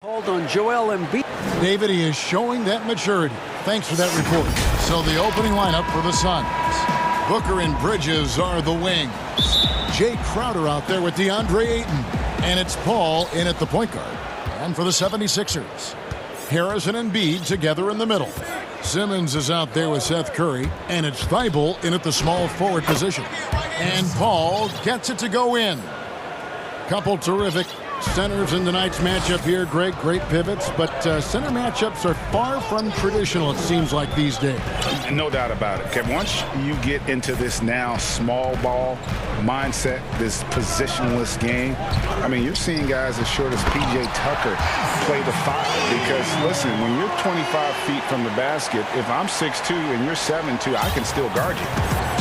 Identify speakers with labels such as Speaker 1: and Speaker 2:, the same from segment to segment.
Speaker 1: Hold on Joel Embiid.
Speaker 2: David, he is showing that maturity. Thanks for that report. So the opening lineup for the Suns. Booker and Bridges are the wings. Jay Crowder out there with DeAndre Ayton. And it's Paul in at the point guard. And for the 76ers, Harris and Embiid together in the middle. Simmons is out there with Seth Curry. And it's Thibault in at the small forward position. And Paul gets it to go in. Couple terrific centers in tonight's matchup here, Greg. Great pivots, but center matchups are far from traditional, it seems like, these days.
Speaker 3: No doubt about it. Okay, once you get into this now small ball mindset, this positionless game, I mean, you're seeing guys as short as P.J. Tucker play the 5. Because, listen, when you're 25 feet from the basket, if I'm 6'2" and you're 7'2", I can still guard you.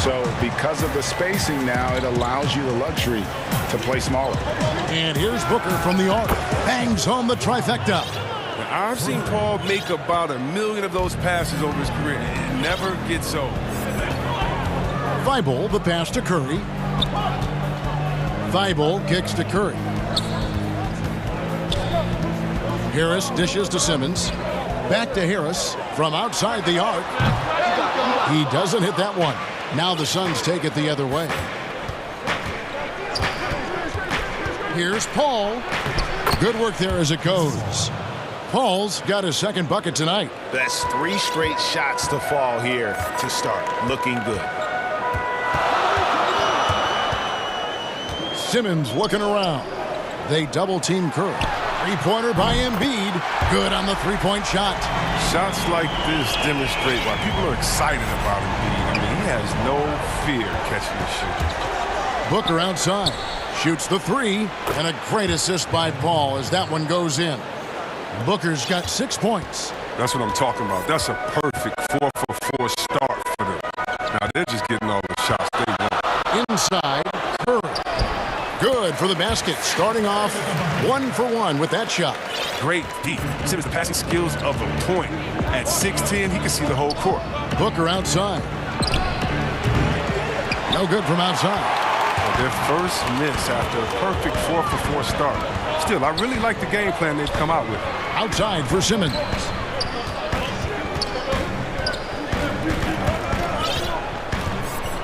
Speaker 3: So because of the spacing now, it allows you the luxury to play smaller.
Speaker 2: And here's Booker from the arc. Bangs home the trifecta.
Speaker 4: Now, I've seen Paul make about 1 million of those passes over his career. It never gets old.
Speaker 2: Thibault, the pass to Curry. Thibault kicks to Curry. Harris dishes to Simmons. Back to Harris from outside the arc. He doesn't hit that one. Now the Suns take it the other way. Here's Paul. Good work there as it goes. Paul's got his second bucket tonight.
Speaker 3: That's 3 straight shots to fall here to start. Looking good.
Speaker 2: Simmons looking around. They double team Curry. Three-pointer by Embiid. Good on the three-point shot.
Speaker 4: Shots like this demonstrate why people are excited about Embiid. I mean, he has no fear catching the shoot.
Speaker 2: Booker outside. Shoots the 3. And a great assist by Paul as that one goes in. Booker's got 6 points.
Speaker 4: That's what I'm talking about. That's a perfect 4-for-4 start for them. Now they're just getting all the shots they want.
Speaker 2: Inside, Curry. Good for the basket. Starting off 1 for 1 with that shot.
Speaker 4: Great deep. Simmons, the passing skills of a point. At 6'10", he can see the whole court.
Speaker 2: Booker outside. No good from outside.
Speaker 4: Their first miss after a perfect 4-for-4 start. Still, I really like the game plan they've come out with.
Speaker 2: Outside for Simmons.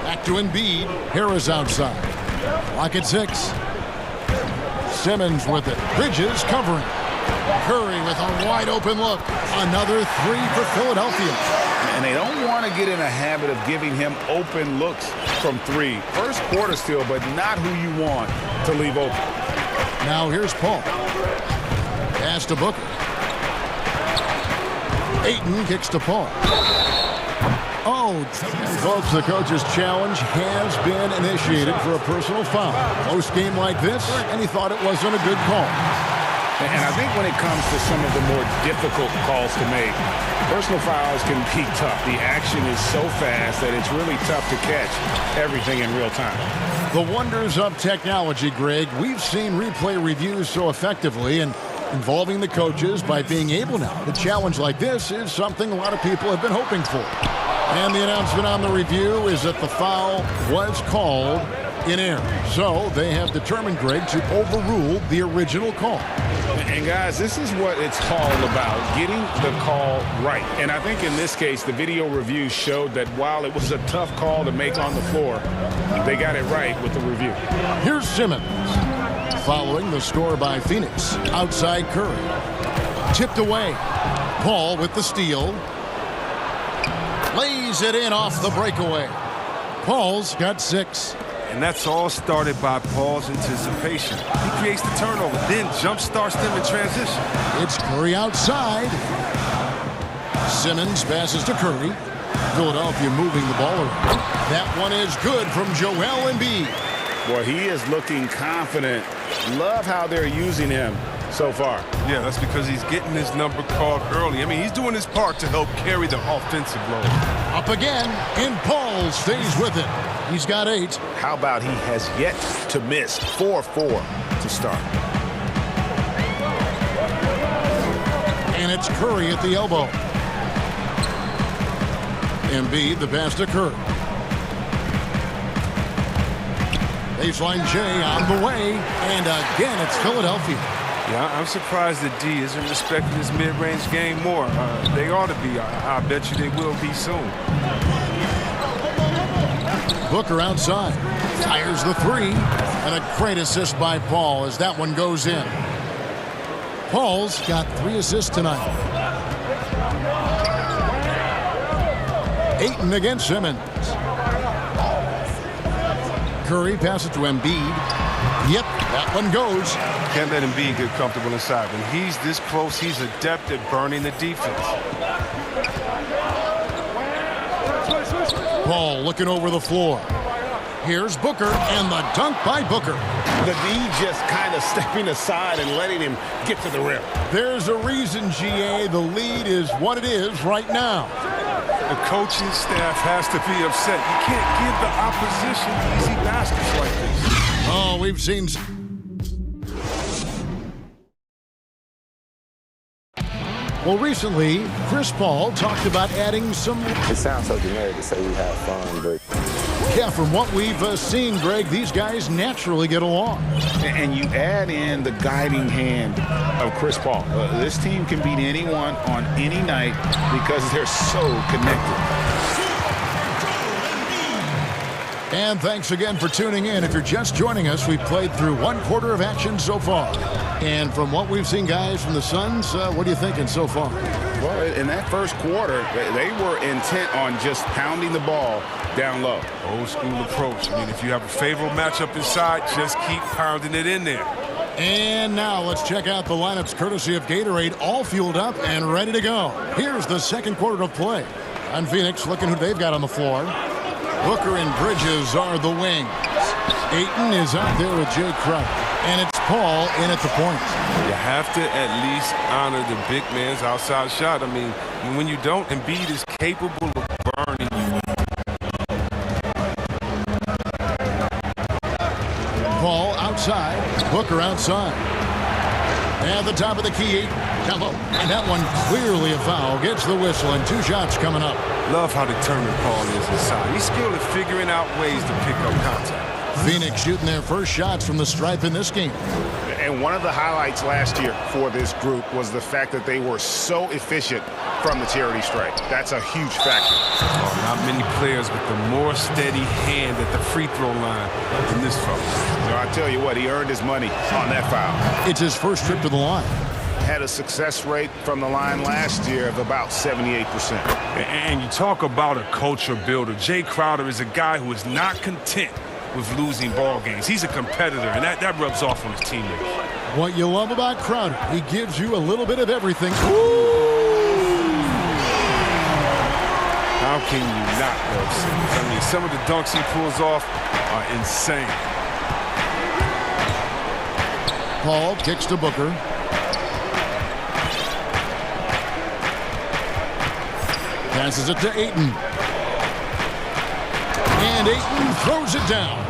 Speaker 2: Back to Embiid. Harris outside. Lock at 6. Simmons with it. Bridges covering. Curry with a wide open look. Another 3 for Philadelphia.
Speaker 3: And they don't want to get in a habit of giving him open looks from 3. First quarter still, but not who you want to leave open.
Speaker 2: Now here's Paul. Pass to Booker. Ayton kicks to Paul. Oh, folks, the coach's challenge has been initiated for a personal foul. Close game like this, and he thought it wasn't a good call.
Speaker 3: And I think when it comes to some of the more difficult calls to make, personal fouls can be tough. The action is so fast that it's really tough to catch everything in real time.
Speaker 2: The wonders of technology, Greg. We've seen replay reviews so effectively, and involving the coaches by being able now to challenge like this is something a lot of people have been hoping for. And the announcement on the review is that the foul was called in error. So they have determined, Greg, to overrule the original call.
Speaker 3: And guys, this is what it's all about, getting the call right. And I think in this case, the video review showed that while it was a tough call to make on the floor, they got it right with the review.
Speaker 2: Here's Simmons. Following the score by Phoenix. Outside Curry. Tipped away. Paul with the steal. Lays it in off the breakaway. Paul's got 6.
Speaker 4: And that's all started by Paul's anticipation. He creates the turnover, then jump starts them in transition.
Speaker 2: It's Curry outside. Simmons passes to Curry. Philadelphia moving the ball around. That one is good from Joel Embiid.
Speaker 3: Boy, he is looking confident. Love how they're using him so far.
Speaker 4: Yeah, that's because he's getting his number called early. I mean, he's doing his part to help carry the offensive load.
Speaker 2: Up again, and Paul stays with it. He's got 8.
Speaker 3: How about he has yet to miss 4-4 to start.
Speaker 2: And it's Curry at the elbow. Embiid, the pass to Curry. Baseline J on the way. And again, it's Philadelphia.
Speaker 4: Yeah, I'm surprised that D isn't respecting his mid-range game more. They ought to be. I bet you they will be soon.
Speaker 2: Booker outside. Fires the three. And a great assist by Paul as that one goes in. Paul's got 3 assists tonight. Ayton against Simmons. Curry passes to Embiid. Yep, that one goes.
Speaker 4: Can't let Embiid get comfortable inside. When he's this close, he's adept at burning the defense.
Speaker 2: Paul looking over the floor. Here's Booker, and the dunk by Booker.
Speaker 1: The D just kind of stepping aside and letting him get to the rim.
Speaker 2: There's a reason, GA. The lead is what it is right now.
Speaker 4: The coaching staff has to be upset. You can't give the opposition easy baskets like this.
Speaker 2: Oh, we've seen... Well, recently, Chris Paul talked about adding some...
Speaker 5: It sounds so generic to say we have fun, but...
Speaker 2: Yeah, from what we've seen, Greg, these guys naturally get along.
Speaker 3: And you add in the guiding hand of Chris Paul. This team can beat anyone on any night because they're so connected.
Speaker 2: And thanks again for tuning in. If you're just joining us, we've played through 1/4 of action so far. And from what we've seen, guys, from the Suns, what are you thinking so far?
Speaker 3: Well, in that first quarter, they were intent on just pounding the ball down low.
Speaker 4: Old school approach. I mean, if you have a favorable matchup inside, just keep pounding it in there.
Speaker 2: And now let's check out the lineups courtesy of Gatorade, all fueled up and ready to go. Here's the second quarter of play. On Phoenix, looking who they've got on the floor. Booker and Bridges are the wings. Ayton is out there with Jay Crowder. And it's Paul in at the point.
Speaker 4: You have to at least honor the big man's outside shot. I mean, when you don't, Embiid is capable of burning you.
Speaker 2: Paul outside. Booker outside. At the top of the key, Ayton. And that one clearly a foul. Gets the whistle and 2 shots coming up.
Speaker 4: Love how determined Paul is inside. He's skilled at figuring out ways to pick up contact.
Speaker 2: Phoenix shooting their first shots from the stripe in this game.
Speaker 3: And one of the highlights last year for this group was the fact that they were so efficient from the charity stripe. That's a huge factor.
Speaker 4: Oh, not many players with the more steady hand at the free throw line than this fella.
Speaker 3: So I tell you what, he earned his money on that foul.
Speaker 2: It's his first trip to the line.
Speaker 3: Had a success rate from the line last year of about 78%.
Speaker 4: And you talk about a culture builder. Jay Crowder is a guy who is not content with losing ball games. He's a competitor, and that rubs off on his teammates.
Speaker 2: What you love about Crowder, he gives you a little bit of everything. Ooh!
Speaker 4: How can you not love Simmons? I mean, some of the dunks he pulls off are insane.
Speaker 2: Paul kicks to Booker. Passes it to Ayton. And Ayton throws it down.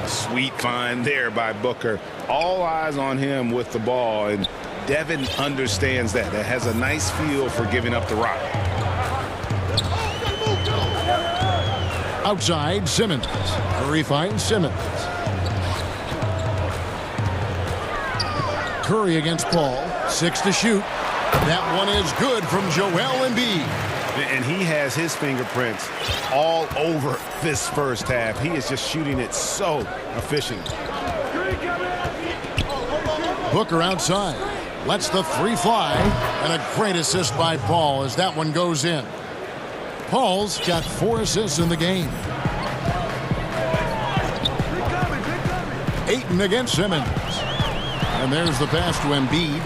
Speaker 3: Sweet find there by Booker. All eyes on him with the ball, and Devin understands that. That has a nice feel for giving up the rock.
Speaker 2: Outside, Simmons. Curry finds Simmons. Curry against Paul. 6 to shoot. That one is good from Joel Embiid.
Speaker 3: And he has his fingerprints all over this first half. He is just shooting it so efficiently.
Speaker 2: Booker outside. Lets the 3 fly. And a great assist by Paul as that one goes in. Paul's got 4 assists in the game. Ayton against Simmons. And there's the pass to Embiid.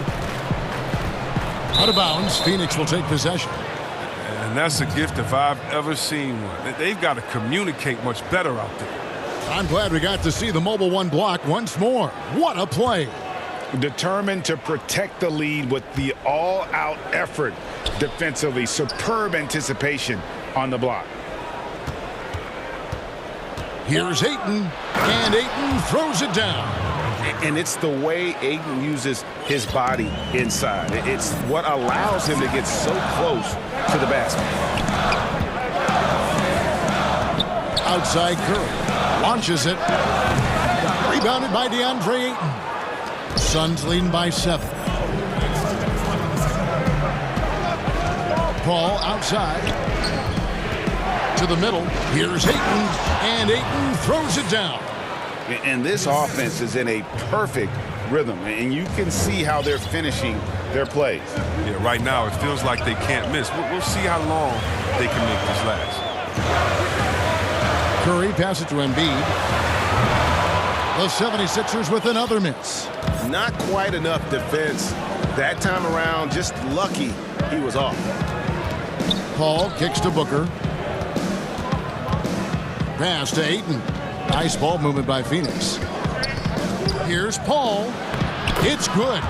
Speaker 2: Out of bounds, Phoenix will take possession.
Speaker 4: And that's a gift if I've ever seen one. They've got to communicate much better out there.
Speaker 2: I'm glad we got to see the mobile one block once more. What a play.
Speaker 3: Determined to protect the lead with the all-out effort defensively. Superb anticipation on the block.
Speaker 2: Here's Ayton, and Ayton throws it down.
Speaker 3: And it's the way Ayton uses his body inside. It's what allows him to get so close to the basket. Outside Curry. Launches it. Rebounded by DeAndre Ayton.
Speaker 2: Suns leading by 7. Paul outside. To the middle. Here's Ayton. And Ayton throws it down.
Speaker 3: And this offense is in a perfect rhythm. And you can see how they're finishing their plays.
Speaker 4: Yeah, right now it feels like they can't miss. We'll see how long they can make this last.
Speaker 2: Curry passes to Embiid. The 76ers with another miss.
Speaker 1: Not quite enough defense. That time around, just lucky he was off.
Speaker 2: Paul kicks to Booker. Pass to Ayton. Nice ball movement by Phoenix. Here's Paul. It's good.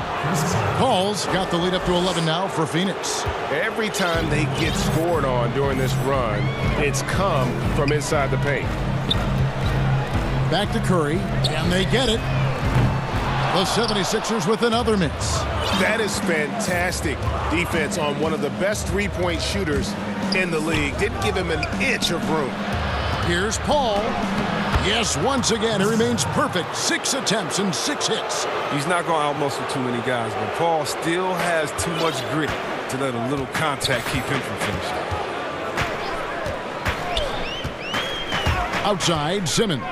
Speaker 2: Paul's got the lead up to 11 now for Phoenix.
Speaker 1: Every time they get scored on during this run, it's come from inside the paint.
Speaker 2: Back to Curry, and they get it. The 76ers with another miss.
Speaker 1: That is fantastic defense on one of the best three-point shooters in the league. Didn't give him an inch of room.
Speaker 2: Here's Paul. Yes, once again, he remains perfect. 6 attempts and 6 hits.
Speaker 4: He's not going to out-muscle too many guys, but Paul still has too much grit to let a little contact keep him from finishing.
Speaker 2: Outside, Simmons.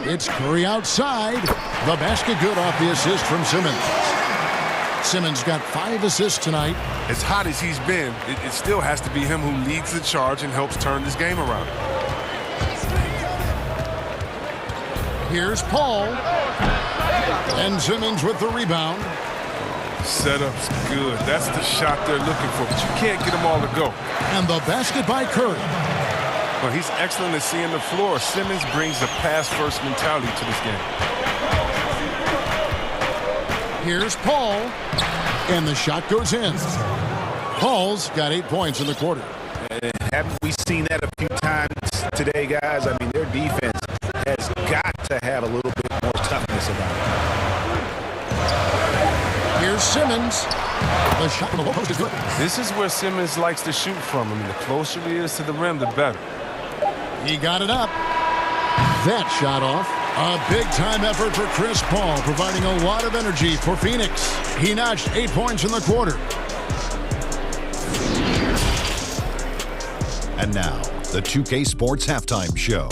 Speaker 2: It's Curry outside. The basket good off the assist from Simmons. Simmons got 5 assists tonight.
Speaker 4: As hot as he's been, it still has to be him who leads the charge and helps turn this game around.
Speaker 2: Here's Paul. And Simmons with the rebound.
Speaker 4: Setup's good. That's the shot they're looking for, but you can't get them all to go.
Speaker 2: And the basket by Curry.
Speaker 4: Well, he's excellent at seeing the floor. Simmons brings the pass-first mentality to this game.
Speaker 2: Here's Paul. And the shot goes in. Paul's got 8 points in the quarter.
Speaker 3: Haven't we seen that a few times today, guys? I mean, their defense has got to have a little bit more toughness about it.
Speaker 2: Here's Simmons. The shot from the low post is good.
Speaker 4: This is where Simmons likes to shoot from. I mean, the closer he is to the rim, the better.
Speaker 2: He got it up. That shot off. A big-time effort for Chris Paul, providing a lot of energy for Phoenix. He notched 8 points in the quarter.
Speaker 6: And now, the 2K Sports Halftime Show.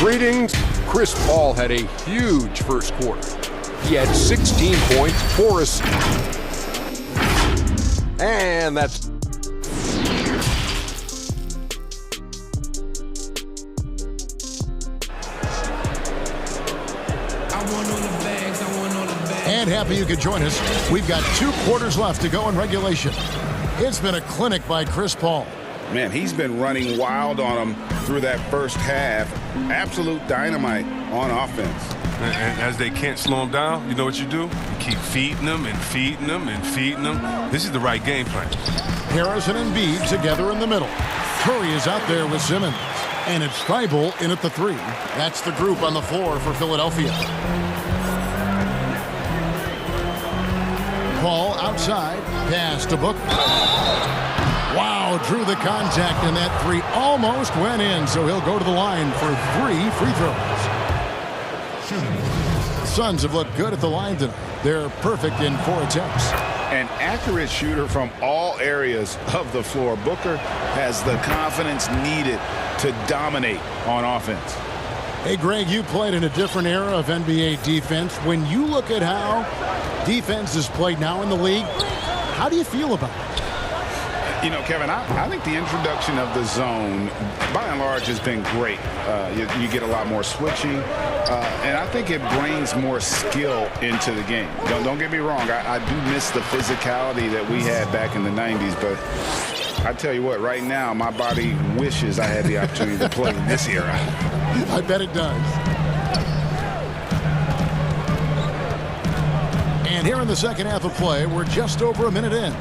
Speaker 7: Greetings. Chris Paul had a huge first quarter. He had 16 points, 4 assists. And that's...
Speaker 2: And happy you could join us. We've got 2 quarters left to go in regulation. It's been a clinic by Chris Paul.
Speaker 3: Man, he's been running wild on them through that first half. Absolute dynamite on offense.
Speaker 4: And as they can't slow him down, you know what you do? You keep feeding them and feeding them and feeding them. This is the right game plan.
Speaker 2: Harrison and Embiid together in the middle. Curry is out there with Simmons. And it's Thibault in at the 3. That's the group on the floor for Philadelphia. Paul outside. Pass to Booker. Wow, drew the contact, and that 3 almost went in, so he'll go to the line for 3 free throws. Suns have looked good at the line tonight. They're perfect in 4 attempts.
Speaker 3: An accurate shooter from all areas of the floor. Booker has the confidence needed to dominate on offense.
Speaker 2: Hey, Greg, you played in a different era of NBA defense. When you look at how defense is played now in the league, how do you feel about it?
Speaker 3: You know, Kevin, I think the introduction of the zone, by and large, has been great. You get a lot more switching, and I think it brings more skill into the game. Don't get me wrong. I do miss the physicality that we had back in the 90s, but I tell you what, right now, my body wishes I had the opportunity to play in this era.
Speaker 2: I bet it does. And here in the second half of play, we're just over a minute in.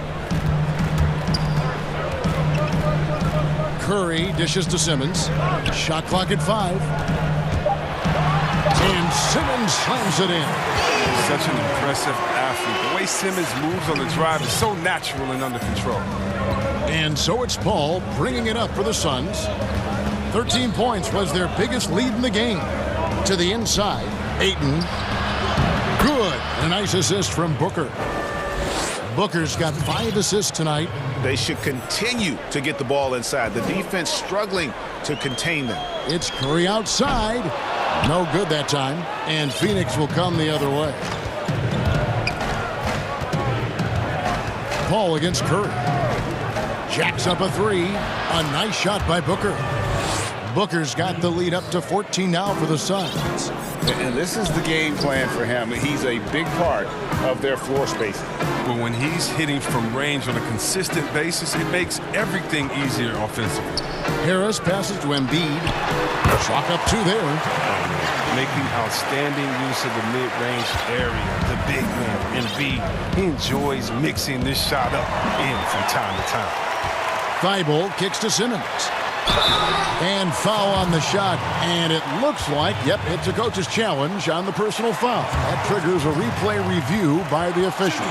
Speaker 2: Curry dishes to Simmons. Shot clock at 5. And Simmons slams it in.
Speaker 4: Such an impressive athlete. The way Simmons moves on the drive is so natural and under control.
Speaker 2: And so it's Paul bringing it up for the Suns. 13 points was their biggest lead in the game. To the inside, Ayton. Good. A nice assist from Booker. Booker's got 5 assists tonight.
Speaker 1: They should continue to get the ball inside. The defense struggling to contain them.
Speaker 2: It's Curry outside. No good that time. And Phoenix will come the other way. Paul against Curry. Jacks up a 3. A nice shot by Booker. Booker's got the lead up to 14 now for the Suns.
Speaker 3: And this is the game plan for him. He's a big part of their floor spacing.
Speaker 4: But when he's hitting from range on a consistent basis, it makes everything easier offensively.
Speaker 2: Harris passes to Embiid. Chalk up 2 there.
Speaker 4: Making outstanding use of the mid-range area. The big man, Embiid, he enjoys mixing this shot up in from time to time.
Speaker 2: Thibault kicks to Simmons. And foul on the shot. And it looks like, yep, it's a coach's challenge on the personal foul. That triggers a replay review by the official.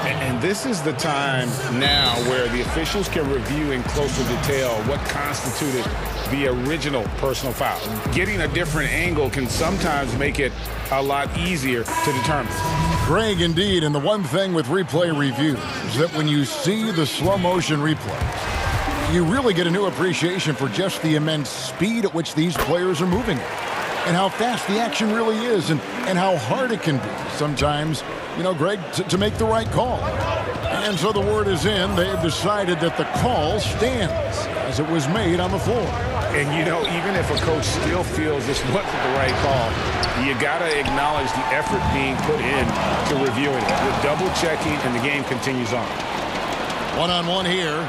Speaker 3: And this is the time now where the officials can review in closer detail what constituted the original personal foul. Getting a different angle can sometimes make it a lot easier to determine.
Speaker 2: Greg, indeed, and the one thing with replay reviews is that when you see the slow motion replays, you really get a new appreciation for just the immense speed at which these players are moving and how fast the action really is and how hard it can be sometimes, you know, Greg, to make the right call. And so the word is in. They've decided that the call stands as it was made on the floor.
Speaker 3: And, you know, even if a coach still feels this wasn't the right call, you got to acknowledge the effort being put in to reviewing it. The double checking, and the game continues on.
Speaker 2: One-on-one here.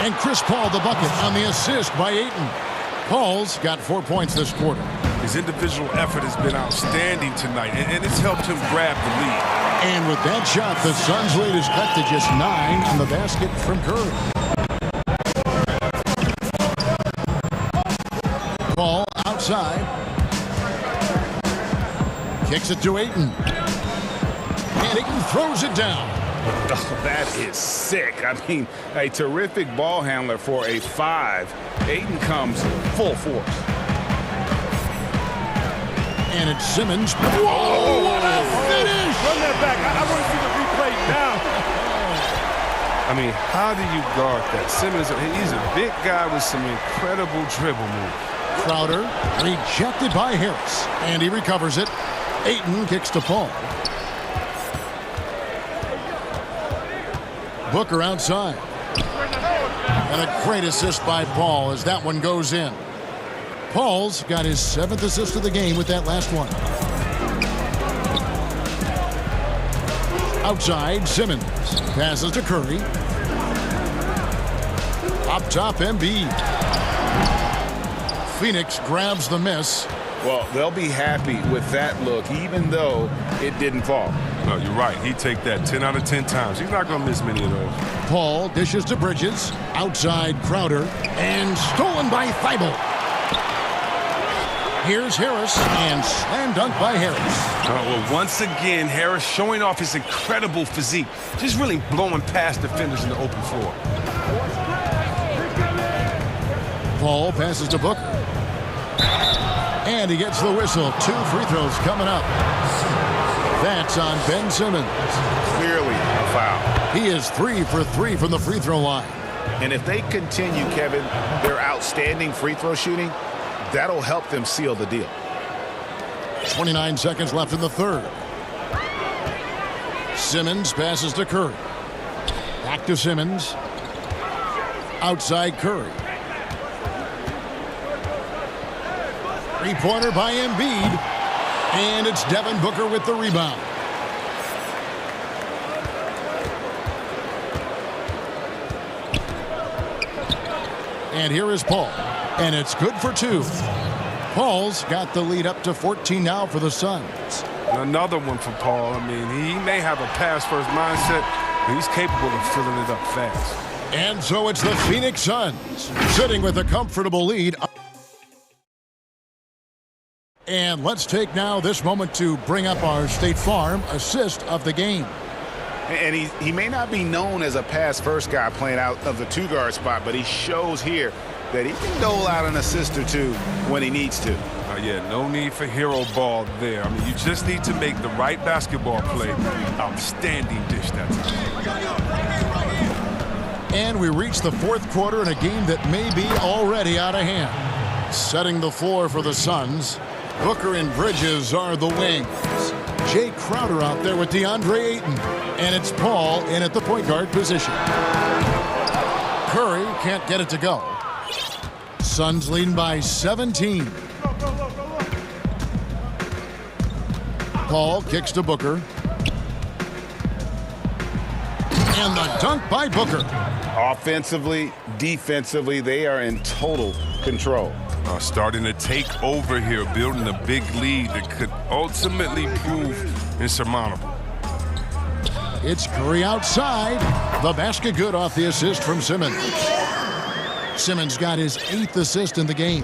Speaker 2: And Chris Paul the bucket on the assist by Ayton. Paul's got 4 points this quarter.
Speaker 4: His individual effort has been outstanding tonight, and it's helped him grab the lead.
Speaker 2: And with that shot, the Suns' lead is cut to just 9 on the basket from Curry. Paul outside. Kicks it to Ayton. And Ayton throws it down.
Speaker 3: Oh, that is sick. I mean, a terrific ball handler for a 5. Ayton comes full force.
Speaker 2: And it's Simmons. Whoa, what a finish!
Speaker 8: Run that back. I want to see the replay now.
Speaker 4: I mean, how do you guard that? Simmons, he's a big guy with some incredible dribble moves.
Speaker 2: Crowder rejected by Harris. And he recovers it. Ayton kicks to Paul. Booker outside. And a great assist by Paul as that one goes in. Paul's got his 7th assist of the game with that last one. Outside, Simmons passes to Curry. Up top, Embiid. Phoenix grabs the miss.
Speaker 3: Well, they'll be happy with that look, even though it didn't fall.
Speaker 4: No, you're right. He'd take that 10 out of 10 times. He's not going to miss many of those.
Speaker 2: Paul dishes to Bridges. Outside, Crowder. And stolen by Thibault. Here's Harris, and slam dunk by Harris.
Speaker 4: Well, once again, Harris showing off his incredible physique. Just really blowing past defenders in the open floor.
Speaker 2: Paul passes to Booker. And he gets the whistle. 2 free throws coming up. That's on Ben Simmons.
Speaker 3: Clearly a foul.
Speaker 2: He is 3 for 3 from the free throw line.
Speaker 1: And if they continue, Kevin, their outstanding free throw shooting, that'll help them seal the deal.
Speaker 2: 29 seconds left in the third. Simmons passes to Curry. Back to Simmons. Outside Curry. Three-pointer by Embiid. And it's Devin Booker with the rebound. And here is Paul. And it's good for 2. Paul's got the lead up to 14 now for the Suns.
Speaker 4: Another one for Paul. I mean, he may have a pass-first mindset, but he's capable of filling it up fast.
Speaker 2: And so it's the Phoenix Suns sitting with a comfortable lead. And let's take now this moment to bring up our State Farm assist of the game.
Speaker 3: And he may not be known as a pass-first guy playing out of the 2-guard spot, but he shows here that he can dole out an assist or 2 when he needs to.
Speaker 4: Yeah, no need for hero ball there. I mean, you just need to make the right basketball play. Outstanding dish that time.
Speaker 2: And we reach the fourth quarter in a game that may be already out of hand. Setting the floor for the Suns, Booker and Bridges are the wings. Jay Crowder out there with DeAndre Ayton. And it's Paul in at the point guard position. Curry can't get it to go. Suns leading by 17. Paul kicks to Booker. And the dunk by Booker.
Speaker 3: Offensively, defensively, they are in total control.
Speaker 4: Starting to take over here, building a big lead that could ultimately prove insurmountable.
Speaker 2: It's Curry outside. The basket good off the assist from Simmons. Simmons got his 8th assist in the game.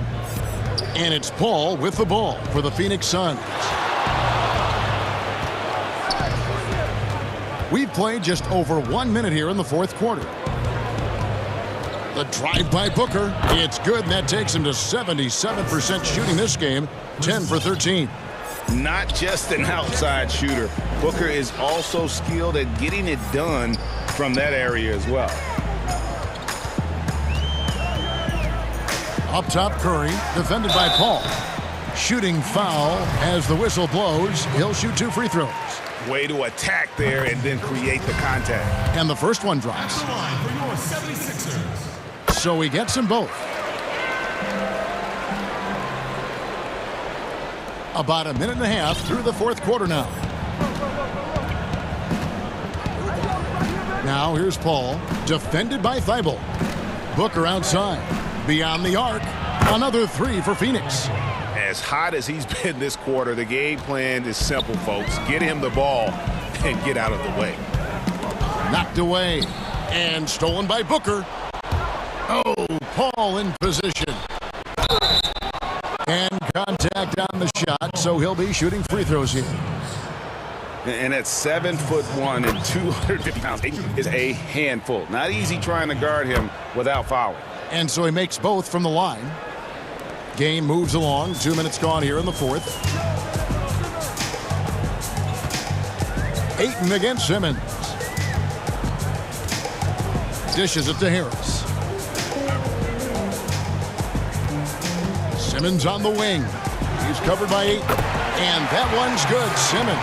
Speaker 2: And it's Paul with the ball for the Phoenix Suns. We've played just over 1 minute here in the fourth quarter. The drive by Booker. It's good, and that takes him to 77% shooting this game, 10 for 13.
Speaker 3: Not just an outside shooter. Booker is also skilled at getting it done from that area as well.
Speaker 2: Up top, Curry, defended by Paul. Shooting foul as the whistle blows. He'll shoot 2 free throws.
Speaker 3: Way to attack there and then create the contact.
Speaker 2: And the first one drops. So he gets them both. About a minute and a half through the fourth quarter now. Now here's Paul, defended by Thibault. Booker outside, beyond the arc. Another 3 for Phoenix.
Speaker 3: As hot as he's been this quarter, the game plan is simple, folks. Get him the ball and get out of the way.
Speaker 2: Knocked away and stolen by Booker. Oh, Paul in position. And contact on the shot, so he'll be shooting free throws here.
Speaker 3: And at 7'1" and 250 pounds, is a handful. Not easy trying to guard him without fouling.
Speaker 2: And so he makes both from the line. Game moves along. 2 minutes gone here in the fourth. Ayton against Simmons. Dishes it to Harris. Simmons on the wing. He's covered by Ayton. And that one's good. Simmons.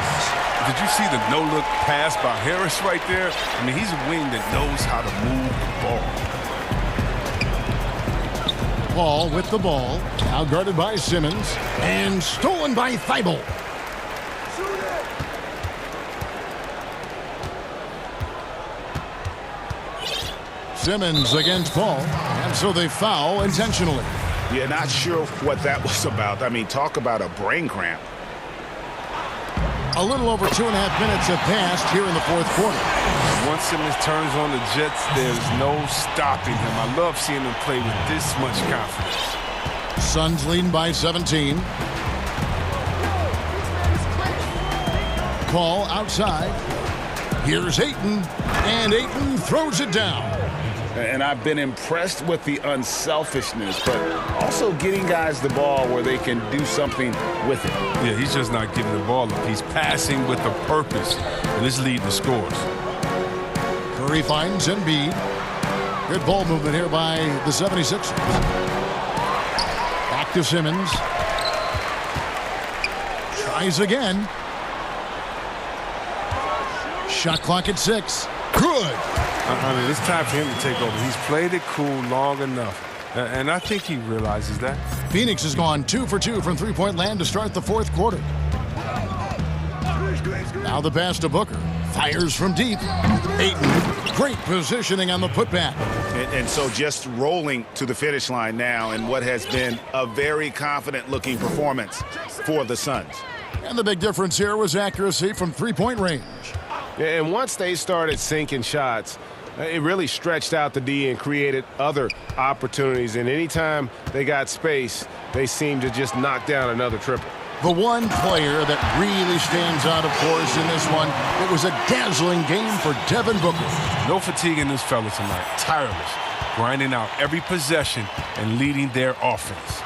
Speaker 4: Did you see the no-look pass by Harris right there? I mean, he's a wing that knows how to move the ball.
Speaker 2: Paul with the ball. Now guarded by Simmons. And stolen by Thibault. Simmons against Paul. And so they foul intentionally.
Speaker 3: Yeah, not sure what that was about. I mean, talk about a brain cramp.
Speaker 2: A little over 2.5 minutes have passed here in the fourth quarter.
Speaker 4: Once Simmons turns on the Jets, there's no stopping him. I love seeing him play with this much confidence.
Speaker 2: Suns leading by 17. Paul outside. Here's Ayton. And Ayton throws it down.
Speaker 3: And I've been impressed with the unselfishness, but also getting guys the ball where they can do something with it.
Speaker 4: Yeah, he's just not giving the ball up. He's passing with a purpose, and this lead to scores.
Speaker 2: Curry finds Embiid. Good ball movement here by the 76ers. Back to Simmons. Tries again. Shot clock at 6. Good.
Speaker 4: I mean, it's time for him to take over. He's played it cool long enough, and I think he realizes that.
Speaker 2: Phoenix has gone 2 for 2 from three-point land to start the fourth quarter. Now the pass to Booker. Fires from deep. Ayton, great positioning on the putback.
Speaker 3: And so just rolling to the finish line now in what has been a very confident-looking performance for the Suns.
Speaker 2: And the big difference here was accuracy from three-point range.
Speaker 9: Yeah, and once they started sinking shots, it really stretched out the D and created other opportunities. And anytime they got space, they seemed to just knock down another triple.
Speaker 2: The one player that really stands out, of course, in this one, it was a dazzling game for Devin Booker.
Speaker 4: No fatigue in this fella tonight. Tireless, grinding out every possession and leading their offense.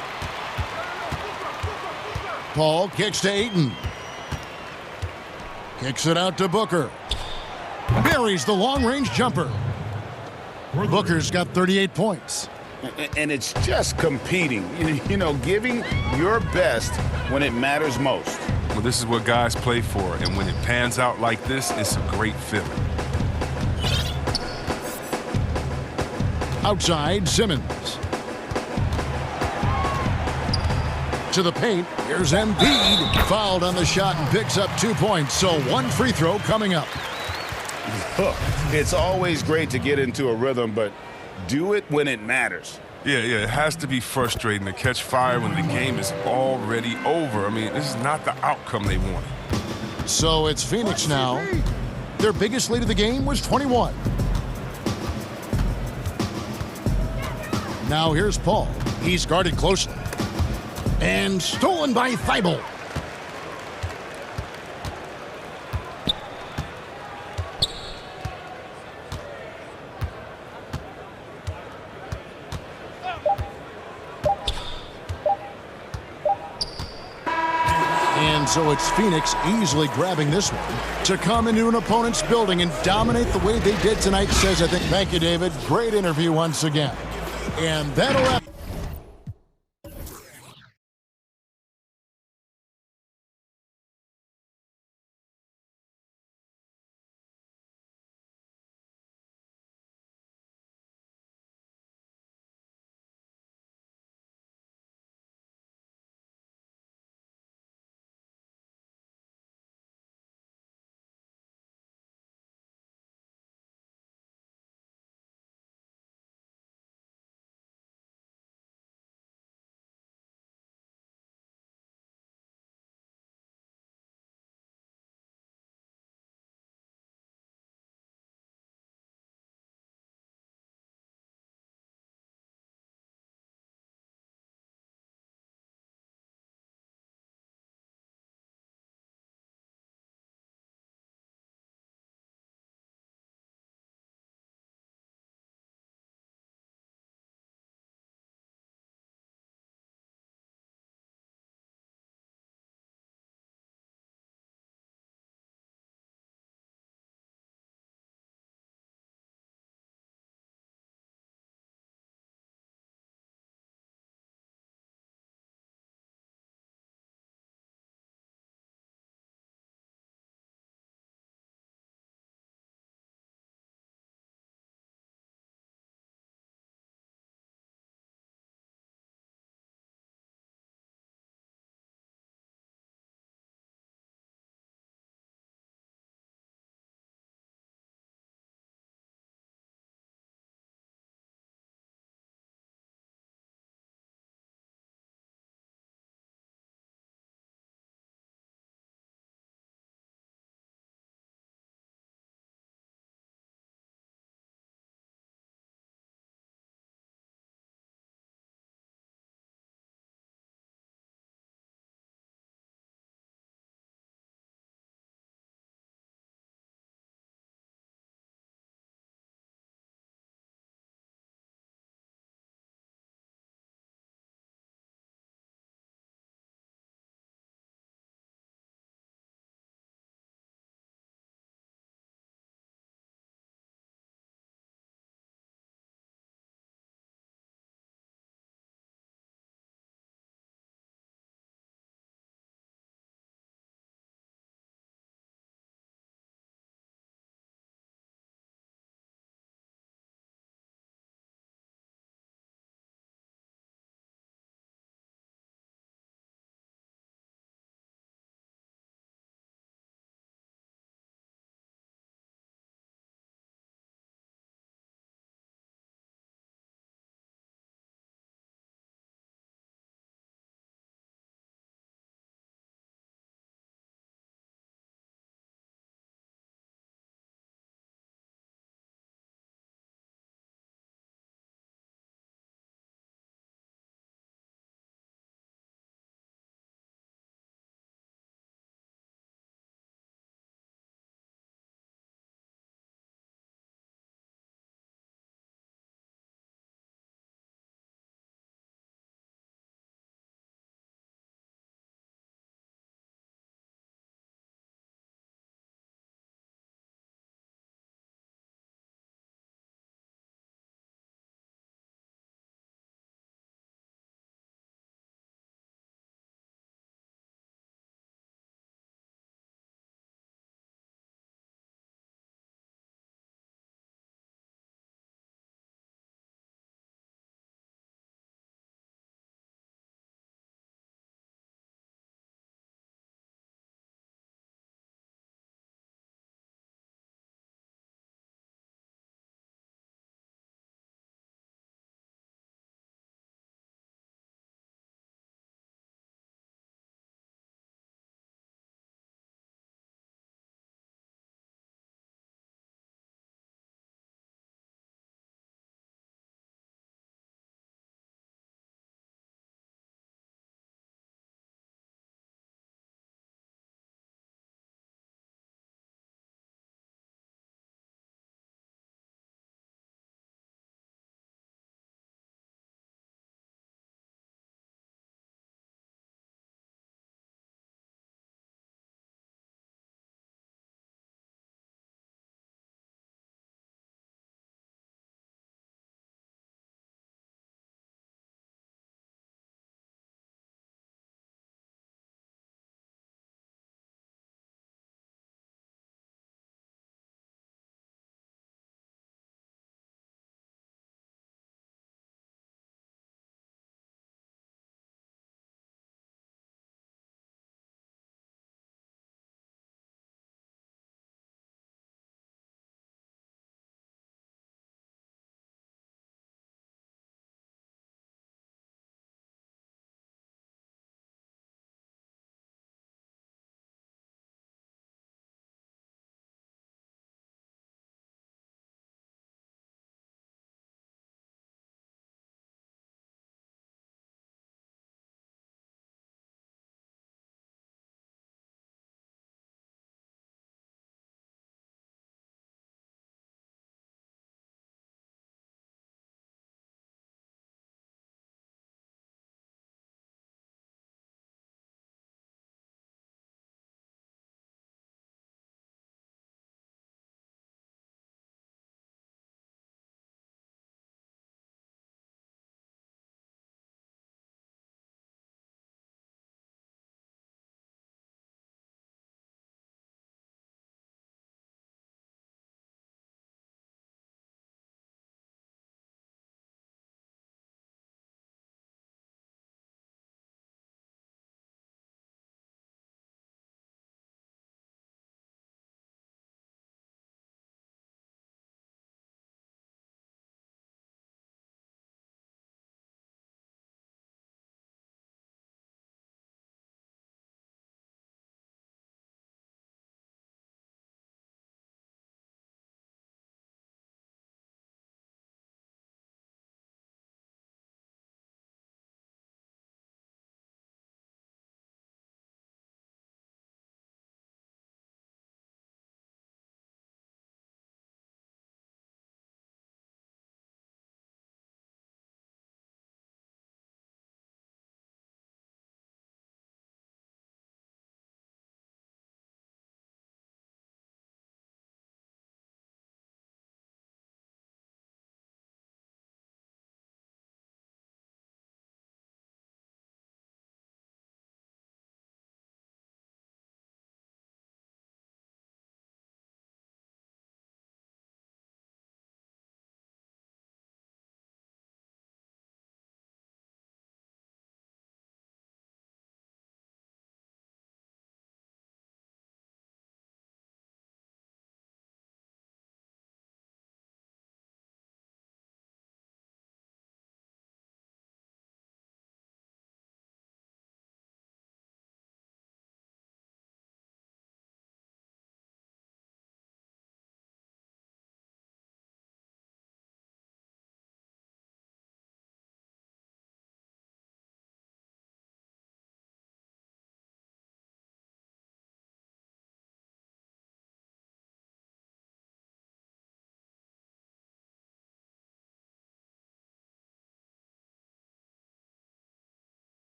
Speaker 2: Paul kicks to Ayton. Kicks it out to Booker. Buries the long-range jumper. Booker's got 38 points.
Speaker 3: And it's just competing, you know, giving your best when it matters most.
Speaker 4: Well, this is what guys play for, and when it pans out like this, it's a great feeling.
Speaker 2: Outside, Simmons. To the paint. Here's Embiid. Fouled on the shot and picks up 2 points. So one free throw coming up.
Speaker 3: It's always great to get into a rhythm, but do it when it matters.
Speaker 4: Yeah, it has to be frustrating to catch fire when the game is already over. I mean, this is not the outcome they wanted.
Speaker 2: So it's Phoenix now. Their biggest lead of the game was 21. Now here's Paul. He's guarded closely. And stolen by Thibault. And so it's Phoenix easily grabbing this one to come into an opponent's building and dominate the way they did tonight, says, I think. Thank you, David. Great interview once again. And that'll wrap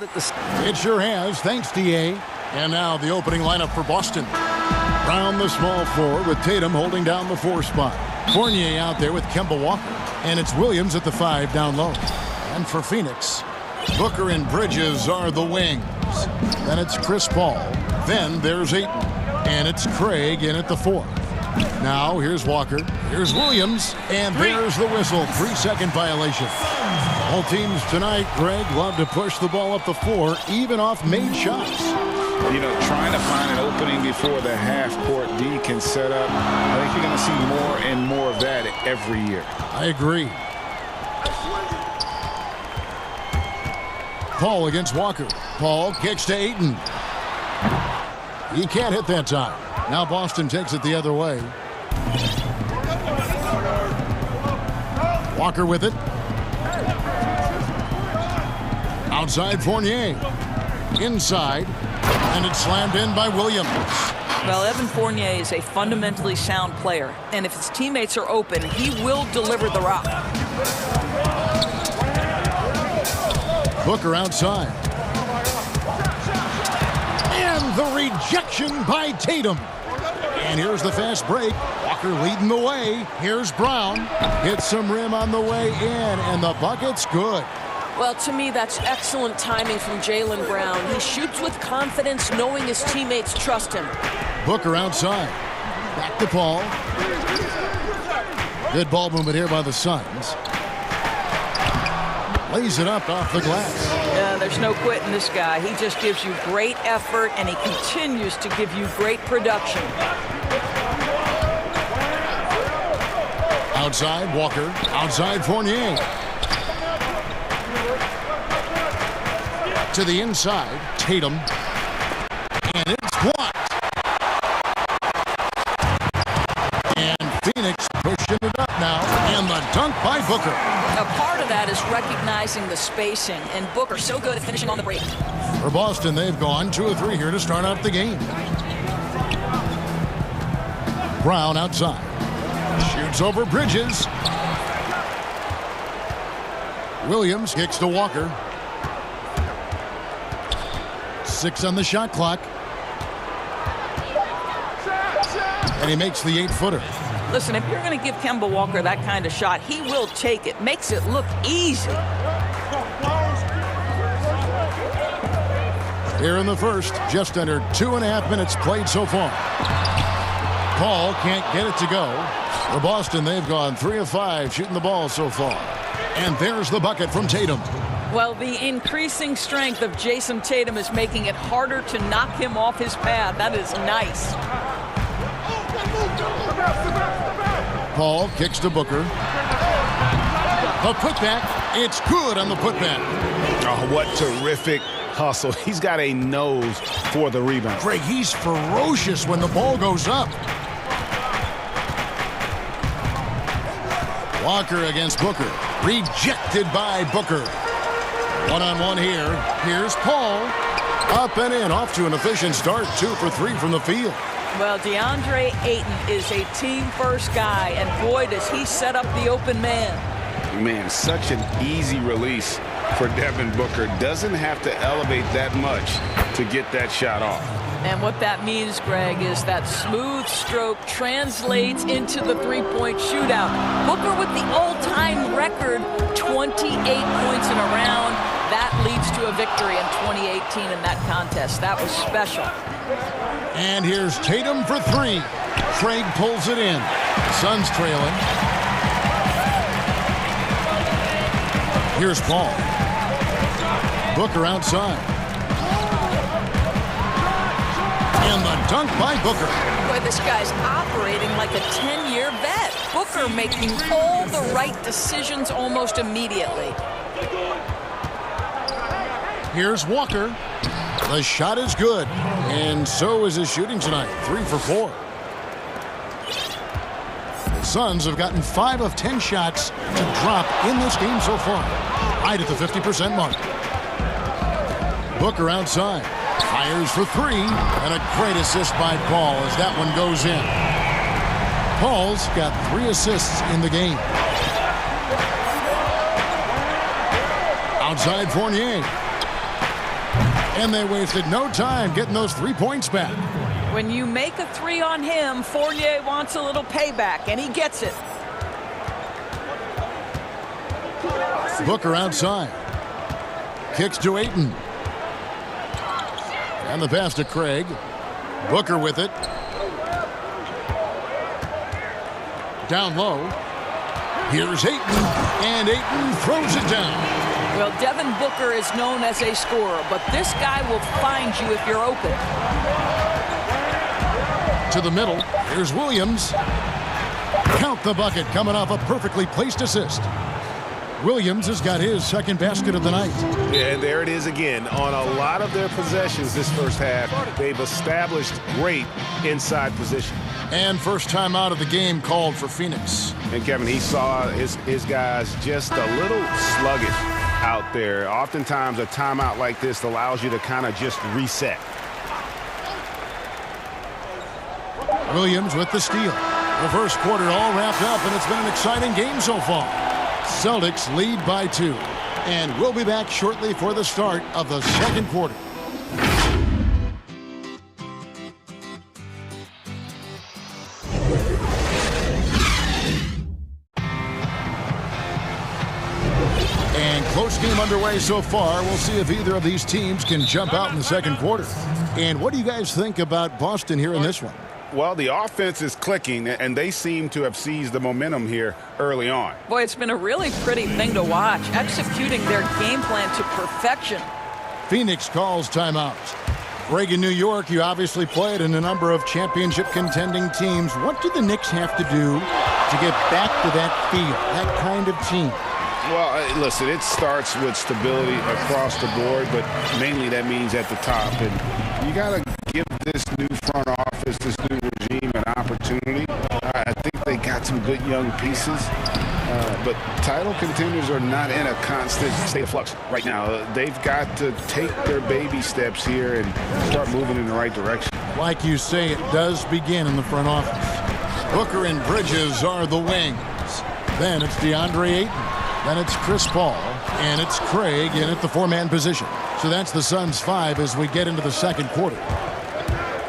Speaker 2: It sure has. Thanks, DA. And now the opening lineup for Boston. Brown the small forward with Tatum holding down the 4 spot. Fournier out there with Kemba Walker. And it's Williams at the 5 down low. And for Phoenix, Booker and Bridges are the wings. Then it's Chris Paul. Then there's Ayton. And it's Craig in at the 4. Now here's Walker. Here's Williams. And there's the whistle. 3-second violation. All teams tonight, Greg, love to push the ball up the floor, even off made shots.
Speaker 3: You know, trying to find an opening before the half-court D can set up. I think you're going to see more and more of that every year.
Speaker 2: I agree. Paul against Walker. Paul kicks to Ayton. He can't hit that time. Now Boston takes it the other way. Walker with it. Outside Fournier. Inside. And it's slammed in by Williams.
Speaker 10: Well, Evan Fournier is a fundamentally sound player. And if his teammates are open, he will deliver the rock.
Speaker 2: Booker outside. And the rejection by Tatum. And here's the fast break. Walker leading the way. Here's Brown. Hits some rim on the way in, and the bucket's good.
Speaker 11: Well, to me, that's excellent timing from Jaylen Brown. He shoots with confidence, knowing his teammates trust him.
Speaker 2: Booker outside. Back to Paul. Good ball movement here by the Suns. Lays it up off the glass.
Speaker 10: Yeah, there's no quitting this guy. He just gives you great effort, and he continues to give you great production.
Speaker 2: Outside, Walker. Outside, Fournier. To the inside, Tatum. And it's blocked. And Phoenix pushing it up now. And the dunk by Booker.
Speaker 10: A part of that is recognizing the spacing, and Booker so good at finishing on the break.
Speaker 2: For Boston, they've gone 2 of 3 here to start out the game. Brown outside. Shoots over Bridges. Williams kicks to Walker. 6 on the shot clock. And he makes the 8-footer.
Speaker 10: Listen, if you're going to give Kemba Walker that kind of shot, he will take it. Makes it look easy.
Speaker 2: Here in the first, just under 2.5 minutes played so far. Paul can't get it to go. For Boston, they've gone 3 of 5 shooting the ball so far. And there's the bucket from Tatum.
Speaker 10: Well, the increasing strength of Jason Tatum is making it harder to knock him off his path. That is nice.
Speaker 2: Paul kicks to Booker. The putback. It's good on the putback.
Speaker 9: Oh, what terrific hustle. He's got a nose for the rebound.
Speaker 2: Greg, he's ferocious when the ball goes up. Walker against Booker. Rejected by Booker. One-on-one here. Here's Paul. Up and in. Off to an efficient start. 2 for 3 from the field.
Speaker 10: Well, DeAndre Ayton is a team-first guy, and boy, does he set up the open man.
Speaker 3: Man, such an easy release for Devin Booker. Doesn't have to elevate that much to get that shot off.
Speaker 10: And what that means, Greg, is that smooth stroke translates into the three-point shootout. Booker with the all-time record, 28 points in a round. That leads to a victory in 2018 in that contest. That was special.
Speaker 2: And here's Tatum for 3. Craig pulls it in. Suns trailing. Here's Paul. Booker outside. And the dunk by Booker.
Speaker 10: Boy, this guy's operating like a 10-year vet. Booker making all the right decisions almost immediately.
Speaker 2: Here's Walker. The shot is good, and so is his shooting tonight. 3 for 4. The Suns have gotten 5 of 10 shots to drop in this game so far, right at the 50% mark. Booker outside, fires for 3, and a great assist by Paul as that one goes in. Paul's got 3 assists in the game. Outside Fournier. And they wasted no time getting those 3 points back.
Speaker 10: When you make a three on him, Fournier wants a little payback, and he gets it.
Speaker 2: Booker outside. Kicks to Ayton. And the pass to Craig. Booker with it. Down low. Here's Ayton. And Ayton throws it down.
Speaker 10: Well, Devin Booker is known as a scorer, but this guy will find you if you're open.
Speaker 2: To the middle. Here's Williams. Count the bucket coming off a perfectly placed assist. Williams has got his second basket of the night.
Speaker 9: Yeah, and there it is again. On a lot of their possessions this first half, they've established great inside position.
Speaker 2: And first time out of the game called for Phoenix.
Speaker 9: And Kevin, he saw his guys just a little sluggish out there. Oftentimes a timeout like this allows you to kind of just reset.
Speaker 2: Williams with the steal. The first quarter all wrapped up, and it's been an exciting game so far. Celtics lead by 2. And we'll be back shortly for the start of the second quarter. And close game underway so far. We'll see if either of these teams can jump out in the second quarter. And what do you guys think about Boston here in this one?
Speaker 3: Well, the offense is clicking, and they seem to have seized the momentum here early on.
Speaker 10: Boy, it's been a really pretty thing to watch, executing their game plan to perfection.
Speaker 2: Phoenix calls timeout. Greg, in New York, you obviously played in a number of championship contending teams. What do the Knicks have to do to get back to that feel, that kind of team?
Speaker 3: Well, listen, it starts with stability across the board, but mainly that means at the top. And you got to give this new front office, this new regime, an opportunity. I think they got some good young pieces, but title contenders are not in a constant state of flux right now. They've got to take their baby steps here and start moving in the right direction.
Speaker 2: Like you say, it does begin in the front office. Booker and Bridges are the wings. Then it's DeAndre Ayton. Then it's Chris Paul, and it's Craig in at the 4-man position. So that's the Suns' 5 as we get into the second quarter.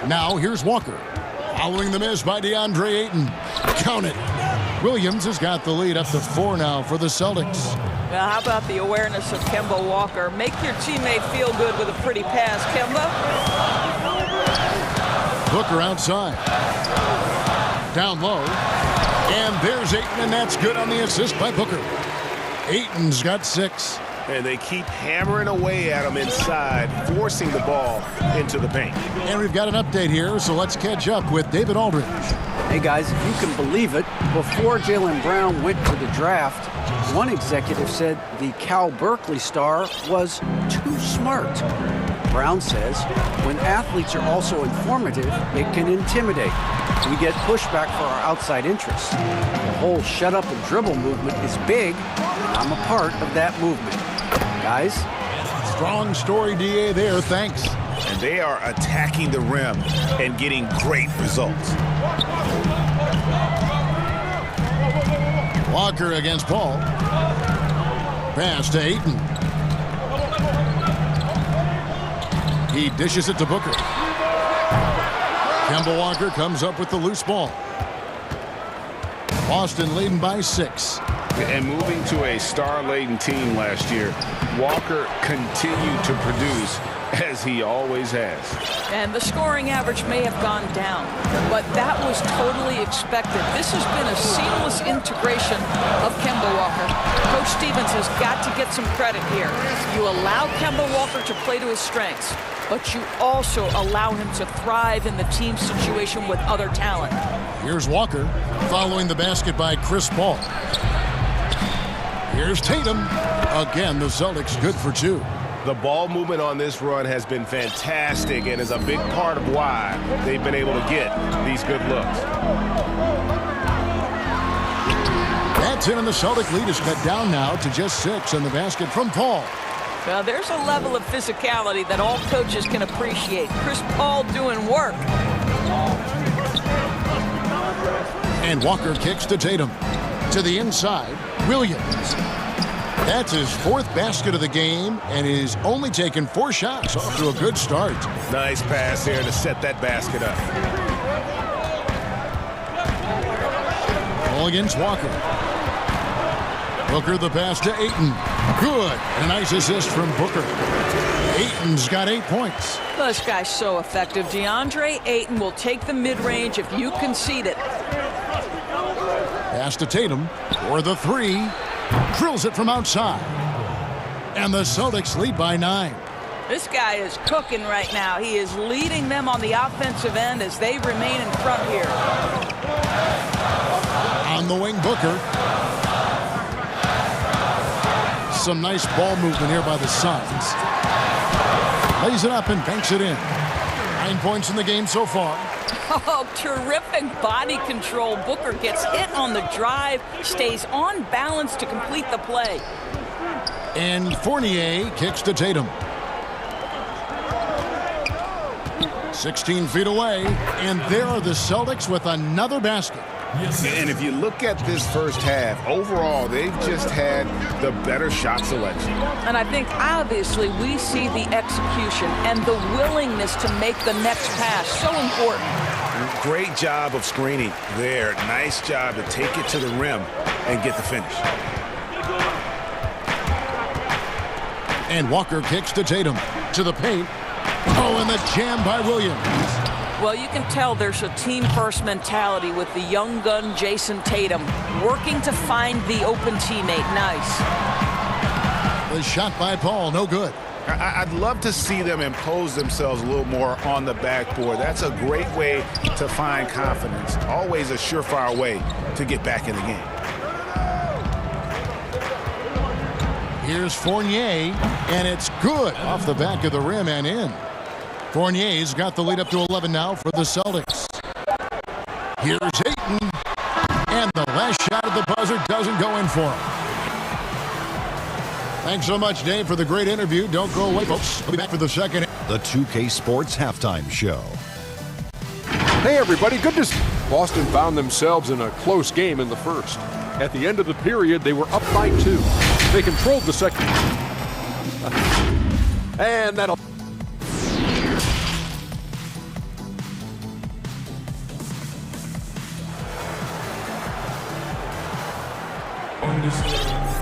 Speaker 2: Now here's Walker. Following the miss by DeAndre Ayton. Count it. Williams has got the lead up to 4 now for the Celtics.
Speaker 10: Now, how about the awareness of Kemba Walker? Make your teammate feel good with a pretty pass, Kemba.
Speaker 2: Booker outside. Down low. And there's Ayton, and that's good on the assist by Booker. Ayton's got 6.
Speaker 9: And they keep hammering away at him inside, forcing the ball into the paint.
Speaker 2: And we've got an update here, so let's catch up with David Aldridge.
Speaker 12: Hey, guys, if you can believe it, before Jaylen Brown went to the draft, one executive said the Cal Berkeley star was too smart. Brown says, when athletes are also informative, it can intimidate. We get pushback for our outside interests. The whole shut up and dribble movement is big, and I'm a part of that movement. Guys?
Speaker 2: Strong story, DA, there. Thanks.
Speaker 3: And they are attacking the rim and getting great results.
Speaker 2: Walker against Paul. Pass to Ayton. He dishes it to Booker. Kemba Walker comes up with the loose ball. Boston leading by 6.
Speaker 3: And moving to a star-laden team last year, Walker continued to produce as he always has.
Speaker 10: And the scoring average may have gone down, but that was totally expected. This has been a seamless integration of Kemba Walker. Coach Stevens has got to get some credit here. You allow Kemba Walker to play to his strengths, but you also allow him to thrive in the team situation with other talent.
Speaker 2: Here's Walker following the basket by Chris Paul. Here's Tatum. Again, the Celtics good for 2.
Speaker 9: The ball movement on this run has been fantastic and is a big part of why they've been able to get these good looks.
Speaker 2: That's it, and the Celtic lead is cut down now to just 6 on the basket from Paul.
Speaker 10: Well, there's a level of physicality that all coaches can appreciate. Chris Paul doing work.
Speaker 2: And Walker kicks to Tatum. To the inside, Williams. That's his 4th basket of the game, and he's only taken 4 shots. Off to a good start.
Speaker 9: Nice pass there to set that basket up.
Speaker 2: Ball against Walker. Booker the pass to Ayton. Good. A nice assist from Booker. Ayton's got 8 points.
Speaker 10: This guy's so effective. DeAndre Ayton will take the mid-range if you concede it.
Speaker 2: Pass to Tatum for the 3. Drills it from outside. And the Celtics lead by 9.
Speaker 10: This guy is cooking right now. He is leading them on the offensive end as they remain in front here.
Speaker 2: On the wing, Booker. Some nice ball movement here by the Suns. Lays it up and banks it in. 9 points in the game so far.
Speaker 10: Oh, terrific body control. Booker gets hit on the drive, stays on balance to complete the play.
Speaker 2: And Fournier kicks to Tatum. 16 feet away, and there are the Celtics with another basket.
Speaker 3: And if you look at this first half, overall, they've just had the better shot selection.
Speaker 10: And I think, obviously, we see the execution and the willingness to make the next pass so important.
Speaker 9: Great job of screening there. Nice job to take it to the rim and get the finish.
Speaker 2: And Walker kicks to Tatum. To the paint. Oh, and the jam by Williams.
Speaker 10: Well, you can tell there's a team-first mentality with the young gun Jason Tatum working to find the open teammate. Nice.
Speaker 2: The shot by Paul, no good.
Speaker 3: I'd love to see them impose themselves a little more on the backboard. That's a great way to find confidence. Always a surefire way to get back in the game.
Speaker 2: Here's Fournier, and it's good off the back of the rim and in. Fournier's got the lead up to 11 now for the Celtics. Here's Ayton, and the last shot at the buzzer doesn't go in for him. Thanks so much, Dave, for the great interview. Don't go away, folks. We'll be back for the second.
Speaker 6: The 2K Sports Halftime Show.
Speaker 7: Hey, everybody. Good to see. Boston found themselves in a close game in the first. At the end of the period, they were up by 2. They controlled the second. And that'll...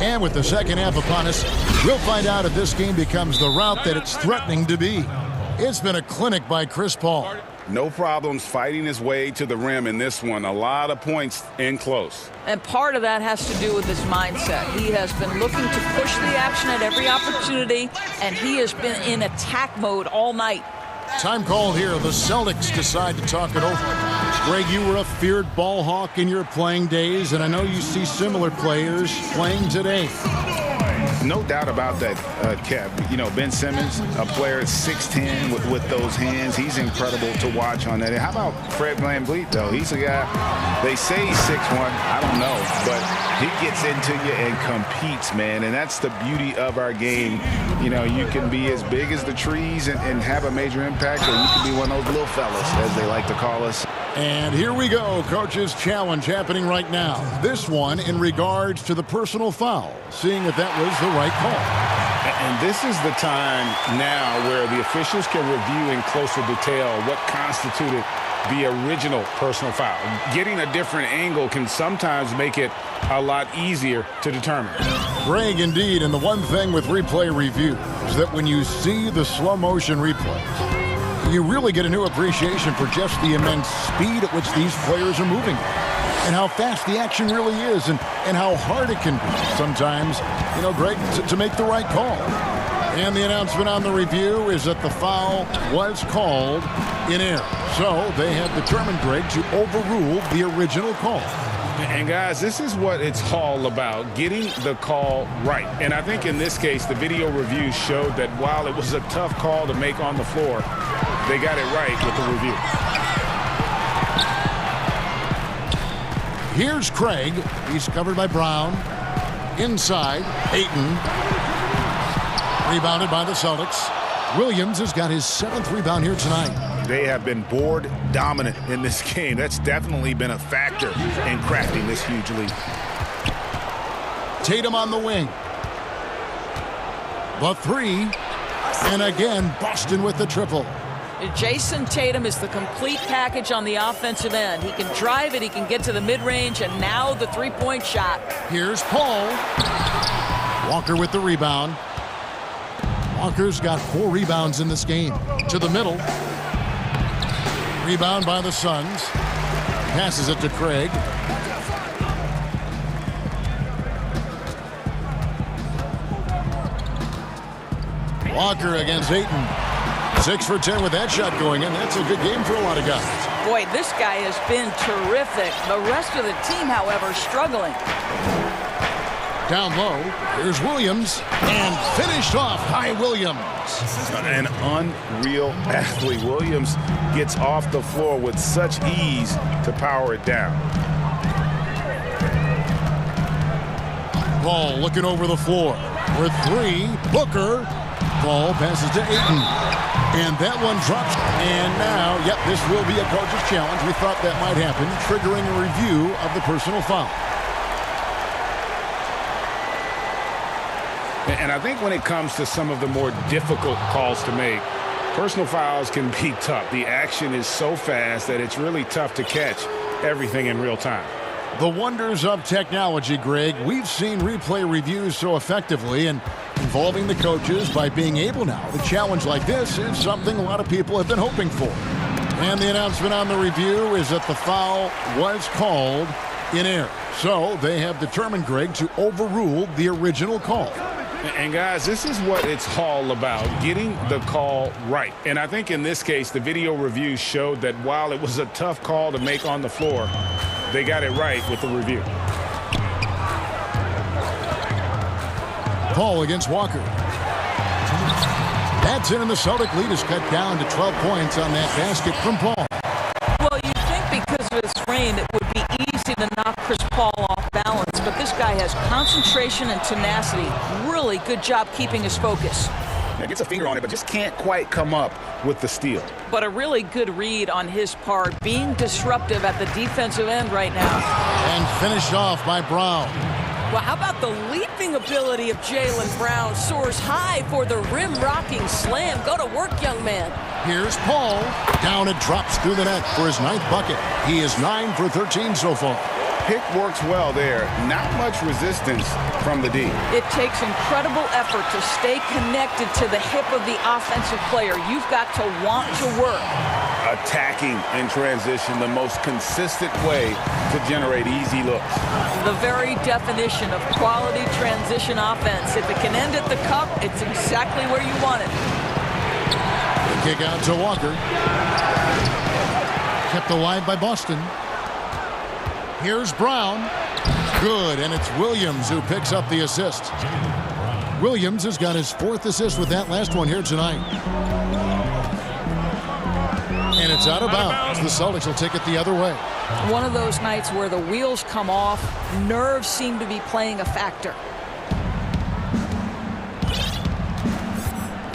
Speaker 2: And with the second half upon us, we'll find out if this game becomes the route that it's threatening to be. It's been a clinic by Chris Paul.
Speaker 3: No problems fighting his way to the rim in this one. A lot of points in close.
Speaker 10: And part of that has to do with his mindset. He has been looking to push the action at every opportunity, and he has been in attack mode all night.
Speaker 2: Time call here. The Celtics decide to talk it over. Greg, you were a feared ball hawk in your playing days, and I know you see similar players playing today.
Speaker 3: No doubt about that, Kev. You know, Ben Simmons, a player 6'10" with those hands. He's incredible to watch on that. And how about Fred VanVleet, though? He's a guy, they say he's 6'1". I don't know. But he gets into you and competes, man. And that's the beauty of our game. You know, you can be as big as the trees and have a major impact, or you can be one of those little fellas, as they like to call us.
Speaker 2: And here we go. Coach's challenge happening right now. This one in regards to the personal foul, seeing if that was the right call.
Speaker 3: And this is the time now where the officials can review in closer detail what constituted the original personal foul. Getting a different angle can sometimes make it a lot easier to determine.
Speaker 2: Greg, indeed, and the one thing with replay review is that when you see the slow motion replays, you really get a new appreciation for just the immense speed at which these players are moving and how fast the action really is and how hard it can be sometimes, you know, Greg, to make the right call. And the announcement on the review is that the foul was called in error. So they have determined, Greg, to overrule the original call.
Speaker 3: And guys, this is what it's all about, getting the call right. And I think in this case, the video review showed that while it was a tough call to make on the floor, they got it right with the review.
Speaker 2: Here's Craig. He's covered by Brown. Inside, Ayton. Rebounded by the Celtics. Williams has got his 7th rebound here tonight.
Speaker 3: They have been board dominant in this game. That's definitely been a factor in crafting this huge lead.
Speaker 2: Tatum on the wing. The three. And again, Boston with the triple.
Speaker 10: Jason Tatum is the complete package on the offensive end. He can drive it, he can get to the mid-range, and now the three-point shot.
Speaker 2: Here's Paul. Walker with the rebound. Walker's got 4 rebounds in this game. To the middle. Rebound by the Suns. Passes it to Craig. Walker against Ayton. 6 for 10 with that shot going in. That's a good game for a lot of guys.
Speaker 10: Boy, this guy has been terrific. The rest of the team, however, struggling.
Speaker 2: Down low, here's Williams, and finished off by Williams.
Speaker 3: An unreal athlete. Williams gets off the floor with such ease to power it down.
Speaker 2: Paul looking over the floor. For 3, Booker. Paul passes to Ayton. And that one drops. And now, yep, this will be a coach's challenge. We thought that might happen, triggering a review of the personal foul.
Speaker 3: And I think when it comes to some of the more difficult calls to make, personal fouls can be tough. The action is so fast that it's really tough to catch everything in real time.
Speaker 2: The wonders of technology, Greg. We've seen replay reviews so effectively, and involving the coaches by being able now to challenge like this is something a lot of people have been hoping for. And the announcement on the review is that the foul was called in error. So they have determined, Greg, to overrule the original call.
Speaker 3: And guys, this is what it's all about, getting the call right. And I think in this case, the video review showed that while it was a tough call to make on the floor, they got it right with the review.
Speaker 2: Paul against Walker. That's in, and the Celtic lead is cut down to 12 points on that basket from Paul.
Speaker 10: Well, you'd think because of his frame, it would be easy to knock Chris Paul off balance, but this guy has concentration and tenacity. Really good job keeping his focus.
Speaker 3: Gets a finger on it, but just can't quite come up with the steal.
Speaker 10: But a really good read on his part, being disruptive at the defensive end right now.
Speaker 2: And finished off by Brown.
Speaker 11: Well, how about the leaping ability of Jaylen Brown? Soars high for the rim-rocking slam. Go to work, young man.
Speaker 2: Here's Paul. Down it drops through the net for his 9th bucket. He is 9 for 13 so far.
Speaker 3: Pick works well there. Not much resistance from the D.
Speaker 10: It takes incredible effort to stay connected to the hip of the offensive player. You've got to want to work.
Speaker 3: Attacking in transition, the most consistent way to generate easy looks.
Speaker 10: The very definition of quality transition offense. If it can end at the cup, it's exactly where you want it.
Speaker 2: The kick out to Walker. Kept alive by Boston. Here's Brown. Good, and it's Williams who picks up the assist. Williams has got his 4th assist with that last one here tonight. And it's out of bounds. The Celtics will take it the other way.
Speaker 10: One of those nights where the wheels come off, nerves seem to be playing a factor.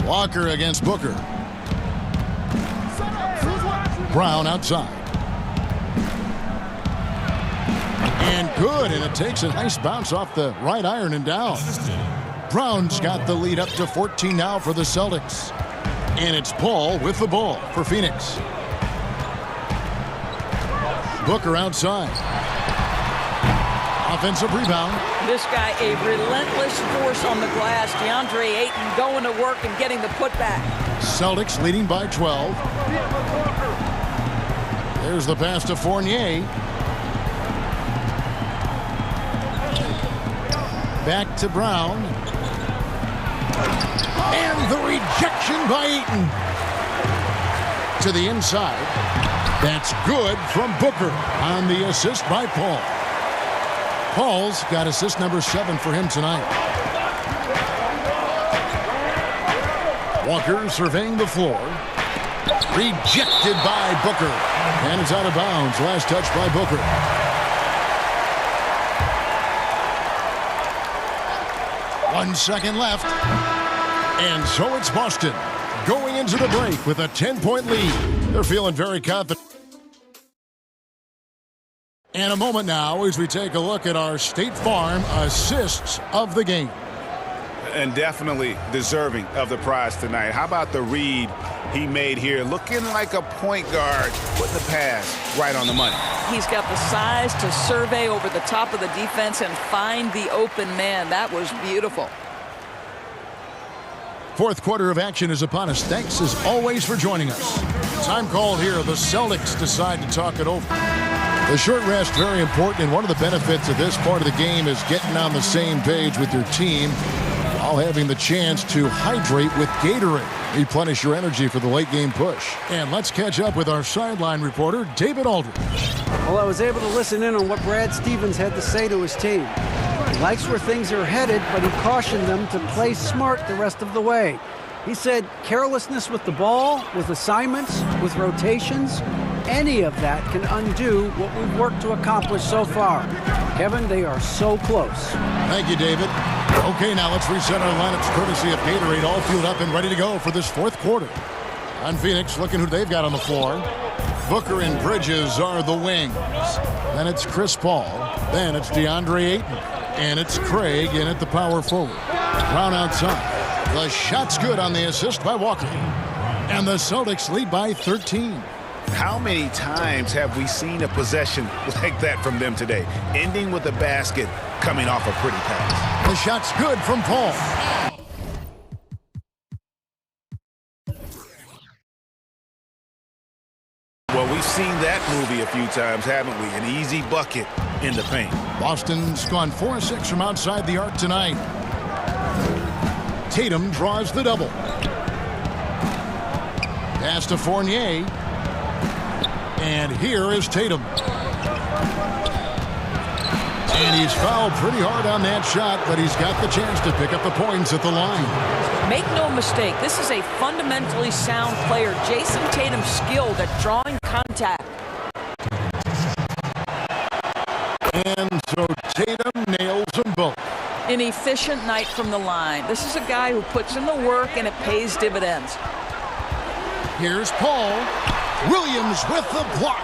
Speaker 2: Walker against Booker. Brown outside. And good, and it takes a nice bounce off the right iron and down. Brown's got the lead up to 14 now for the Celtics. And it's Paul with the ball for Phoenix. Booker outside. Offensive rebound.
Speaker 10: This guy, a relentless force on the glass. DeAndre Ayton going to work and getting the putback.
Speaker 2: Celtics leading by 12. There's the pass to Fournier. Back to Brown. And the rejection by Ayton. To the inside. That's good from Booker on the assist by Paul. Paul's got assist number 7 for him tonight. Walker surveying the floor. Rejected by Booker. And it's out of bounds. Last touch by Booker. One second left. And so it's Boston going into the break with a 10-point lead. They're feeling very confident. And a moment now as we take a look at our State Farm assists of the game.
Speaker 3: And definitely deserving of the prize tonight. How about the read he made here? Looking like a point guard, putting the pass right on the money.
Speaker 10: He's got the size to survey over the top of the defense and find the open man. That was beautiful.
Speaker 2: Fourth quarter of action is upon us. Thanks as always for joining us. Time called here. The Celtics decide to talk it over. The short rest, very important, and one of the benefits of this part of the game is getting on the same page with your team while having the chance to hydrate with Gatorade. Replenish your energy for the late game push. And let's catch up with our sideline reporter, David Aldridge.
Speaker 12: Well, I was able to listen in on what Brad Stevens had to say to his team. He likes where things are headed, but he cautioned them to play smart the rest of the way. He said carelessness with the ball, with assignments, with rotations, any of that can undo what we've worked to accomplish so far. Kevin, they are so close.
Speaker 2: Thank you, David. Okay, now let's reset our lineups courtesy of Gatorade, all fueled up and ready to go for this fourth quarter. On Phoenix, looking who they've got on the floor. Booker and Bridges are the wings. Then it's Chris Paul. Then it's DeAndre Ayton. And it's Craig in at the power forward. Brown outside. The shot's good on the assist by Walker. And the Celtics lead by 13.
Speaker 3: How many times have we seen a possession like that from them today? Ending with a basket, coming off a pretty pass.
Speaker 2: The shot's good from Paul.
Speaker 3: Well, we've seen that movie a few times, haven't we? An easy bucket in the paint.
Speaker 2: Boston's gone 4-6 from outside the arc tonight. Tatum draws the double. Pass to Fournier. And here is Tatum. And he's fouled pretty hard on that shot, but he's got the chance to pick up the points at the line.
Speaker 10: Make no mistake, this is a fundamentally sound player. Jason Tatum skilled at drawing contact.
Speaker 2: And so Tatum nails them both.
Speaker 10: An efficient night from the line. This is a guy who puts in the work and it pays dividends.
Speaker 2: Here's Paul. Williams with the block.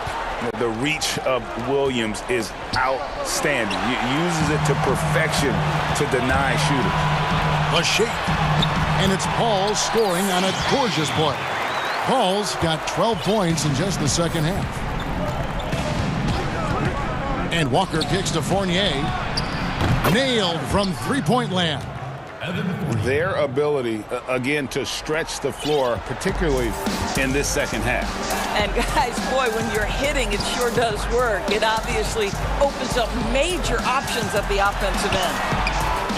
Speaker 3: The reach of Williams is outstanding. He uses it to perfection to deny shooters.
Speaker 2: The shake. And it's Paul scoring on a gorgeous play. Paul's got 12 points in just the second half. And Walker kicks to Fournier. Nailed from three-point land.
Speaker 3: Their ability, again, to stretch the floor, particularly in this second half.
Speaker 10: And guys, boy, when you're hitting, it sure does work. It obviously opens up major options at the offensive end.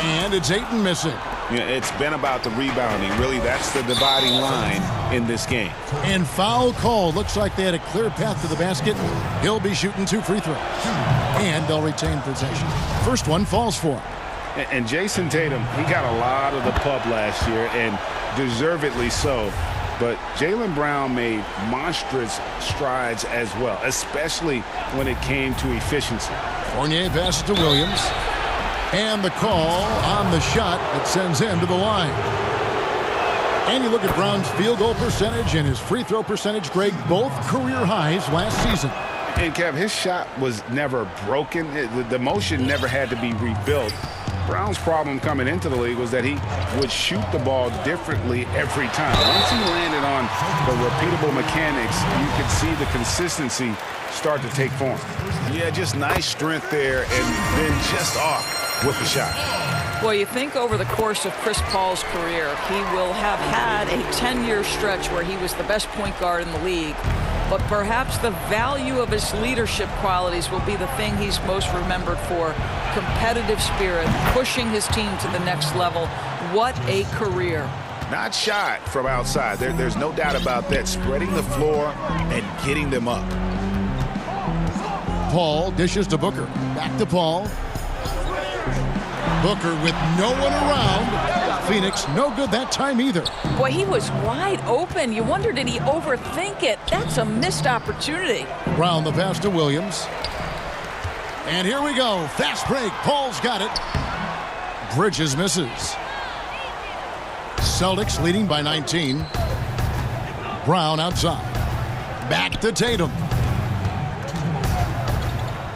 Speaker 2: And it's Ayton missing.
Speaker 3: Yeah, it's been about the rebounding. Really, that's the dividing line in this game.
Speaker 2: And foul call. Looks like they had a clear path to the basket. He'll be shooting 2 free throws. And they'll retain possession. First one falls for him.
Speaker 3: And Jason Tatum, he got a lot of the pub last year, and deservedly so. But Jaylen Brown made monstrous strides as well, especially when it came to efficiency.
Speaker 2: Fournier passes to Williams. And the call on the shot that sends him to the line. And you look at Brown's field goal percentage and his free throw percentage, Greg, both career highs last season.
Speaker 3: And, Kev, his shot was never broken. The motion never had to be rebuilt. Brown's problem coming into the league was that he would shoot the ball differently every time. Once he landed on the repeatable mechanics, you could see the consistency start to take form. Yeah, just nice strength there and then just off with the shot.
Speaker 10: Well, you think over the course of Chris Paul's career, he will have had a 10-year stretch where he was the best point guard in the league. But perhaps the value of his leadership qualities will be the thing he's most remembered for. Competitive spirit, pushing his team to the next level. What a career.
Speaker 3: Not shot from outside. There's no doubt about that. Spreading the floor and getting them up.
Speaker 2: Paul dishes to Booker. Back to Paul. Booker with no one around. Phoenix no good that time either.
Speaker 10: Boy, he was wide open. You wonder, did he overthink it? That's a missed opportunity.
Speaker 2: Brown the pass to Williams. And here we go. Fast break. Paul's got it. Bridges misses. Celtics leading by 19. Brown outside. Back to Tatum.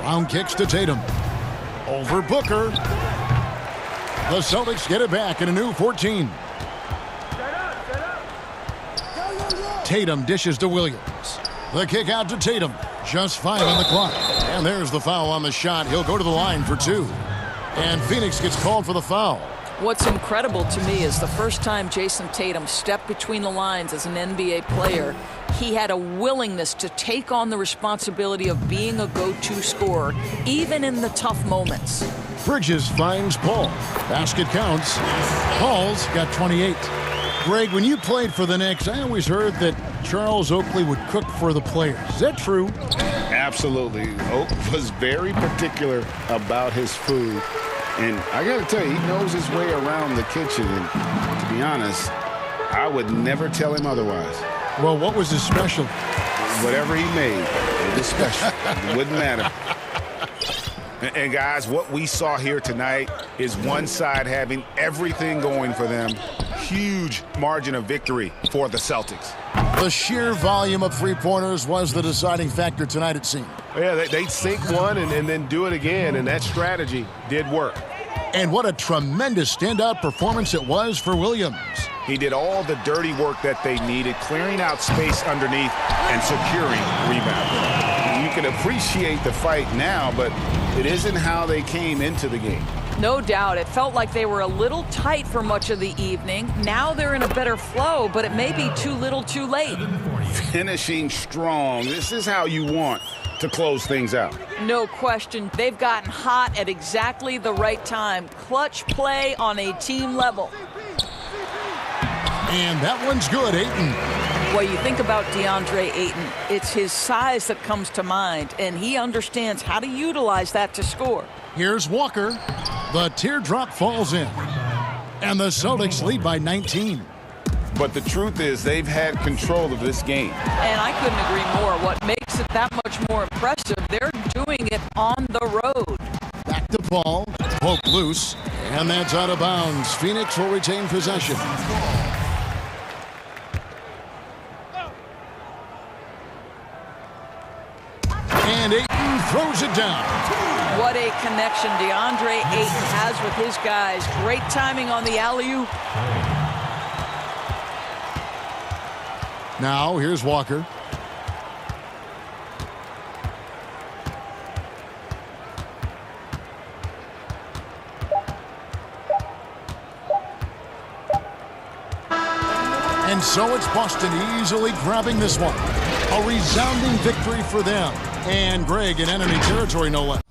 Speaker 2: Brown kicks to Tatum. Over Booker. The Celtics get it back in a new 14. Tatum dishes to Williams. The kick out to Tatum. Just 5 on the clock. And there's the foul on the shot. He'll go to the line for 2. And Phoenix gets called for the foul.
Speaker 10: What's incredible to me is the first time Jason Tatum stepped between the lines as an NBA player, he had a willingness to take on the responsibility of being a go-to scorer, even in the tough moments.
Speaker 2: Bridges finds Paul. Basket counts. Paul's got 28. Greg, when you played for the Knicks, I always heard that Charles Oakley would cook for the players. Is that true?
Speaker 3: Absolutely. Oak was very particular about his food. And I got to tell you, he knows his way around the kitchen. And to be honest, I would never tell him otherwise.
Speaker 2: Well, what was his special?
Speaker 3: Whatever he made, it was special. It wouldn't matter.
Speaker 9: And guys, what we saw here tonight is one side having everything going for them. Huge margin of victory for the Celtics.
Speaker 2: The sheer volume of three-pointers was the deciding factor tonight, it seemed.
Speaker 9: Yeah, they'd sink one and then do it again, and that strategy did work.
Speaker 2: And what a tremendous standout performance it was for Williams.
Speaker 9: He did all the dirty work that they needed, clearing out space underneath and securing rebounds. You can appreciate the fight now, but it isn't how they came into the game.
Speaker 10: No doubt. It felt like they were a little tight for much of the evening. Now they're in a better flow, but it may be too little too late.
Speaker 3: Finishing strong. This is how you want to close things out.
Speaker 10: No question. They've gotten hot at exactly the right time. Clutch play on a team level.
Speaker 2: And that one's good, Ayton.
Speaker 10: Well, you think about DeAndre Ayton, it's his size that comes to mind, and he understands how to utilize that to score.
Speaker 2: Here's Walker. The teardrop falls in. And the Celtics lead by 19.
Speaker 3: But the truth is they've had control of this game.
Speaker 10: And I couldn't agree more. What makes it that much more impressive, they're doing it on the road.
Speaker 2: Back to Paul. Poke loose. And that's out of bounds. Phoenix will retain possession. And Ayton throws it down.
Speaker 10: What a connection DeAndre Ayton has with his guys. Great timing on the alley-oop.
Speaker 2: Now, here's Walker. And so it's Boston easily grabbing this one. A resounding victory for them. And Greg in enemy territory, no less.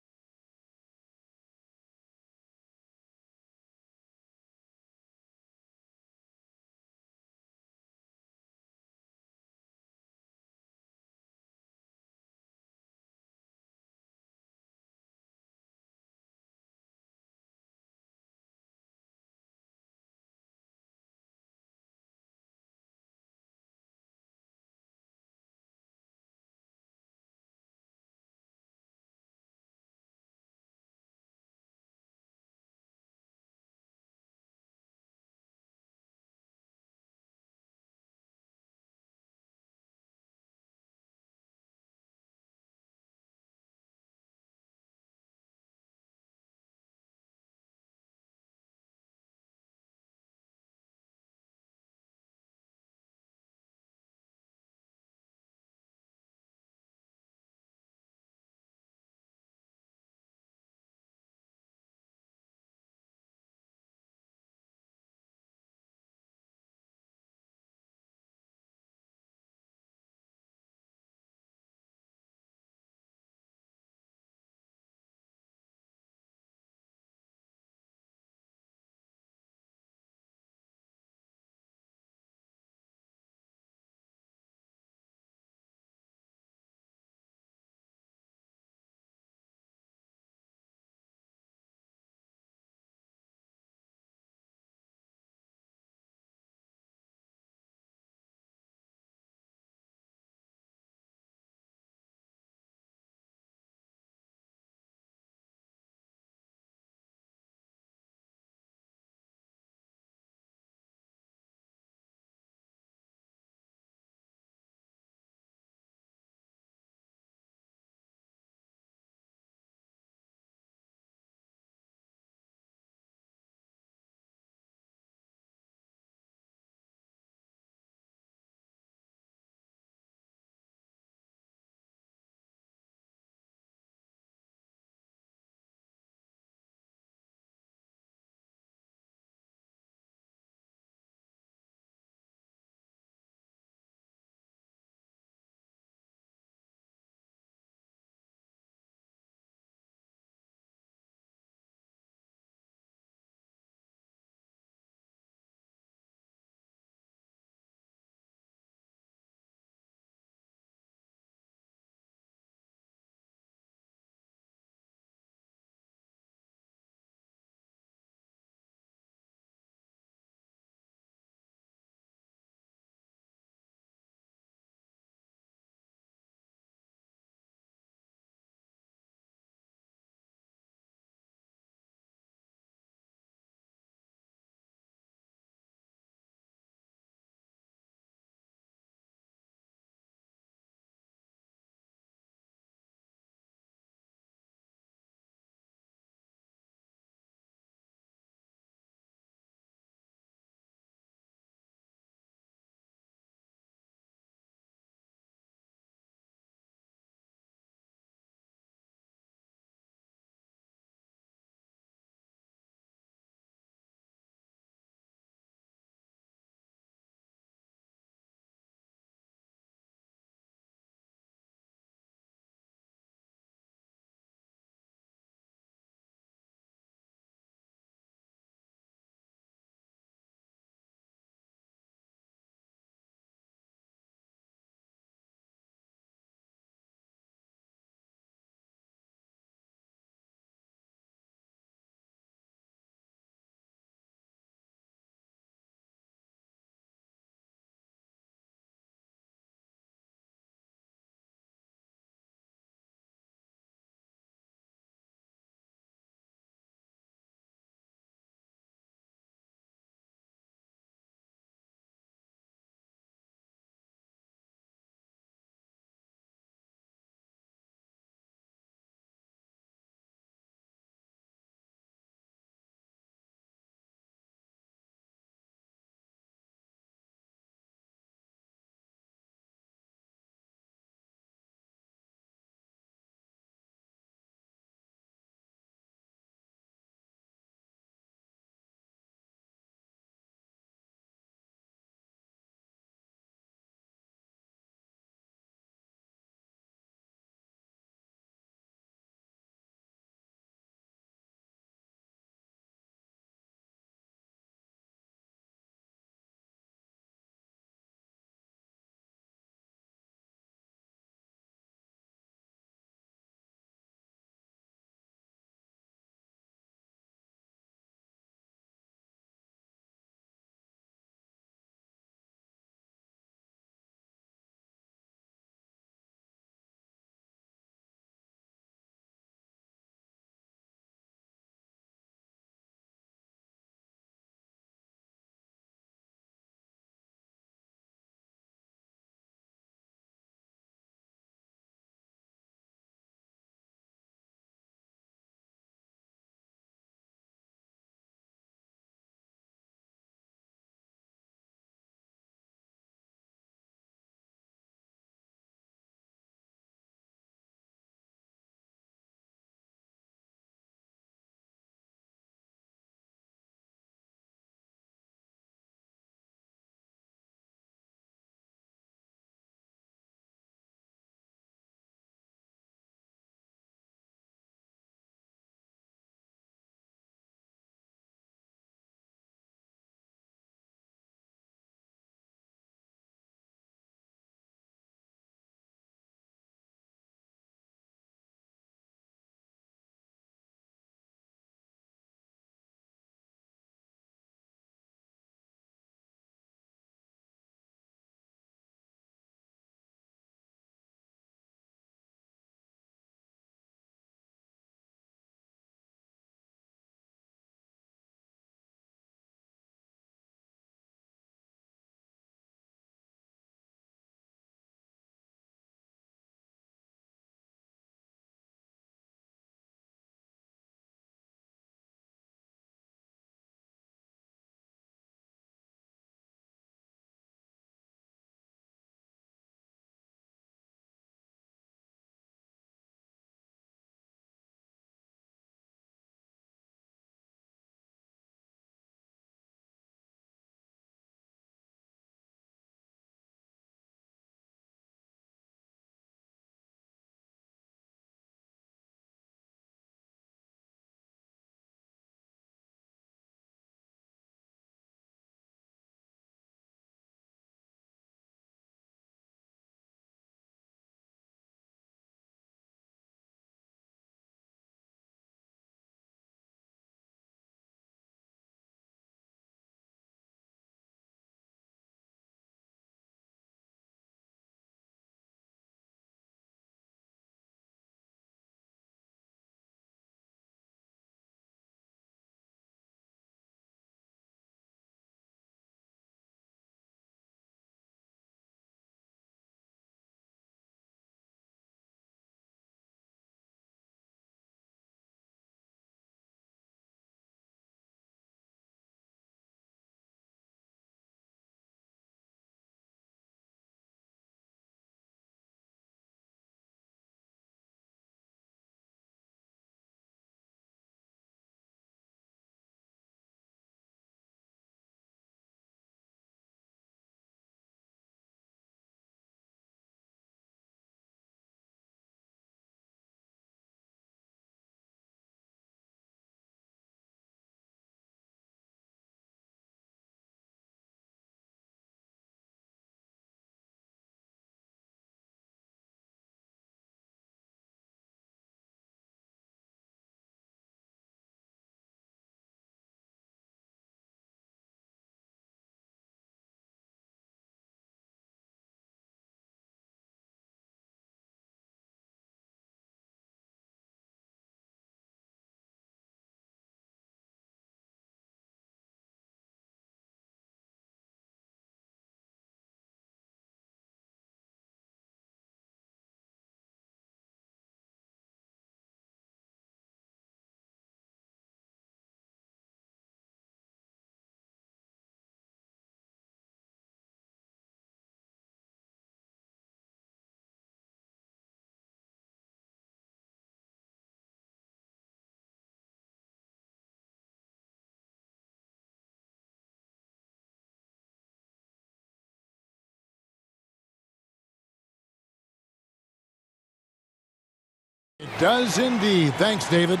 Speaker 2: does indeed. Thanks, David.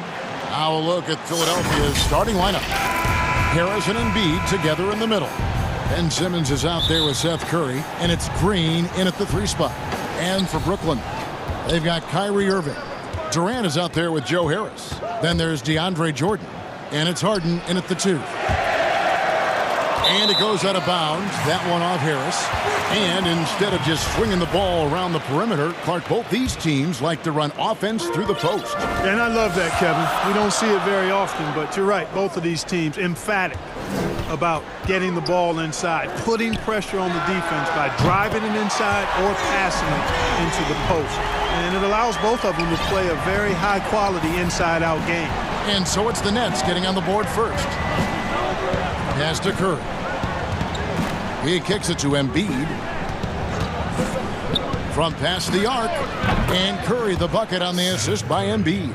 Speaker 2: Now a look at Philadelphia's starting lineup. Harris and Embiid together in the middle. Ben Simmons is out there with Seth Curry, and it's Green in at the 3 spot. And for Brooklyn, they've got Kyrie Irving. Durant is out there with Joe Harris. Then there's DeAndre Jordan, and it's Harden in at the 2. And it goes out of bounds. That one off Harris. And instead of just swinging the ball around the perimeter, Clark, both these teams like to run offense through the post.
Speaker 8: And I love that, Kevin. We don't see it very often, but you're right. Both of these teams emphatic about getting the ball inside, putting pressure on the defense by driving it inside or passing it into the post. And it allows both of them to play a very high-quality inside-out game.
Speaker 2: And so it's the Nets getting on the board first. Pass to Curry. He kicks it to Embiid. From past the arc. And Curry the bucket on the assist by Embiid.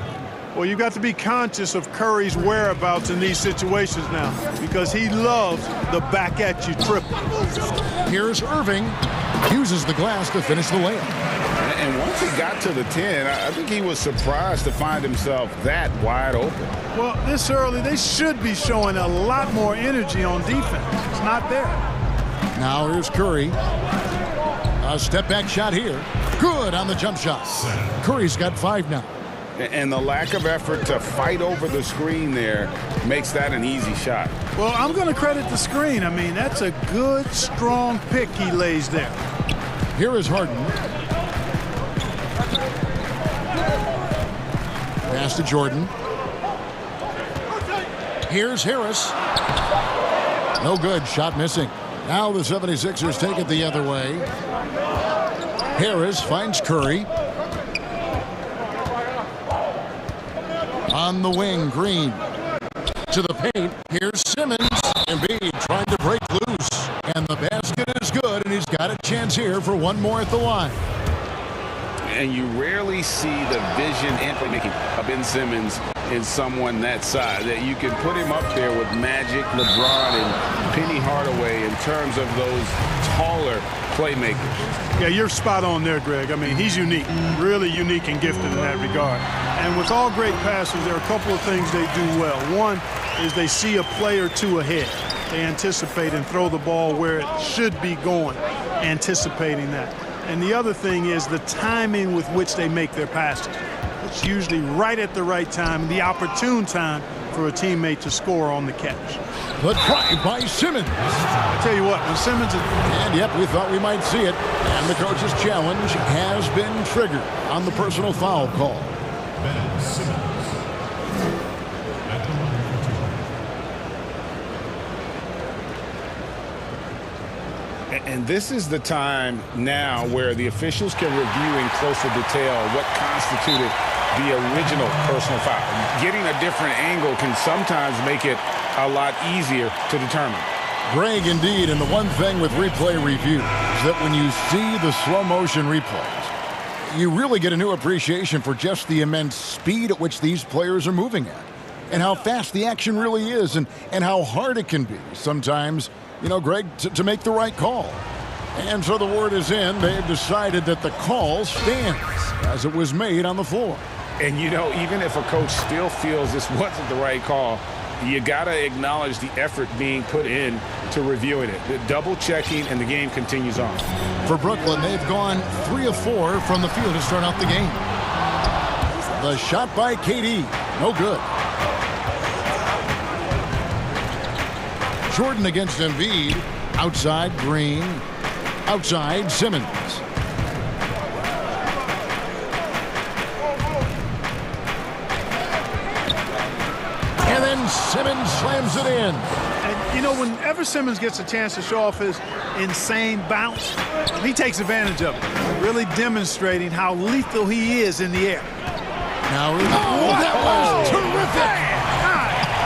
Speaker 8: Well, you've got to be conscious of Curry's whereabouts in these situations now because he loves the back-at-you triple.
Speaker 2: Here's Irving. Uses the glass to finish the layup.
Speaker 3: And once he got to the 10, I think he was surprised to find himself that wide open.
Speaker 8: Well, this early, they should be showing a lot more energy on defense. It's not there.
Speaker 2: Now here's Curry. A step-back shot here. Good on the jump shot. Curry's got 5 now.
Speaker 3: And the lack of effort to fight over the screen there makes that an easy shot.
Speaker 8: Well, I'm going to credit the screen. I mean, that's a good, strong pick he lays there.
Speaker 2: Here is Harden. Pass to Jordan. Here's Harris. No good. Shot missing. Now the 76ers take it the other way. Harris finds Curry. On the wing, Green. To the paint. Here's Simmons. Embiid trying to break loose. And the basket is good, and he's got a chance here for one more at the line.
Speaker 3: And you rarely see the vision and playmaking of Ben Simmons in someone that size. That you can put him up there with Magic, LeBron, and Penny Hardaway in terms of those taller playmakers.
Speaker 8: Yeah, you're spot on there, Greg. I mean, he's unique, really unique and gifted in that regard. And with all great passers, there are a couple of things they do well. One is they see a play or two ahead. They anticipate and throw the ball where it should be going, anticipating that. And the other thing is the timing with which they make their passes. It's usually right at the right time, the opportune time for a teammate to score on the catch.
Speaker 2: The try by Simmons.
Speaker 8: I tell you what, when Simmons is...
Speaker 2: And yep, we thought we might see it. And the coach's challenge has been triggered on the personal foul call. Ben Simmons.
Speaker 3: And this is the time now where the officials can review in closer detail what constituted the original personal foul. Getting a different angle can sometimes make it a lot easier to determine.
Speaker 2: Greg, indeed, and the one thing with replay review is that when you see the slow motion replays, you really get a new appreciation for just the immense speed at which these players are moving at and how fast the action really is and how hard it can be sometimes, you know, Greg, to make the right call. And so the word is in. They have decided that the call stands as it was made on the floor.
Speaker 3: And, you know, even if a coach still feels this wasn't the right call, you got to acknowledge the effort being put in to reviewing it. The double checking, and the game continues on.
Speaker 2: For Brooklyn, they've gone 3 of 4 from the field to start out the game. The shot by KD. No good. Jordan against Embiid. Outside, Green. Outside, Simmons. And then Simmons slams it in.
Speaker 8: And, you know, whenever Simmons gets a chance to show off his insane bounce, he takes advantage of it, really demonstrating how lethal he is in the air.
Speaker 2: Now, that was terrific.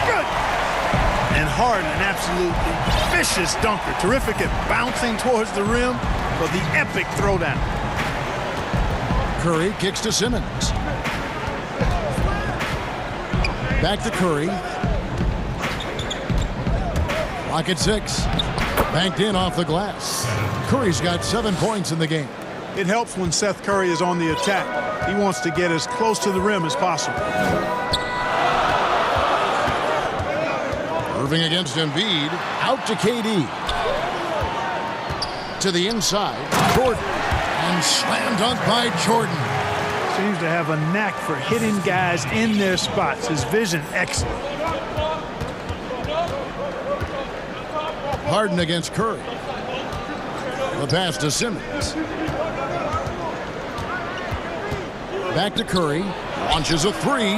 Speaker 8: Good. And Harden, an absolutely vicious dunker. Terrific at bouncing towards the rim for the epic throwdown.
Speaker 2: Curry kicks to Simmons. Back to Curry. Clock at 6. Banked in off the glass. Curry's got 7 points in the game.
Speaker 8: It helps when Seth Curry is on the attack. He wants to get as close to the rim as possible.
Speaker 2: Irving against Embiid. Out to KD. To the inside. Jordan. And slam dunk by Jordan.
Speaker 8: Seems to have a knack for hitting guys in their spots. His vision excellent.
Speaker 2: Harden against Curry. The pass to Simmons. Back to Curry. Launches a three.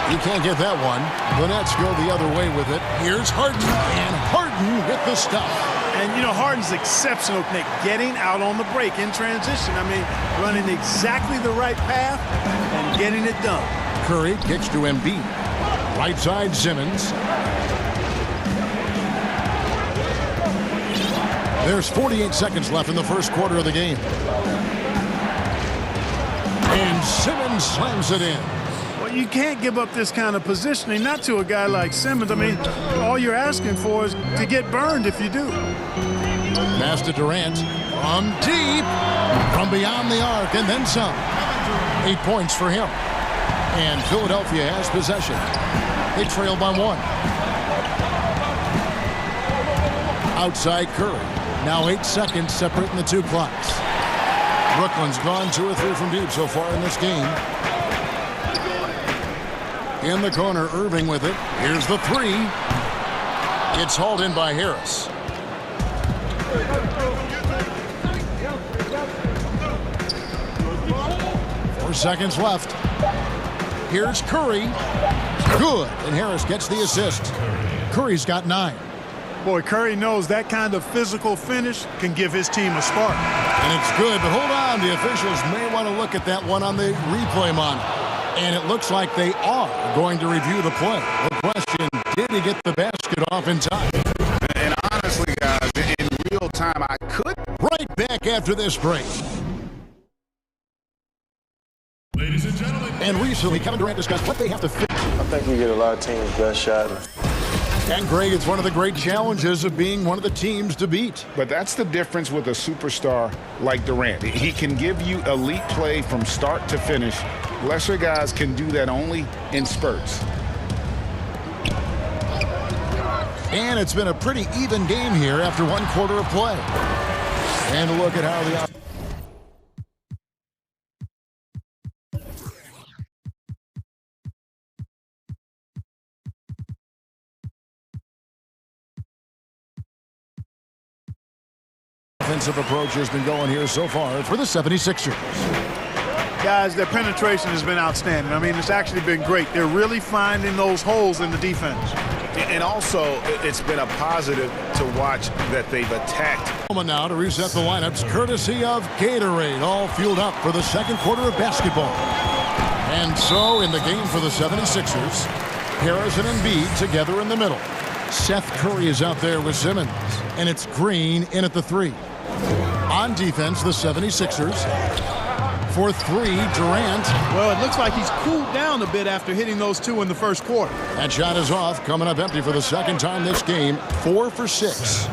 Speaker 2: He can't get that one. The Nets go the other way with it. Here's Harden. And Harden with the stuff.
Speaker 8: And, you know, Harden's exceptional at getting out on the break in transition. I mean, running exactly the right path and getting it done.
Speaker 2: Curry kicks to Embiid. Right side, Simmons. There's 48 seconds left in the first quarter of the game. And Simmons slams it in.
Speaker 8: Well, you can't give up this kind of positioning, not to a guy like Simmons. I mean, all you're asking for is to get burned if you do.
Speaker 2: Pass to Durant from deep, from beyond the arc, and then some. 8 points for him. And Philadelphia has possession. They trail by 1. Outside Curry. Now 8 seconds separating the two clocks. Brooklyn's gone 2 or 3 from deep so far in this game. In the corner, Irving with it. Here's the three. It's hauled in by Harris. Four seconds left. Here's Curry. Good. And Harris gets the assist. Curry's got 9.
Speaker 8: Boy, Curry knows that kind of physical finish can give his team a spark.
Speaker 2: And it's good, but hold on. The officials may want to look at that one on the replay monitor. And it looks like they are going to review the play. The question, did he get the basket off in time?
Speaker 3: And honestly, guys, in real time, I could.
Speaker 2: Right back after this break.
Speaker 13: Ladies and gentlemen.
Speaker 2: And recently, Kevin Durant discussed what they have to fix.
Speaker 5: I think we get a lot of teams' best shot.
Speaker 2: And Greg, it's one of the great challenges of being one of the teams to beat.
Speaker 3: But that's the difference with a superstar like Durant. He can give you elite play from start to finish. Lesser guys can do that only in spurts.
Speaker 2: And it's been a pretty even game here after 1 quarter of play. And look at how the offensive approach has been going here so far for the 76ers.
Speaker 8: Guys, their penetration has been outstanding. I mean, it's actually been great. They're really finding those holes in the defense.
Speaker 9: And also, it's been a positive to watch that they've attacked.
Speaker 2: Now to reset the lineups, courtesy of Gatorade, all fueled up for the second quarter of basketball. And so, in the game for the 76ers, Harris and Embiid together in the middle. Seth Curry is out there with Simmons, and it's Green in at the 3. On defense, the 76ers. For 3, Durant.
Speaker 8: Well, it looks like he's cooled down a bit after hitting those 2 in the first quarter.
Speaker 2: That shot is off, coming up empty for the second time this game. 4 for 6.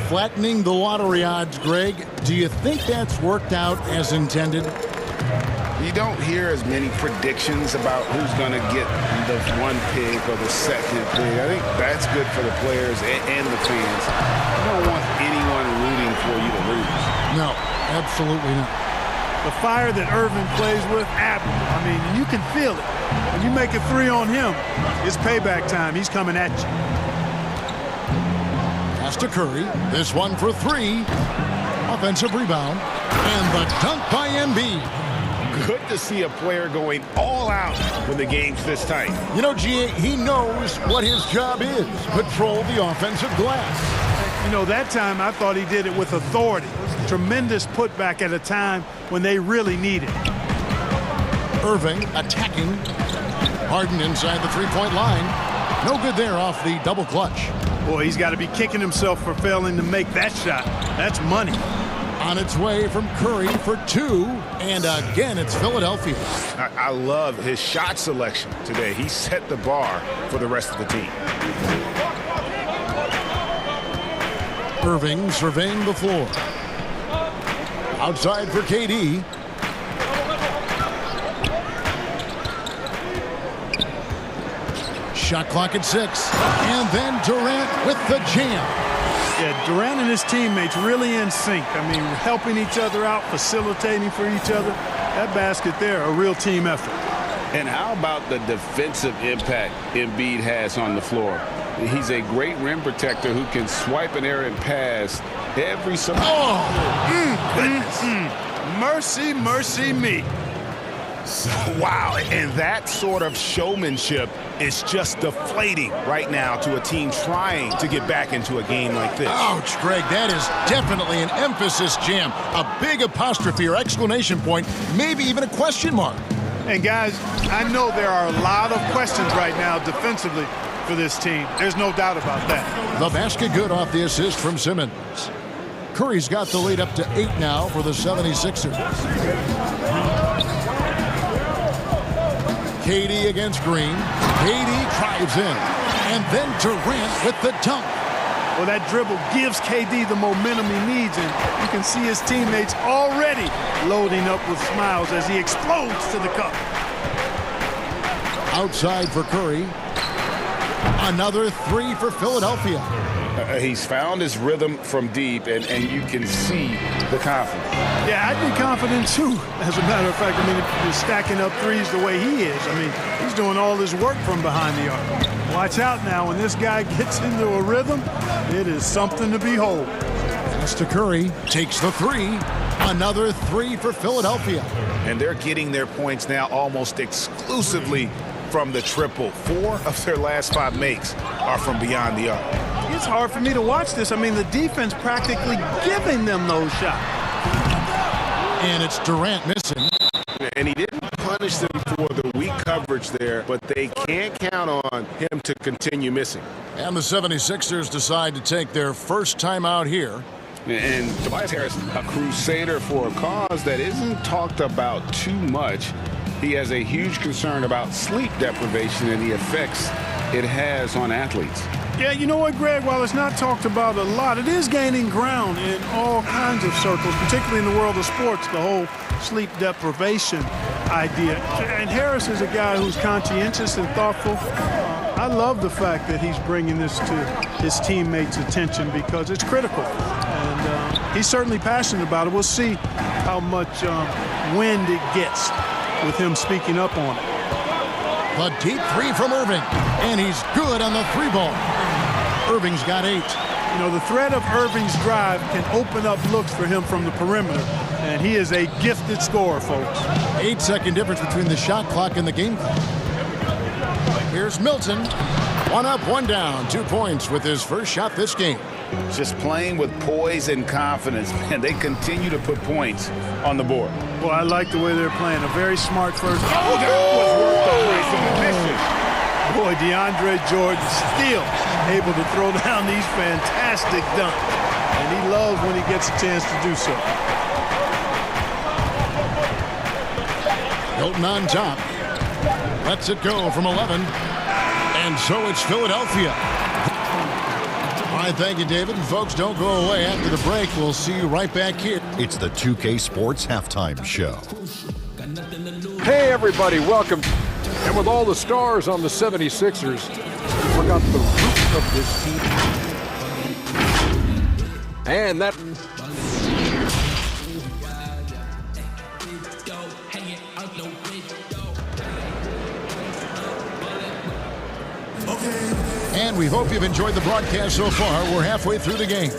Speaker 2: Flattening the lottery odds, Greg. Do you think that's worked out as intended?
Speaker 3: You don't hear as many predictions about who's going to get the 1 pick or the second pick. I think that's good for the players and the fans. You don't want anyone rooting for you to lose.
Speaker 2: No, absolutely not.
Speaker 8: The fire that Irving plays with, admirable. I mean, you can feel it. When you make a 3 on him, it's payback time. He's coming at you.
Speaker 2: Pass to Curry. This one for 3. Offensive rebound. And the dunk by Embiid.
Speaker 9: Good to see a player going all out when the game's this tight.
Speaker 2: You know, G.A., he knows what his job is. Patrol the offensive glass.
Speaker 8: You know, that time I thought he did it with authority. Tremendous putback at a time when they really need it.
Speaker 2: Irving attacking. Harden inside the 3-point line. No good there off the double clutch.
Speaker 8: Boy, he's got to be kicking himself for failing to make that shot. That's money.
Speaker 2: On its way from Curry for 2. And again, it's Philadelphia.
Speaker 9: I love his shot selection today. He set the bar for the rest of the team.
Speaker 2: Irving surveying the floor. Outside for KD. Shot clock at 6. And then Durant with the jam.
Speaker 8: Yeah, Durant and his teammates really in sync. I mean, helping each other out, facilitating for each other. That basket there, a real team effort.
Speaker 14: And how about the defensive impact Embiid has on the floor? He's a great rim protector who can swipe an errant pass every so.
Speaker 8: Mercy, mercy me.
Speaker 9: Wow, and that sort of showmanship is just deflating right now to a team trying to get back into a game like this.
Speaker 2: Ouch, Greg, that is definitely an emphasis jam. A big apostrophe or exclamation point, maybe even a question mark.
Speaker 8: And guys, I know there are a lot of questions right now defensively for this team. There's no doubt about that.
Speaker 2: The basket good off the assist from Simmons. Curry's got the lead up to 8 now for the 76ers. KD against Green. KD drives in. And then Durant with the dunk.
Speaker 8: Well, that dribble gives KD the momentum he needs, and you can see his teammates already loading up with smiles as he explodes to the cup.
Speaker 2: Outside for Curry. Another 3 for Philadelphia.
Speaker 3: He's found his rhythm from deep, and you can see the confidence.
Speaker 8: Yeah, I'd be confident too, as a matter of fact. I mean, if you're stacking up threes the way he is, I mean, he's doing all his work from behind the arc. Watch out now. When this guy gets into a rhythm, it is something to behold.
Speaker 2: Pass to Curry. Takes the 3. Another 3 for Philadelphia.
Speaker 9: And they're getting their points now almost exclusively from the triple. 4 of their last 5 makes are from beyond the arc.
Speaker 8: It's hard for me to watch this. I mean, the defense practically giving them those shots.
Speaker 2: And it's Durant missing.
Speaker 9: And he didn't punish them for the weak coverage there, but they can't count on him to continue missing.
Speaker 2: And the 76ers decide to take their first time out here.
Speaker 3: And Tobias Harris, a crusader for a cause that isn't talked about too much. He has a huge concern about sleep deprivation and the effects it has on athletes.
Speaker 8: Yeah, you know what, Greg? While it's not talked about a lot, it is gaining ground in all kinds of circles, particularly in the world of sports, the whole sleep deprivation idea. And Harris is a guy who's conscientious and thoughtful. I love the fact that he's bringing this to his teammates' attention because it's critical. And he's certainly passionate about it. We'll see how much wind it gets with him speaking up on it.
Speaker 2: The deep 3 from Irving, and he's good on the 3-ball. Irving's got 8.
Speaker 8: You know, the threat of Irving's drive can open up looks for him from the perimeter, and he is a gifted scorer, folks.
Speaker 2: 8-second difference between the shot clock and the game clock. Here's Milton. 1 up, 1 down. 2 points with his first shot this game.
Speaker 3: Just playing with poise and confidence, and they continue to put points on the board.
Speaker 8: Well, I like the way they're playing. A very smart first. Oh, that was worth the place of admission. Boy, DeAndre Jordan still able to throw down these fantastic dunks. And he loves when he gets a chance to do so.
Speaker 2: Hilton on top. Lets it go from 11. And so it's Philadelphia. All right, thank you, David. And folks, don't go away. After the break, we'll see you right back here.
Speaker 6: It's the 2K Sports Halftime Show.
Speaker 7: Hey, everybody, welcome. And with all the stars on the 76ers, we forgot the root of this team. And that...
Speaker 2: And we hope you've enjoyed the broadcast so far. We're halfway through the game.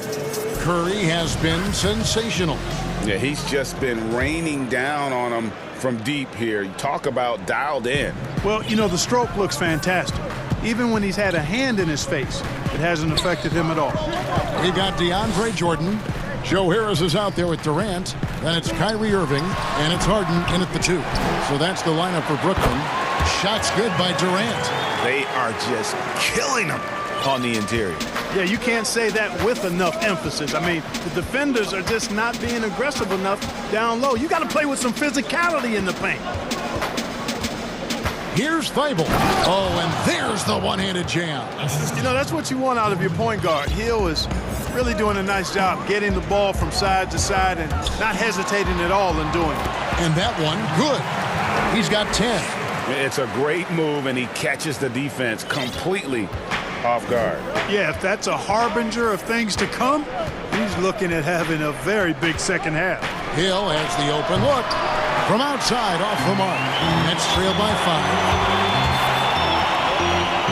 Speaker 2: Curry has been sensational.
Speaker 3: Yeah, he's just been raining down on them from deep here. You talk about dialed in.
Speaker 8: Well, you know, the stroke looks fantastic. Even when he's had a hand in his face, it hasn't affected him at all.
Speaker 2: We've got DeAndre Jordan. Joe Harris is out there with Durant. Then it's Kyrie Irving. And it's Harden in at the 2. So that's the lineup for Brooklyn. Shots good by Durant.
Speaker 9: They are just killing them on the interior.
Speaker 8: Yeah, you can't say that with enough emphasis. I mean, the defenders are just not being aggressive enough down low. You got to play with some physicality in the paint.
Speaker 2: Here's Thibault. Oh, and there's the one-handed jam.
Speaker 8: You know, that's what you want out of your point guard. Hill is really doing a nice job getting the ball from side to side and not hesitating at all in doing it.
Speaker 2: And that one, good. He's got 10.
Speaker 3: It's a great move, and he catches the defense completely off guard.
Speaker 8: Yeah, if that's a harbinger of things to come, he's looking at having a very big second half.
Speaker 2: Hill has the open look. From outside, off the mark. Nets trailed by 5.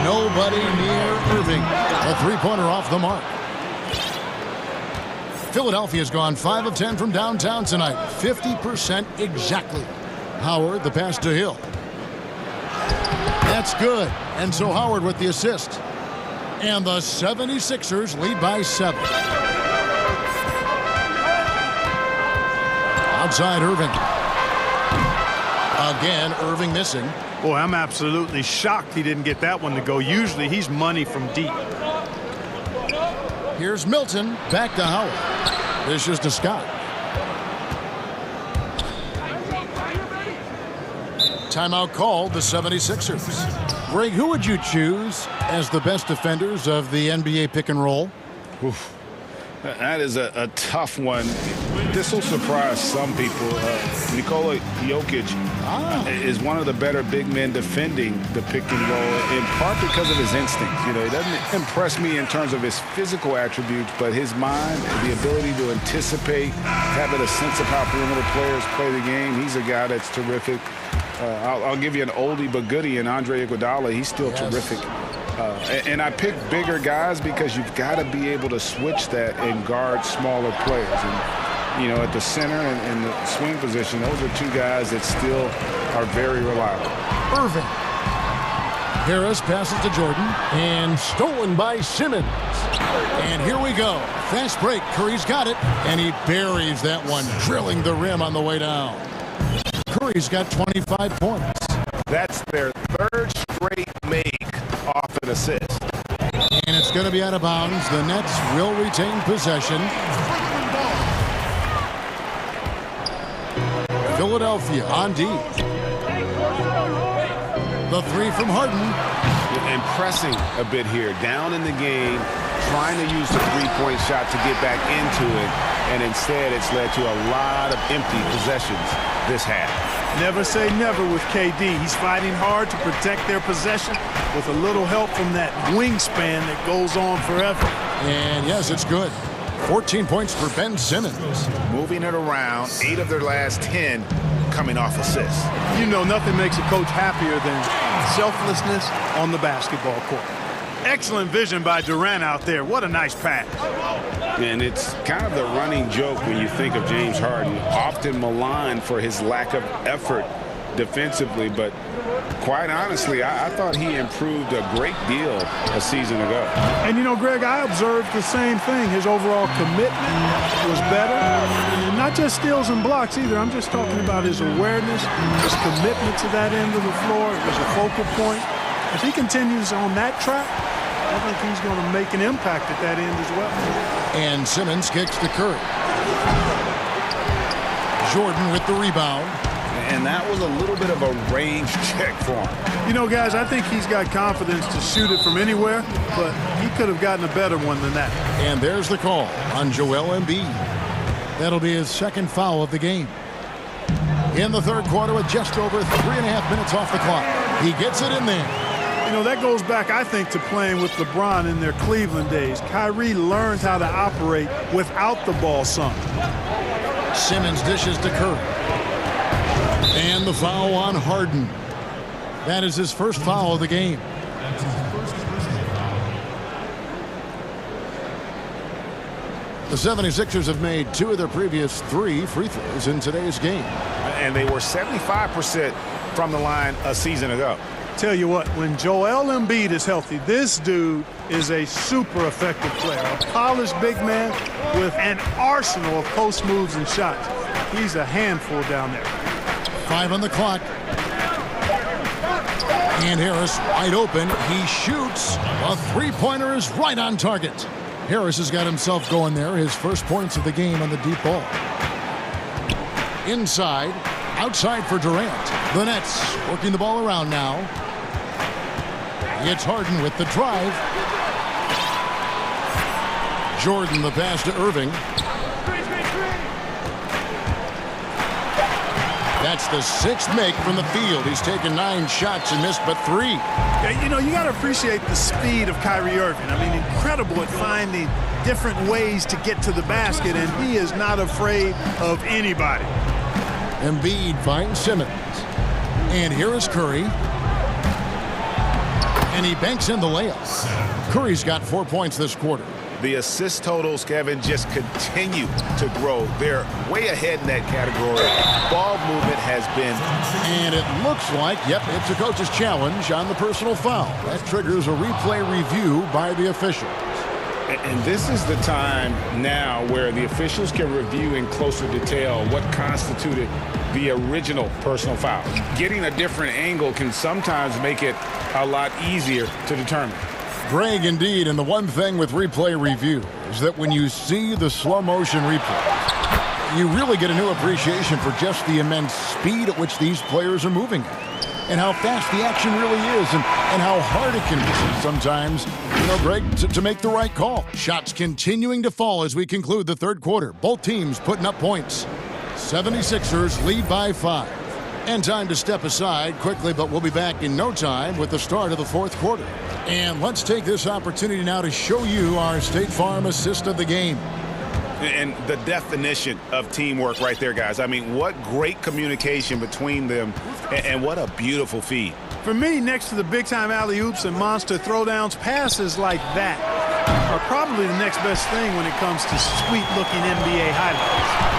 Speaker 2: Nobody near Irving. A three-pointer off the mark. Philadelphia's gone 5 of 10 from downtown tonight. 50% exactly. Howard, the pass to Hill. That's good. And so Howard with the assist. And the 76ers lead by 7. Outside Irving. Again, Irving missing.
Speaker 8: Boy, I'm absolutely shocked he didn't get that one to go. Usually he's money from deep.
Speaker 2: Here's Milton. Back to Howard. This is to Scott. Timeout called, the 76ers. Greg, who would you choose as the best defenders of the NBA pick and roll?
Speaker 3: Oof. That is a tough one. This will surprise some people. Nikola Jokic is one of the better big men defending the pick and roll, in part because of his instincts. You know, he doesn't impress me in terms of his physical attributes, but his mind, the ability to anticipate, having a sense of how perimeter players play the game. He's a guy that's terrific. I'll give you an oldie but goodie in Andre Iguodala. He's still terrific. And I pick bigger guys because you've got to be able to switch that and guard smaller players. And, you know, at the center and the swing position, those are two guys that still are very reliable.
Speaker 2: Irving. Harris passes to Jordan and stolen by Simmons. And here we go. Fast break. Curry's got it. And he buries that one, drilling the rim on the way down. Curry's got 25 points.
Speaker 9: That's their third straight make off an assist.
Speaker 2: And it's going to be out of bounds. The Nets will retain possession. Philadelphia on D. The three from Harden.
Speaker 9: Impressing a bit here. Down in the game, trying to use the three-point shot to get back into it. And instead, it's led to a lot of empty possessions this half.
Speaker 8: Never say never with KD. He's fighting hard to protect their possession with a little help from that wingspan that goes on forever.
Speaker 2: And yes, it's good. 14 points for Ben Simmons.
Speaker 9: Moving it around, 8 of their last 10 coming off assists.
Speaker 8: You know, nothing makes a coach happier than selflessness on the basketball court. Excellent vision by Durant out there. What a nice pass.
Speaker 3: And it's kind of the running joke when you think of James Harden, often maligned for his lack of effort defensively, but quite honestly, I thought he improved a great deal a season ago.
Speaker 8: And you know, Greg, I observed the same thing. His overall commitment was better. And not just steals and blocks either. I'm just talking about his awareness, his commitment to that end of the floor. It was a focal point. If he continues on that track, I think he's going to make an impact at that end as well.
Speaker 2: And Simmons kicks to Curry. Jordan with the rebound.
Speaker 3: And that was a little bit of a range check for him.
Speaker 8: You know, guys, I think he's got confidence to shoot it from anywhere, but he could have gotten a better one than that.
Speaker 2: And there's the call on Joel Embiid. That'll be his second foul of the game. In the third quarter with just over 3.5 minutes off the clock. He gets it in there.
Speaker 8: You know, that goes back, I think, to playing with LeBron in their Cleveland days. Kyrie learned how to operate without the ball some.
Speaker 2: Simmons dishes to Curry. And the foul on Harden. That is his first foul of the game. The 76ers have made 2 of their previous 3 free throws in today's game.
Speaker 9: And they were 75% from the line a season ago.
Speaker 8: Tell you what, when Joel Embiid is healthy, this dude is a super effective player. A polished big man with an arsenal of post moves and shots. He's a handful down there.
Speaker 2: 5 on the clock. And Harris wide open. He shoots. A three-pointer is right on target. Harris has got himself going there. His first points of the game on the deep ball. Inside. Outside for Durant. The Nets working the ball around now. It's Harden with the drive. Jordan the pass to Irving. That's the 6th make from the field. He's taken 9 shots and missed but 3.
Speaker 8: Yeah, you know, you got to appreciate the speed of Kyrie Irving. I mean, incredible at finding different ways to get to the basket, and he is not afraid of anybody.
Speaker 2: Embiid finds Simmons. And here is Curry. And he banks in the layup. Curry's got 4 points this quarter.
Speaker 3: The assist totals, Kevin, just continue to grow. They're way ahead in that category. Ball movement has been.
Speaker 2: And it looks like, yep, it's a coach's challenge on the personal foul. That triggers a replay review by the officials.
Speaker 3: And this is the time now where the officials can review in closer detail what constituted the original personal foul. Getting a different angle can sometimes make it a lot easier to determine.
Speaker 2: Greg, indeed, and the one thing with replay review is that when you see the slow motion replay, you really get a new appreciation for just the immense speed at which these players are moving and how fast the action really is and how hard it can be sometimes, you know, Greg, to make the right call. Shots continuing to fall as we conclude the third quarter. Both teams putting up points. 76ers lead by 5. And time to step aside quickly, but we'll be back in no time with the start of the fourth quarter. And let's take this opportunity now to show you our State Farm assist of the game.
Speaker 3: And the definition of teamwork right there, guys. I mean, what great communication between them, and what a beautiful feed.
Speaker 8: For me, next to the big-time alley-oops and monster throwdowns, passes like that are probably the next best thing when it comes to sweet-looking NBA highlights.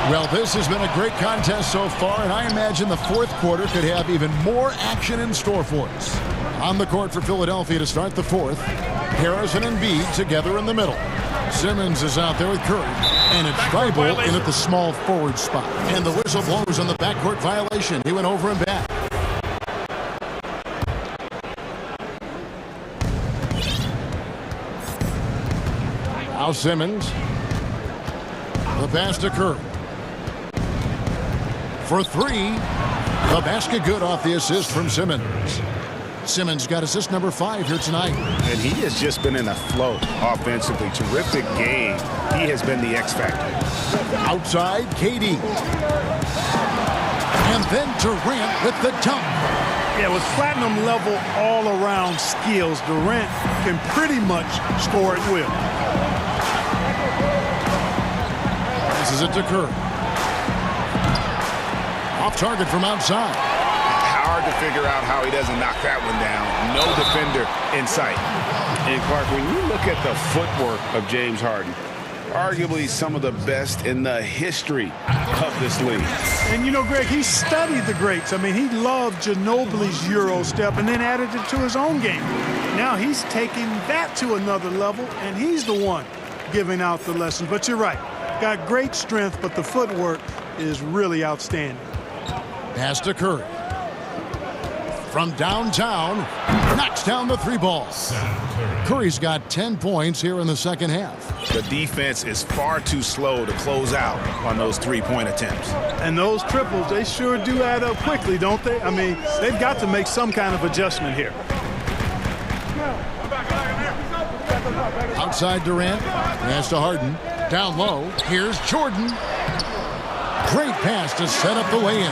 Speaker 2: Well, this has been a great contest so far, and I imagine the fourth quarter could have even more action in store for us. On the court for Philadelphia to start the fourth, Harris and Embiid together in the middle. Simmons is out there with Curry, and it's Thibault in at the small forward spot. And the whistle blows on the backcourt violation. He went over and back. Now Simmons. The pass to Curry. For 3, the basket good off the assist from Simmons. Simmons got assist number 5 here tonight.
Speaker 3: And he has just been in a flow offensively. Terrific game. He has been the X factor.
Speaker 2: Outside, KD. And then Durant with the dunk.
Speaker 8: Yeah, with platinum level all-around skills, Durant can pretty much score at will.
Speaker 2: This is it to Curry. Off target from outside.
Speaker 3: Hard to figure out how he doesn't knock that one down. No defender in sight. And Clark, when you look at the footwork of James Harden, arguably some of the best in the history of this league.
Speaker 8: And you know, Greg, he studied the greats. I mean, he loved Ginobili's Euro step and then added it to his own game. Now he's taking that to another level, and he's the one giving out the lessons. But you're right. Got great strength, but the footwork is really outstanding.
Speaker 2: Pass to Curry. From downtown, knocks down the 3 ball. Curry's got 10 points here in the second half.
Speaker 3: The defense is far too slow to close out on those 3-point attempts.
Speaker 8: And those triples, they sure do add up quickly, don't they? I mean, they've got to make some kind of adjustment here.
Speaker 2: Outside Durant, pass to Harden. Down low, here's Jordan. Great pass to set up the lay-in.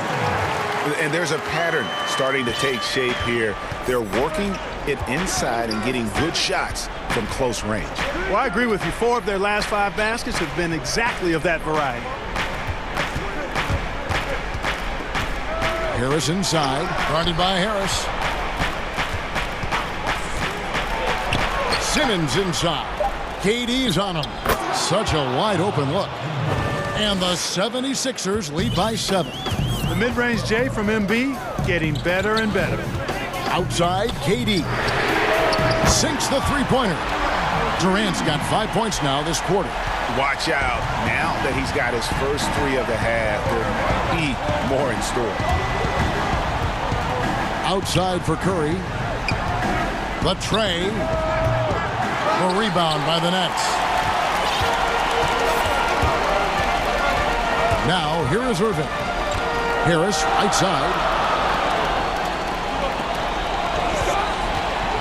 Speaker 3: And there's a pattern starting to take shape here. They're working it inside and getting good shots from close range.
Speaker 8: Well, I agree with you. 4 of their last 5 baskets have been exactly of that variety.
Speaker 2: Harris inside, guarded by Harris. Simmons inside. KD's on him. Such a wide open look. And the 76ers lead by 7.
Speaker 8: The mid-range J from Embiid getting better and better.
Speaker 2: Outside, KD. Sinks the 3-pointer. Durant's got 5 points now this quarter.
Speaker 3: Watch out. Now that he's got his first 3 of the half, there might be more in store.
Speaker 2: Outside for Curry. The tray. The rebound by the Nets. Now, here is Irving. Harris, right side.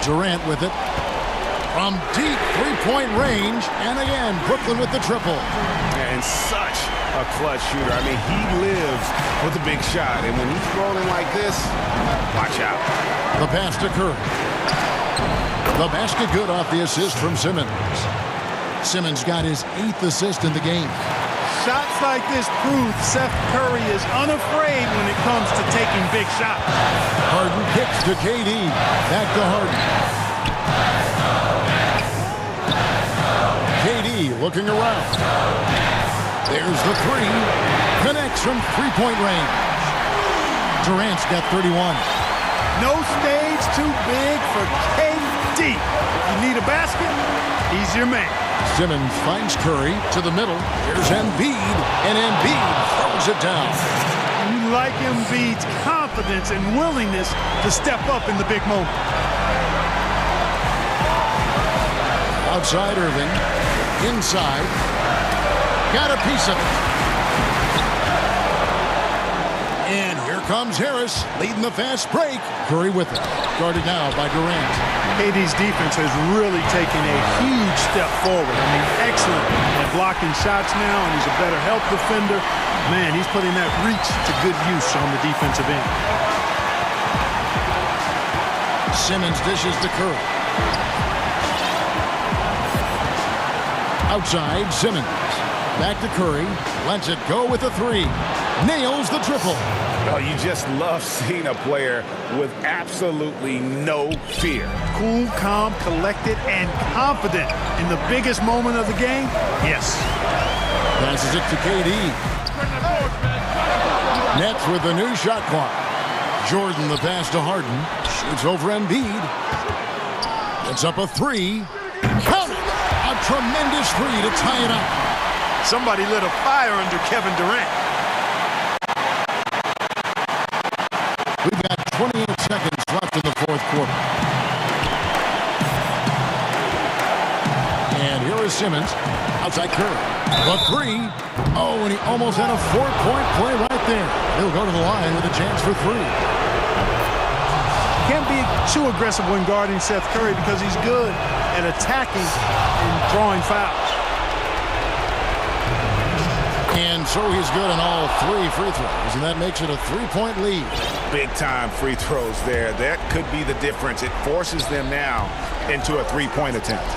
Speaker 2: Durant with it. From deep three-point range, and again, Brooklyn with the triple.
Speaker 9: And such a clutch shooter. I mean, he lives with a big shot, and when he's rolling like this, watch out.
Speaker 2: The pass to Curry. The basket good off the assist from Simmons. Simmons got his 8th assist in the game.
Speaker 8: Shots like this prove Seth Curry is unafraid when it comes to taking big shots.
Speaker 2: Harden kicks to KD. Back to Harden. KD looking around. There's the three. Connects from three-point range. Durant's got 31.
Speaker 8: No stage too big for KD. If you need a basket, he's your man.
Speaker 2: Simmons finds Curry to the middle. Here's Embiid, and Embiid throws it down.
Speaker 8: You like Embiid's confidence and willingness to step up in the big moment.
Speaker 2: Outside Irving. Inside. Got a piece of it. And here comes Harris, leading the fast break. Curry with it. Guarded now by Durant.
Speaker 8: KD's defense has really taken a huge step forward. I mean, excellent at blocking shots now, and he's a better help defender. Man, he's putting that reach to good use on the defensive end.
Speaker 2: Simmons dishes to Curry. Outside, Simmons. Back to Curry. Lets it go with a three. Nails the triple.
Speaker 9: Oh, you just love seeing a player with absolutely no fear.
Speaker 8: Cool, calm, collected, and confident in the biggest moment of the game. Yes.
Speaker 2: Passes it to KD. Nets with the new shot clock. Jordan the pass to Harden. Shoots over Embiid. It's up a three. Count it. A tremendous three to tie it up.
Speaker 8: Somebody lit a fire under Kevin Durant.
Speaker 2: We've got 28 seconds left in the fourth quarter. And here is Simmons. Outside Curry. The three. Oh, and he almost had a 4-point play right there. He'll go to the line with a chance for three.
Speaker 8: Can't be too aggressive when guarding Seth Curry because he's good at attacking and drawing fouls.
Speaker 2: And so he's good on all 3 free throws, and that makes it a 3-point lead.
Speaker 3: Big-time free throws there. That could be the difference. It forces them now into a 3-point attempt.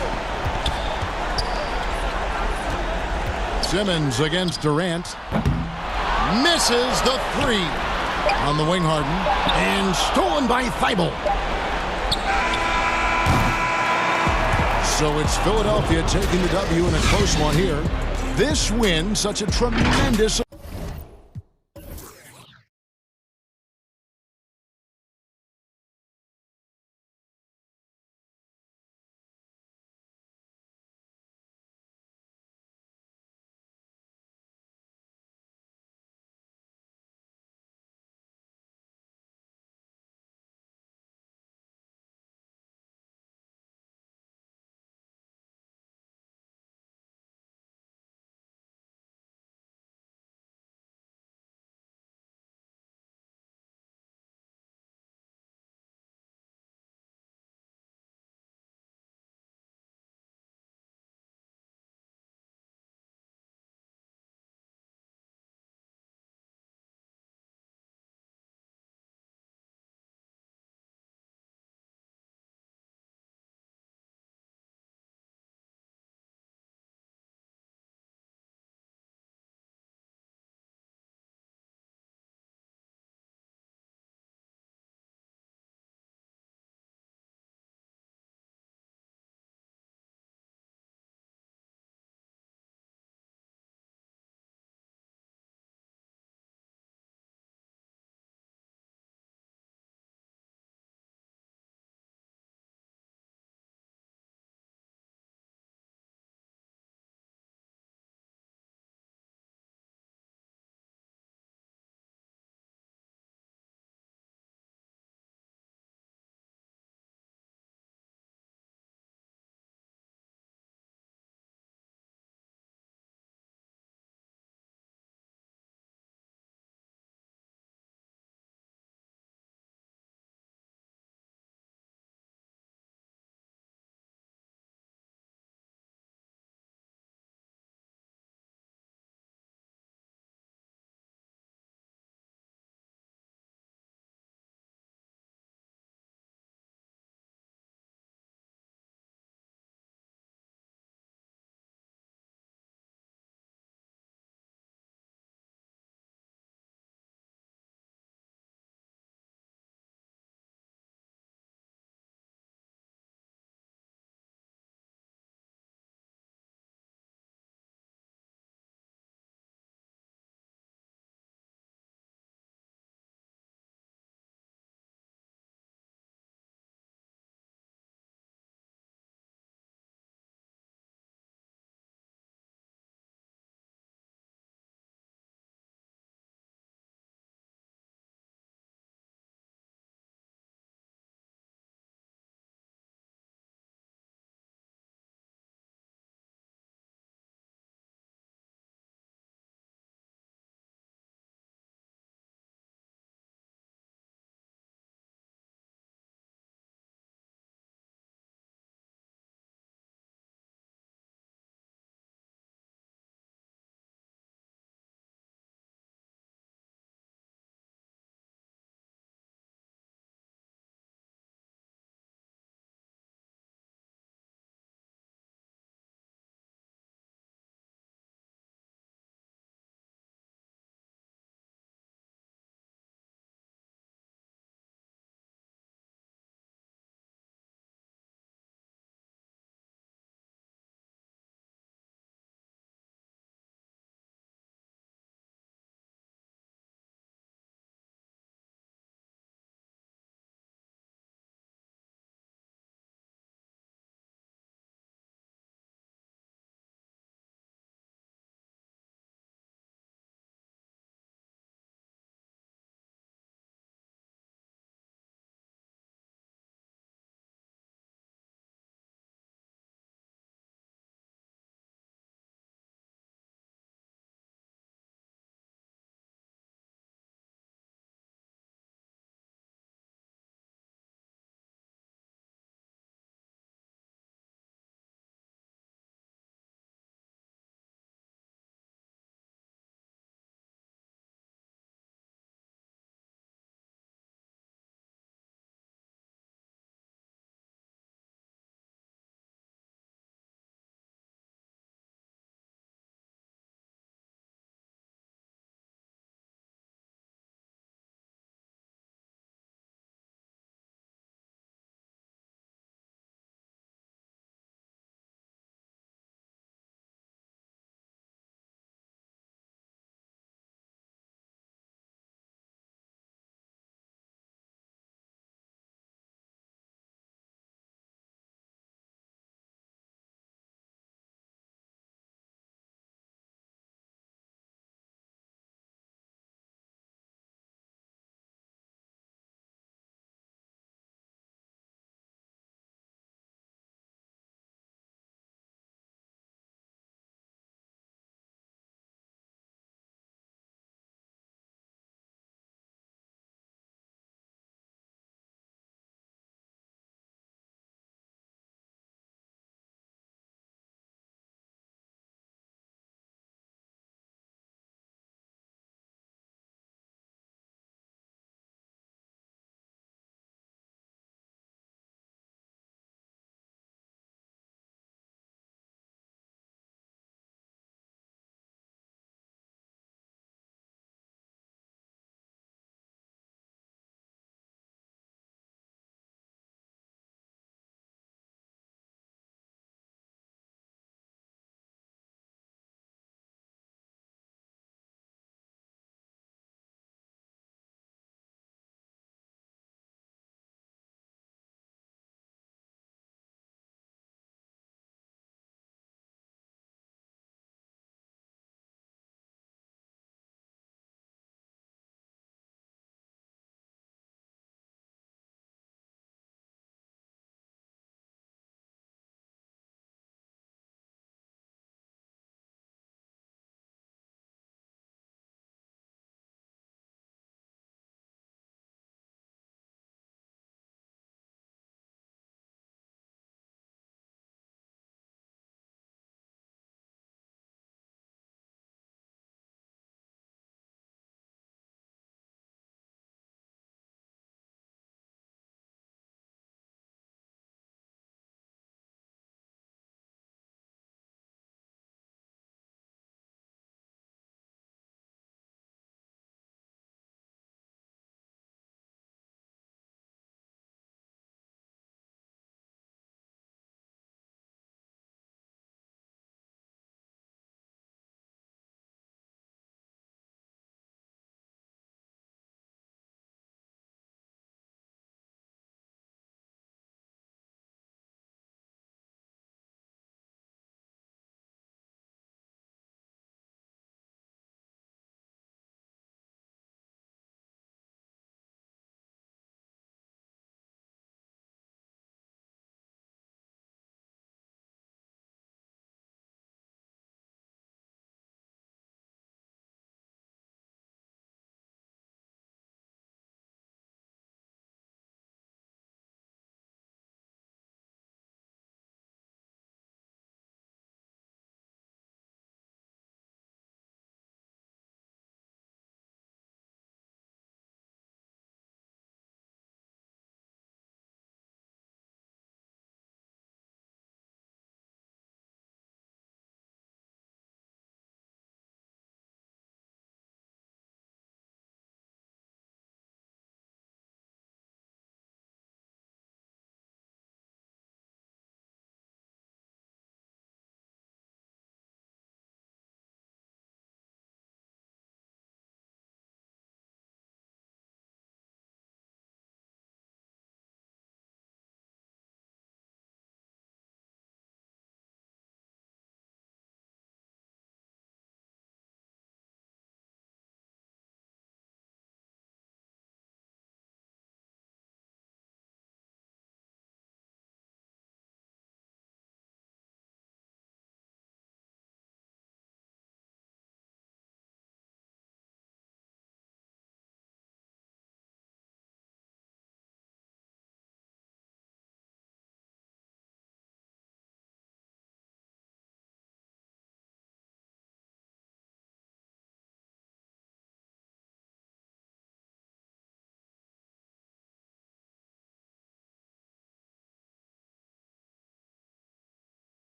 Speaker 2: Simmons against Durant. Misses the three. On the wing, Harden. And stolen by Thibault. So it's Philadelphia taking the W in a close one here. This win, such a tremendous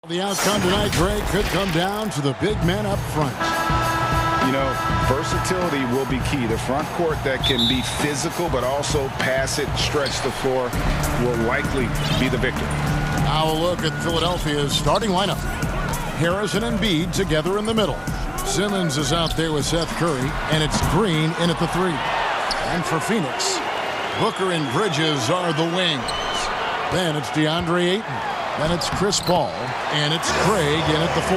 Speaker 2: The outcome tonight, Greg, could come down to the big man up front.
Speaker 3: You know, versatility will be key. The front court that can be physical but also pass it, stretch the floor, will likely be the victor.
Speaker 2: Now a look at Philadelphia's starting lineup. Harris and Embiid together in the middle. Simmons is out there with Seth Curry, and it's Green in at the 3. And for Phoenix, Booker and Bridges are the wings. Then it's DeAndre Ayton. Then it's Chris Paul, and it's Craig in at the 4.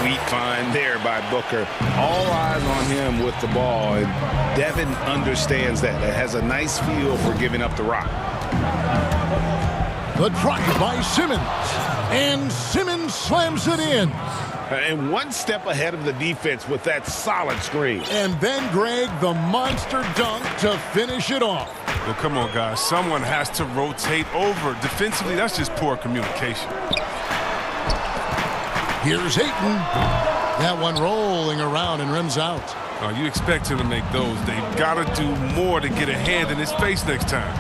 Speaker 3: Sweet find there by Booker. All eyes on him with the ball, and Devin understands that. It has a nice feel for giving up the rock.
Speaker 2: The drive by Simmons, and Simmons slams it in.
Speaker 9: And one step ahead of the defense with that solid screen.
Speaker 2: And then, Greg, the monster dunk to finish it off.
Speaker 4: Well, come on, guys. Someone has to rotate over. Defensively, that's just poor communication.
Speaker 2: Here's Ayton. That one rolling around and rims out.
Speaker 4: You expect him to make those. They've got to do more to get a hand in his face next time.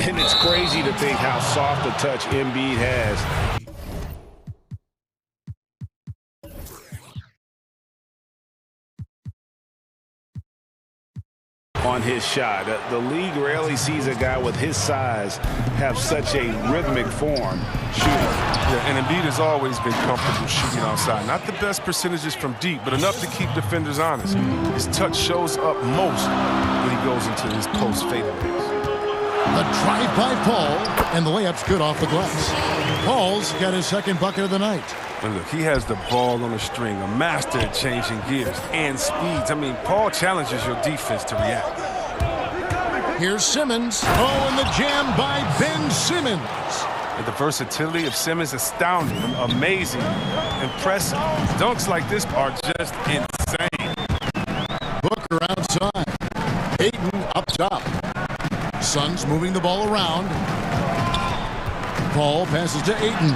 Speaker 9: And it's crazy to think how soft a touch Embiid has. On his shot. The league rarely sees a guy with his size have such a rhythmic form shooting.
Speaker 4: Yeah, and Embiid has always been comfortable shooting outside. Not the best percentages from deep, but enough to keep defenders honest. His touch shows up most when he goes into his post fadeaways.
Speaker 2: The drive by Paul, and the layup's good off the glass. Paul's got his second bucket of the night.
Speaker 4: And look, he has the ball on a string, a master at changing gears and speeds. I mean, Paul challenges your defense to react.
Speaker 2: Here's Simmons. Oh, and the jam by Ben Simmons.
Speaker 4: And the versatility of Simmons, astounding, amazing, impressive. Dunks like this are just insane.
Speaker 2: Booker outside. Ayton up top. Suns moving the ball around. Paul passes to Ayton.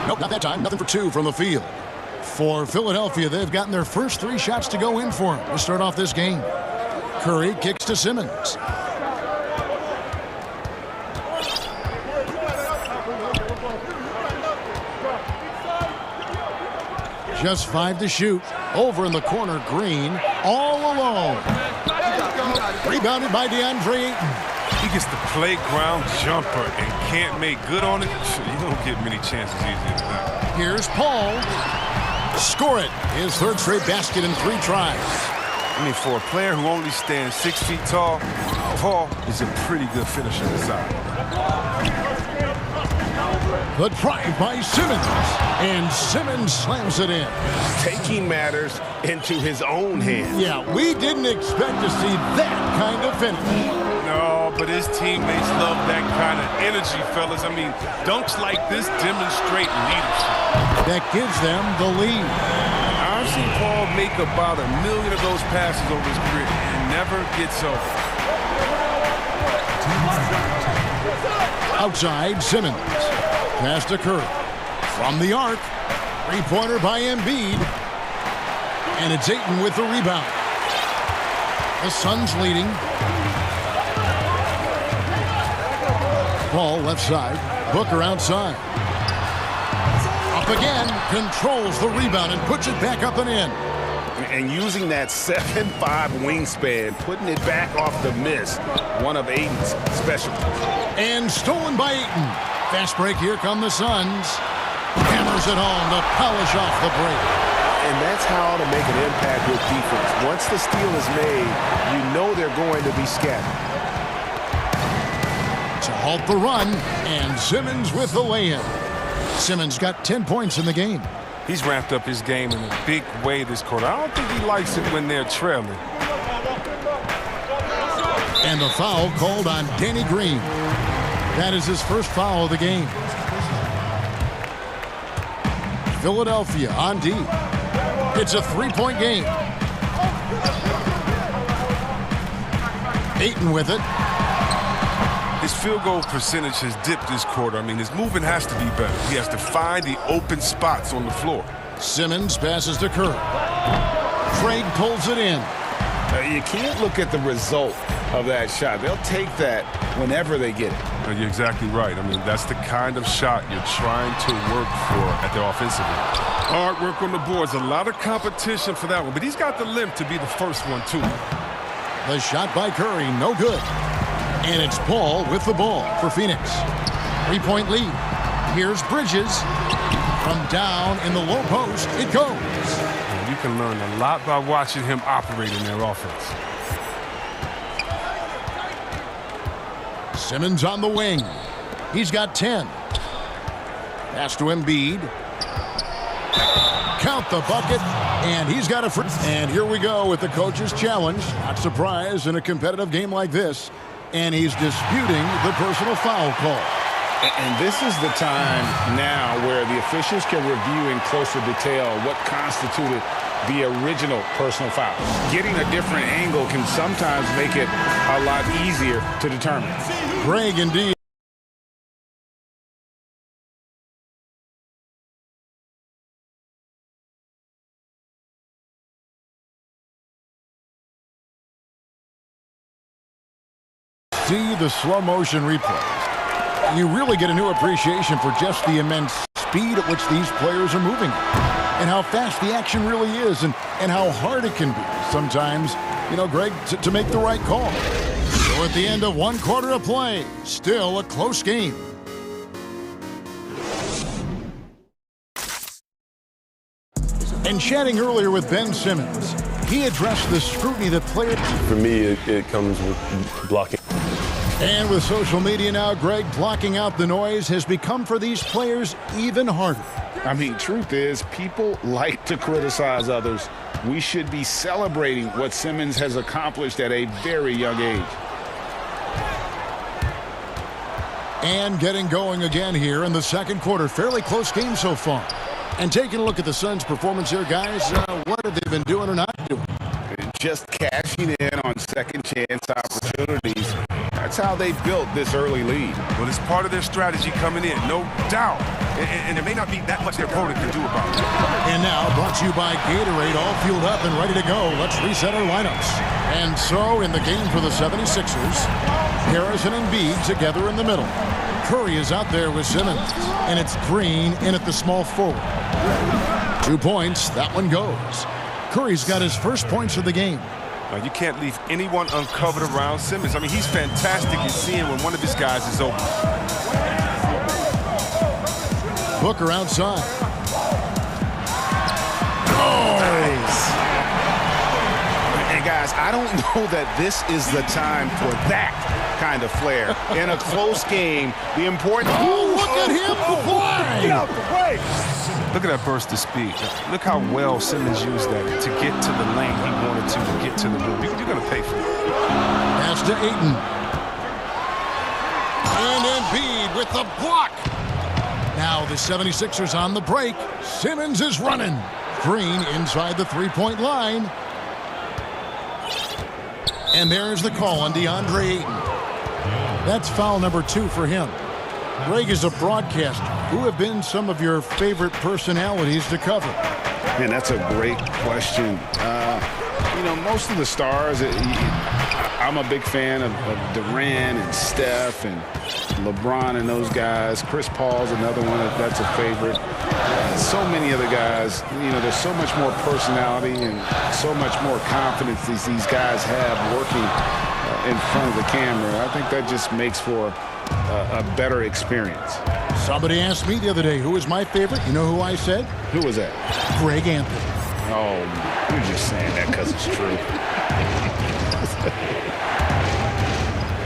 Speaker 2: Nope, not that time. Nothing for 2 from the field. For Philadelphia, they've gotten their first 3 shots to go in for him to start off this game. Curry kicks to Simmons. Just 5 to shoot. Over in the corner, Green, all alone. Rebounded by DeAndre Ayton.
Speaker 4: He gets the playground jumper and can't make good on it. You don't get many chances easier than that.
Speaker 2: Here's Paul. Score it. His 3rd straight basket in 3 tries.
Speaker 4: I mean, for a player who only stands 6 feet tall, Paul is a pretty good finisher inside.
Speaker 2: The drive by Simmons, and Simmons slams it in.
Speaker 9: Taking matters into his own hands.
Speaker 2: Yeah, we didn't expect to see that kind of finish.
Speaker 4: No, but his teammates love that kind of energy, fellas. I mean, dunks like this demonstrate leadership.
Speaker 2: That gives them the lead.
Speaker 4: I've seen Paul make about 1 million of those passes over his career and never gets over.
Speaker 2: Outside, Simmons. Pass to Curry. From the arc. 3-pointer by Embiid. And it's Ayton with the rebound. The Suns leading. Paul left side. Booker outside. Up again. Controls the rebound and puts it back up and in.
Speaker 9: And using that 7'5" wingspan, putting it back off the miss. One of Ayton's specialties.
Speaker 2: And stolen by Ayton. Fast break, here come the Suns. Hammers it home to polish off the break.
Speaker 9: And that's how to make an impact with defense. Once the steal is made, you know they're going to be scattered.
Speaker 2: To halt the run, and Simmons with the lay-in. Simmons got 10 points in the game.
Speaker 4: He's ramped up his game in a big way this quarter. I don't think he likes it when they're trailing.
Speaker 2: And the foul called on Danny Green. That is his first foul of the game. Philadelphia on D. It's a 3-point game. Ayton with it.
Speaker 4: His field goal percentage has dipped this quarter. I mean, his movement has to be better. He has to find the open spots on the floor.
Speaker 2: Simmons passes to Curry. Craig pulls it in.
Speaker 3: You can't look at the result of that shot. They'll take that whenever they get it.
Speaker 4: You're exactly right. I mean, that's the kind of shot you're trying to work for at the offensive end. Hard work on the boards. A lot of competition for that one, but he's got the limp to be the first one, too.
Speaker 2: The shot by Curry, no good. And it's Paul with the ball for Phoenix. 3-point lead. Here's Bridges. From down in the low post, it goes.
Speaker 4: And you can learn a lot by watching him operate in their offense.
Speaker 2: Simmons on the wing. He's got 10. Pass to Embiid. Count the bucket, and he's got a free. And here we go with the coach's challenge. Not surprised in a competitive game like this. And he's disputing the personal foul call.
Speaker 3: And this is the time now where the officials can review in closer detail what constituted the original personal foul. Getting a different angle can sometimes make it a lot easier to determine.
Speaker 2: Greg, indeed. See the slow motion replay. You really get a new appreciation for just the immense speed at which these players are moving and how fast the action really is and how hard it can be sometimes, you know, Greg, to make the right call. So at the end of one quarter of play, still a close game. And chatting earlier with Ben Simmons, he addressed the scrutiny that players...
Speaker 5: For me, it comes with blocking.
Speaker 2: And with social media now, Greg, blocking out the noise has become for these players even harder.
Speaker 3: I mean, truth is, people like to criticize others. We should be celebrating what Simmons has accomplished at a very young age.
Speaker 2: And getting going again here in the second quarter. Fairly close game so far. And taking a look at the Suns' performance here, guys, what have they been doing or not doing?
Speaker 3: Just cashing in on second chance opportunities. That's how they built this early lead.
Speaker 4: Well, it's part of their strategy coming in, no doubt. And there may not be that much their opponent can do about it.
Speaker 2: And now, brought to you by Gatorade, all fueled up and ready to go. Let's reset our lineups. And so, in the game for the 76ers, Harris and Embiid together in the middle. Curry is out there with Simmons. And it's Green in at the small forward. 2 points, that one goes. Curry's got his first points of the game.
Speaker 4: You can't leave anyone uncovered around Simmons. I mean, he's fantastic at seeing when one of his guys is open.
Speaker 2: Booker outside. Oh!
Speaker 3: Nice. And guys, I don't know that this is the time for that kind of flair. In a close game, the important...
Speaker 2: Oh, look at him fly!
Speaker 3: Get out the way!
Speaker 4: Look at that burst of speed. Look how well Simmons used that to get to the lane he wanted to get to the rim. You're going to pay for it.
Speaker 2: Pass to Ayton. And Embiid with the block. Now the 76ers on the break. Simmons is running. Green inside the three-point line. And there's the call on DeAndre Ayton. That's foul number 2 for him. Greg, is a broadcaster, who have been some of your favorite personalities to cover?
Speaker 3: Man, that's a great question. You know, most of the stars, I'm a big fan of Durant and Steph and LeBron and those guys. Chris Paul's another one that's a favorite. So many other guys, you know, there's so much more personality and so much more confidence these guys have working in front of the camera. I think that just makes for a better experience.
Speaker 2: Somebody asked me the other day, who is my favorite? You know who I said?
Speaker 3: Who was that?
Speaker 2: Greg Anthony.
Speaker 3: Oh, you're just saying that because it's true.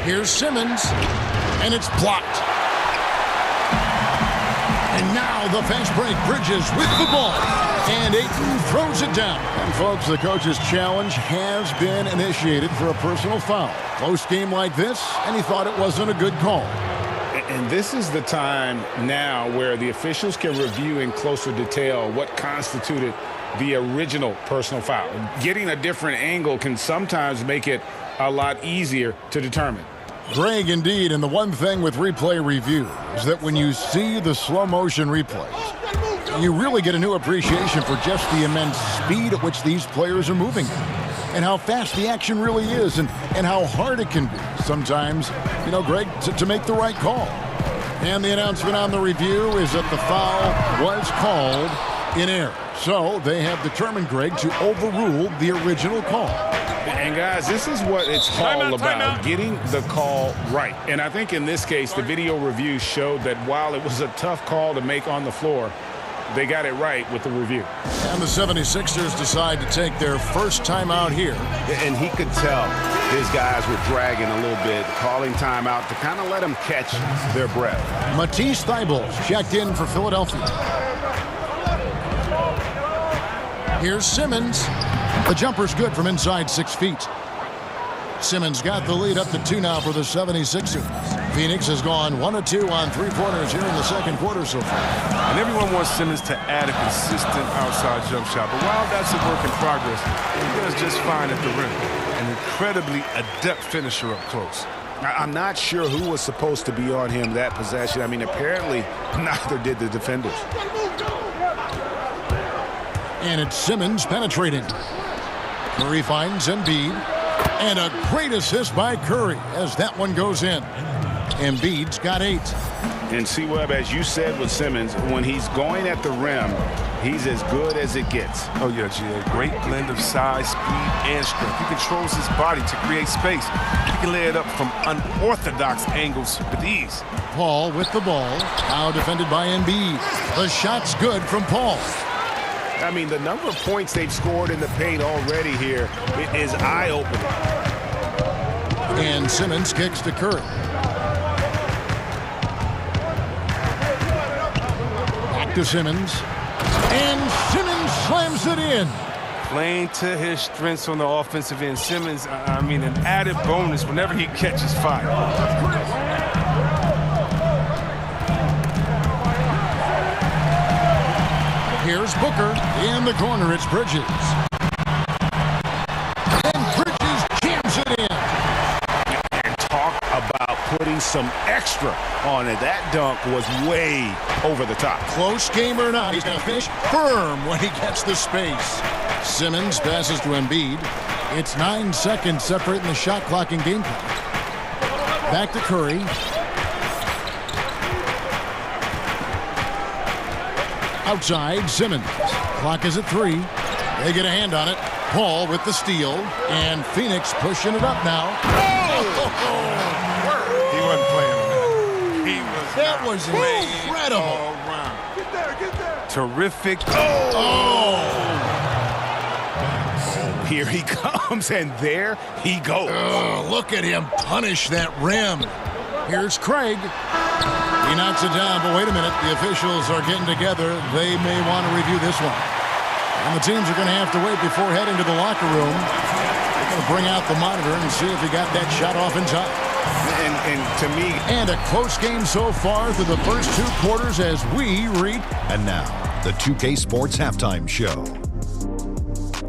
Speaker 2: Here's Simmons, and it's blocked. And now the fast break. Bridges with the ball. And Ayton throws it down. And folks, the coach's challenge has been initiated for a personal foul. Close game like this, and he thought it wasn't a good call.
Speaker 3: And this is the time now where the officials can review in closer detail what constituted the original personal foul. Getting a different angle can sometimes make it a lot easier to determine.
Speaker 2: Greg, indeed, and the one thing with replay review is that when you see the slow motion replays, you really get a new appreciation for just the immense speed at which these players are moving and how fast the action really is and how hard it can be sometimes, you know, Greg, to make the right call. And the announcement on the review is that the foul was called in error. So they have determined, Greg, to overrule the original call.
Speaker 3: And guys, this is what it's all about, getting the call right. And I think in this case, the video review showed that while it was a tough call to make on the floor, they got it right with the review.
Speaker 2: And the 76ers decide to take their first timeout here.
Speaker 14: And he could tell his guys were dragging a little bit, calling timeout to kind of let them catch their breath.
Speaker 2: Matisse Thybulle checked in for Philadelphia. Here's Simmons. The jumper's good from inside 6 feet. Simmons got the lead up to 2 now for the 76ers. Phoenix has gone 1 of 2 on 3-pointers here in the second quarter so far.
Speaker 4: And everyone wants Simmons to add a consistent outside jump shot. But while that's a work in progress, he does just fine at the rim. An incredibly adept finisher up close.
Speaker 3: I'm not sure who was supposed to be on him that possession. I mean, apparently neither did the defenders.
Speaker 2: And it's Simmons penetrating. Curry finds Embiid. And a great assist by Curry as that one goes in. Embiid's got 8.
Speaker 3: And C-Web, as you said with Simmons, when he's going at the rim, he's as good as it gets.
Speaker 4: Oh, yeah, G.A. Great blend of size, speed, and strength. He controls his body to create space. He can lay it up from unorthodox angles with ease.
Speaker 2: Paul with the ball. Now defended by Embiid. The shot's good from Paul.
Speaker 3: I mean, the number of points they've scored in the paint already here is eye-opening.
Speaker 2: And Simmons kicks to Curry. Back to Simmons. And Simmons slams it in.
Speaker 4: Playing to his strengths on the offensive end. Simmons, I mean, an added bonus whenever he catches fire.
Speaker 2: Here's Booker. In the corner, it's Bridges. And Bridges jams it in.
Speaker 3: And talk about putting some extra on it. That dunk was way over the top.
Speaker 2: Close game or not, he's going to finish firm when he gets the space. Simmons passes to Embiid. It's 9 seconds separating the shot clock and game clock. Back to Curry. Outside, Simmons. Clock is at 3. They get a hand on it. Paul with the steal. And Phoenix pushing it up now.
Speaker 4: He wasn't playing on that. He was
Speaker 2: That was incredible.
Speaker 4: Get there. Terrific.
Speaker 3: Here he comes, and there he goes.
Speaker 2: Look at him punish that rim. Here's Craig. He knocks it down, but wait a minute. The officials are getting together. They may want to review this one. And the teams are going to have to wait before heading to the locker room. They're going to bring out the monitor and see if he got that shot off in time.
Speaker 3: And to me...
Speaker 2: And a close game so far through the first 2 quarters as we read.
Speaker 6: And now, the 2K Sports Halftime Show.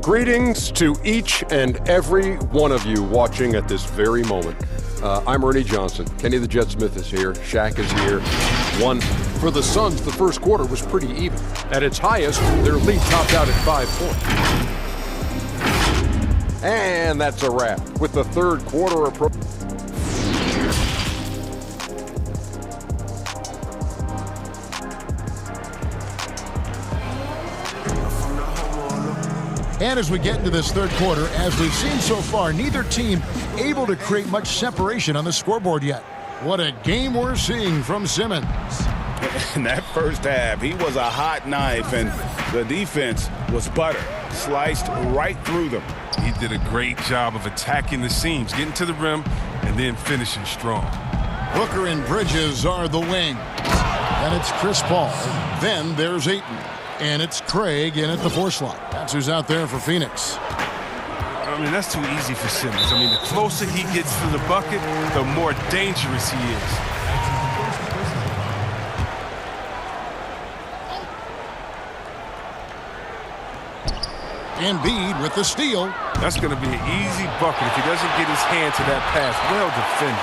Speaker 7: Greetings to each and every one of you watching at this very moment. I'm Ernie Johnson. Kenny the Jet Smith is here. Shaq is here. One for the Suns, the first quarter was pretty even. At its highest, their lead topped out at 5 points. And that's a wrap with the third quarter approach.
Speaker 2: And as we get into this third quarter, as we've seen so far, neither team able to create much separation on the scoreboard yet. What a game we're seeing from Simmons.
Speaker 3: In that first half, he was a hot knife, and the defense was butter. Sliced right through them.
Speaker 4: He did a great job of attacking the seams, getting to the rim, and then finishing strong.
Speaker 2: Booker and Bridges are the wings. And it's Chris Paul. Then there's Ayton. And it's Craig in at the 4 slot. That's who's out there for Phoenix.
Speaker 4: I mean, that's too easy for Simmons. I mean, the closer he gets to the bucket, the more dangerous he is.
Speaker 2: Embiid with the steal.
Speaker 4: That's going to be an easy bucket if he doesn't get his hand to that pass. Well defended.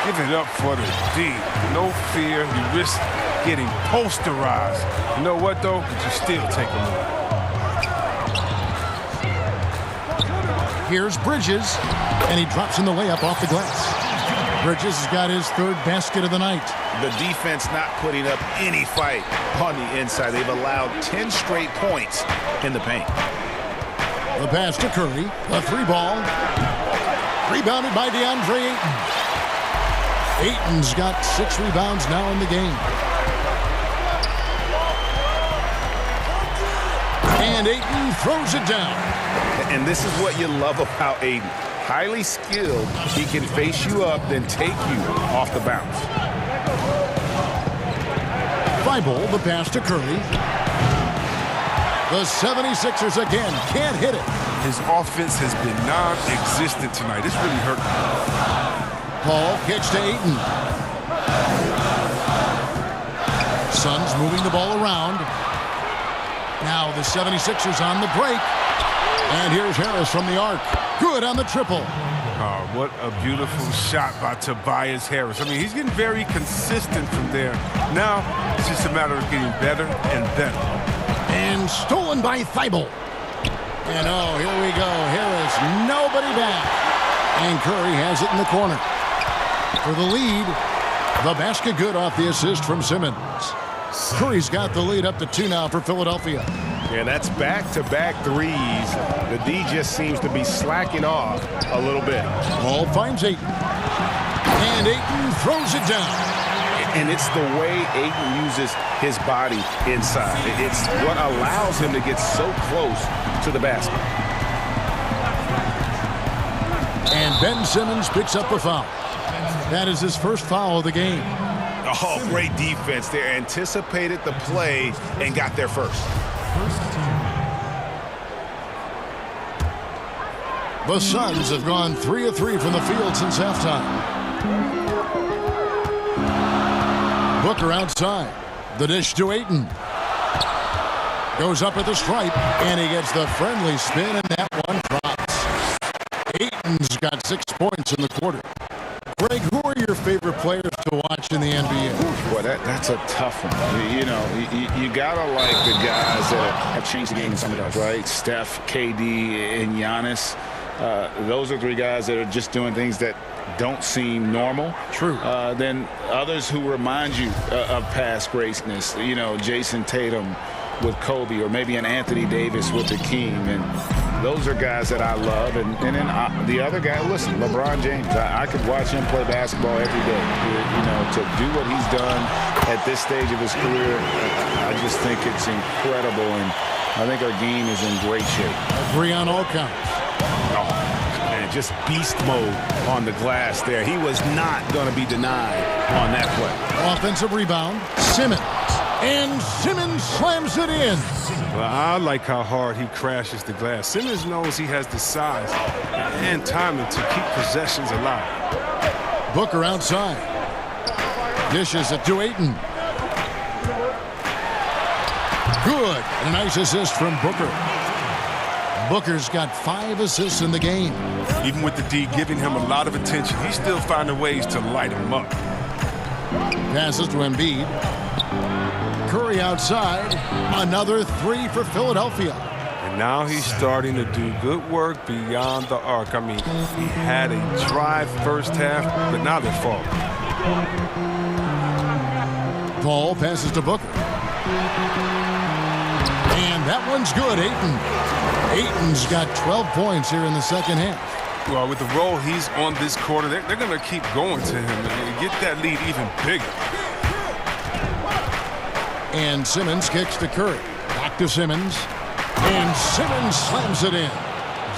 Speaker 4: Give it up for the D. No fear. You risk getting posterized. You know what, though? But you still take him on.
Speaker 2: Here's Bridges, and he drops in the layup off the glass. Bridges has got his third basket of the night.
Speaker 3: The defense not putting up any fight on the inside. They've allowed 10 straight points in the paint.
Speaker 2: The pass to Curry. A three ball. Rebounded by DeAndre Ayton. Ayton's got 6 rebounds now in the game. And Ayton throws it down.
Speaker 3: And this is what you love about Ayton. Highly skilled. He can face you up, then take you off the bounce.
Speaker 2: Thibault, the pass to Curry. The 76ers again can't hit it.
Speaker 4: His offense has been non-existent tonight. It's really hurt him.
Speaker 2: Paul kicks to Ayton. Suns moving the ball around. Now the 76ers on the break. And here's Harris from the arc. Good on the triple.
Speaker 4: Oh, what a beautiful shot by Tobias Harris. I mean, he's getting very consistent from there. Now, it's just a matter of getting better and better.
Speaker 2: And stolen by Thibault. And oh, here we go. Harris, nobody back. And Curry has it in the corner. For the lead, the basket good off the assist from Simmons. Curry's got the lead up to 2 now for Philadelphia.
Speaker 9: And that's back-to-back threes. The D just seems to be slacking off a little bit.
Speaker 2: Ball finds Ayton. And Ayton throws it down.
Speaker 3: And it's the way Ayton uses his body inside. It's what allows him to get so close to the basket.
Speaker 2: And Ben Simmons picks up a foul. That is his first foul of the game.
Speaker 3: Oh, great defense there. Anticipated the play and got there first.
Speaker 2: The Suns have gone 3 of 3 from the field since halftime. Booker outside. The dish to Ayton. Goes up at the stripe, and he gets the friendly spin, and that one drops. Ayton's got 6 points in the quarter. Greg, who are your favorite players to watch in the NBA?
Speaker 3: Boy, that's a tough one. You know, you got to like the guys that have changed the game in some of those, right? Steph, KD, and Giannis. Those are 3 guys that are just doing things that don't seem normal.
Speaker 2: True.
Speaker 3: Then others who remind you of past greatness. You know, Jason Tatum with Kobe, or maybe an Anthony Davis with the King. And those are guys that I love. And then the other guy, listen, LeBron James. I could watch him play basketball every day. You know, to do what he's done at this stage of his career, I just think it's incredible. And I think our game is in great shape.
Speaker 2: Agree on all counts.
Speaker 3: Oh, man, just beast mode on the glass there. He was not going to be denied on that play.
Speaker 2: Offensive rebound, Simmons. And Simmons slams it in.
Speaker 4: Well, I like how hard he crashes the glass. Simmons knows he has the size and timing to keep possessions alive.
Speaker 2: Booker outside. Dishes it to Ayton. Good. And a nice assist from Booker. Booker's got 5 assists in the game.
Speaker 4: Even with the D giving him a lot of attention, he's still finding ways to light him up.
Speaker 2: Passes to Embiid. Curry outside. Another 3 for Philadelphia.
Speaker 4: And now he's starting to do good work beyond the arc. I mean, he had a dry first half, but now they're falling.
Speaker 2: Paul passes to Booker. And that one's good, Ayton. Ayton's got 12 points here in the second half.
Speaker 4: Well, with the role he's on this quarter, they're going to keep going to him and get that lead even bigger.
Speaker 2: And Simmons kicks to Curry. Back to Simmons. And Simmons slams it in.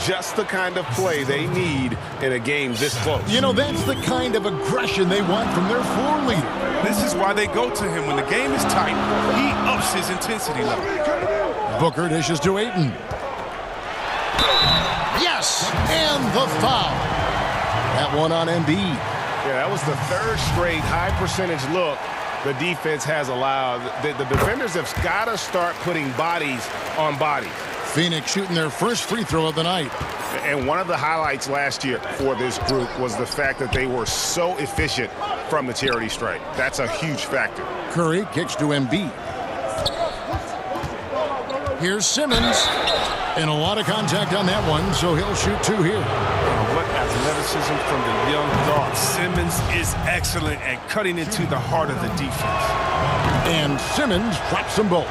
Speaker 9: Just the kind of play they need in a game this close.
Speaker 2: You know, that's the kind of aggression they want from their floor leader.
Speaker 4: This is why they go to him when the game is tight. He ups his intensity level.
Speaker 2: Booker dishes to Ayton. Yes! And the foul. That one on Embiid.
Speaker 9: Yeah, that was the 3rd straight high-percentage look the defense has allowed. The defenders have got to start putting bodies on bodies.
Speaker 2: Phoenix shooting their first free throw of the night.
Speaker 9: And one of the highlights last year for this group was the fact that they were so efficient from the charity stripe. That's a huge factor.
Speaker 2: Curry kicks to Embiid. Here's Simmons. And a lot of contact on that one, so he'll shoot 2 here.
Speaker 4: What athleticism from the young guard. Simmons is excellent at cutting into the heart of the defense.
Speaker 2: And Simmons drops them both.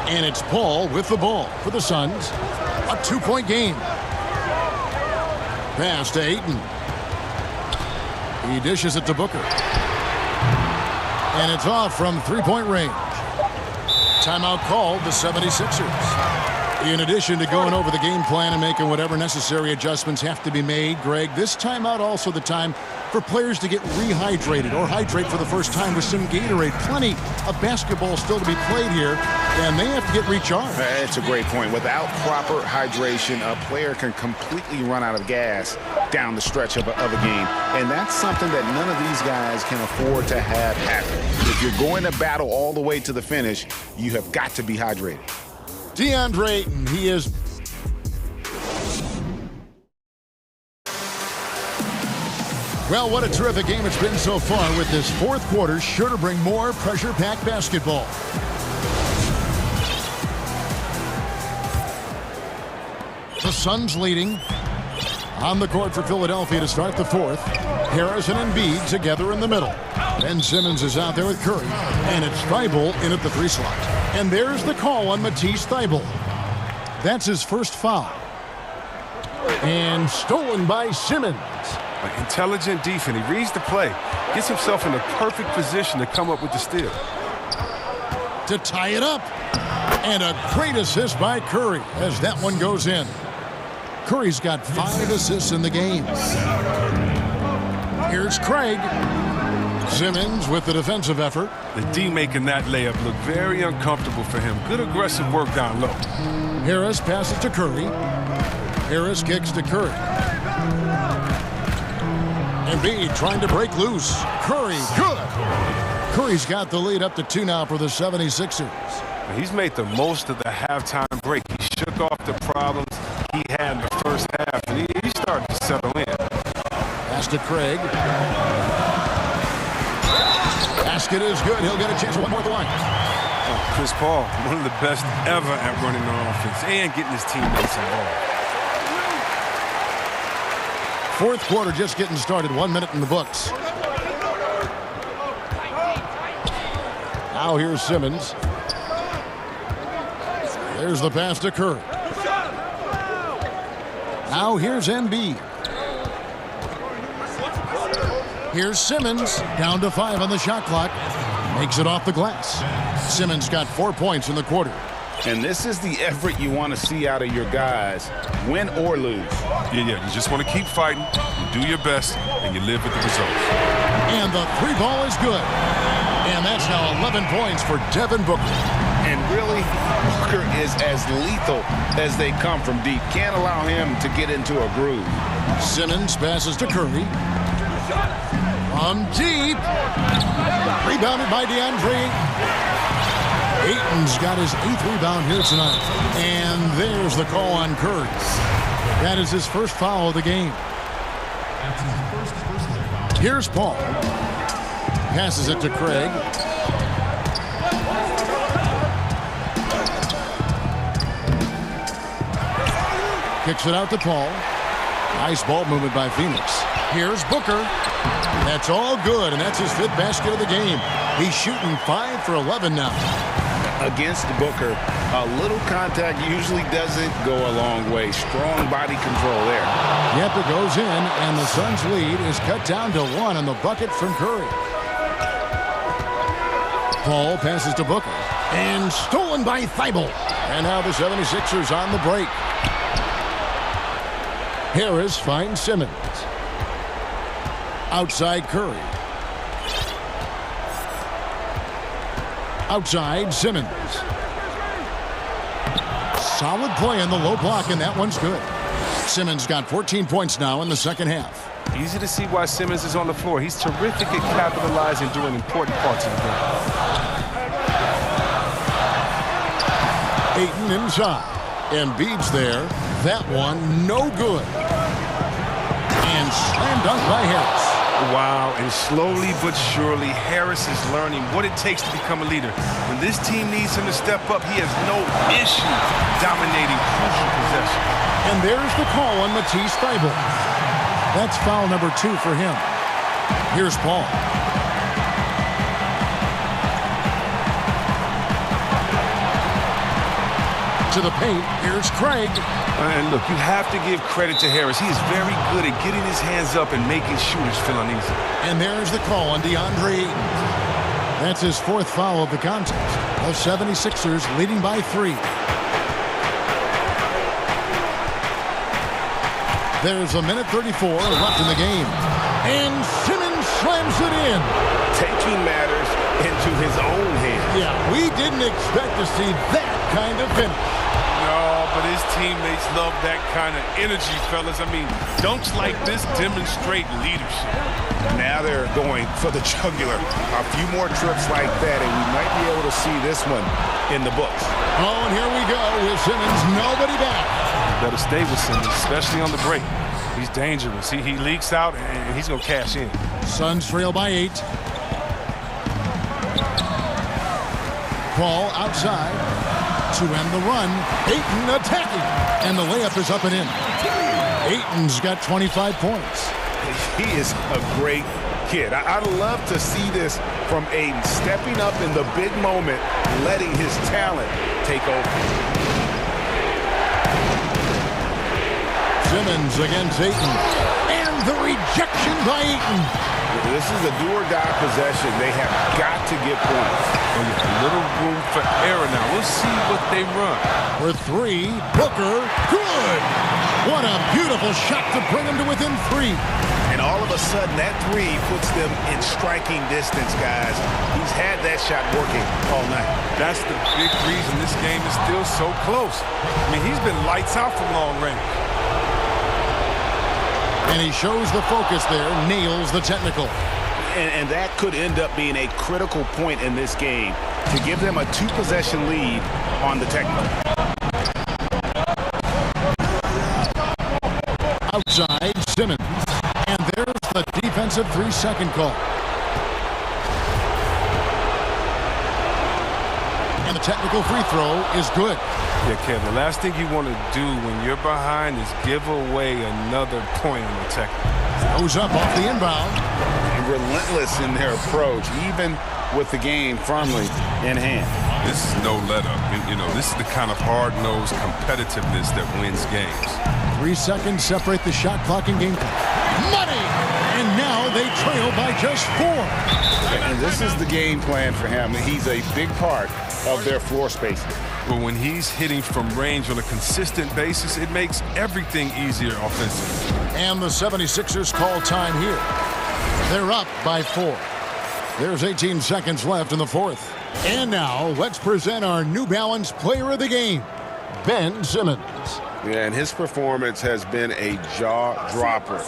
Speaker 2: And it's Paul with the ball for the Suns. A 2-point game. Pass to Ayton. He dishes it to Booker. And it's off from three-point range. Timeout called the 76ers. In addition to going over the game plan and making whatever necessary adjustments have to be made, Greg, this timeout also the time for players to get rehydrated or hydrate for the first time with some Gatorade. Plenty of basketball still to be played here, and they have to get recharged.
Speaker 3: That's a great point. Without proper hydration, a player can completely run out of gas down the stretch of a game. And that's something that none of these guys can afford to have happen. If you're going to battle all the way to the finish, you have got to be hydrated.
Speaker 2: DeAndre Ayton, he is... Well, what a terrific game it's been so far, with this fourth quarter sure to bring more pressure-packed basketball. The Suns leading. On the court for Philadelphia to start the fourth. Harris and Embiid together in the middle. Ben Simmons is out there with Curry. And it's Thybulle in at the 3 slot. And there's the call on Matisse Thybulle. That's his first foul. And stolen by Simmons.
Speaker 4: Intelligent defense. He reads the play. Gets himself in the perfect position to come up with the steal.
Speaker 2: To tie it up. And a great assist by Curry as that one goes in. Curry's got 5 assists in the game. Here's Craig. Simmons with the defensive effort.
Speaker 4: The D making that layup look very uncomfortable for him. Good aggressive work down low.
Speaker 2: Harris passes to Curry. Harris kicks to Curry. Embiid trying to break loose. Curry, good. Curry's got the lead up to 2 now for the 76ers.
Speaker 4: He's made the most of the halftime break. He shook off the problems he had in the first half, and he started to settle in.
Speaker 2: Pass to Craig. Basket is good. He'll get a chance one more at the line.
Speaker 4: Chris Paul, one of the best ever at running the offense and getting his teammates involved.
Speaker 2: Fourth quarter just getting started. 1 minute in the books. Now here's Simmons. There's the pass to Curry. Now here's Embiid. Here's Simmons, down to 5 on the shot clock. Makes it off the glass. Simmons got 4 points in the quarter.
Speaker 3: And this is the effort you want to see out of your guys, win or lose.
Speaker 4: Yeah, you just want to keep fighting, you do your best, and you live with the results.
Speaker 2: And the 3 ball is good. And that's now 11 points for Devin Booker.
Speaker 3: And really, Booker is as lethal as they come from deep. Can't allow him to get into a groove.
Speaker 2: Simmons passes to Curry. From deep. Rebounded by DeAndre. Ayton's got his 8th rebound here tonight. And there's the call on Curry. That is his first foul of the game. Here's Paul. Passes it to Craig. Kicks it out to Paul. Nice ball movement by Phoenix. Here's Booker. That's all good, and that's his 5th basket of the game. He's shooting 5 for 11 now.
Speaker 3: Against Booker, a little contact usually doesn't go a long way. Strong body control there.
Speaker 2: Yep, it goes in, and the Suns' lead is cut down to 1 on the bucket from Curry. Paul passes to Booker. And stolen by Thybulle. And now the 76ers on the break. Harris finds Simmons. Outside Curry. Outside Simmons. Solid play in the low block, and that one's good. Simmons got 14 points now in the second half.
Speaker 4: Easy to see why Simmons is on the floor. He's terrific at capitalizing during important parts of the game.
Speaker 2: Ayton inside. Embiid's there. That one no good. And slam dunk by Harris.
Speaker 4: Wow, and slowly but surely, Harris is learning what it takes to become a leader. When this team needs him to step up, he has no issue dominating crucial possessions.
Speaker 2: And there's the call on Matisse Thybulle. That's foul number 2 for him. Here's Paul. To the paint, here's Craig.
Speaker 4: And look, you have to give credit to Harris. He is very good at getting his hands up and making shooters feel uneasy.
Speaker 2: And there's the call on DeAndre Ayton. That's his 4th foul of the contest. The 76ers leading by 3. There's a minute 34 left in the game. And Simmons slams it in.
Speaker 9: Taking matters into his own hands.
Speaker 2: Yeah, we didn't expect to see that kind of finish.
Speaker 4: No, but his teammates love that kind of energy, fellas. I mean, dunks like this demonstrate leadership.
Speaker 3: Now they're going for the jugular. A few more trips like that, and we might be able to see this one in the books.
Speaker 2: Oh, and here we go with Simmons. Nobody back.
Speaker 4: Better stay with Simmons, especially on the break. He's dangerous. He leaks out, and he's going to cash in.
Speaker 2: Suns trail by 8. Ball outside to end the run. Ayton attacking. And the layup is up and in. Ayton's got 25 points.
Speaker 3: He is a great kid. I'd love to see this from Ayton, stepping up in the big moment, letting his talent take over.
Speaker 2: Simmons against Ayton. And the rejection by Ayton.
Speaker 3: This is a do-or-die possession. They have got to get points.
Speaker 4: Oh, yeah, a little room for error now. We'll see what they run.
Speaker 2: For 3, Booker, good! What a beautiful shot to bring him to within 3.
Speaker 3: And all of a sudden, that 3 puts them in striking distance, guys. He's had that shot working all night.
Speaker 4: That's the big reason this game is still so close. I mean, he's been lights out from long range.
Speaker 2: And he shows the focus there, nails the technical.
Speaker 3: And that could end up being a critical point in this game to give them a 2-possession lead on the technical.
Speaker 2: Outside, Simmons. And there's the defensive 3-second call. And the technical free throw is good.
Speaker 4: Yeah, Kev, the last thing you want to do when you're behind is give away another point in the technical.
Speaker 2: Goes up off the inbound.
Speaker 3: And relentless in their approach, even with the game firmly in hand.
Speaker 4: This is no let-up. You know, this is the kind of hard-nosed competitiveness that wins games.
Speaker 2: 3 seconds separate the shot clock and game clock. Money! And now they trail by just 4.
Speaker 3: And this is the game plan for him. He's a big part of their floor spacing.
Speaker 4: But when he's hitting from range on a consistent basis, it makes everything easier offensively.
Speaker 2: And the 76ers call time here. They're up by 4. There's 18 seconds left in the 4th. And now, let's present our New Balance Player of the Game, Ben Simmons.
Speaker 9: Yeah, and his performance has been a jaw-dropper.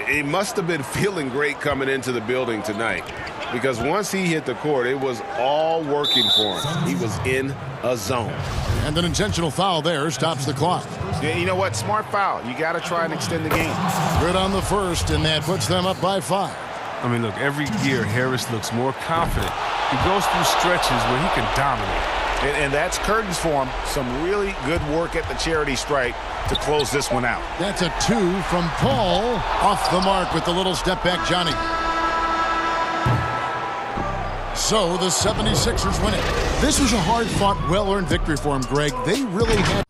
Speaker 9: He must have been feeling great coming into the building tonight, because once he hit the court, it was all working for him. He was in a zone.
Speaker 2: And an intentional foul there stops the clock.
Speaker 3: Yeah, you know what? Smart foul. You got to try and extend the game.
Speaker 2: Good on the first, and that puts them up by 5.
Speaker 4: I mean, look, every year Harris looks more confident. He goes through stretches where he can dominate.
Speaker 3: And that's curtains for him. Some really good work at the charity stripe to close this one out.
Speaker 2: That's a 2 from Paul. Off the mark with the little step back, Johnny. So the 76ers win it. This was a hard-fought, well-earned victory for him, Greg. They really had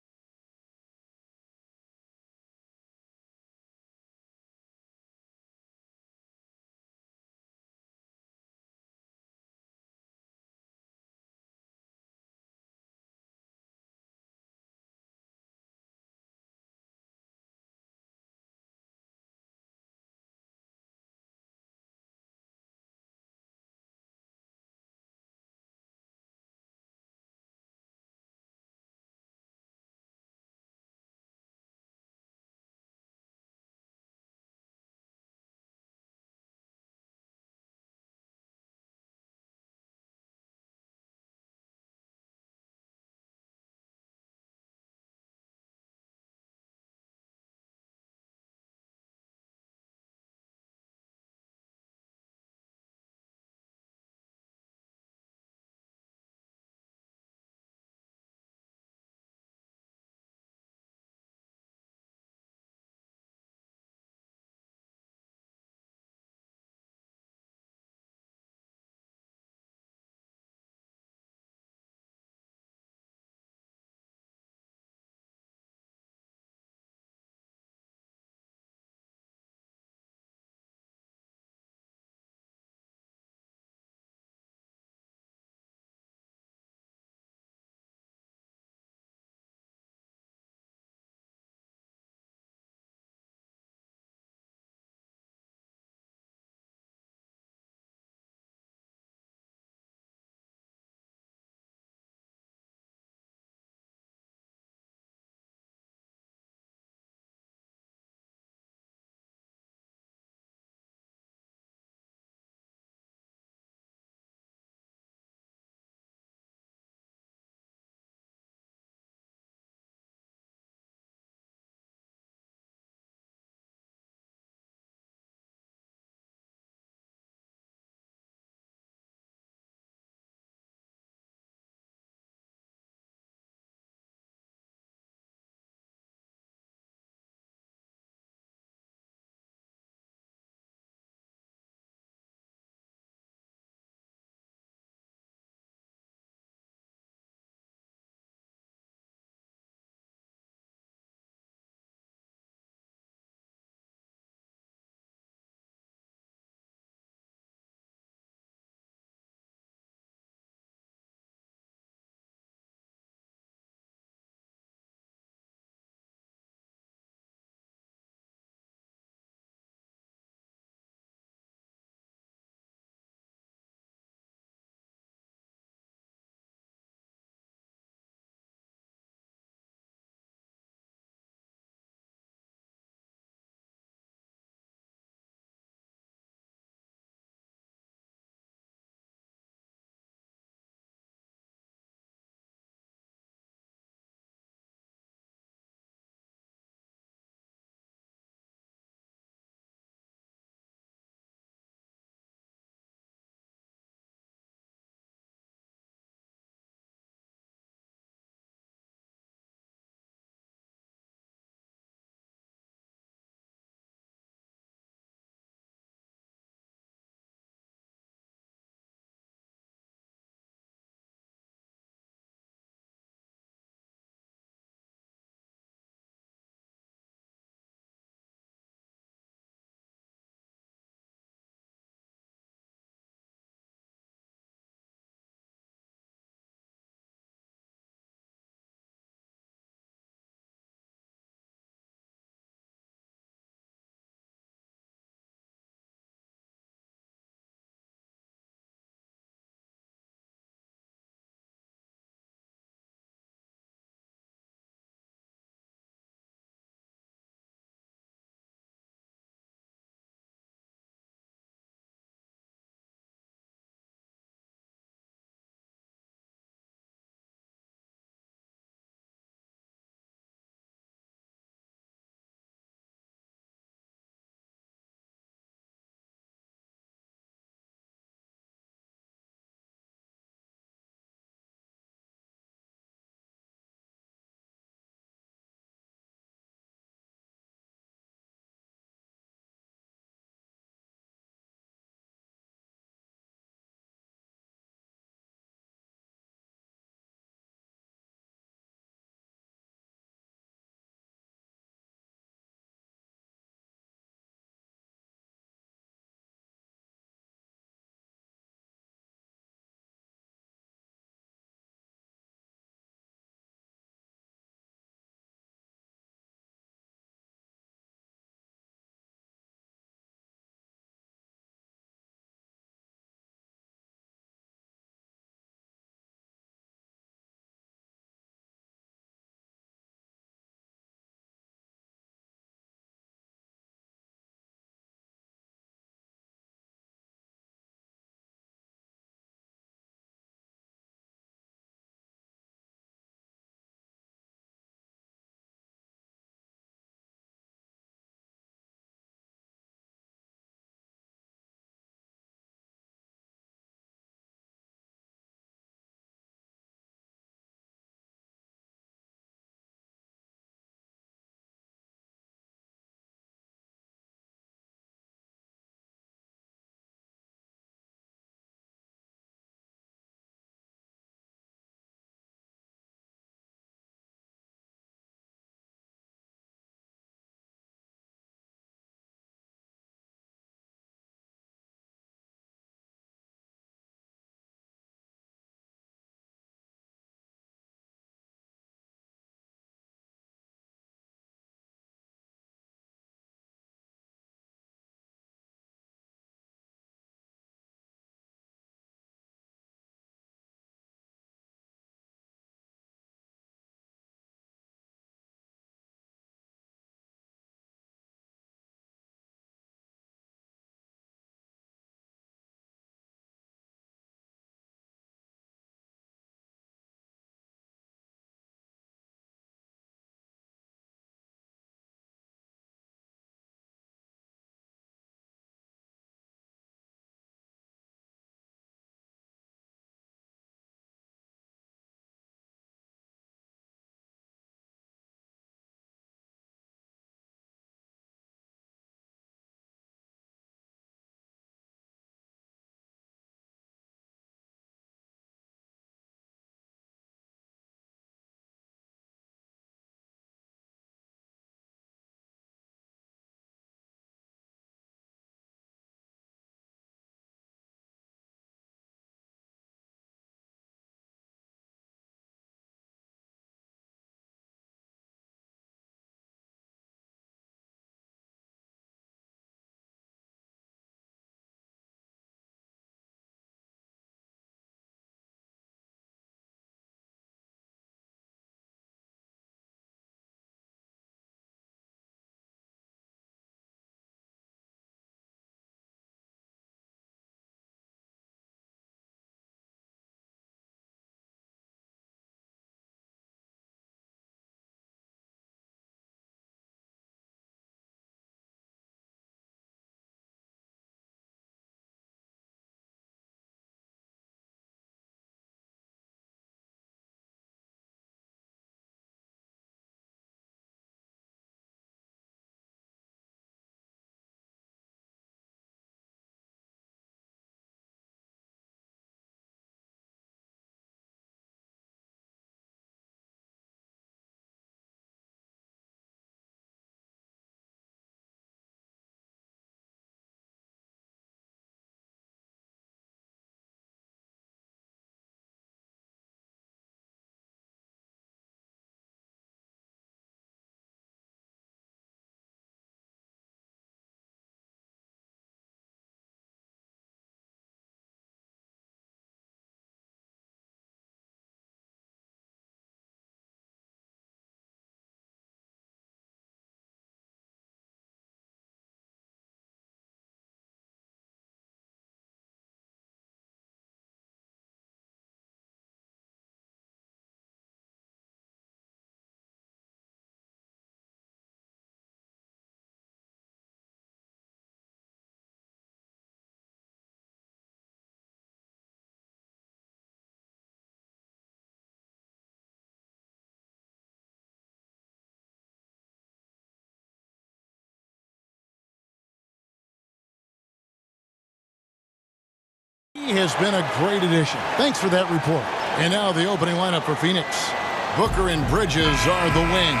Speaker 2: has been a great addition. Thanks for that report. And now the opening lineup for Phoenix. Booker and Bridges are the wings.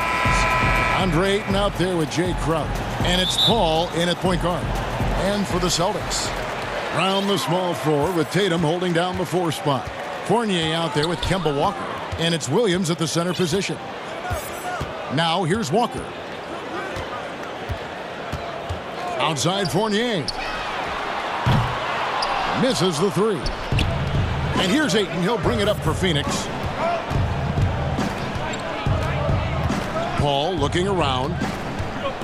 Speaker 2: Andre Ayton out there with Jay Crowder. And it's Paul in at point guard. And for the Celtics, Brown the small forward with Tatum holding down the 4 spot. Fournier out there with Kemba Walker. And it's Williams at the center position. Now here's Walker. Outside Fournier. Misses the 3. And here's Ayton. He'll bring it up for Phoenix. Paul looking around.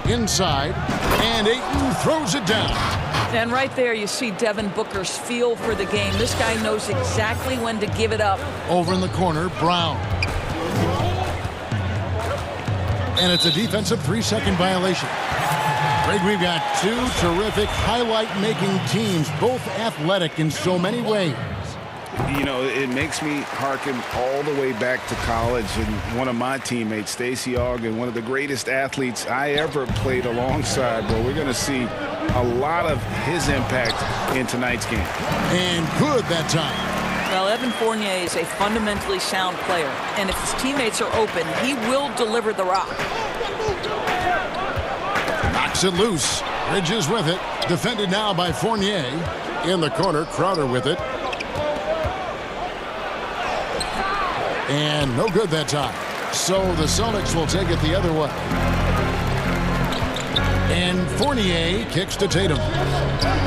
Speaker 2: Inside. And Ayton throws it down.
Speaker 10: And right there you see Devin Booker's feel for the game. This guy knows exactly when to give it up.
Speaker 2: Over in the corner, Brown. And it's a defensive 3-second violation. Greg, we've got 2 terrific highlight-making teams, both athletic in so many ways.
Speaker 3: You know, it makes me hearken all the way back to college, and one of my teammates, Stacey Ogden, one of the greatest athletes I ever played alongside. Well, we're going to see a lot of his impact in tonight's game.
Speaker 2: And good that time.
Speaker 10: Well, Evan Fournier is a fundamentally sound player, and if his teammates are open, he will deliver the rock.
Speaker 2: Knocks it loose. Bridges with it. Defended now by Fournier. In the corner, Crowder with it. And no good that time. So the Celtics will take it the other way. And Fournier kicks to Tatum.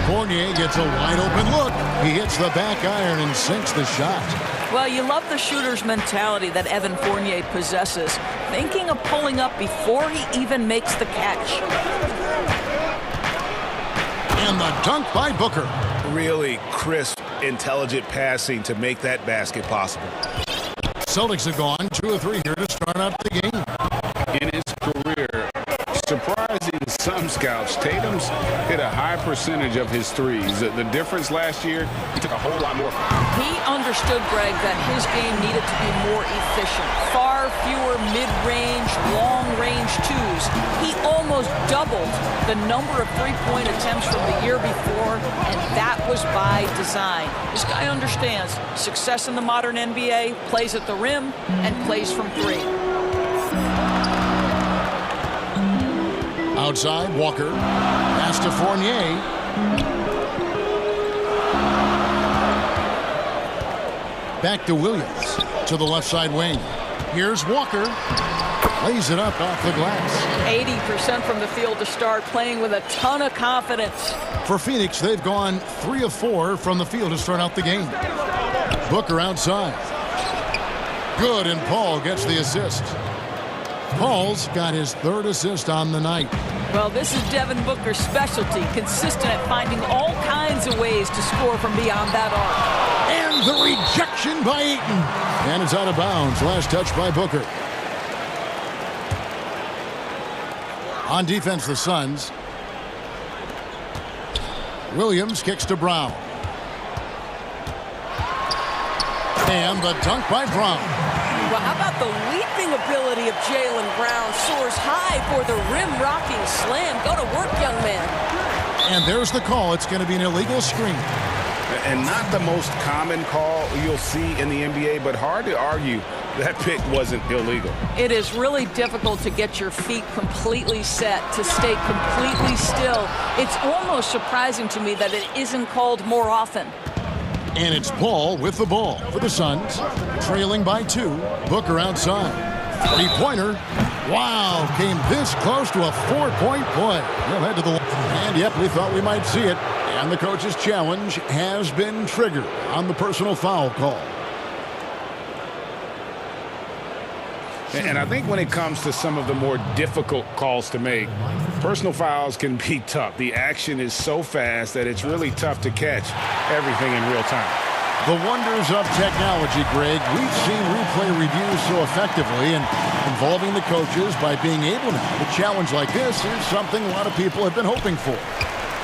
Speaker 2: Fournier gets a wide-open look. He hits the back iron and sinks the shot.
Speaker 10: Well, you love the shooter's mentality that Evan Fournier possesses, thinking of pulling up before he even makes the catch.
Speaker 2: And the dunk by Booker.
Speaker 1: Really crisp, intelligent passing to make that basket possible.
Speaker 2: Celtics have gone 2 of 3 here to start out the game.
Speaker 3: In his career, surprising some scouts, Tatum's hit a high percentage of his threes. The difference last year, he took a whole lot more.
Speaker 10: He understood, Greg, that his game needed to be more efficient. Far fewer mid-range, long-range twos. He almost doubled the number of three-point attempts from the year before, and that was by design. This guy understands success in the modern NBA, plays at the rim, and plays from 3.
Speaker 2: Outside, Walker. Pass to Fournier. Back to Williams. To the left side wing. Here's Walker. Lays it up off the glass.
Speaker 10: 80% from the field to start, playing with a ton of confidence.
Speaker 2: For Phoenix, they've gone 3 of 4 from the field to start out the game. Booker outside. Good, and Paul gets the assist. Paul's got his 3rd assist on the night.
Speaker 10: Well, this is Devin Booker's specialty, consistent at finding all kinds of ways to score from beyond that arc.
Speaker 2: And the rejection by Ayton. And it's out of bounds. Last touch by Booker. On defense, the Suns. Williams kicks to Brown. And the dunk by Brown.
Speaker 11: Well, how about the leaping ability of Jaylen Brown? Soars high for the rim-rocking slam. Go to work, young man.
Speaker 2: And there's the call. It's going to be an illegal screen.
Speaker 3: And not the most common call you'll see in the NBA, but hard to argue that pick wasn't illegal.
Speaker 10: It is really difficult to get your feet completely set, to stay completely still. It's almost surprising to me that it isn't called more often.
Speaker 2: And it's Paul with the ball for the Suns. Trailing by 2. Booker outside. 3-pointer. Wow, came this close to a 4-point play. He'll head to the line. And yep, we thought we might see it. And the coach's challenge has been triggered on the personal foul call.
Speaker 3: And I think when it comes to some of the more difficult calls to make, personal fouls can be tough. The action is so fast that it's really tough to catch everything in real time.
Speaker 2: The wonders of technology, Greg. We've seen replay reviews so effectively and involving the coaches by being able now. A challenge like this is something a lot of people have been hoping for.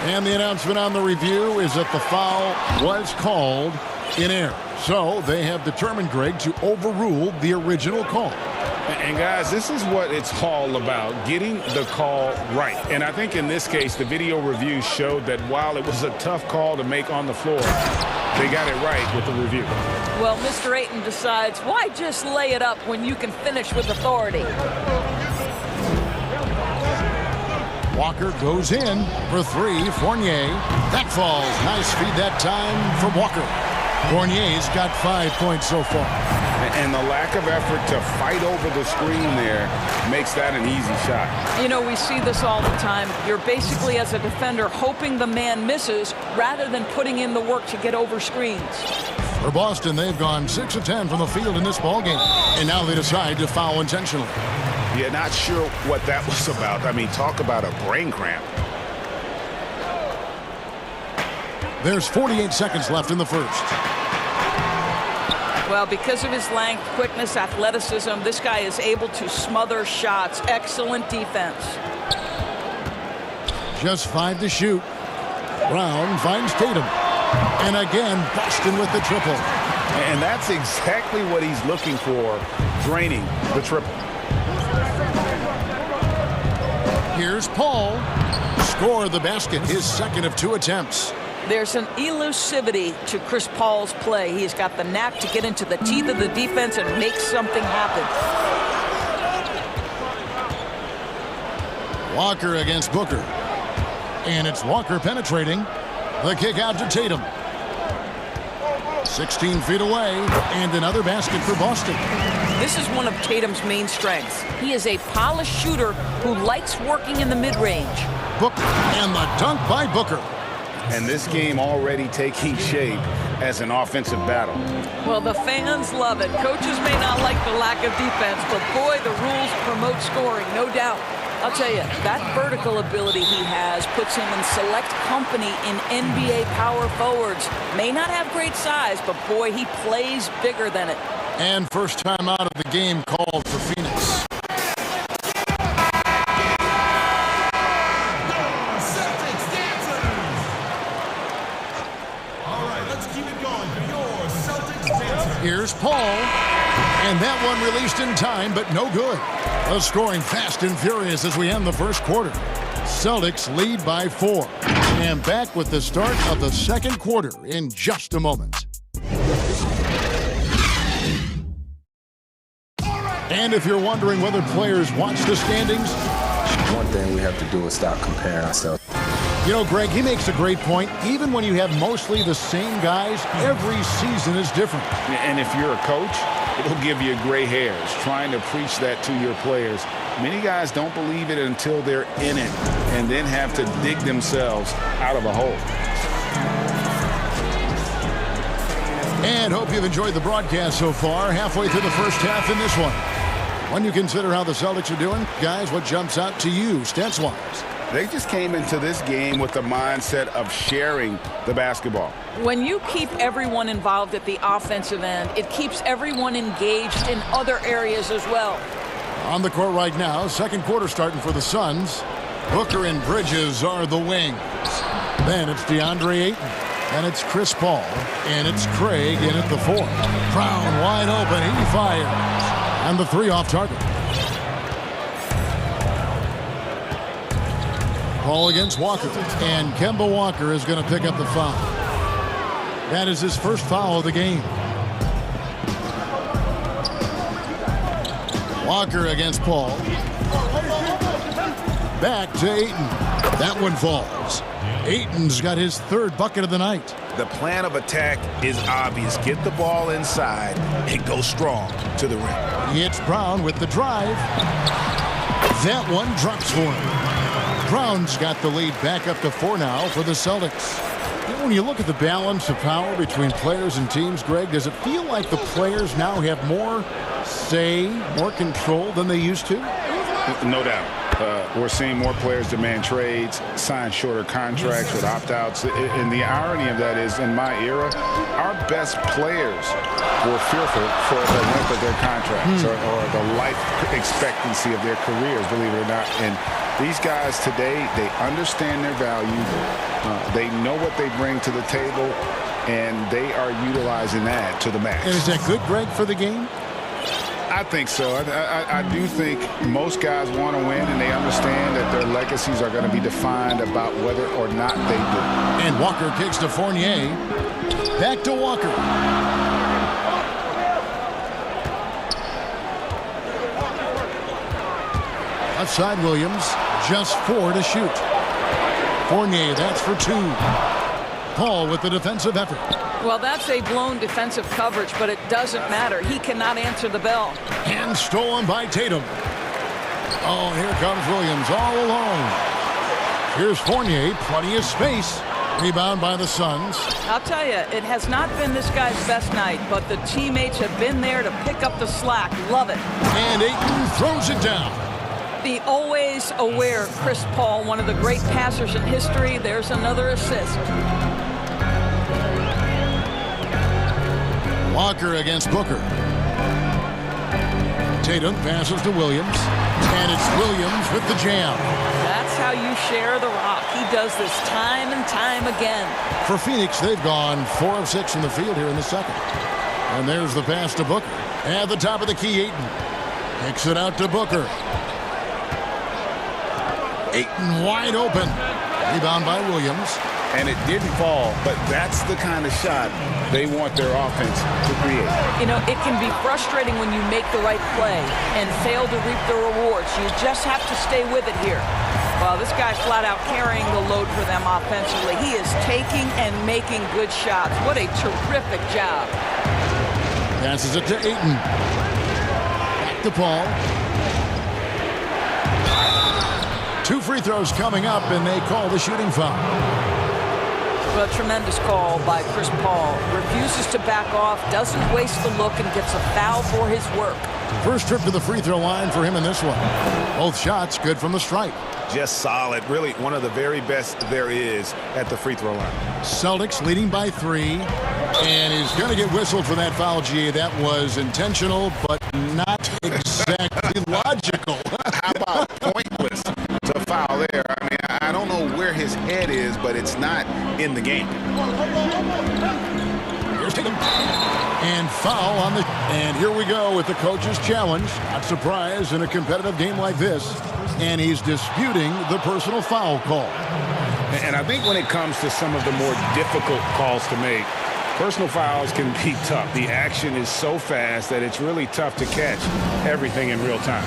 Speaker 2: And the announcement on the review is that the foul was called in error. So they have determined, Greg, to overrule the original call.
Speaker 3: And guys, this is what it's all about, getting the call right. And I think in this case, the video review showed that while it was a tough call to make on the floor, They got it right with the review.
Speaker 10: Well, Mr. Ayton decides, why just lay it up when you can finish with authority?
Speaker 2: Walker goes in for three. Fournier. That falls. Nice feed that time from Walker. Fournier's got 5 points so far.
Speaker 3: And the lack of effort to fight over the screen there makes that an easy shot.
Speaker 10: You know, we see this all the time. You're basically, as a defender, hoping the man misses rather than putting in the work to get over screens.
Speaker 2: For Boston, they've gone 6 of 10 from the field in this ballgame. And now they decide to foul intentionally.
Speaker 3: Yeah, not sure what that was about. I mean, talk about a brain cramp.
Speaker 2: There's 48 seconds left in the first.
Speaker 10: Well, because of his length, quickness, athleticism, this guy is able to smother shots. Excellent defense.
Speaker 2: Just 5 to shoot. Brown finds Tatum. And again, Boston with the triple.
Speaker 3: And that's exactly what he's looking for, draining the triple.
Speaker 2: Here's Paul. Score the basket, his second of 2 attempts.
Speaker 10: There's an elusivity to Chris Paul's play. He's got the knack to get into the teeth of the defense and make something happen.
Speaker 2: Walker against Booker. And it's Walker penetrating. The kick out to Tatum. 16 feet away, and another basket for Boston.
Speaker 10: This is one of Tatum's main strengths. He is a polished shooter who likes working in the mid-range.
Speaker 2: Booker, and the dunk by Booker.
Speaker 3: And this game already taking shape as an offensive battle.
Speaker 10: Well, the fans love it. Coaches may not like the lack of defense, but boy, the rules promote scoring, no doubt. I'll tell you, that vertical ability he has puts him in select company in NBA power forwards. May not have great size, but boy, he plays bigger than it.
Speaker 2: And first time out of the game called for Phoenix. Here's Paul, and that one released in time, but no good. The scoring fast and furious as we end the first quarter. Celtics lead by 4, and back with the start of the second quarter in just a moment. And if you're wondering whether players watch the standings,
Speaker 15: one thing we have to do is stop comparing ourselves.
Speaker 2: You know, Greg, he makes a great point. Even when you have mostly the same guys, every season is different.
Speaker 3: And if you're a coach, it'll give you gray hairs trying to preach that to your players. Many guys don't believe it until they're in it and then have to dig themselves out of a hole.
Speaker 2: And hope you've enjoyed the broadcast so far. Halfway through the first half in this one. When you consider how the Celtics are doing, guys, what jumps out to you, stats-wise?
Speaker 3: They just came into this game with the mindset of sharing the basketball.
Speaker 10: When you keep everyone involved at the offensive end, it keeps everyone engaged in other areas as well.
Speaker 2: On the court right now, second quarter starting for the Suns. Booker and Bridges are the wings. Then it's DeAndre Ayton, and it's Chris Paul, and it's Craig in at the 4. Brown wide open, he fires. And the 3 off target. Paul against Walker, and Kemba Walker is going to pick up the foul. That is his first foul of the game. Walker against Paul. Back to Ayton. That one falls. Ayton's got his 3rd bucket of the night.
Speaker 1: The plan of attack is obvious. Get the ball inside and go strong to the rim.
Speaker 2: It's Brown with the drive. That one drops for him. Brown's got the lead back up to 4 now for the Celtics. You know, when you look at the balance of power between players and teams, Greg, does it feel like the players now have more say, more control than they used to?
Speaker 3: No doubt. We're seeing more players demand trades, sign shorter contracts with opt-outs. And the irony of that is, in my era, our best players were fearful for the length of their contracts or the life expectancy of their careers, believe it or not. And these guys today, they understand their value. They know what they bring to the table, and they are utilizing that to the max.
Speaker 2: And is that good, Greg, for the game?
Speaker 3: I think so. I do think most guys want to win, and they understand that their legacies are going to be defined about whether or not they do.
Speaker 2: And Walker kicks to Fournier. Back to Walker. Left side Williams, just 4 to shoot. Fournier, that's for 2. Paul with the defensive effort.
Speaker 10: Well, that's a blown defensive coverage, but it doesn't matter. He cannot answer the bell.
Speaker 2: And stolen by Tatum. Oh, here comes Williams all alone. Here's Fournier, plenty of space. Rebound by the Suns.
Speaker 10: I'll tell you, it has not been this guy's best night, but the teammates have been there to pick up the slack. Love it.
Speaker 2: And Ayton throws it down.
Speaker 10: The always aware Chris Paul, one of the great passers in history. There's another assist.
Speaker 2: Walker against Booker. Tatum passes to Williams. And it's Williams with the jam.
Speaker 10: That's how you share the rock. He does this time and time again.
Speaker 2: For Phoenix, they've gone 4 of 6 from the field here in the second. And there's the pass to Booker. At the top of the key, Ayton. Kicks it out to Booker. Ayton wide open. Rebound by Williams.
Speaker 3: And it didn't fall, but that's the kind of shot they want their offense to create.
Speaker 10: You know, it can be frustrating when you make the right play and fail to reap the rewards. You just have to stay with it here. Well, this guy flat out carrying the load for them offensively. He is taking and making good shots. What a terrific job.
Speaker 2: Passes it to Ayton. Back to Paul. 2 free throws coming up, and they call the shooting foul.
Speaker 10: Well, a tremendous call by Chris Paul. Refuses to back off, doesn't waste the look, and gets a foul for his work.
Speaker 2: First trip to the free throw line for him in this one. Both shots good from the stripe.
Speaker 9: Just solid. Really one of the very best there is at the free throw line.
Speaker 2: Celtics leading by 3. And he's going to get whistled for that foul, G. That was intentional, but not exactly logical.
Speaker 3: How about pointless to foul there? I mean, I don't know where his head is, but it's not in the game.
Speaker 2: Here's Tatum. And foul on the... And here we go with the coach's challenge. Not surprised in a competitive game like this. And he's disputing the personal foul call.
Speaker 3: And I think when it comes to some of the more difficult calls to make, personal fouls can be tough. The action is so fast that it's really tough to catch everything in real time.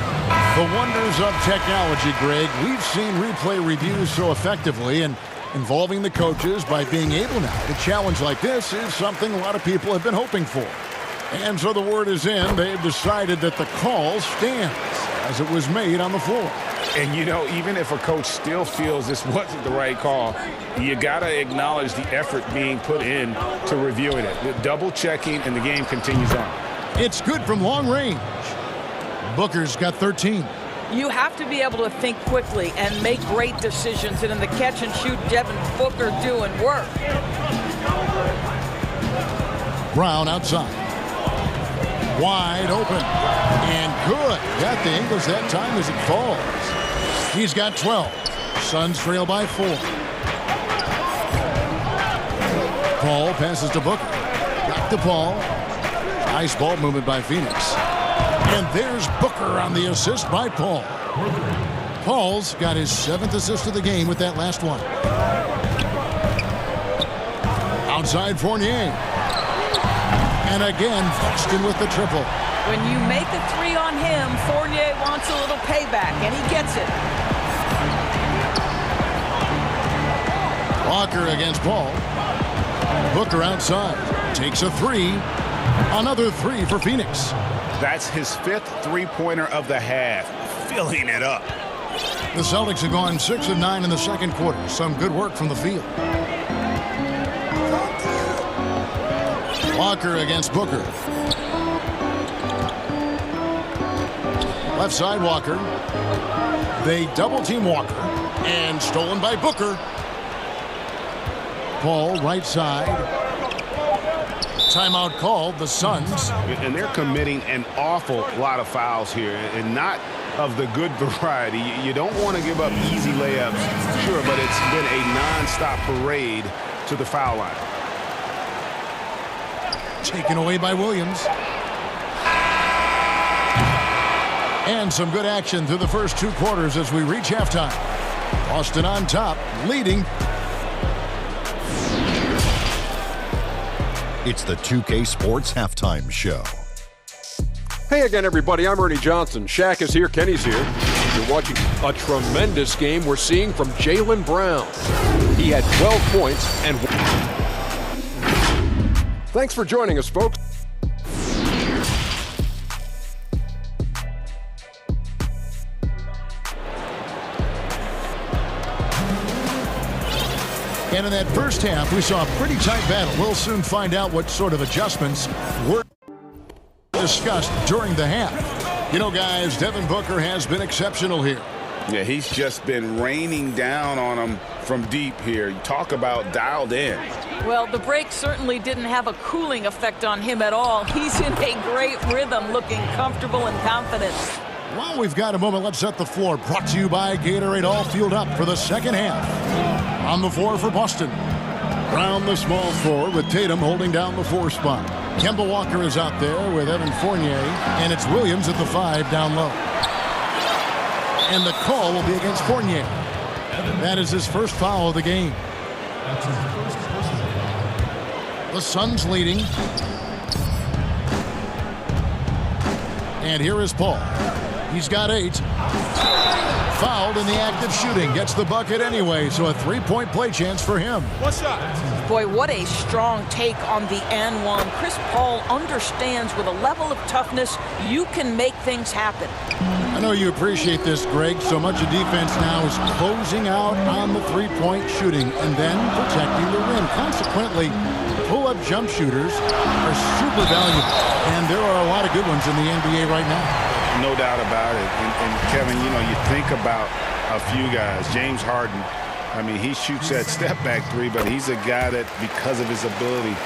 Speaker 2: The wonders of technology, Greg. We've seen replay reviews so effectively, and involving the coaches by being able now to challenge like this is something a lot of people have been hoping for. And so the word is in. They've decided that the call stands as it was made on the floor.
Speaker 3: And, you know, even if a coach still feels this wasn't the right call, you got to acknowledge the effort being put in to reviewing it. The double checking, and the game continues on.
Speaker 2: It's good from long range. Booker's got 13.
Speaker 10: You have to be able to think quickly and make great decisions. And in the catch and shoot, Devin Booker doing work.
Speaker 2: Brown outside. Wide open. And good. Got the English that time as it falls. He's got 12. Suns trail by 4. Paul passes to Booker. Back to Paul. Nice ball movement by Phoenix. And there's Booker on the assist by Paul. Paul's got his 7th assist of the game with that last one. Outside Fournier. And again, Boston with the triple.
Speaker 10: When you make a 3 on him, Fournier wants a little payback, and he gets it.
Speaker 2: Walker against Paul. Booker outside. Takes a 3. Another 3 for Phoenix.
Speaker 3: That's his 5th three-pointer of the half. Filling it up.
Speaker 2: The Celtics have gone 6 of 9 in the second quarter. Some good work from the field. Walker against Booker. Left side Walker. They double team Walker. And stolen by Booker. Paul right side. Timeout called, the Suns.
Speaker 9: And they're committing an awful lot of fouls here, and not of the good variety. You don't want to give up easy layups, sure, but it's been a nonstop parade to the foul line.
Speaker 2: Taken away by Williams. And some good action through the first 2 quarters as we reach halftime. Boston on top, leading.
Speaker 6: It's the 2K Sports Halftime Show.
Speaker 7: Hey again, everybody. I'm Ernie Johnson. Shaq is here. Kenny's here. You're watching a tremendous game we're seeing from Jaylen Brown. He had 12 points and... Thanks for joining us, folks.
Speaker 2: And in that first half, we saw a pretty tight battle. We'll soon find out what sort of adjustments were discussed during the half. You know, guys, Devin Booker has been exceptional here.
Speaker 14: Yeah, he's just been raining down on him from deep here. You talk about dialed in.
Speaker 10: Well, the break certainly didn't have a cooling effect on him at all. He's in a great rhythm, looking comfortable and confident.
Speaker 2: While we've got a moment, let's set the floor. Brought to you by Gatorade, all fueled up for the second half. On the floor for Boston. Brown, the small forward, with Tatum holding down the 4 spot. Kemba Walker is out there with Evan Fournier, and it's Williams at the 5 down low. And the call will be against Fournier. That is his first foul of the game. The Suns leading. And here is Paul. He's got 8. Fouled in the act of shooting. Gets the bucket anyway, so a 3-point play chance for him.
Speaker 10: What's up? Boy, what a strong take on the and one. Chris Paul understands with a level of toughness, you can make things happen.
Speaker 2: I know you appreciate this, Greg. So much of defense now is closing out on the 3-point shooting and then protecting the rim. Consequently, pull-up jump shooters are super valuable, and there are a lot of good ones in the NBA right now.
Speaker 14: No doubt about it. And Kevin, you know, you think about a few guys. James Harden, I mean, he shoots that step-back 3, but he's a guy that, because of his ability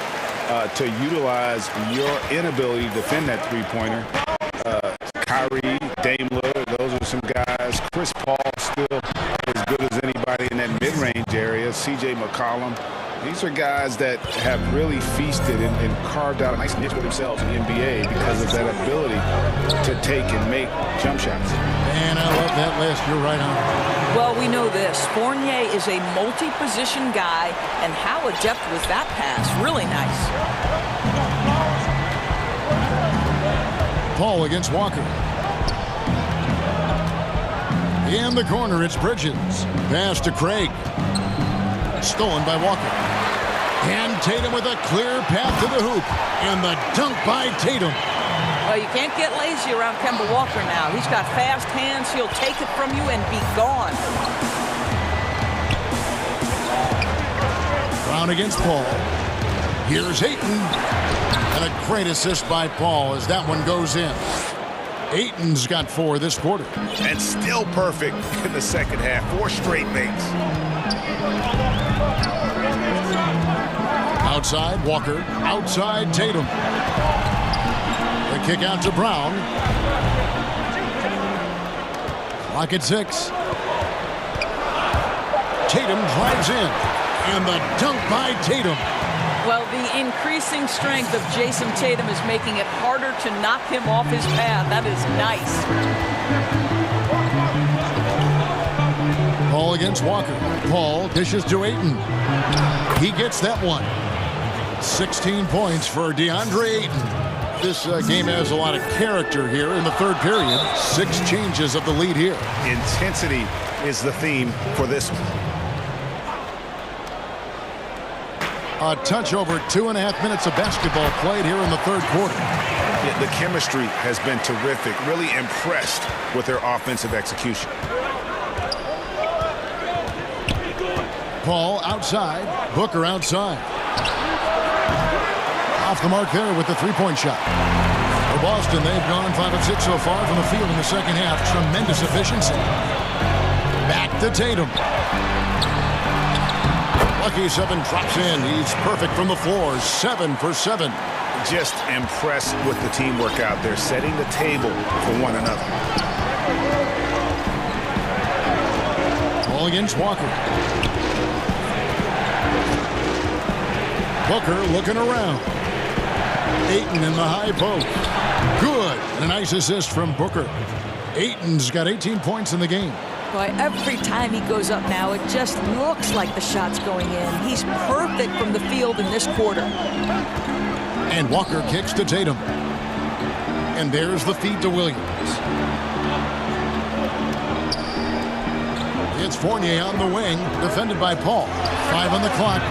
Speaker 14: to utilize your inability to defend that 3-pointer, Kyrie, Dame Lillard, those are some guys. Chris Paul still as good as anybody in that mid-range area. C.J. McCollum. These are guys that have really feasted and carved out a nice niche for themselves in the NBA because of that ability to take and make jump shots.
Speaker 2: And I love that list. You're right on.
Speaker 10: Well, we know this. Fournier is a multi-position guy, and how adept was that pass? Really nice.
Speaker 2: Paul against Walker. In the corner, it's Bridges. Pass to Craig. Stolen by Walker. And Tatum with a clear path to the hoop. And the dunk by Tatum.
Speaker 10: Well, you can't get lazy around Kemba Walker now. He's got fast hands. He'll take it from you and be gone.
Speaker 2: Brown against Paul. Here's Ayton. And a great assist by Paul as that one goes in. Ayton's got 4 this quarter.
Speaker 1: And still perfect in the second half. 4 straight makes.
Speaker 2: Outside, Walker. Outside, Tatum. The kick out to Brown. Clock at 6. Tatum drives in. And the dunk by Tatum.
Speaker 10: Well, the increasing strength of Jason Tatum is making it harder to knock him off his path. That is nice.
Speaker 2: Paul against Walker. Paul dishes to Ayton. He gets that one. 16 points for DeAndre Ayton. This game has a lot of character here in the third period. 6 changes of the lead here.
Speaker 1: Intensity is the theme for this one.
Speaker 2: A touch over 2.5 minutes of basketball played here in the third quarter.
Speaker 1: Yeah, the chemistry has been terrific. Really impressed with their offensive execution.
Speaker 2: Paul outside. Booker outside. Off the mark there with the 3-point shot. For Boston, they've gone 5 of 6 so far from the field in the second half. Tremendous efficiency. Back to Tatum. Lucky 7 drops in. He's perfect from the floor. 7 for 7.
Speaker 1: Just impressed with the teamwork out there, setting the table for one another.
Speaker 2: Ball against Walker. Booker looking around. Ayton in the high post. Good. And a nice assist from Booker. Ayton's got 18 points in the game.
Speaker 10: Boy, every time he goes up now, it just looks like the shot's going in. He's perfect from the field in this quarter.
Speaker 2: And Walker kicks to Tatum. And there's the feed to Williams. It's Fournier on the wing, defended by Paul. 5 on the clock.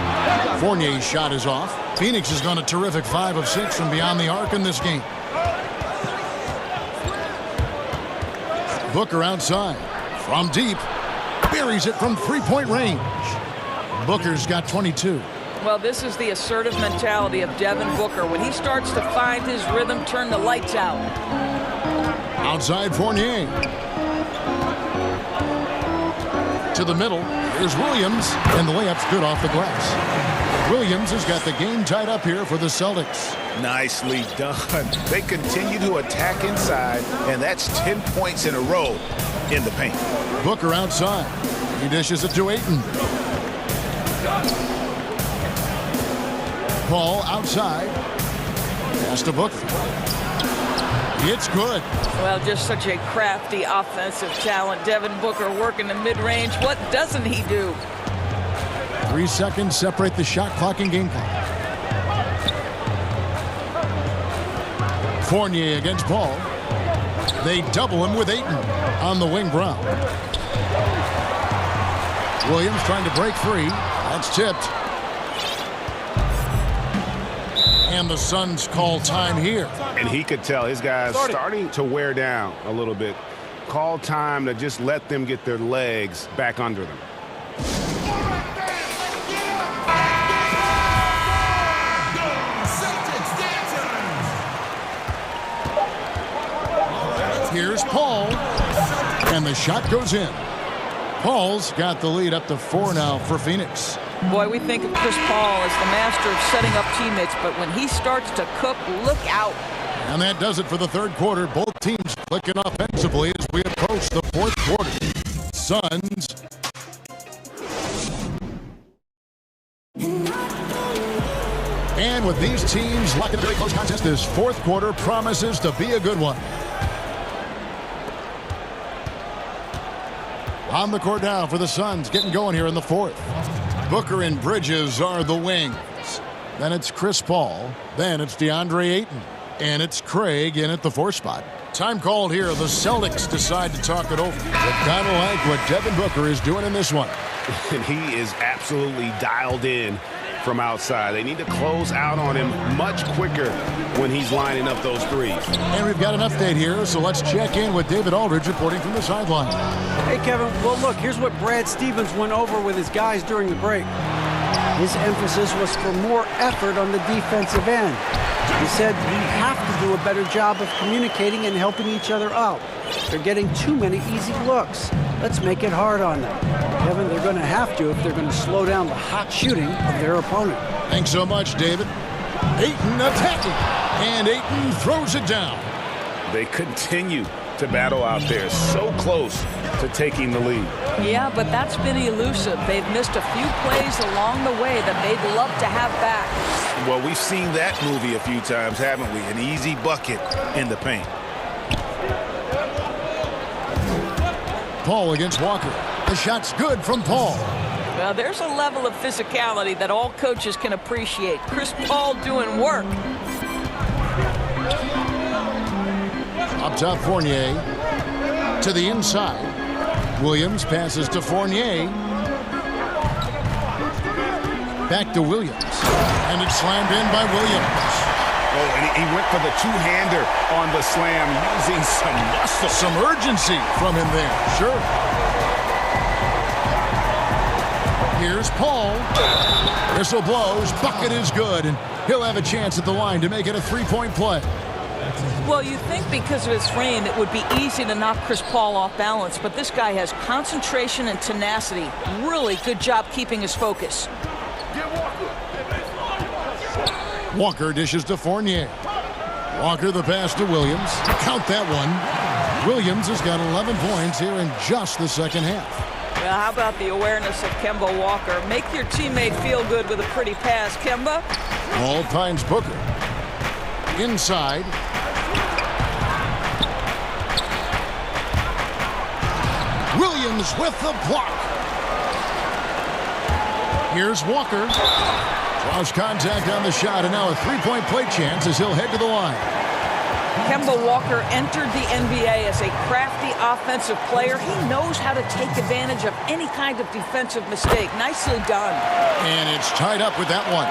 Speaker 2: Fournier's shot is off. Phoenix has gone a terrific 5 of 6 from beyond the arc in this game. Booker outside. From deep. Buries it from three-point range. Booker's got 22.
Speaker 10: Well, this is the assertive mentality of Devin Booker. When he starts to find his rhythm, turn the lights out.
Speaker 2: Outside Fournier. To the middle. Here's Williams. And the layup's good off the glass. Williams has got the game tied up here for the Celtics.
Speaker 14: Nicely done. They continue to attack inside, and that's 10 points in a row in the paint.
Speaker 2: Booker outside. He dishes it to Ayton. Paul outside. Pass to Booker. It's good.
Speaker 10: Well, just such a crafty offensive talent. Devin Booker working the mid-range. What doesn't he do?
Speaker 2: 3 seconds separate the shot clock and game clock. Fournier against Paul. They double him with Ayton on the wing. Brown. Williams trying to break free. That's tipped. And the Suns call time here.
Speaker 3: And he could tell his guys starting to wear down a little bit. Call time to just let them get their legs back under them.
Speaker 2: Here's Paul. And the shot goes in. Paul's got the lead up to 4 now for Phoenix.
Speaker 10: Boy, we think of Chris Paul as the master of setting up teammates, but when he starts to cook, look out.
Speaker 2: And that does it for the third quarter. Both teams clicking offensively as we approach the fourth quarter. Suns. And with these teams locked in a very close contest, this fourth quarter promises to be a good one. On the court now for the Suns, getting going here in the fourth. Booker and Bridges are the wings. Then it's Chris Paul. Then it's DeAndre Ayton. And it's Craig in at the 4 spot. Time called here. The Celtics decide to talk it over. But kind of like what Devin Booker is doing in this one.
Speaker 3: And he is absolutely dialed in from outside. They need to close out on him much quicker when he's lining up those threes.
Speaker 2: And we've got an update here, so let's check in with David Aldridge reporting from the sideline.
Speaker 12: Hey, Kevin. Well, look, here's what Brad Stevens went over with his guys during the break. His emphasis was for more effort on the defensive end. He said we have to do a better job of communicating and helping each other out. They're getting too many easy looks. Let's make it hard on them. Kevin, they're going to have to if they're going to slow down the hot shooting of their opponent.
Speaker 2: Thanks so much, David. Ayton attacking, and Ayton throws it down.
Speaker 3: They continue to battle out there, so close to taking the lead.
Speaker 10: Yeah, but that's been elusive. They've missed a few plays along the way that they'd love to have back.
Speaker 14: Well, we've seen that movie a few times, haven't we? An easy bucket in the paint.
Speaker 2: Paul against Walker. The shot's good from Paul.
Speaker 10: Well, there's a level of physicality that all coaches can appreciate. Chris Paul doing work.
Speaker 2: Up top, Fournier. To the inside. Williams passes to Fournier. Back to Williams. And it's slammed in by Williams.
Speaker 3: Oh, and he went for the two-hander on the slam, using some muscle.
Speaker 2: Some urgency from him there. Sure. Here's Paul. Whistle blows. Bucket is good. And he'll have a chance at the line to make it a three-point play.
Speaker 10: Well, you think because of his frame, it would be easy to knock Chris Paul off balance. But this guy has concentration and tenacity. Really good job keeping his focus.
Speaker 2: Walker dishes to Fournier. Walker the pass to Williams. Count that one. Williams has got 11 points here in just the second half.
Speaker 10: Well, how about the awareness of Kemba Walker? Make your teammate feel good with a pretty pass, Kemba.
Speaker 2: Ball finds Booker. Inside. Williams with the block. Here's Walker. Lost contact on the shot, and now a three-point play chance as he'll head to the line.
Speaker 11: Kemba Walker entered the NBA as a crafty offensive player. He knows how to take advantage of any kind of defensive mistake. Nicely done.
Speaker 2: And it's tied up with that one.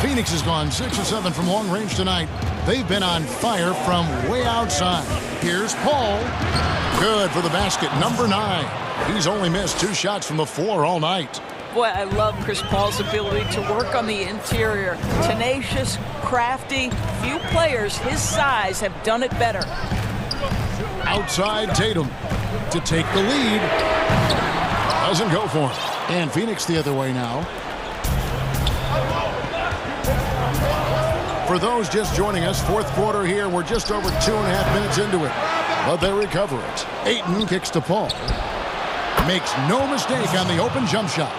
Speaker 2: Phoenix has gone 6 of 7 from long range tonight. They've been on fire from way outside. Here's Paul. Good for the basket, number 9. He's only missed 2 shots from the floor all night.
Speaker 10: Boy, I love Chris Paul's ability to work on the interior. Tenacious, crafty. Few players his size have done it better.
Speaker 2: Outside Tatum to take the lead. Doesn't go for him. And Phoenix the other way now. For those just joining us, fourth quarter here. We're just over 2.5 minutes into it. But they recover it. Ayton kicks to Paul. Makes no mistake on the open jump shot.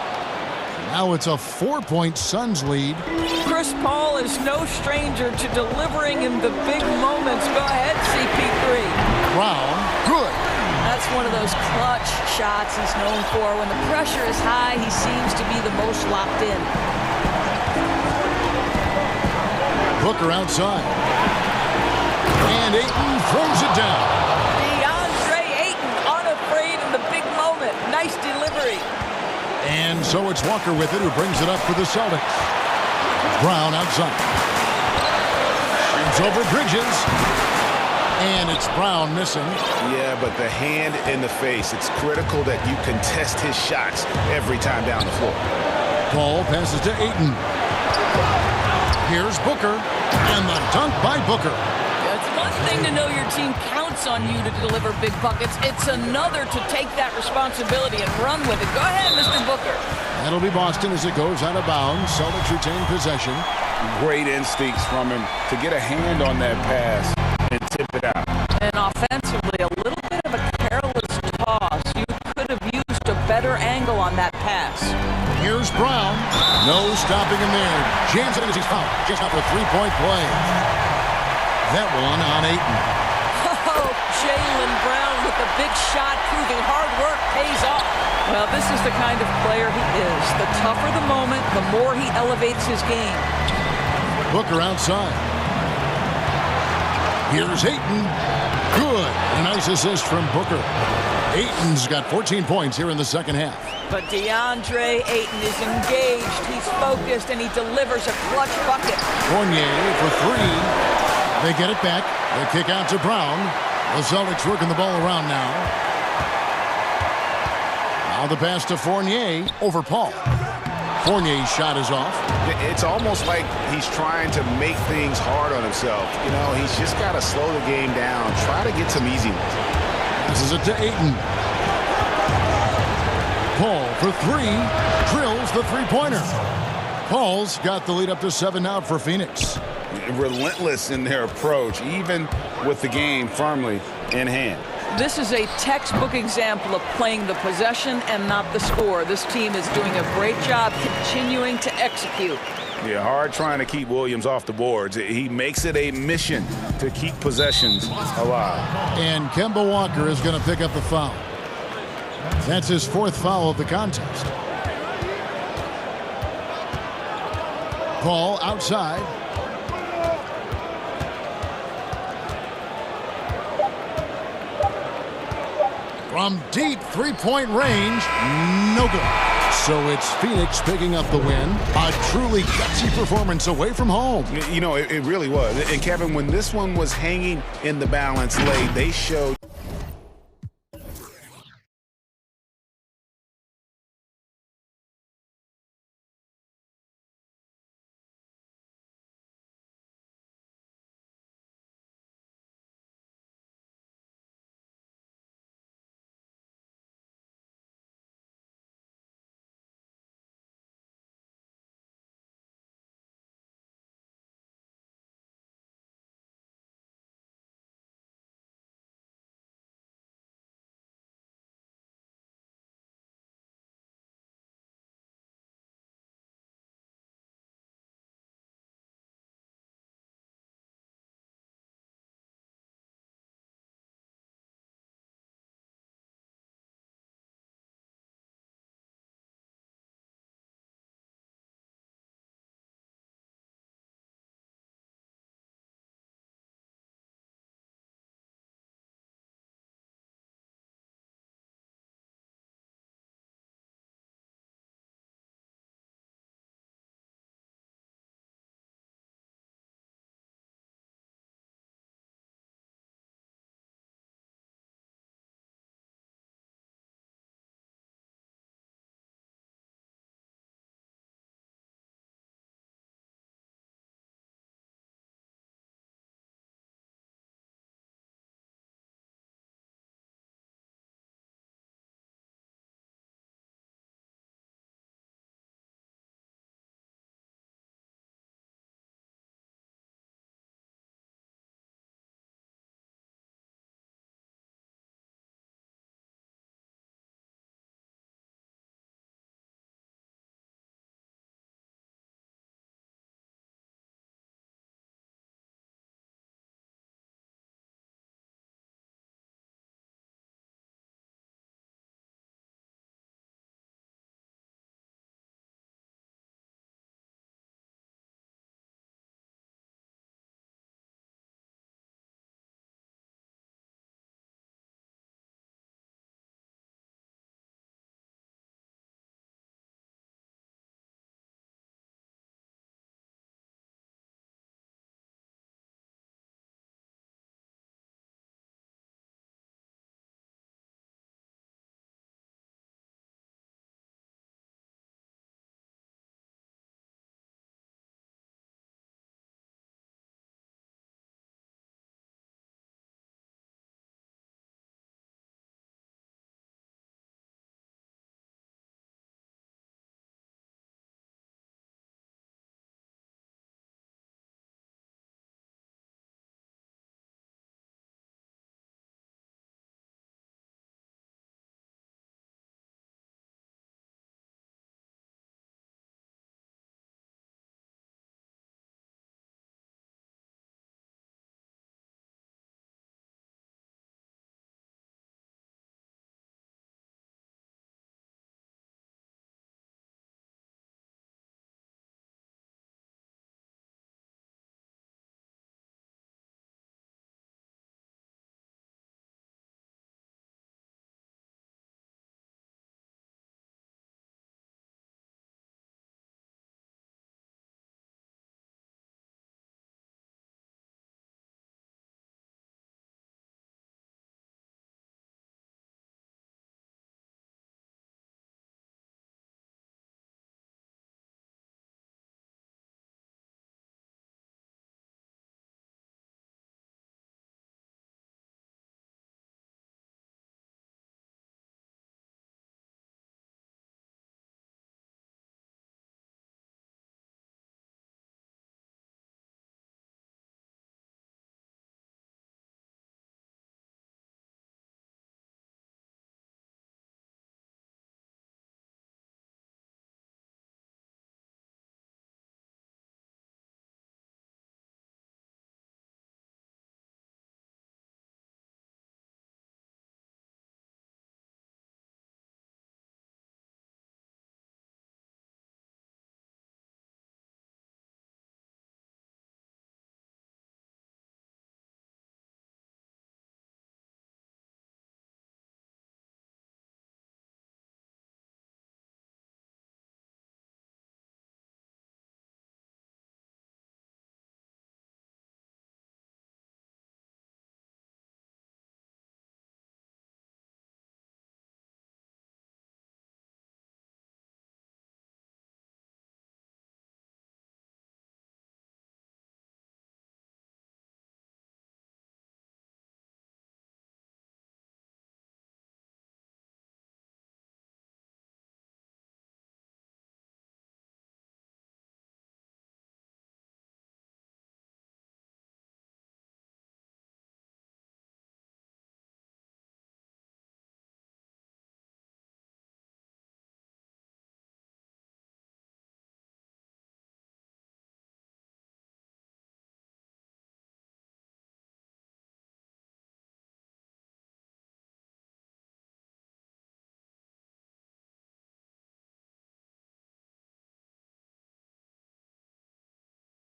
Speaker 2: Now it's a 4-point Suns lead.
Speaker 10: Chris Paul is no stranger to delivering in the big moments. Go ahead, CP3.
Speaker 2: Brown, good.
Speaker 10: That's one of those clutch shots he's known for. When the pressure is high, he seems to be the most locked in.
Speaker 2: Booker outside. And Ayton throws it down.
Speaker 10: DeAndre Ayton unafraid in the big moment. Nice delivery.
Speaker 2: And so it's Walker with it, who brings it up for the Celtics. Brown outside. Shoots over Bridges. And it's Brown missing.
Speaker 3: Yeah, but the hand in the face. It's critical that you contest his shots every time down the floor.
Speaker 2: Paul passes to Ayton. Here's Booker. And the dunk by Booker.
Speaker 10: It's one thing to know your team counts on you to deliver big buckets. It's another to take that responsibility and run with it. Go ahead, Mr. Booker.
Speaker 2: That'll be Boston as it goes out of bounds. Celtics retain possession.
Speaker 3: Great instincts from him to get a hand on that pass and tip it out.
Speaker 10: And offensively, a little bit of a careless toss. You could have used a better angle on that pass.
Speaker 2: Here's Brown. No stopping him there. Jansen as he's fouled. Just out for a 3-point play. That one on Ayton.
Speaker 10: Oh, Jaylen Brown with the big shot, proving hard work pays off. Well, this is the kind of player he is. The tougher the moment, the more he elevates his game.
Speaker 2: Booker outside. Here's Ayton. Good. A nice assist from Booker. Ayton's got 14 points here in the second half.
Speaker 10: But DeAndre Ayton is engaged. He's focused, and he delivers a clutch bucket.
Speaker 2: Fournier for 3. They get it back. They kick out to Brown. The Celtics working the ball around now. Now the pass to Fournier over Paul. Fournier's shot is off.
Speaker 3: It's almost like he's trying to make things hard on himself. You know, he's just got to slow the game down. Try to get some easy ones.
Speaker 2: Passes it to Ayton. Paul for 3. Drills the three-pointer. Paul's got the lead up to 7 now for Phoenix.
Speaker 3: Relentless in their approach, even with the game firmly in hand.
Speaker 10: This is a textbook example of playing the possession and not the score. This team is doing a great job continuing to execute.
Speaker 3: Yeah, hard trying to keep Williams off the boards. He makes it a mission to keep possessions alive.
Speaker 2: And Kemba Walker is going to pick up the foul. That's his 4th foul of the contest. Paul outside. From deep 3-point range, no good. So it's Phoenix picking up the win. A truly gutsy performance away from home.
Speaker 3: You know, it really was. And Kevin, when this one was hanging in the balance late, they showed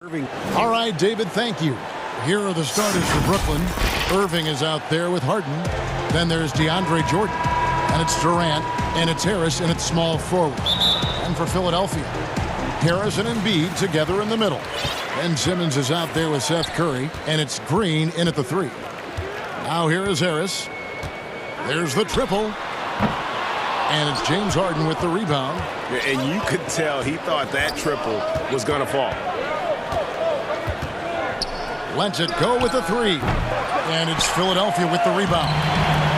Speaker 12: Irving.
Speaker 2: All right, David, thank you. Here are the starters for Brooklyn. Irving is out there with Harden. Then there's DeAndre Jordan. And it's Durant. And it's Harris, and it's small forward. And for Philadelphia, Harris and Embiid together in the middle. Ben Simmons is out there with Seth Curry. And it's Green in at the 3. Now here is Harris. There's the triple. And it's James Harden with the rebound.
Speaker 9: And you could tell he thought that triple was going to fall.
Speaker 2: Lets it go with the 3. And it's Philadelphia with the rebound.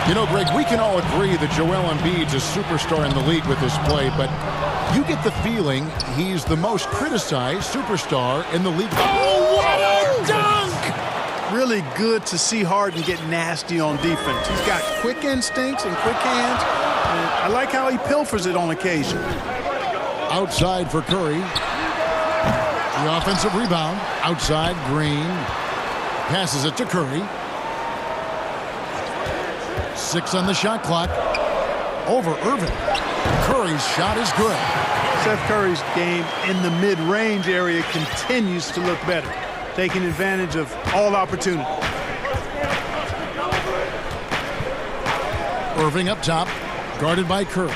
Speaker 2: You know, Greg, we can all agree that Joel Embiid's a superstar in the league with this play, but you get the feeling he's the most criticized superstar in the league. Oh, what a dunk!
Speaker 8: Really good to see Harden get nasty on defense. He's got quick instincts and quick hands. And I like how he pilfers it on occasion.
Speaker 2: Outside for Curry. The offensive rebound. Outside, Green. Passes it to Curry. 6 on the shot clock. Over Irving. Curry's shot is good.
Speaker 8: Seth Curry's game in the mid-range area continues to look better, taking advantage of all opportunity.
Speaker 2: Irving up top, guarded by Curry.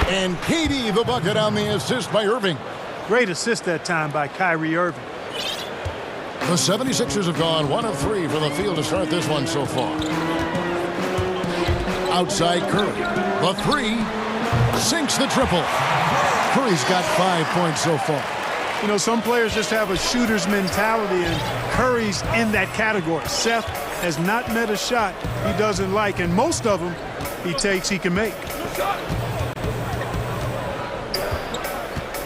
Speaker 2: And KD the bucket on the assist by Irving.
Speaker 8: Great assist that time by Kyrie Irving.
Speaker 2: The 76ers have gone 1 of 3 for the field to start this one so far. Outside Curry. The 3 sinks the triple. Curry's got 5 points so far.
Speaker 8: You know, some players just have a shooter's mentality, and Curry's in that category. Seth has not met a shot he doesn't like, and most of them he takes he can make.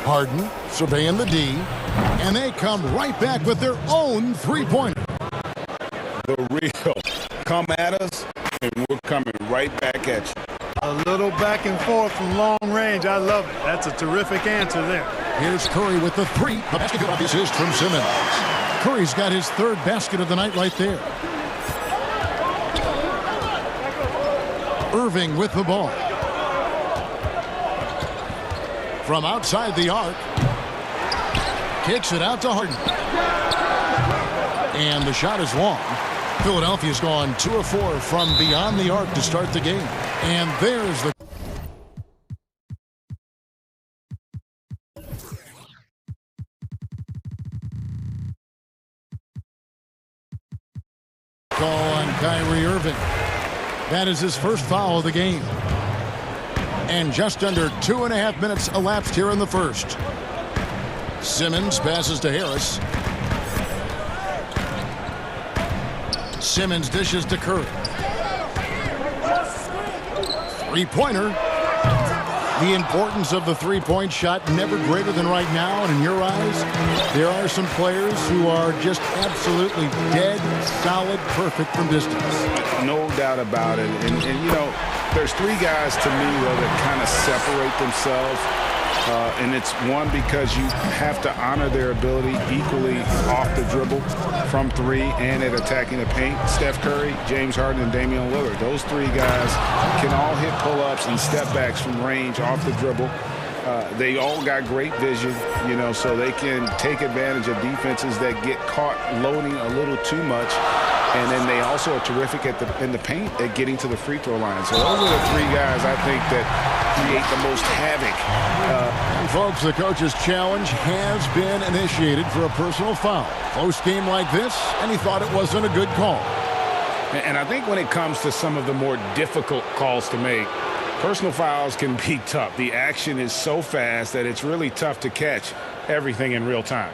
Speaker 2: Harden surveying the D, and they come right back with their own three-pointer.
Speaker 14: The real come at us, and we're coming right back at you.
Speaker 8: A little back and forth from long range. I love it. That's a terrific answer there.
Speaker 2: Here's Curry with the 3. A basket off the assist from Simmons. Curry's got his 3rd basket of the night right there. Irving with the ball. From outside the arc. Kicks it out to Harden. And the shot is long. Philadelphia's gone 2 of 4 from beyond the arc to start the game. And there's the call on Kyrie Irving. That is his first foul of the game. And just under 2.5 minutes elapsed here in the first. Simmons passes to Harris. Simmons dishes to Curry. Three-pointer. The importance of the three-point shot never greater than right now. And in your eyes, there are some players who are just absolutely dead, solid, perfect from distance.
Speaker 14: No doubt about it. And you know, there's 3 guys to me that kind of separate themselves. And it's one, because you have to honor their ability equally off the dribble from 3 and at attacking the paint. Steph Curry, James Harden, and Damian Lillard. Those 3 guys can all hit pull-ups and step-backs from range off the dribble. They all got great vision, you know, so they can take advantage of defenses that get caught loading a little too much. And then they also are terrific in the paint at getting to the free throw line. So those are the 3 guys I think that create the most havoc.
Speaker 2: And folks, the coach's challenge has been initiated for a personal foul. Close game like this, and he thought it wasn't a good call.
Speaker 14: And I think when it comes to some of the more difficult calls to make, personal fouls can be tough. The action is so fast that it's really tough to catch everything in real time.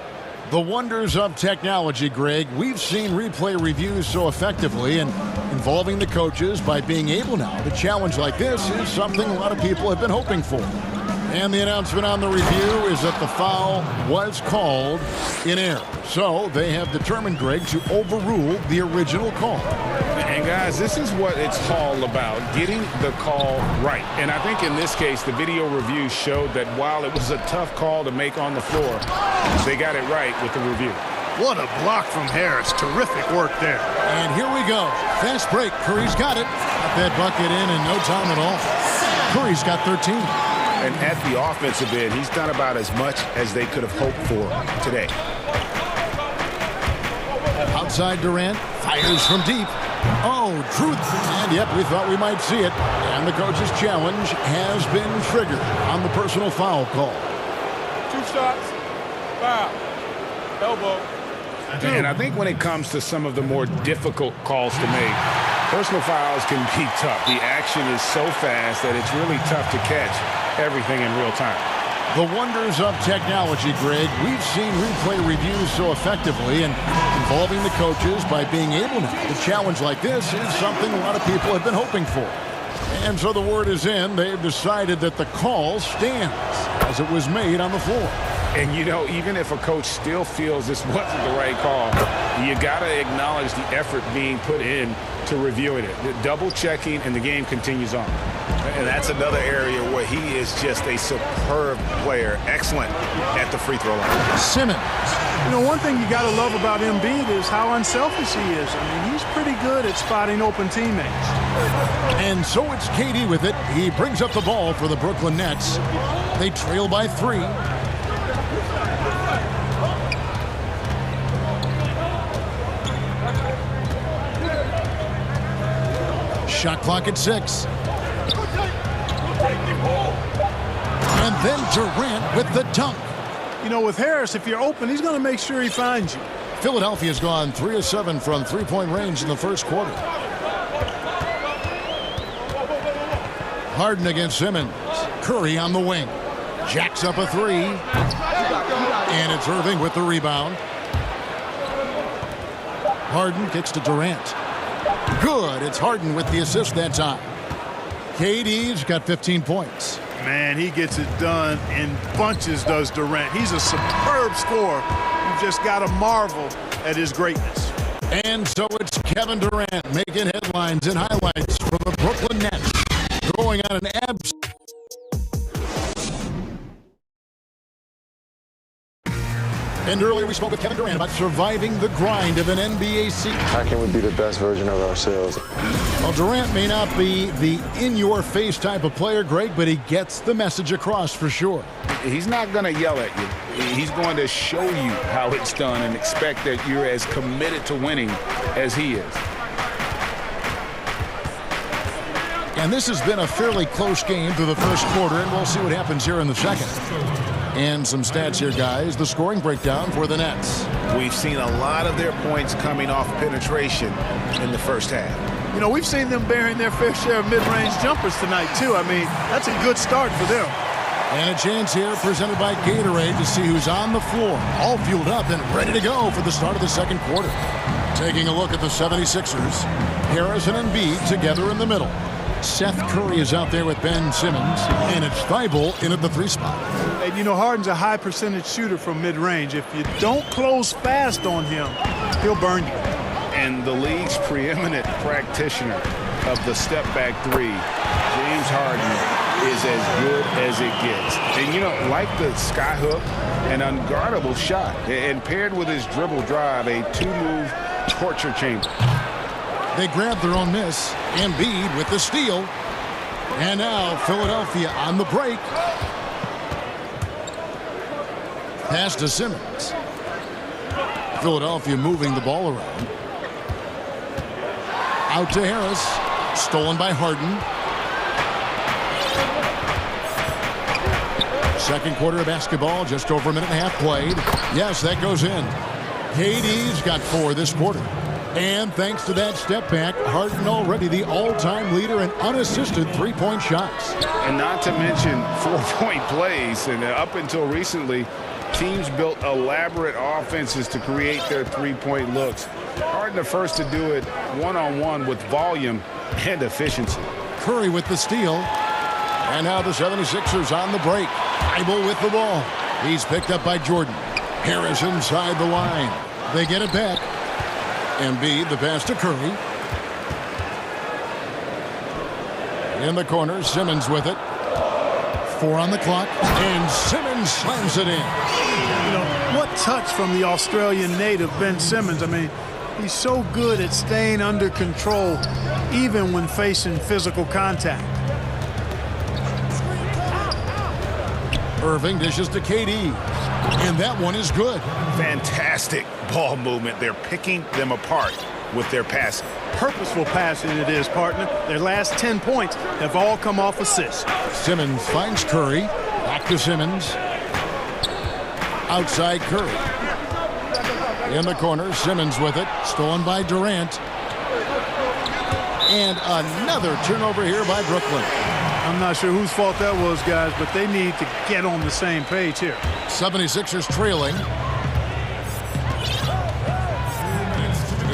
Speaker 2: The wonders of technology, Greg. We've seen replay reviews so effectively, and involving the coaches by being able now to challenge like this is something a lot of people have been hoping for. And the announcement on the review is that the foul was called in error. So they have determined, Greg, to overrule the original call.
Speaker 14: And guys, this is what it's all about, getting the call right. And I think in this case, the video review showed that while it was a tough call to make on the floor, they got it right with the review.
Speaker 8: What a block from Harris. Terrific work there.
Speaker 2: And here we go. Fast break. Curry's got it. Got that bucket in no time at all. Curry's got 13.
Speaker 14: And at the offensive end, he's done about as much as they could have hoped for today.
Speaker 2: Outside Durant, fires from deep. Oh, truth. And yep, we thought we might see it. And the coach's challenge has been triggered on the personal foul call.
Speaker 4: 2 shots, foul, elbow.
Speaker 14: And I think when it comes to some of the more difficult calls to make, personal fouls can be tough. The action is so fast that it's really tough to catch everything in real time.
Speaker 2: The wonders of technology, Greg. We've seen replay reviews so effectively, and involving the coaches by being able to challenge like this is something a lot of people have been hoping for. And so the word is in. They've decided that the call stands as it was made on the floor.
Speaker 14: And, you know, even if a coach still feels this wasn't the right call, you got to acknowledge the effort being put in to reviewing it. The double checking, and the game continues on.
Speaker 1: And that's another area where he is just a superb player. Excellent at the free throw line.
Speaker 2: Simmons.
Speaker 8: You know, one thing you got to love about Embiid is how unselfish he is. I mean, he's pretty good at spotting open teammates.
Speaker 2: And so it's KD with it. He brings up the ball for the Brooklyn Nets. They trail by 3. Shot clock at 6. And then Durant with the dunk.
Speaker 8: You know, with Harris, if you're open, he's going to make sure he finds you.
Speaker 2: Philadelphia's gone 3 of 7 from three-point range in the first quarter. Harden against Simmons. Curry on the wing. Jacks up a 3. And it's Irving with the rebound. Harden kicks to Durant. Good. It's Harden with the assist that time. KD's got 15 points.
Speaker 8: Man, he gets it done in bunches, does Durant. He's a superb scorer. You just got to marvel at his greatness.
Speaker 2: And so it's Kevin Durant making headlines and highlights for the Brooklyn Nets. Going on an abs. And earlier we spoke with Kevin Durant about surviving the grind of an NBA season.
Speaker 15: How can we be the best version of ourselves?
Speaker 2: Well, Durant may not be the in-your-face type of player, Greg, but he gets the message across for sure.
Speaker 14: He's not going to yell at you. He's going to show you how it's done and expect that you're as committed to winning as he is.
Speaker 2: And this has been a fairly close game through the first quarter, and we'll see what happens here in the second. And some stats here, guys. The scoring breakdown for the Nets.
Speaker 1: We've seen a lot of their points coming off penetration in the first half.
Speaker 8: You know, we've seen them bearing their fair share of mid-range jumpers tonight, too. I mean, that's a good start for them.
Speaker 2: And a chance here presented by Gatorade to see who's on the floor, all fueled up and ready to go for the start of the second quarter. Taking a look at the 76ers, Harris and Embiid together in the middle. Seth Curry is out there with Ben Simmons, and it's Thibault in at the 3 spot.
Speaker 8: And you know, Harden's a high percentage shooter from mid-range. If you don't close fast on him, he'll burn you.
Speaker 14: And the league's preeminent practitioner of the step-back 3, James Harden, is as good as it gets. And, you know, like the skyhook, an unguardable shot, and paired with his dribble drive, a 2-move torture chamber.
Speaker 2: They grabbed their own miss. Embiid with the steal. And now Philadelphia on the break. Pass to Simmons. Philadelphia moving the ball around. Out to Harris. Stolen by Harden. Second quarter of basketball, just over a minute and a half played. Yes, that goes in. KD's got 4 this quarter. And thanks to that step back, Harden already the all-time leader in unassisted three-point shots.
Speaker 14: And not to mention 4-point plays. And up until recently, teams built elaborate offenses to create their three-point looks. Harden the first to do it one-on-one with volume and efficiency.
Speaker 2: Curry with the steal. And now the 76ers on the break. Thibault with the ball. He's picked up by Jordan. Harris inside the line. They get it back. Embiid, the pass to Curry. In the corner, Simmons with it. 4 on the clock, and Simmons slams it in.
Speaker 8: You know, what touch from the Australian native, Ben Simmons. I mean, he's so good at staying under control, even when facing physical contact.
Speaker 2: Irving dishes to KD. And that one is good.
Speaker 14: Fantastic ball movement. They're picking them apart with their passing.
Speaker 8: Purposeful passing it is, partner. Their last 10 points have all come off assists.
Speaker 2: Simmons finds Curry. Back to Simmons. Outside Curry. In the corner, Simmons with it. Stolen by Durant. And another turnover here by Brooklyn.
Speaker 8: I'm not sure whose fault that was, guys, but they need to get on the same page here.
Speaker 2: 76ers trailing.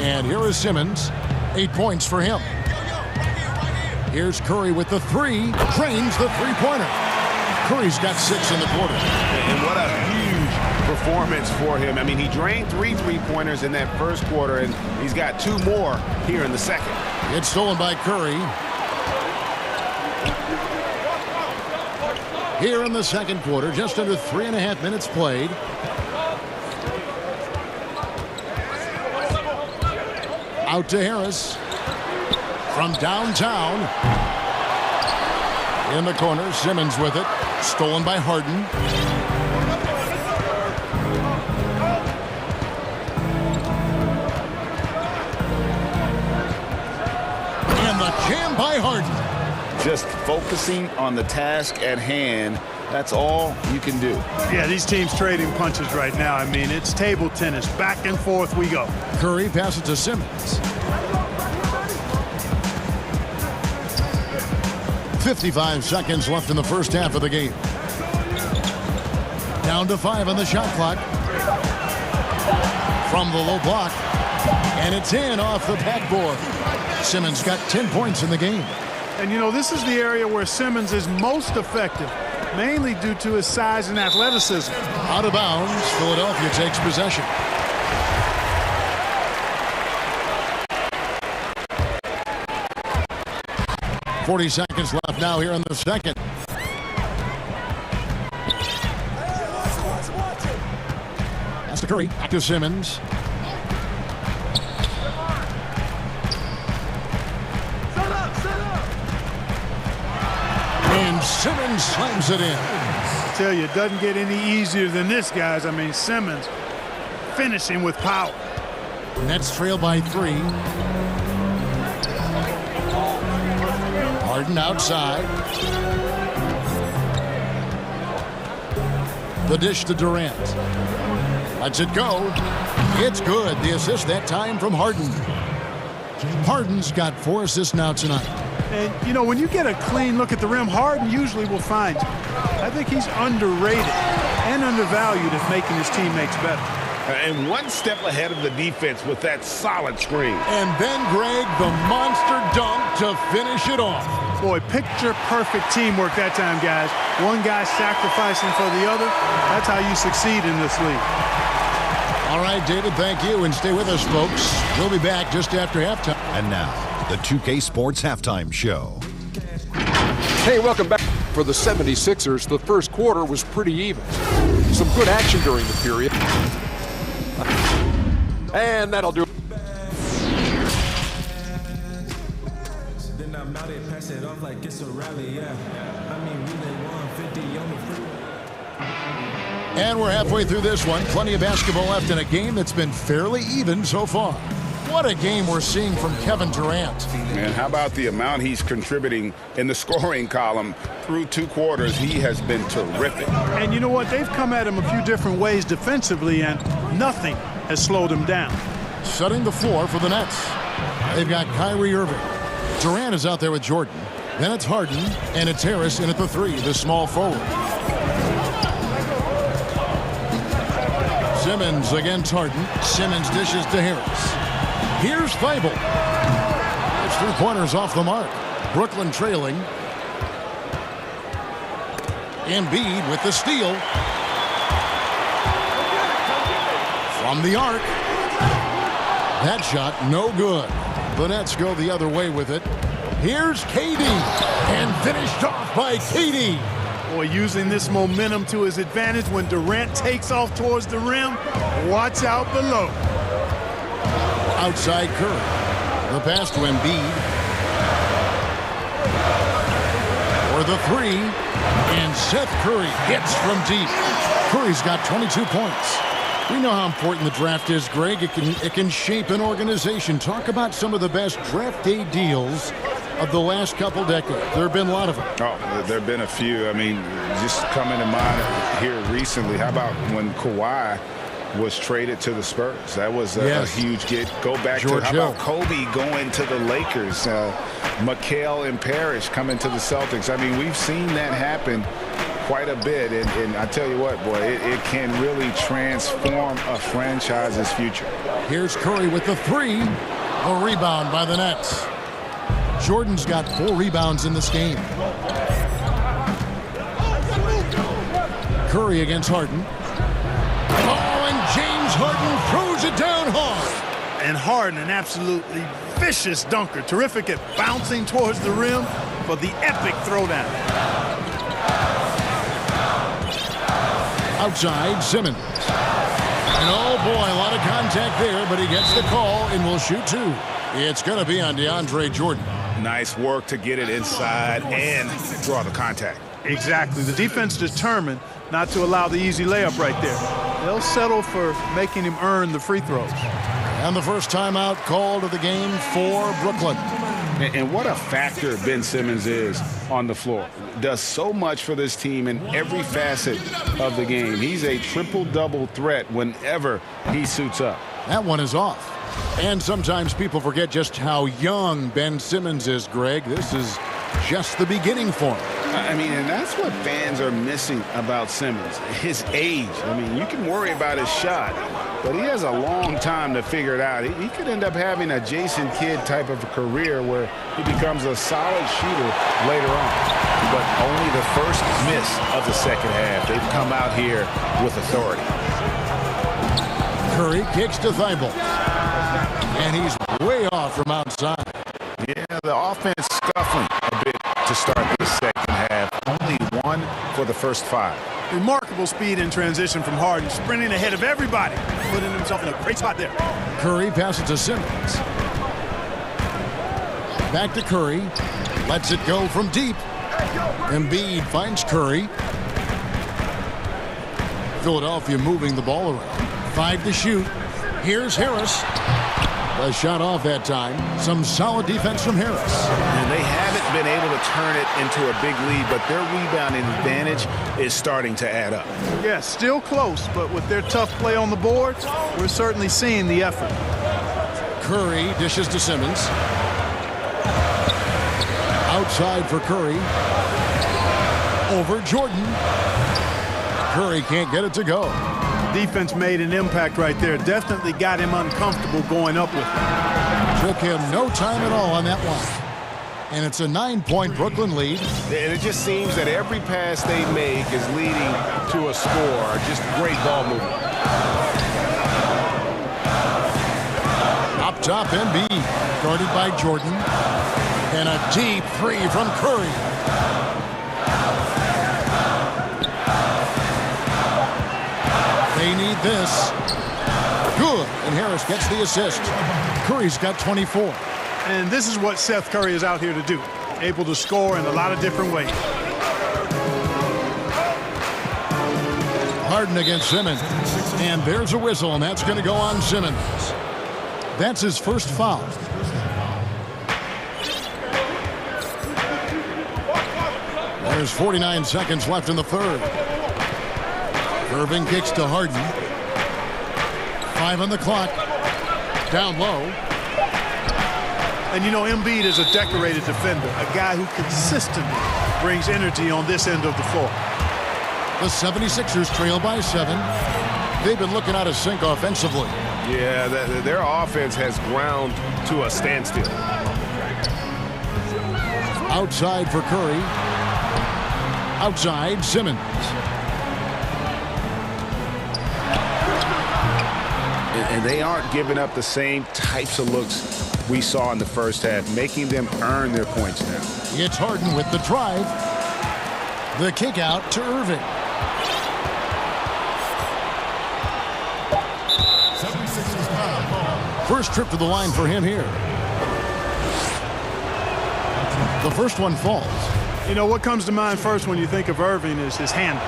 Speaker 2: And here is Simmons. 8 points for him. Here's Curry with the three. Drains the three-pointer. Curry's got 6 in the quarter.
Speaker 14: And what a huge performance for him. I mean, he drained 3 three-pointers in that first quarter, and he's got 2 more here in the second.
Speaker 2: It's stolen by Curry. Here in the second quarter, just under 3.5 minutes played. Out to Harris. From downtown. In the corner, Simmons with it. Stolen by Harden. And the jam by Harden.
Speaker 14: Just focusing on the task at hand. That's all you can do.
Speaker 8: Yeah, these teams trading punches right now. I mean, it's table tennis. Back and forth we go.
Speaker 2: Curry passes to Simmons. 55 seconds left in the first half of the game. Down to 5 on the shot clock. From the low block. And it's in off the backboard. Simmons got 10 points in the game.
Speaker 8: And, you know, this is the area where Simmons is most effective, mainly due to his size and athleticism.
Speaker 2: Out of bounds, Philadelphia takes possession. .40 seconds left now here in the second. That's to Curry. Back to Simmons. And Simmons slams it in.
Speaker 8: I tell you, it doesn't get any easier than this, guys. I mean, Simmons finishing with power.
Speaker 2: Nets trail by 3. Harden outside. The dish to Durant. Lets it go. It's good. The assist that time from Harden. Harden's got 4 assists now tonight.
Speaker 8: And, you know, when you get a clean look at the rim, Harden usually will find you. I think he's underrated and undervalued at making his teammates better.
Speaker 14: And one step ahead of the defense with that solid screen.
Speaker 2: And then, Greg, the monster dunk to finish it off.
Speaker 8: Boy, picture-perfect teamwork that time, guys. One guy sacrificing for the other. That's how you succeed in this league.
Speaker 2: All right, David, thank you. And stay with us, folks. We'll be back just after halftime.
Speaker 6: And now, the 2K Sports Halftime Show.
Speaker 7: Hey, welcome back. For the 76ers, the first quarter was pretty even. Some good action during the period. And that'll do it.
Speaker 2: And we're halfway through this one. Plenty of basketball left in a game that's been fairly even so far. What a game we're seeing from Kevin Durant.
Speaker 14: And how about the amount he's contributing in the scoring column through 2 quarters? He has been terrific.
Speaker 8: And you know what? They've come at him a few different ways defensively, and nothing has slowed him down.
Speaker 2: Setting the floor for the Nets. They've got Kyrie Irving. Durant is out there with Jordan. Then it's Harden, and it's Harris in at the 3, the small forward. Simmons against Harden. Simmons dishes to Harris. Here's Thibault. It's 3 pointers off the mark. Brooklyn trailing. Embiid with the steal. From the arc. That shot no good. The Nets go the other way with it. Here's KD. And finished off by KD.
Speaker 8: Boy, using this momentum to his advantage when Durant takes off towards the rim. Watch out below.
Speaker 2: Outside Curry. The pass to Embiid. For the 3. And Seth Curry hits from deep. Curry's got 22 points. We know how important the draft is, Greg. It can shape an organization. Talk about some of the best draft day deals of the last couple decades. There have been a lot of them.
Speaker 14: Oh, there have been a few. I mean, just coming to mind here recently, how about when Kawhi was traded to the Spurs? That was a huge get. Go back to how about Kobe going to the Lakers? Mikal and Parrish coming to the Celtics. I mean, we've seen that happen quite a bit, and I tell you what, boy, it can really transform a franchise's future.
Speaker 2: Here's Curry with the three. A rebound by the Nets. Jordan's got 4 rebounds in this game. Curry against Harden. Oh, and James Harden throws it down hard.
Speaker 8: And Harden, an absolutely vicious dunker. Terrific at bouncing towards the rim for the epic throwdown.
Speaker 2: Outside, Simmons. And oh boy, a lot of contact there, but he gets the call and will shoot 2. It's going to be on DeAndre Jordan.
Speaker 14: Nice work to get it inside and draw the contact.
Speaker 8: Exactly. The defense determined not to allow the easy layup right there. They'll settle for making him earn the free throws.
Speaker 2: And the first timeout called of the game for Brooklyn.
Speaker 14: And what a factor Ben Simmons is on the floor. Does so much for this team in every facet of the game. He's a triple-double threat whenever he suits up.
Speaker 2: That one is off. And sometimes people forget just how young Ben Simmons is, Greg. This is just the beginning for him.
Speaker 14: I mean, and that's what fans are missing about Simmons, his age. I mean, you can worry about his shot, but he has a long time to figure it out. He could end up having a Jason Kidd type of a career where he becomes a solid shooter later on.
Speaker 9: But only the first miss of the second half. They've come out here with authority.
Speaker 2: Curry kicks to Thibault. And he's way off from outside.
Speaker 9: Yeah, the offense scuffling a bit to start this second half. Only 1 for the first 5.
Speaker 8: Remarkable speed in transition from Harden, sprinting ahead of everybody, putting himself in a great spot there.
Speaker 2: Curry passes to Simmons. Back to Curry. Lets it go from deep. Embiid finds Curry. Philadelphia moving the ball around. 5 to shoot. Here's Harris. A shot off that time. Some solid defense from Harris.
Speaker 9: And they haven't been able to turn it into a big lead, but their rebounding advantage is starting to add up.
Speaker 8: Yeah, still close, but with their tough play on the boards, we're certainly seeing the effort.
Speaker 2: Curry dishes to Simmons. Outside for Curry. Over Jordan. Curry can't get it to go.
Speaker 8: Defense made an impact right there. Definitely got him uncomfortable going up with it.
Speaker 2: Took him no time at all on that one. And it's a 9-point Brooklyn lead.
Speaker 9: And it just seems that every pass they make is leading to a score. Just great ball movement.
Speaker 2: Up top, Embiid, guarded by Jordan. And a deep 3 from Curry. They need this. Good. And Harris gets the assist. Curry's got 24.
Speaker 8: And this is what Seth Curry is out here to do. Able to score in a lot of different ways.
Speaker 2: Harden against Simmons. And there's a whistle, and that's going to go on Simmons. That's his first foul. There's 49 seconds left in the third. Irving kicks to Harden. 5 on the clock. Down low.
Speaker 8: And you know, Embiid is a decorated defender, a guy who consistently brings energy on this end of the floor.
Speaker 2: The 76ers trail by 7. They've been looking out of sync offensively.
Speaker 9: Yeah, their offense has ground to a standstill.
Speaker 2: Outside for Curry. Outside, Simmons.
Speaker 9: And they aren't giving up the same types of looks we saw in the first half, making them earn their points now.
Speaker 2: It's Harden with the drive. The kick out to Irving. First trip to the line for him here. The first one falls.
Speaker 8: You know, what comes to mind first when you think of Irving is his handle.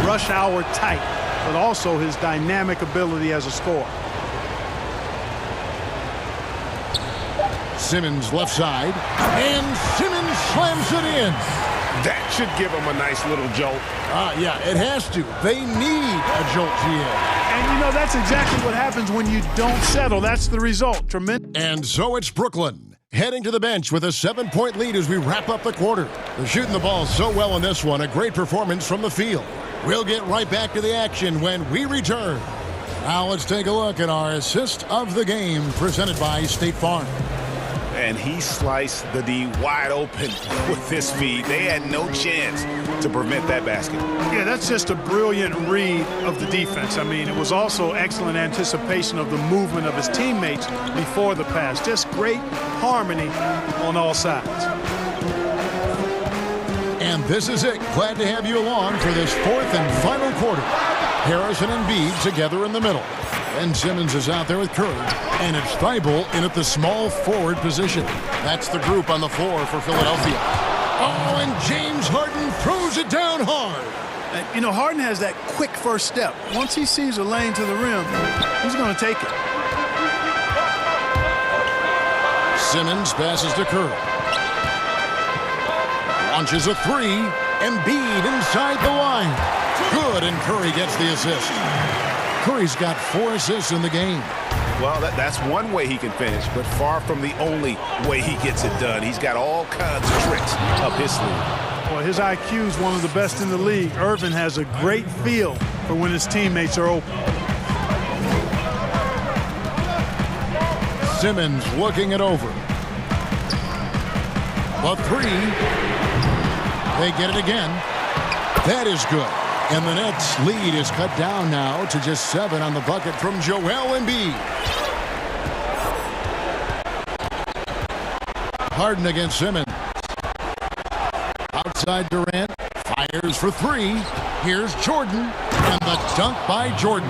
Speaker 8: Rush hour tight, but also his dynamic ability as a scorer.
Speaker 2: Simmons left side, and Simmons slams it in.
Speaker 9: That should give him a nice little jolt.
Speaker 2: Yeah, it has to. They need a jolt, GA.
Speaker 8: And, you know, that's exactly what happens when you don't settle. That's the result. Tremendous.
Speaker 2: And so it's Brooklyn heading to the bench with a 7-point lead as we wrap up the quarter. They're shooting the ball so well in this one. A great performance from the field. We'll get right back to the action when we return. Now let's take a look at our assist of the game presented by State Farm.
Speaker 14: And he sliced the D wide open with his feed. They had no chance to prevent that basket.
Speaker 8: Yeah, that's just a brilliant read of the defense. I mean, it was also excellent anticipation of the movement of his teammates before the pass. Just great harmony on all sides.
Speaker 2: And this is it. Glad to have you along for this fourth and final quarter. Harrison and Embiid together in the middle. And Simmons is out there with Curry. And it's Thibault in at the small forward position. That's the group on the floor for Philadelphia. Oh, and James Harden throws it down hard.
Speaker 8: You know, Harden has that quick first step. Once he sees a lane to the rim, he's going to take it.
Speaker 2: Simmons passes to Curry. Launches a three. Embiid inside the line. Good, and Curry gets the assist. Curry's got 4 assists in the game.
Speaker 14: Well, that's one way he can finish, but far from the only way he gets it done. He's got all kinds of tricks up his sleeve.
Speaker 8: Well, his IQ is one of the best in the league. Irvin has a great feel for when his teammates are open.
Speaker 2: Simmons looking it over. The three. They get it again. That is good. And the Nets' lead is cut down now to just 7 on the bucket from Joel Embiid. Harden against Simmons. Outside Durant. Fires for 3. Here's Jordan. And the dunk by Jordan.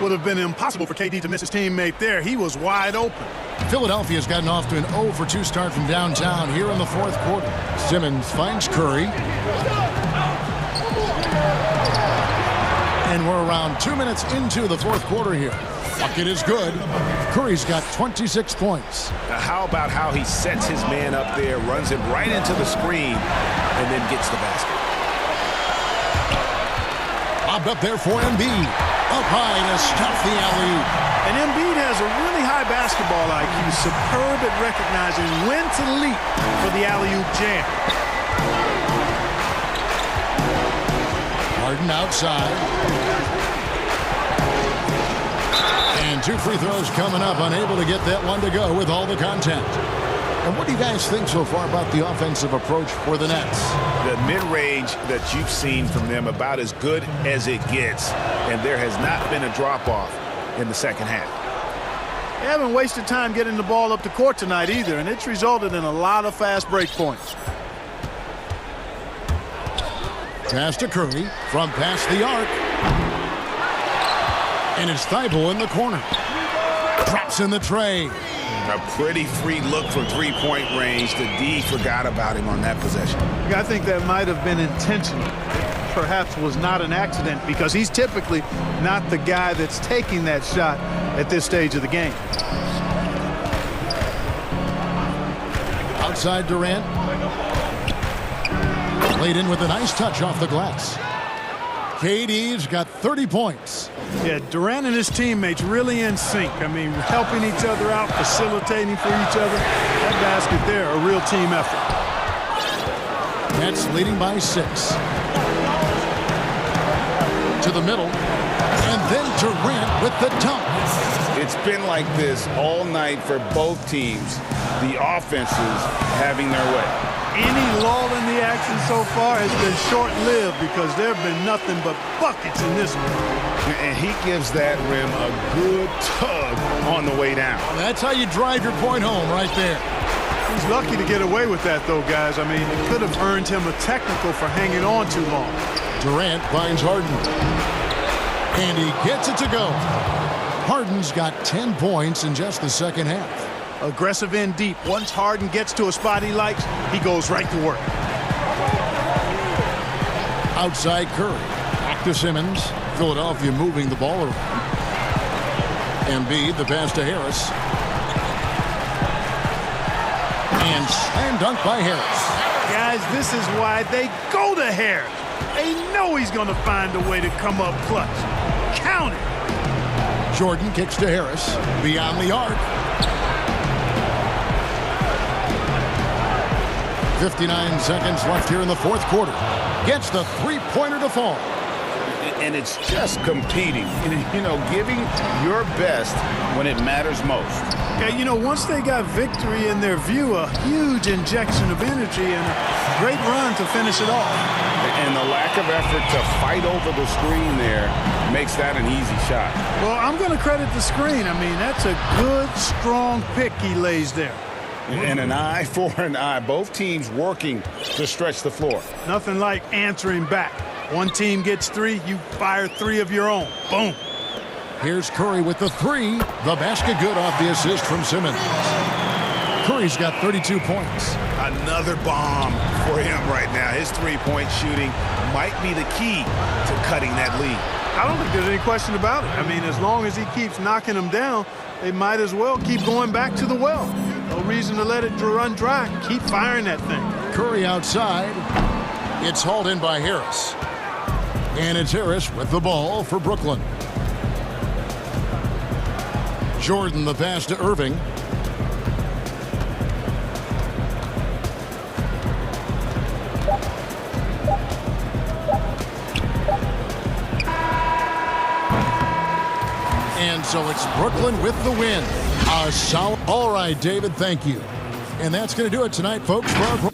Speaker 8: Would have been impossible for KD to miss his teammate there. He was wide open.
Speaker 2: Philadelphia's gotten off to an 0-for-2 start from downtown here in the fourth quarter. Simmons finds Curry. And we're around 2 minutes into the fourth quarter here. Bucket is good. Curry's got 26 points.
Speaker 14: Now how about how he sets his man up there, runs him right into the screen, and then gets the basket.
Speaker 2: Lobbed up there for Embiid. Up high to stuff the alley-oop.
Speaker 8: And Embiid has a really high basketball IQ. Superb at recognizing when to leap for the alley-oop jam.
Speaker 2: Harden outside. And 2 free throws coming up. Unable to get that one to go with all the content. And what do you guys think so far about the offensive approach for the Nets?
Speaker 14: The mid-range that you've seen from them about as good as it gets. And there has not been a drop-off in the second half.
Speaker 8: They haven't wasted time getting the ball up the court tonight either, and it's resulted in a lot of fast break points.
Speaker 2: Pass to Curry from past the arc. And it's Thibault in the corner. Drops in the tray.
Speaker 14: A pretty free look from three-point range. The D forgot about him on that possession.
Speaker 8: I think that might have been intentional. It perhaps was not an accident because he's typically not the guy that's taking that shot at this stage of the game.
Speaker 2: Outside Durant. Played in with a nice touch off the glass. KD's got 30 points.
Speaker 8: Yeah, Durant and his teammates really in sync. I mean, helping each other out, facilitating for each other. That basket there, a real team effort.
Speaker 2: Nets leading by 6. To the middle. And then Durant with the dunk.
Speaker 14: It's been like this all night for both teams. The offenses having their way.
Speaker 8: Any lull in the action so far has been short-lived because there have been nothing but buckets in this one.
Speaker 14: And he gives that rim a good tug on the way down.
Speaker 2: That's how you drive your point home right there.
Speaker 8: He's lucky to get away with that, though, guys. I mean, it could have earned him a technical for hanging on too long.
Speaker 2: Durant finds Harden. And he gets it to go. Harden's got 10 points in just the second half.
Speaker 8: Aggressive in deep. Once Harden gets to a spot he likes, he goes right to work.
Speaker 2: Outside Curry. Back to Simmons. Philadelphia moving the ball around. Embiid, the pass to Harris. And slam dunk by Harris.
Speaker 8: Guys, this is why they go to Harris. They know he's going to find a way to come up clutch. Count it.
Speaker 2: Jordan kicks to Harris. Beyond the arc. 59 seconds left here in the fourth quarter. Gets the three-pointer to fall.
Speaker 14: And it's just competing, you know, giving your best when it matters most.
Speaker 8: Yeah, you know, once they got victory in their view, a huge injection of energy and a great run to finish it off.
Speaker 14: And the lack of effort to fight over the screen there makes that an easy shot.
Speaker 8: Well, I'm going to credit the screen. I mean, that's a good, strong pick he lays there.
Speaker 14: And an eye for an eye. Both teams working to stretch the floor.
Speaker 8: Nothing like answering back. One team gets three, you fire three of your own. Boom.
Speaker 2: Here's Curry with the three. The basket good off the assist from Simmons. Curry's got 32 points.
Speaker 9: Another bomb for him right now. His three-point shooting might be the key to cutting that lead.
Speaker 8: I don't think there's any question about it. I mean, as long as he keeps knocking them down, they might as well keep going back to the well. No reason to let it run dry. Keep firing that thing.
Speaker 2: Curry outside. It's hauled in by Harris. And it's Harris with the ball for Brooklyn. Jordan the pass to Irving. And so it's Brooklyn with the win. All right, David, thank you. And that's going to do it tonight, folks, for our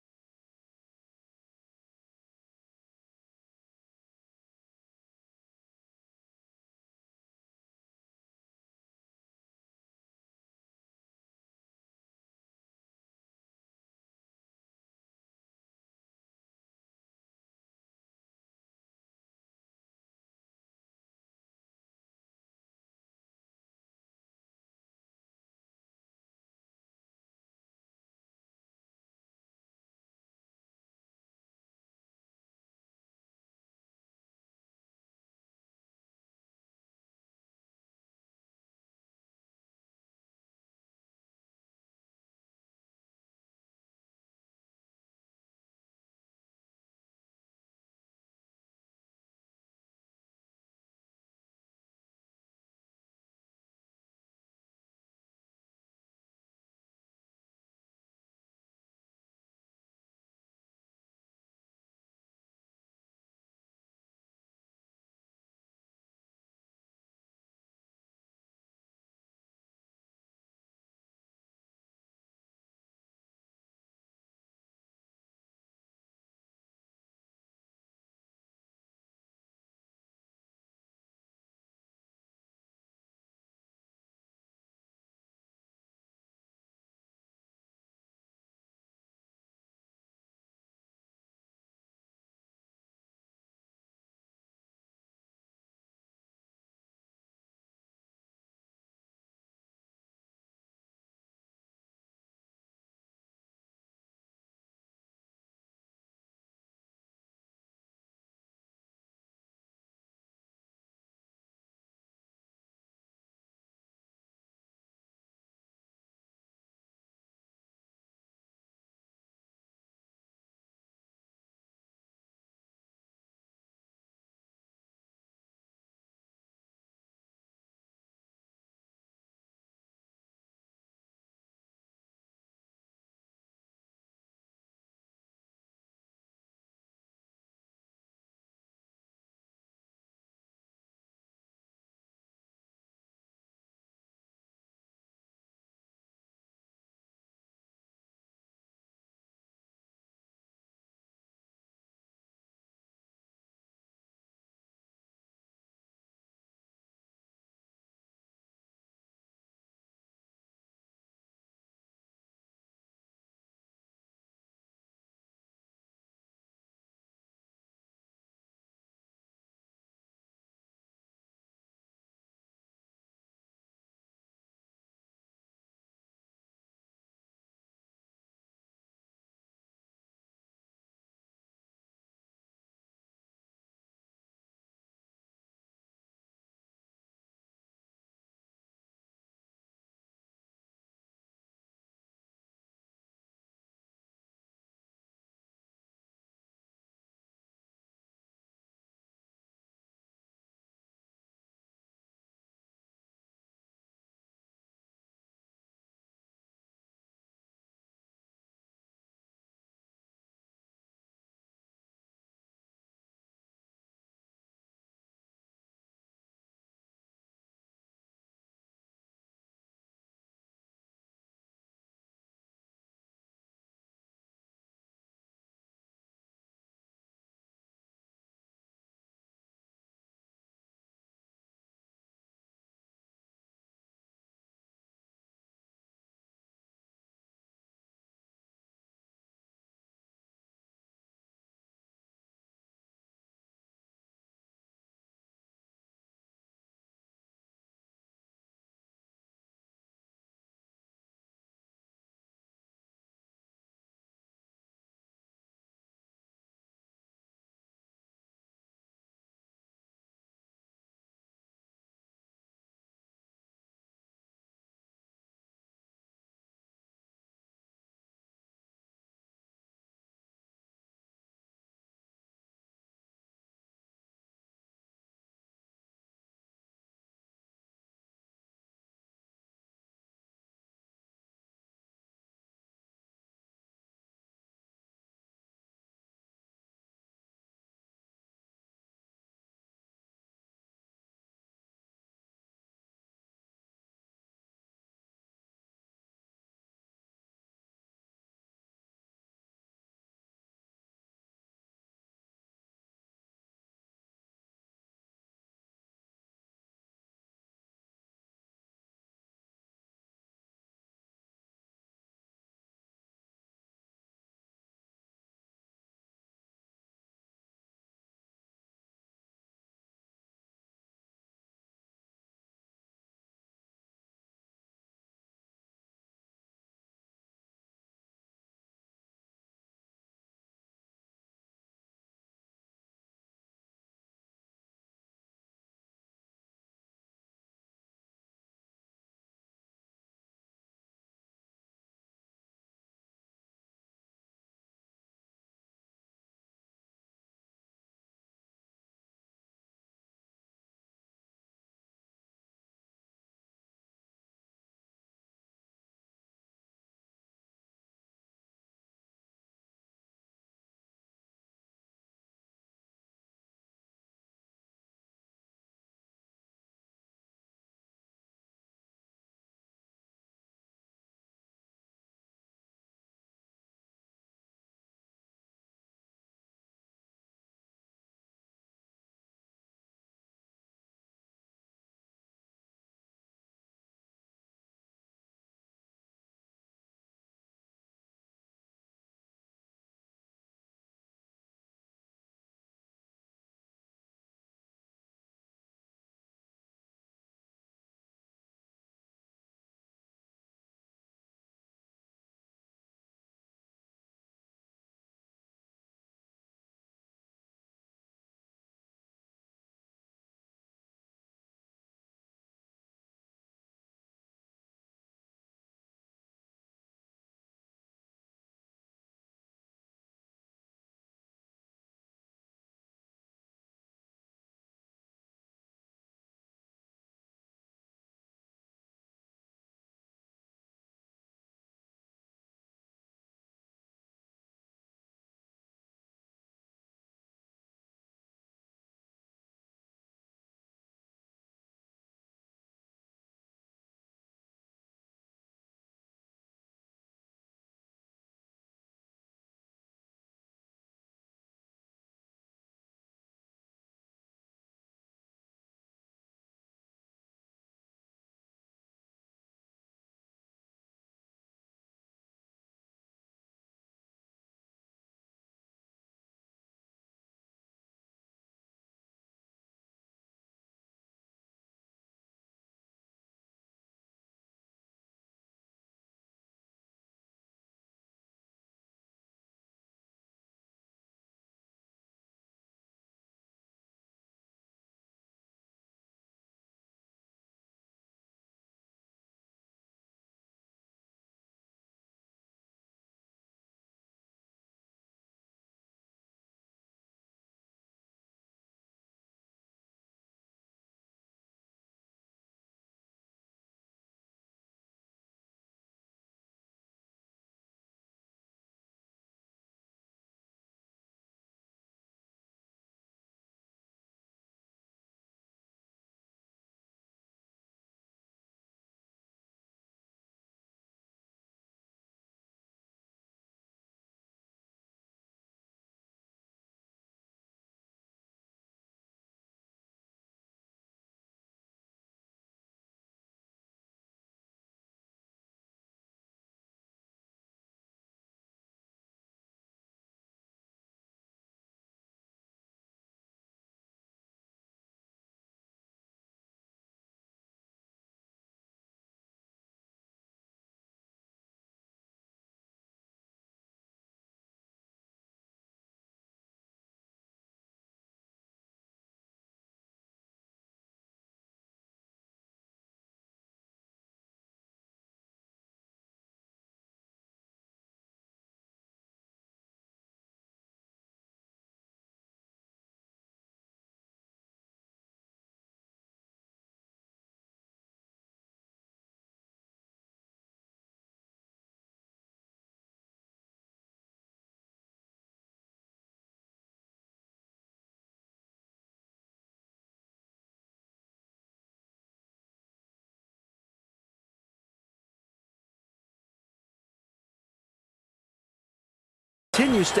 Speaker 12: continues to...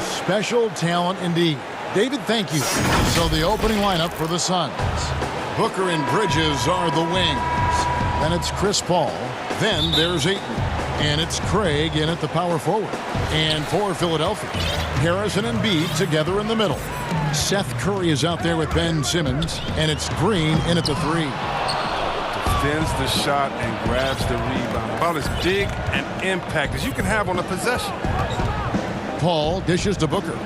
Speaker 2: Special talent indeed. David, thank you. So the opening lineup for the Suns. Booker and Bridges are the wings. Then it's Chris Paul. Then there's Ayton. And it's Craig in at the power forward. And for Philadelphia, Harris and Embiid together in the middle. Seth Curry is out there with Ben Simmons. And it's Green in at the 3.
Speaker 4: Defends the shot and grabs the rebound. About as big an impact as you can have on a possession.
Speaker 2: Paul dishes to Booker.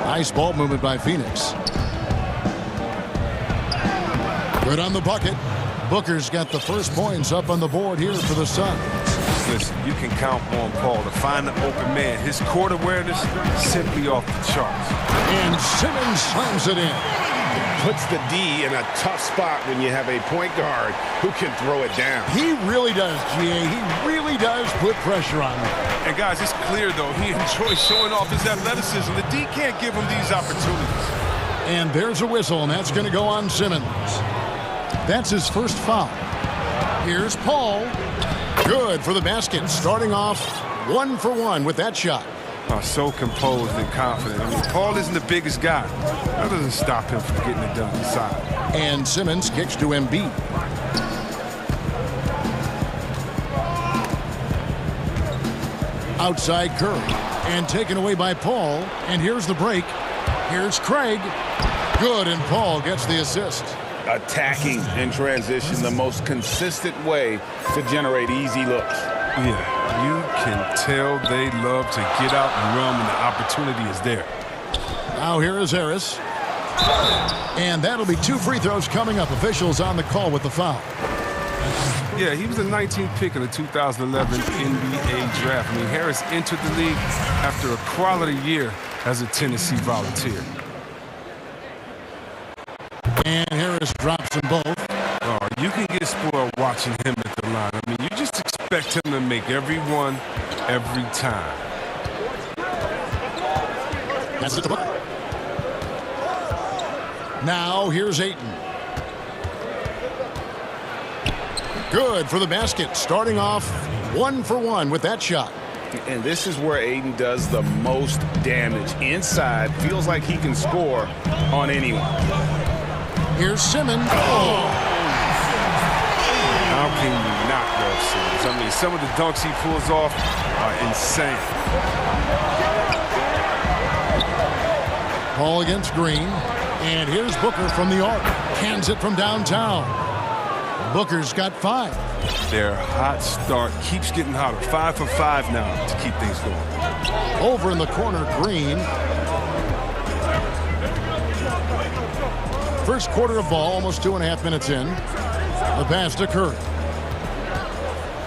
Speaker 2: Nice ball movement by Phoenix. Good on the bucket. Booker's got the first points up on the board here for the Suns.
Speaker 4: Listen, you can count on Paul to find the open man. His court awareness simply off the charts.
Speaker 2: And Simmons slams it in.
Speaker 9: Puts the D in a tough spot when you have a point guard who can throw it down.
Speaker 2: He really does, GA. He really does put pressure on him.
Speaker 4: And guys, it's clear, though, he enjoys showing off his athleticism. The D can't give him these opportunities.
Speaker 2: And there's a whistle, and that's going to go on Simmons. That's his first foul. Here's Paul. Good for the basket. Starting off 1 for 1 with that shot.
Speaker 4: So composed and confident. I mean, Paul isn't the biggest guy. That doesn't stop him from getting it done inside.
Speaker 2: And Simmons kicks to Embiid. Outside Curry. And taken away by Paul. And here's the break. Here's Craig. Good, and Paul gets the assist.
Speaker 14: Attacking in transition, the most consistent way to generate easy looks.
Speaker 4: Yeah, you can tell they love to get out and run when the opportunity is there.
Speaker 2: Now here is Harris. And that'll be 2 free throws coming up. Officials on the call with the foul.
Speaker 4: Yeah, he was the 19th pick in the 2011 NBA draft. I mean, Harris entered the league after a quality year as a Tennessee Volunteer.
Speaker 2: And Harris drops them both.
Speaker 4: Oh, you can get spoiled watching him at the line. I mean, you just expect him to make every one, every time.
Speaker 2: That's it. Now here's Ayton. Good for the basket. Starting off 1 for 1 with that shot.
Speaker 14: And this is where Ayton does the most damage. Inside, feels like he can score on anyone.
Speaker 2: Here's Simmons. Oh.
Speaker 4: How can you not love Simmons? I mean, some of the dunks he pulls off are insane.
Speaker 2: Paul against Green. And here's Booker from the arc. Hands it from downtown. Booker's got 5.
Speaker 4: Their hot start keeps getting hotter. 5 for 5 now to keep things going.
Speaker 2: Over in the corner, Green. First quarter of ball, almost 2.5 minutes in. The pass to Curry.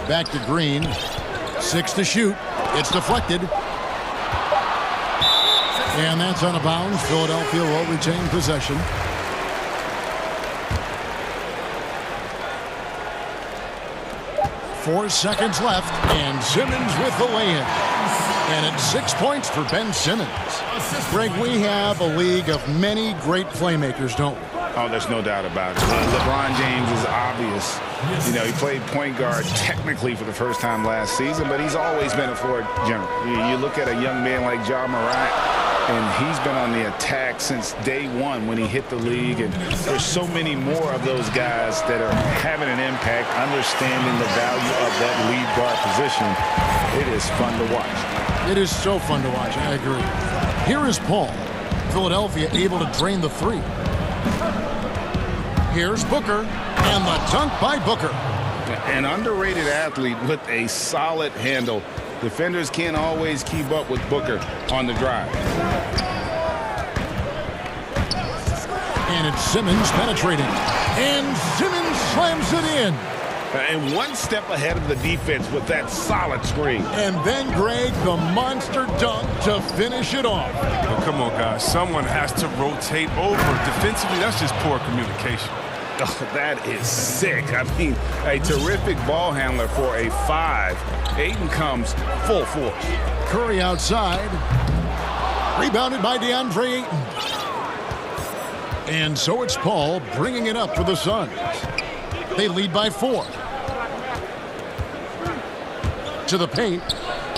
Speaker 2: Back to Green. 6 to shoot. It's deflected. And that's out of bounds. Philadelphia will retain possession. Four seconds left, and Simmons with the lay-in. And it's 6 points for Ben Simmons. Greg, we have a league of many great playmakers, don't we?
Speaker 14: Oh, there's no doubt about it. LeBron James is obvious. You know, he played point guard technically for the first time last season, but he's always been a floor general. You look at a young man like Ja Morant, and he's been on the attack since day one when he hit the league. And there's so many more of those guys that are having an impact, understanding the value of that lead guard position. It is fun to watch.
Speaker 2: It is so fun to watch, I agree. Here is Paul. Philadelphia able to drain the 3. Here's Booker, and the dunk by Booker.
Speaker 14: An underrated athlete with a solid handle. Defenders can't always keep up with Booker on the drive.
Speaker 2: And it's Simmons penetrating. And Simmons slams it in.
Speaker 9: And one step ahead of the defense with that solid screen.
Speaker 2: And then, Greg, the monster dunk to finish it off.
Speaker 4: Oh, come on, guys. Someone has to rotate over. Defensively, that's just poor communication.
Speaker 14: Oh, that is sick. I mean, a terrific ball handler for a 5. Ayton comes full force.
Speaker 2: Curry outside. Rebounded by DeAndre Ayton. And so it's Paul bringing it up for the Suns. They lead by 4. To the paint.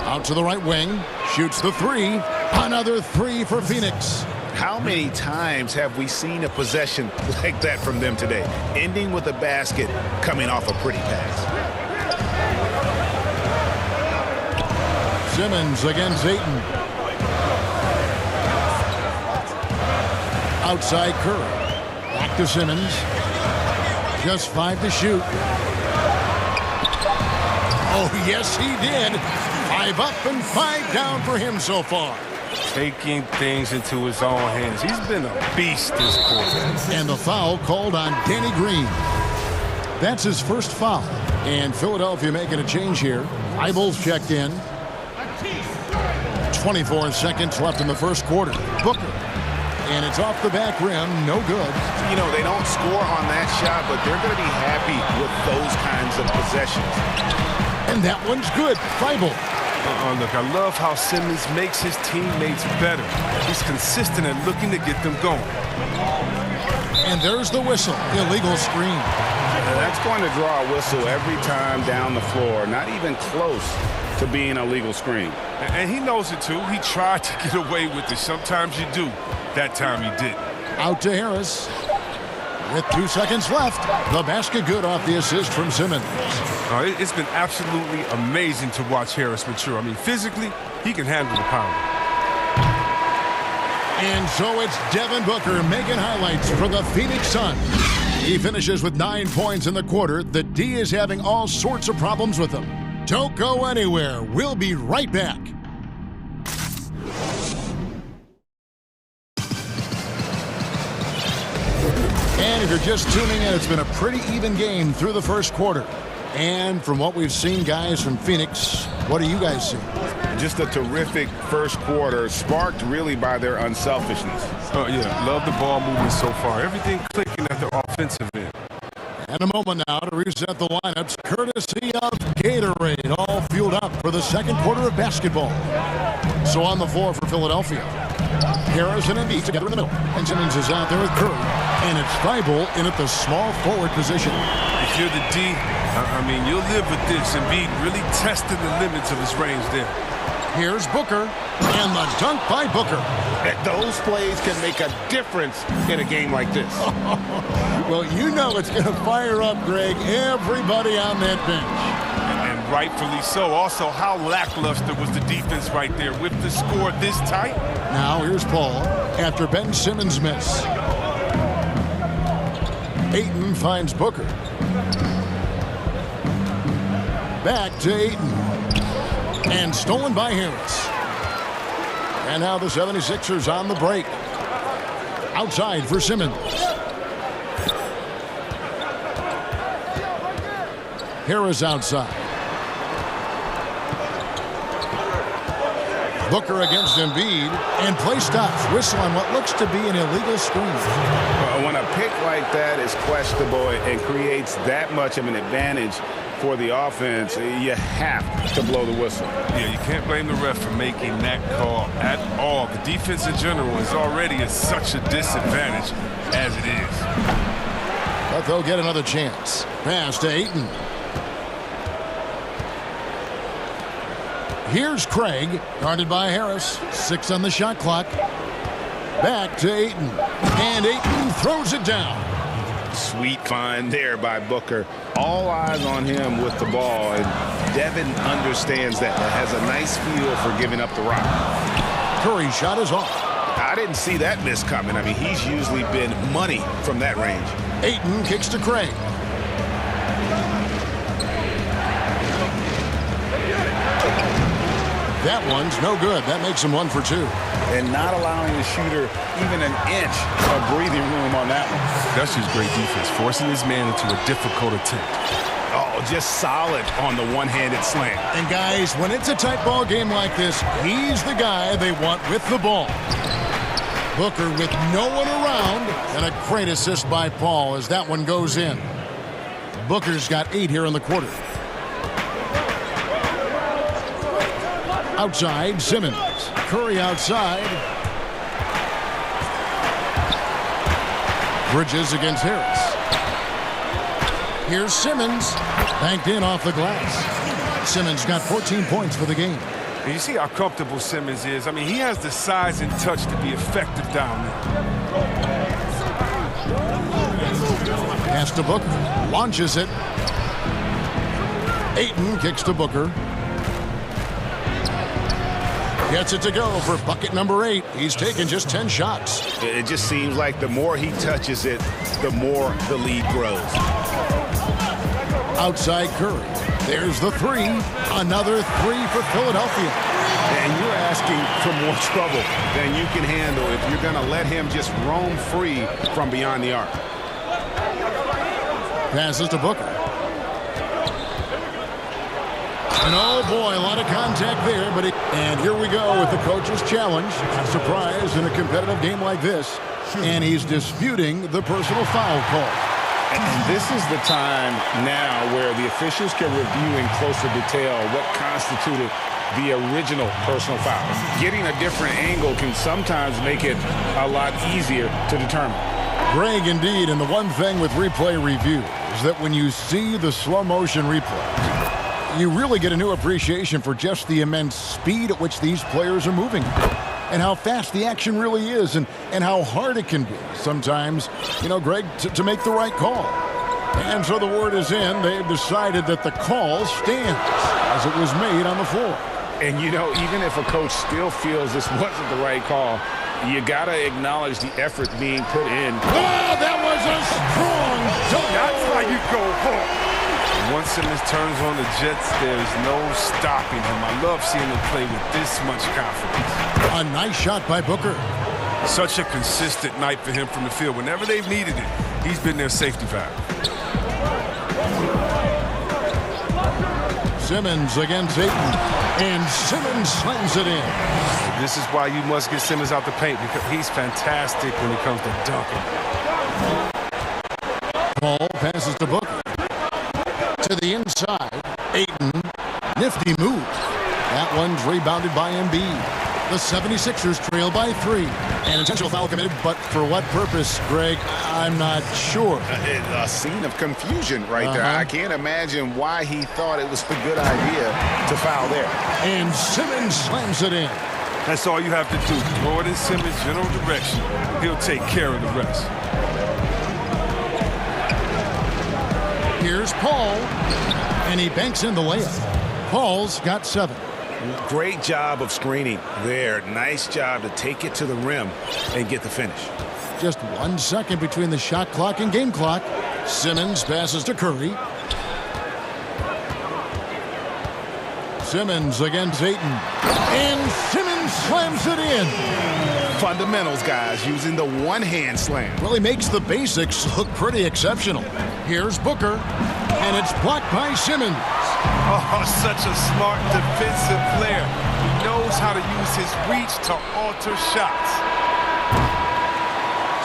Speaker 2: Out to the right wing. Shoots the three. Another three for Phoenix.
Speaker 14: How many times have we seen a possession like that from them today? Ending with a basket, coming off a pretty pass.
Speaker 2: Simmons against Ayton. Outside Curry. Back to Simmons. Just 5 to shoot. Oh, yes, he did. 5 up and 5 down for him so far.
Speaker 4: Taking things into his own hands. He's been a beast this quarter.
Speaker 2: And the foul called on Danny Green. That's his first foul. And Philadelphia making a change here. Eibel's checked in. 24 seconds left in the first quarter. Booker. And it's off the back rim. No good.
Speaker 14: You know, they don't score on that shot, but they're going to be happy with those kinds of possessions.
Speaker 2: And that one's good. Feibel.
Speaker 4: Look, I love how Simmons makes his teammates better. He's consistent at looking to get them going.
Speaker 2: And there's the whistle. Illegal screen.
Speaker 14: That's going to draw a whistle every time down the floor. Not even close to being a legal screen.
Speaker 4: And he knows it, too. He tried to get away with it. Sometimes you do. That time he didn't.
Speaker 2: Out to Harris. With 2 seconds left, the basket good off the assist from Simmons.
Speaker 4: It's been absolutely amazing to watch Harris mature. I mean, physically, he can handle the power.
Speaker 2: And so it's Devin Booker making highlights for the Phoenix Suns. He finishes with 9 points in the quarter. The D is having all sorts of problems with him. Don't go anywhere. We'll be right back. And if you're just tuning in, it's been a pretty even game through the first quarter. And from what we've seen, guys, from Phoenix, what do you guys see?
Speaker 14: Just a terrific first quarter, sparked really by their unselfishness.
Speaker 4: Oh, yeah. Love the ball movement so far. Everything clicking at the offensive end.
Speaker 2: And a moment now to reset the lineups, courtesy of Gatorade, all fueled up for the second quarter of basketball. So on the floor for Philadelphia, Harris and Embiid together in the middle. And Simmons is out there with Curry. And it's Feibel in at the small forward position.
Speaker 4: If you're the D, I mean, you'll live with this. Embiid really tested the limits of his range there.
Speaker 2: Here's Booker, and the dunk by Booker.
Speaker 14: Those plays can make a difference in a game like this.
Speaker 2: Well, you know it's going to fire up, Greg, everybody on that bench.
Speaker 4: And rightfully so. Also, how lackluster was the defense right there with the score this tight?
Speaker 2: Now here's Paul after Ben Simmons' miss. Ayton finds Booker. Back to Ayton. And stolen by Harris. And now the 76ers on the break. Outside for Simmons. Harris outside. Booker against Embiid. And play stops. Whistle on what looks to be an illegal screen.
Speaker 14: When a pick like that is questionable and creates that much of an advantage for the offense, you have to blow the whistle.
Speaker 4: Yeah, you can't blame the ref for making that call at all. The defense in general is already at such a disadvantage as it is.
Speaker 2: But they'll get another chance. Pass to Ayton. Here's Craig, guarded by Harris. 6 on the shot clock. Back to Ayton. And Ayton throws it down.
Speaker 14: Sweet find there by Booker. All eyes on him with the ball, and Devin understands that. Has a nice feel for giving up the rock.
Speaker 2: Curry's shot is off.
Speaker 14: I didn't see that miss coming. I mean, he's usually been money from that range.
Speaker 2: Ayton kicks to Craig. That one's no good. That makes him 1 for 2.
Speaker 14: And not allowing the shooter even an inch of breathing room on that one.
Speaker 4: That's just great defense, forcing his man into a difficult attempt.
Speaker 14: Oh, just solid on the one-handed slam.
Speaker 2: And guys, when it's a tight ball game like this, he's the guy they want with the ball. Booker with no one around, and a great assist by Paul as that one goes in. Booker's got 8 here in the quarter. Outside, Simmons. Curry outside. Bridges against Harris. Here's Simmons. Banked in off the glass. Simmons got 14 points for the game.
Speaker 4: And you see how comfortable Simmons is. I mean, he has the size and touch to be effective down there.
Speaker 2: Pass to Booker. Launches it. Ayton kicks to Booker. Gets it to go for bucket number 8. He's taken just 10 shots.
Speaker 14: It just seems like the more he touches it, the more the lead grows.
Speaker 2: Outside Curry. There's the 3. Another 3 for Philadelphia.
Speaker 14: And you're asking for more trouble than you can handle if you're going to let him just roam free from beyond the arc.
Speaker 2: Passes to Booker. And oh boy, a lot of contact there, but and here we go with the coach's challenge. A surprise in a competitive game like this. And he's disputing the personal foul call.
Speaker 14: And this is the time now where the officials can review in closer detail what constituted the original personal foul. Getting a different angle can sometimes make it a lot easier to determine.
Speaker 2: Greg, indeed, and the one thing with replay review is that when you see the slow motion replay, you really get a new appreciation for just the immense speed at which these players are moving and how fast the action really is and how hard it can be sometimes, you know, Greg, to make the right call. And so the word is in. They've decided that the call stands as it was made on the floor.
Speaker 14: And, you know, even if a coach still feels this wasn't the right call, you got to acknowledge the effort being put in.
Speaker 2: Oh, that was a strong dunk.
Speaker 4: That's how you go home. Once Simmons turns on the Jets, there's no stopping him. I love seeing him play with this much confidence.
Speaker 2: A nice shot by Booker.
Speaker 4: Such a consistent night for him from the field. Whenever they've needed it, he's been their safety valve.
Speaker 2: Simmons against Ayton. And Simmons slams it in.
Speaker 4: This is why you must get Simmons out the paint, because he's fantastic when it comes to dunking.
Speaker 2: Paul passes to Booker. To the inside, Ayton, nifty move. That one's rebounded by Embiid. The 76ers trail by 3. An intentional foul committed, but for what purpose, Greg, I'm not sure.
Speaker 14: A scene of confusion right there. I can't imagine why he thought it was a good idea to foul there.
Speaker 2: And Simmons slams it in.
Speaker 4: That's all you have to do. Throw it in Simmons' general direction. He'll take care of the rest.
Speaker 2: Here's Paul, and he banks in the layup. Paul's got 7.
Speaker 14: Great job of screening there. Nice job to take it to the rim and get the finish.
Speaker 2: Just 1 second between the shot clock and game clock. Simmons passes to Curry. Simmons against Ayton. And Simmons slams it in.
Speaker 14: Fundamentals, guys, using the one-hand slam.
Speaker 2: Well, he makes the basics look pretty exceptional. Here's Booker, and it's blocked by Simmons.
Speaker 4: Oh, such a smart defensive player. He knows how to use his reach to alter shots.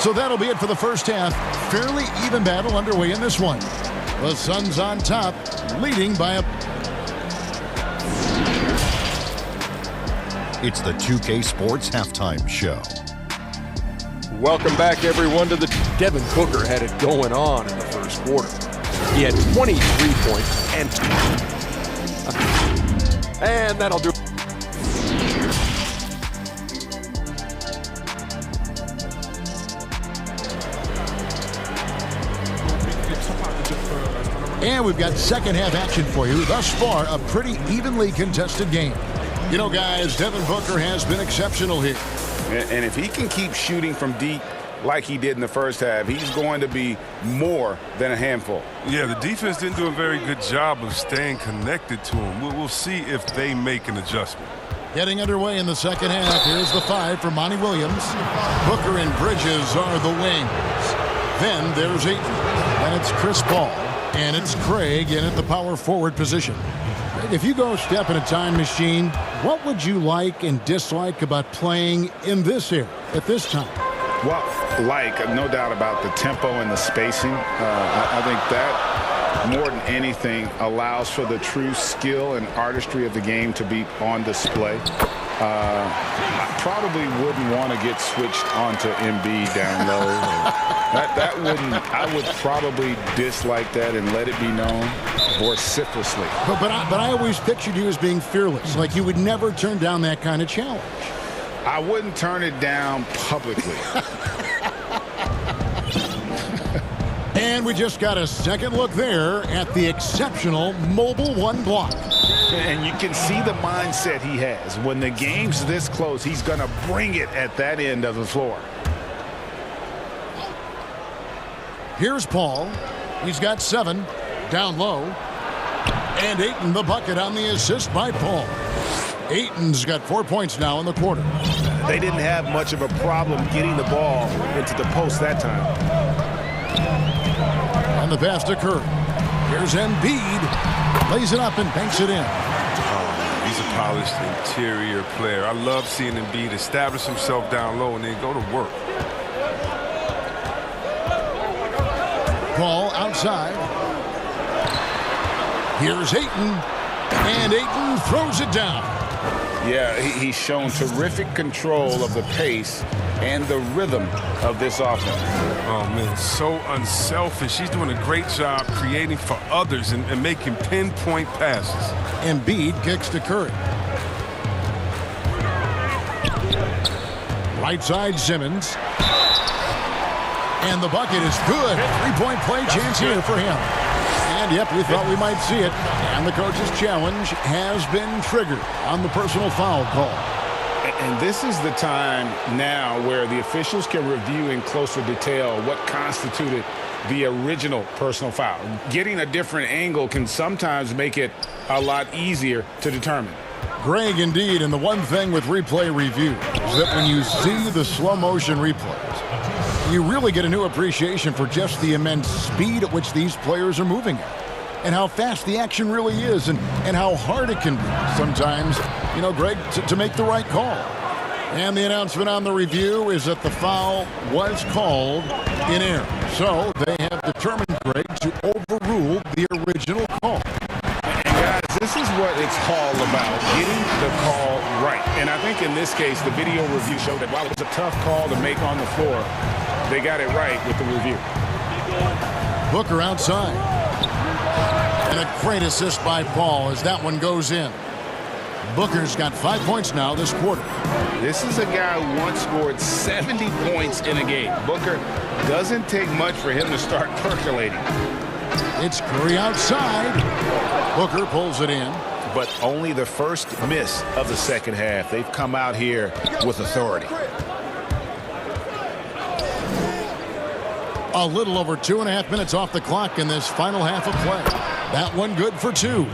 Speaker 2: So that'll be it for the first half. Fairly even battle underway in this one. The Suns on top, leading by a...
Speaker 6: It's the 2K Sports Halftime Show.
Speaker 7: Welcome back, everyone, to the... Devin Booker had it going on in the first quarter. He had 23 points and that'll do.
Speaker 2: And we've got second half action for you. Thus far, a pretty evenly contested game. You know, guys, Devin Booker has been exceptional here.
Speaker 14: And if he can keep shooting from deep like he did in the first half, he's going to be more than a handful.
Speaker 4: Yeah, the defense didn't do a very good job of staying connected to him. We'll see if they make an adjustment.
Speaker 2: Getting underway in the second half. Here's the 5 for Monty Williams. Booker and Bridges are the wings. Then there's Ayton. And it's Chris Paul. And it's Craig in at the power forward position. If you go step in a time machine, what would you like and dislike about playing in this era at this time?
Speaker 14: Well, no doubt about the tempo and the spacing. I think that, more than anything, allows for the true skill and artistry of the game to be on display. I probably wouldn't want to get switched onto Embiid down low. I would probably dislike that and let it be known vociferously.
Speaker 2: But I always pictured you as being fearless, like you would never turn down that kind of challenge.
Speaker 14: I wouldn't turn it down publicly.
Speaker 2: And we just got a second look there at the exceptional mobile one block.
Speaker 14: And you can see the mindset he has. When the game's this close, he's going to bring it at that end of the floor.
Speaker 2: Here's Paul. He's got 7 down low. And Ayton the bucket on the assist by Paul. Ayton's got 4 points now in the quarter.
Speaker 9: They didn't have much of a problem getting the ball into the post that time.
Speaker 2: And the pass to Curry. Here's Embiid. Lays it up and banks it in.
Speaker 4: Oh, he's a polished interior player. I love seeing Embiid establish himself down low and then go to work.
Speaker 2: Paul outside. Here's Ayton. And Ayton throws it down.
Speaker 14: Yeah, he's shown terrific control of the pace and the rhythm of this offense.
Speaker 4: Oh, man, so unselfish. He's doing a great job creating for others and making pinpoint passes.
Speaker 2: Embiid kicks to Curry. Right side, Simmons. And the bucket is good. 3-point play chance here for him. And, yep, we thought we might see it. And the coach's challenge has been triggered on the personal foul call.
Speaker 14: And this is the time now where the officials can review in closer detail what constituted the original personal foul. Getting a different angle can sometimes make it a lot easier to determine.
Speaker 2: Greg, indeed, and the one thing with replay review is that when you see the slow motion replays, you really get a new appreciation for just the immense speed at which these players are moving at, and how fast the action really is, and how hard it can be sometimes, you know, Greg, to make the right call. And the announcement on the review is that the foul was called in error. So they have determined, Greg, to overrule the original call.
Speaker 14: And guys, this is what it's all about, getting the call right. And I think in this case, the video review showed that while it was a tough call to make on the floor, they got it right with the review.
Speaker 2: Booker outside. And a great assist by Paul as that one goes in. Booker's got 5 points now this quarter.
Speaker 14: This is a guy who once scored 70 points in a game. Booker doesn't take much for him to start percolating.
Speaker 2: It's Curry outside. Booker pulls it in.
Speaker 9: But only the first miss of the second half. They've come out here with authority.
Speaker 2: A little over 2.5 minutes off the clock in this final half of play. That one good for 2.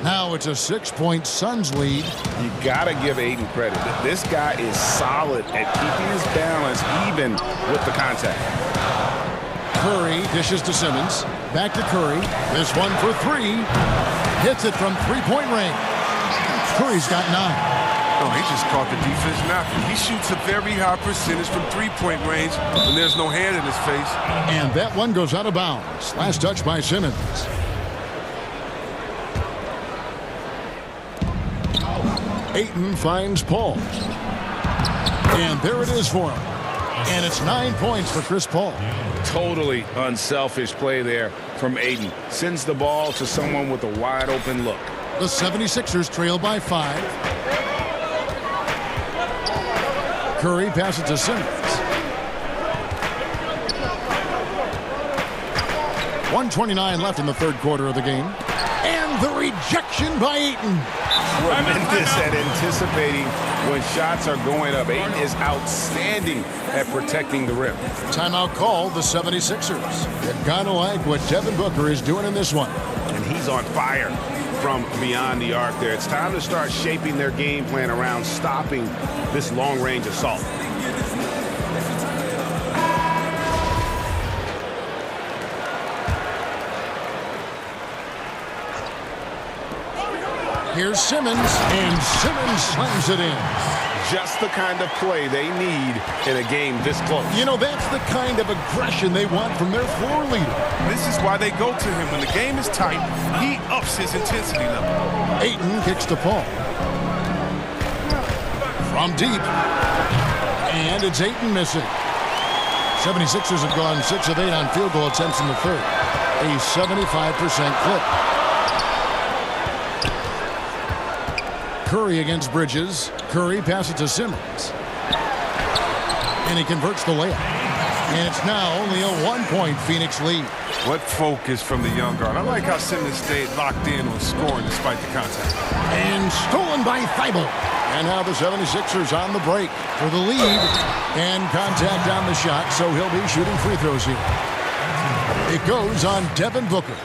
Speaker 2: Now it's a 6-point Suns lead.
Speaker 14: You got to give Ayton credit. This guy is solid at keeping his balance even with the contact.
Speaker 2: Curry dishes to Simmons. Back to Curry. This one for 3. Hits it from 3-point range. Curry's got 9.
Speaker 4: Oh, he just caught the defense napping. He shoots a very high percentage from 3-point range when there's no hand in his face.
Speaker 2: And that one goes out of bounds. Last touch by Simmons. Ayton finds Paul. And there it is for him. And it's 9 points for Chris Paul.
Speaker 14: Totally unselfish play there from Ayton. Sends the ball to someone with a wide open look.
Speaker 2: The 76ers trail by 5. Curry passes to Simmons. 1:29 left in the third quarter of the game. And the rejection by Ayton.
Speaker 14: Tremendous at anticipating when shots are going up. Ayton is outstanding at protecting the rim.
Speaker 2: Timeout called the 76ers. You gotta like what Devin Booker is doing in this one.
Speaker 9: And he's on fire from beyond the arc there. It's time to start shaping their game plan around stopping this long-range assault.
Speaker 2: Here's Simmons, and Simmons slams it in.
Speaker 9: Just the kind of play they need in a game this close.
Speaker 2: You know, that's the kind of aggression they want from their floor leader.
Speaker 4: This is why they go to him. When the game is tight, he ups his intensity level.
Speaker 2: Ayton kicks to Paul. From deep. And it's Ayton missing. 76ers have gone 6 of 8 on field goal attempts in the third. A 75% clip. Curry against Bridges. Curry passes to Simmons. And he converts the layup. And it's now only a 1-point Phoenix lead.
Speaker 4: What focus from the young guard. I like how Simmons stayed locked in on scoring despite the contact.
Speaker 2: And stolen by Thibault. And now the 76ers on the break for the lead. And contact on the shot, so he'll be shooting free throws here. It goes on Devin Booker.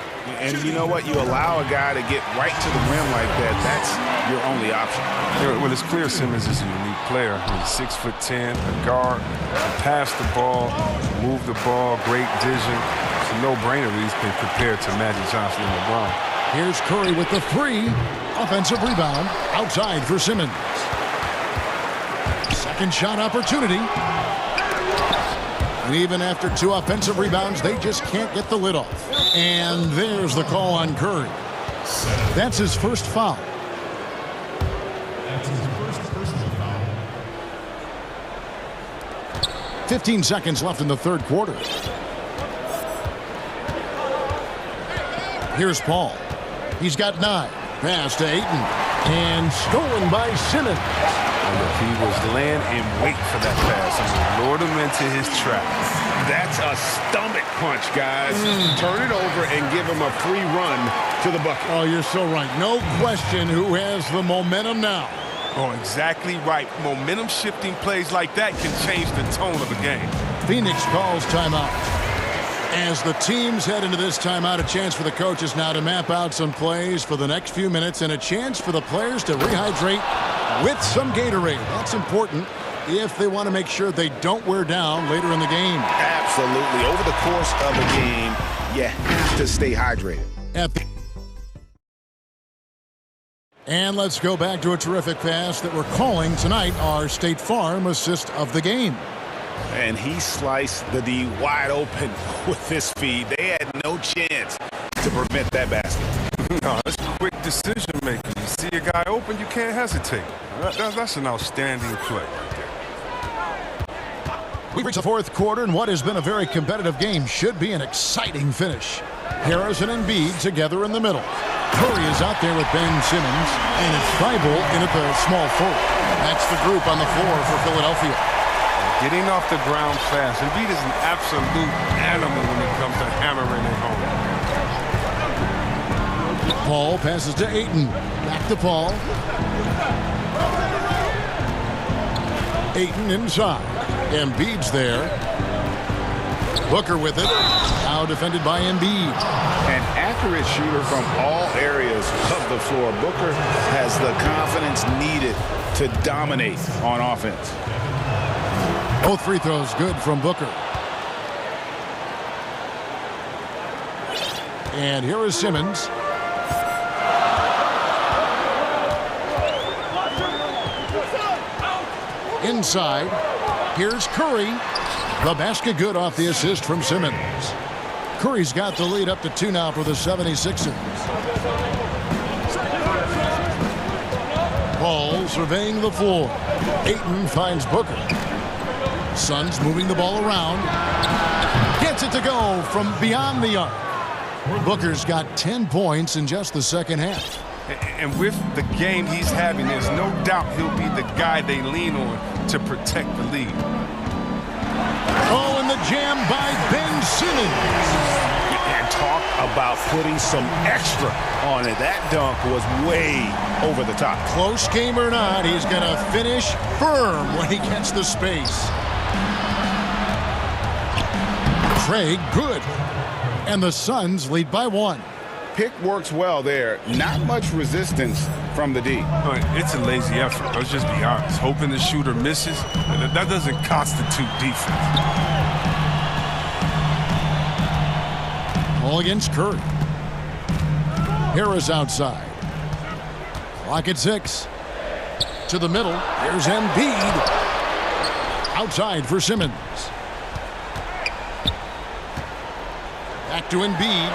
Speaker 14: And you know what? You allow a guy to get right to the rim like that. That's your only option.
Speaker 4: Well, it's clear Simmons is a unique player. He's 6'10", a guard, pass the ball, move the ball, great vision. It's a no-brainer that he's been compared to Magic Johnson and LeBron.
Speaker 2: Here's Curry with the 3. Offensive rebound outside for Simmons. Second shot opportunity. And even after 2 offensive rebounds, they just can't get the lid off. And there's the call on Curry. That's his first foul. 15 seconds left in the third quarter. Here's Paul. He's got 9. Pass to Ayton. And stolen by Simmons.
Speaker 4: He was laying in wait for that pass and lured him into his trap.
Speaker 14: That's a stomach punch, guys. Turn it over and give him a free run to the bucket.
Speaker 2: Oh, you're so right. No question who has the momentum now.
Speaker 4: Oh, exactly right. Momentum shifting plays like that can change the tone of a game.
Speaker 2: Phoenix calls timeout. As the teams head into this timeout, a chance for the coaches now to map out some plays for the next few minutes and a chance for the players to rehydrate with some Gatorade. That's important if they want to make sure they don't wear down later in the game.
Speaker 14: Absolutely. Over the course of a game, you have to stay hydrated.
Speaker 2: And let's go back to a terrific pass that we're calling tonight our State Farm assist of the game.
Speaker 14: And he sliced the D wide open with his feed. They had no chance to prevent that basket.
Speaker 4: No, that's quick decision making. You see a guy open, you can't hesitate. That's an outstanding play right there.
Speaker 2: We reach the fourth quarter, and what has been a very competitive game should be an exciting finish. Harris and Embiid together in the middle. Curry is out there with Ben Simmons, and it's Thibault in at the small forward. That's the group on the floor for Philadelphia.
Speaker 4: Getting off the ground fast. Embiid is an absolute animal when it comes to hammering it home.
Speaker 2: Paul passes to Ayton. Back to Paul. Ayton inside. Embiid's there. Booker with it. Now defended by Embiid.
Speaker 14: An accurate shooter from all areas of the floor. Booker has the confidence needed to dominate on offense.
Speaker 2: Both free throws good from Booker. And here is Simmons. Inside. Here's Curry. The basket good off the assist from Simmons. Curry's got the lead up to 2 now for the 76ers. Paul surveying the floor. Ayton finds Booker. Suns moving the ball around. Gets it to go from beyond the arc. Booker's got 10 points in just the second half.
Speaker 4: And with the game he's having, there's no doubt he'll be the guy they lean on to protect the lead.
Speaker 2: Oh, and the jam by Ben Simmons.
Speaker 14: And talk about putting some extra on it. That dunk was way over the top.
Speaker 2: Close game or not, he's going to finish firm when he gets the space. Craig, good. And the Suns lead by 1.
Speaker 14: Pick works well there. Not much resistance from the D.
Speaker 4: It's a lazy effort. Let's just be honest. Hoping the shooter misses, that doesn't constitute defense.
Speaker 2: All against Curry. Harris outside. Clock at 6. To the middle. Here's Embiid. Outside for Simmons. Back to Embiid.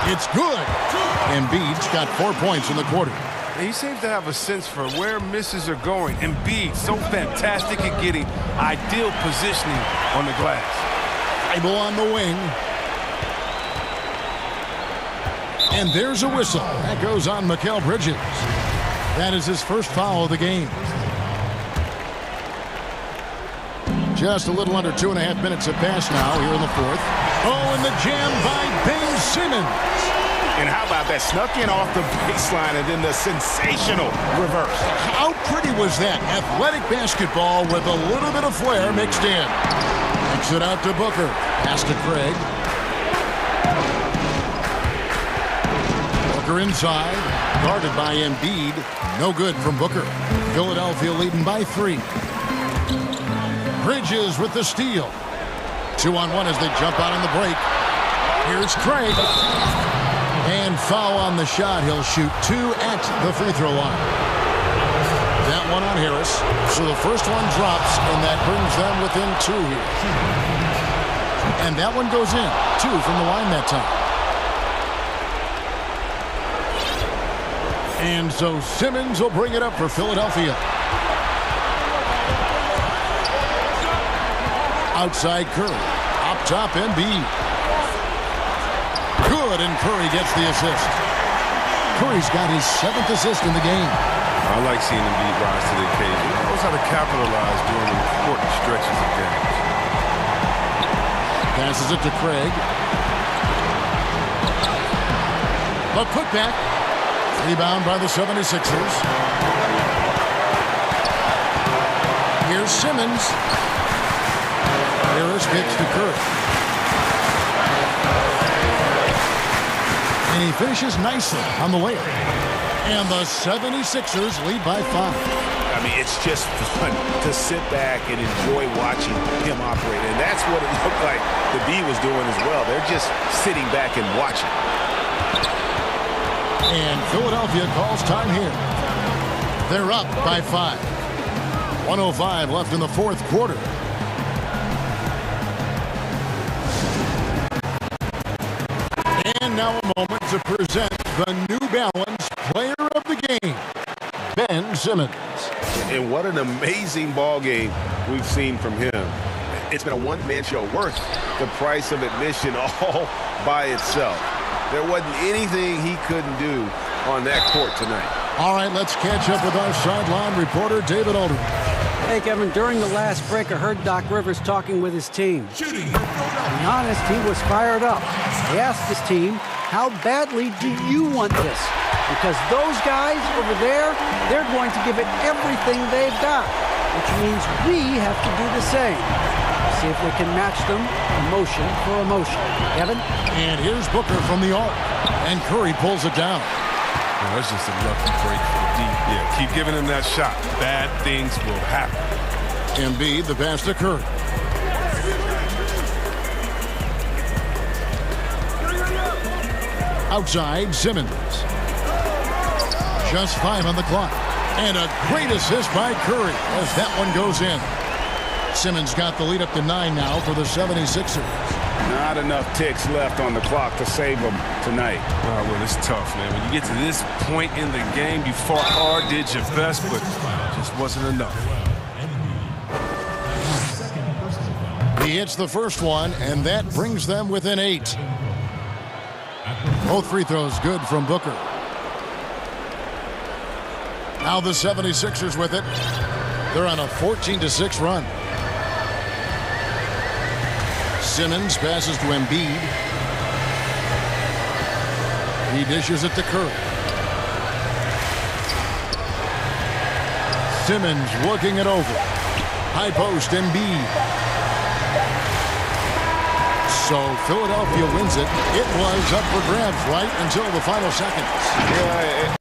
Speaker 2: It's good. Embiid's got 4 points in the quarter.
Speaker 4: He seems to have a sense for where misses are going. Embiid, so fantastic at getting ideal positioning on the glass.
Speaker 2: Bible on the wing. And there's a whistle. That goes on Mikal Bridges. That is his first foul of the game. Just a little under 2.5 minutes have passed now here in the fourth. Oh, and the jam by Ben Simmons.
Speaker 14: And how about that? Snuck in off the baseline and then the sensational reverse.
Speaker 2: How pretty was that? Athletic basketball with a little bit of flair mixed in. Kicks it out to Booker. Pass to Craig. Booker inside. Guarded by Embiid. No good from Booker. Philadelphia leading by 3. Bridges with the steal. 2-on-1 as they jump out on the break. Here's Craig. And foul on the shot. He'll shoot 2 at the free throw line. That one on Harris. So the first one drops, and that brings them within 2 here. And that one goes in. 2 from the line that time. And so Simmons will bring it up for Philadelphia. Outside Curry. Up top, Embiid. Good, and Curry gets the assist. Curry's got his 7th assist in the game.
Speaker 4: I like seeing Embiid rise to the occasion. He knows how to capitalize during important stretches of games.
Speaker 2: Passes it to Craig. A putback. Rebound by the 76ers. Here's Simmons. Harris kicks to Curry. And he finishes nicely on the layup. And the 76ers lead by 5.
Speaker 1: I mean, it's just fun to sit back and enjoy watching him operate. And that's what it looked like the D was doing as well. They're just sitting back and watching.
Speaker 2: And Philadelphia calls time here. They're up by 5. 1:05 left in the fourth quarter. And now a moment to present the New Balance Player of the Game, Ben Simmons.
Speaker 1: And what an amazing ball game we've seen from him. It's been a one-man show worth the price of admission all by itself. There wasn't anything he couldn't do on that court tonight.
Speaker 2: All right, let's catch up with our sideline reporter, David Aldridge.
Speaker 12: Hey, Kevin, during the last break, I heard Doc Rivers talking with his team. To be honest, he was fired up. He asked his team, how badly do you want this? Because those guys over there, they're going to give it everything they've got, which means we have to do the same. See if we can match them emotion for emotion. Kevin?
Speaker 2: And here's Booker from the arc. And Curry pulls it down.
Speaker 4: Oh, that's just a lucky break for the D. Yeah, keep giving him that shot. Bad things will happen.
Speaker 2: Embiid, the pass to Curry. Outside, Simmons. Just 5 on the clock. And a great assist by Curry as that one goes in. Simmons got the lead up to 9 now for the 76ers.
Speaker 14: Not enough ticks left on the clock to save them tonight.
Speaker 4: Oh, well, it's tough, man. When you get to this point in the game, you fought hard, did your best, but it just wasn't enough.
Speaker 2: He hits the first one, and that brings them within 8. Both free throws good from Booker. Now the 76ers with it. They're on a 14-6 run. Simmons passes to Embiid. He dishes it to Curry. Simmons working it over. High post, Embiid. So Philadelphia wins it. It was up for grabs right until the final seconds.
Speaker 14: Yeah,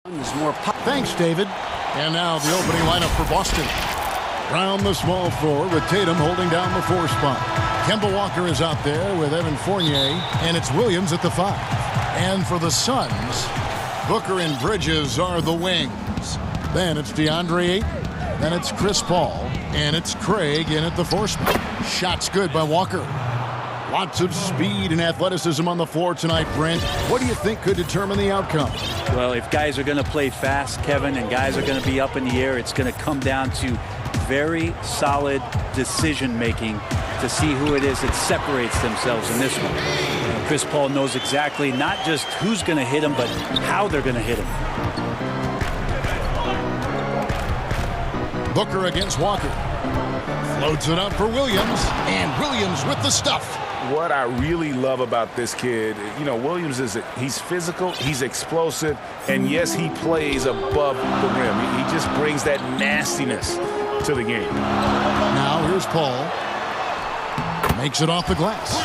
Speaker 2: Thanks, David. And now the opening lineup for Boston. Brown the small forward with Tatum holding down the 4 spot. Kemba Walker is out there with Evan Fournier, and it's Williams at the 5. And for the Suns, Booker and Bridges are the wings. Then it's DeAndre Ayton. Then it's Chris Paul, and it's Craig in at the 4 spot. Shots good by Walker. Lots of speed and athleticism on the floor tonight, Brent. What do you think could determine the outcome?
Speaker 16: Well, if guys are going to play fast, Kevin, and guys are going to be up in the air, it's going to come down to very solid decision-making to see who it is that separates themselves in this one. Chris Paul knows exactly not just who's going to hit him, but how they're going to hit him.
Speaker 2: Booker against Walker. Floats it up for Williams, and Williams with the stuff.
Speaker 14: What I really love about this kid, you know, Williams he's physical, he's explosive, and yes, he plays above the rim. He just brings that nastiness to the game.
Speaker 2: Now here's Paul. Makes it off the glass.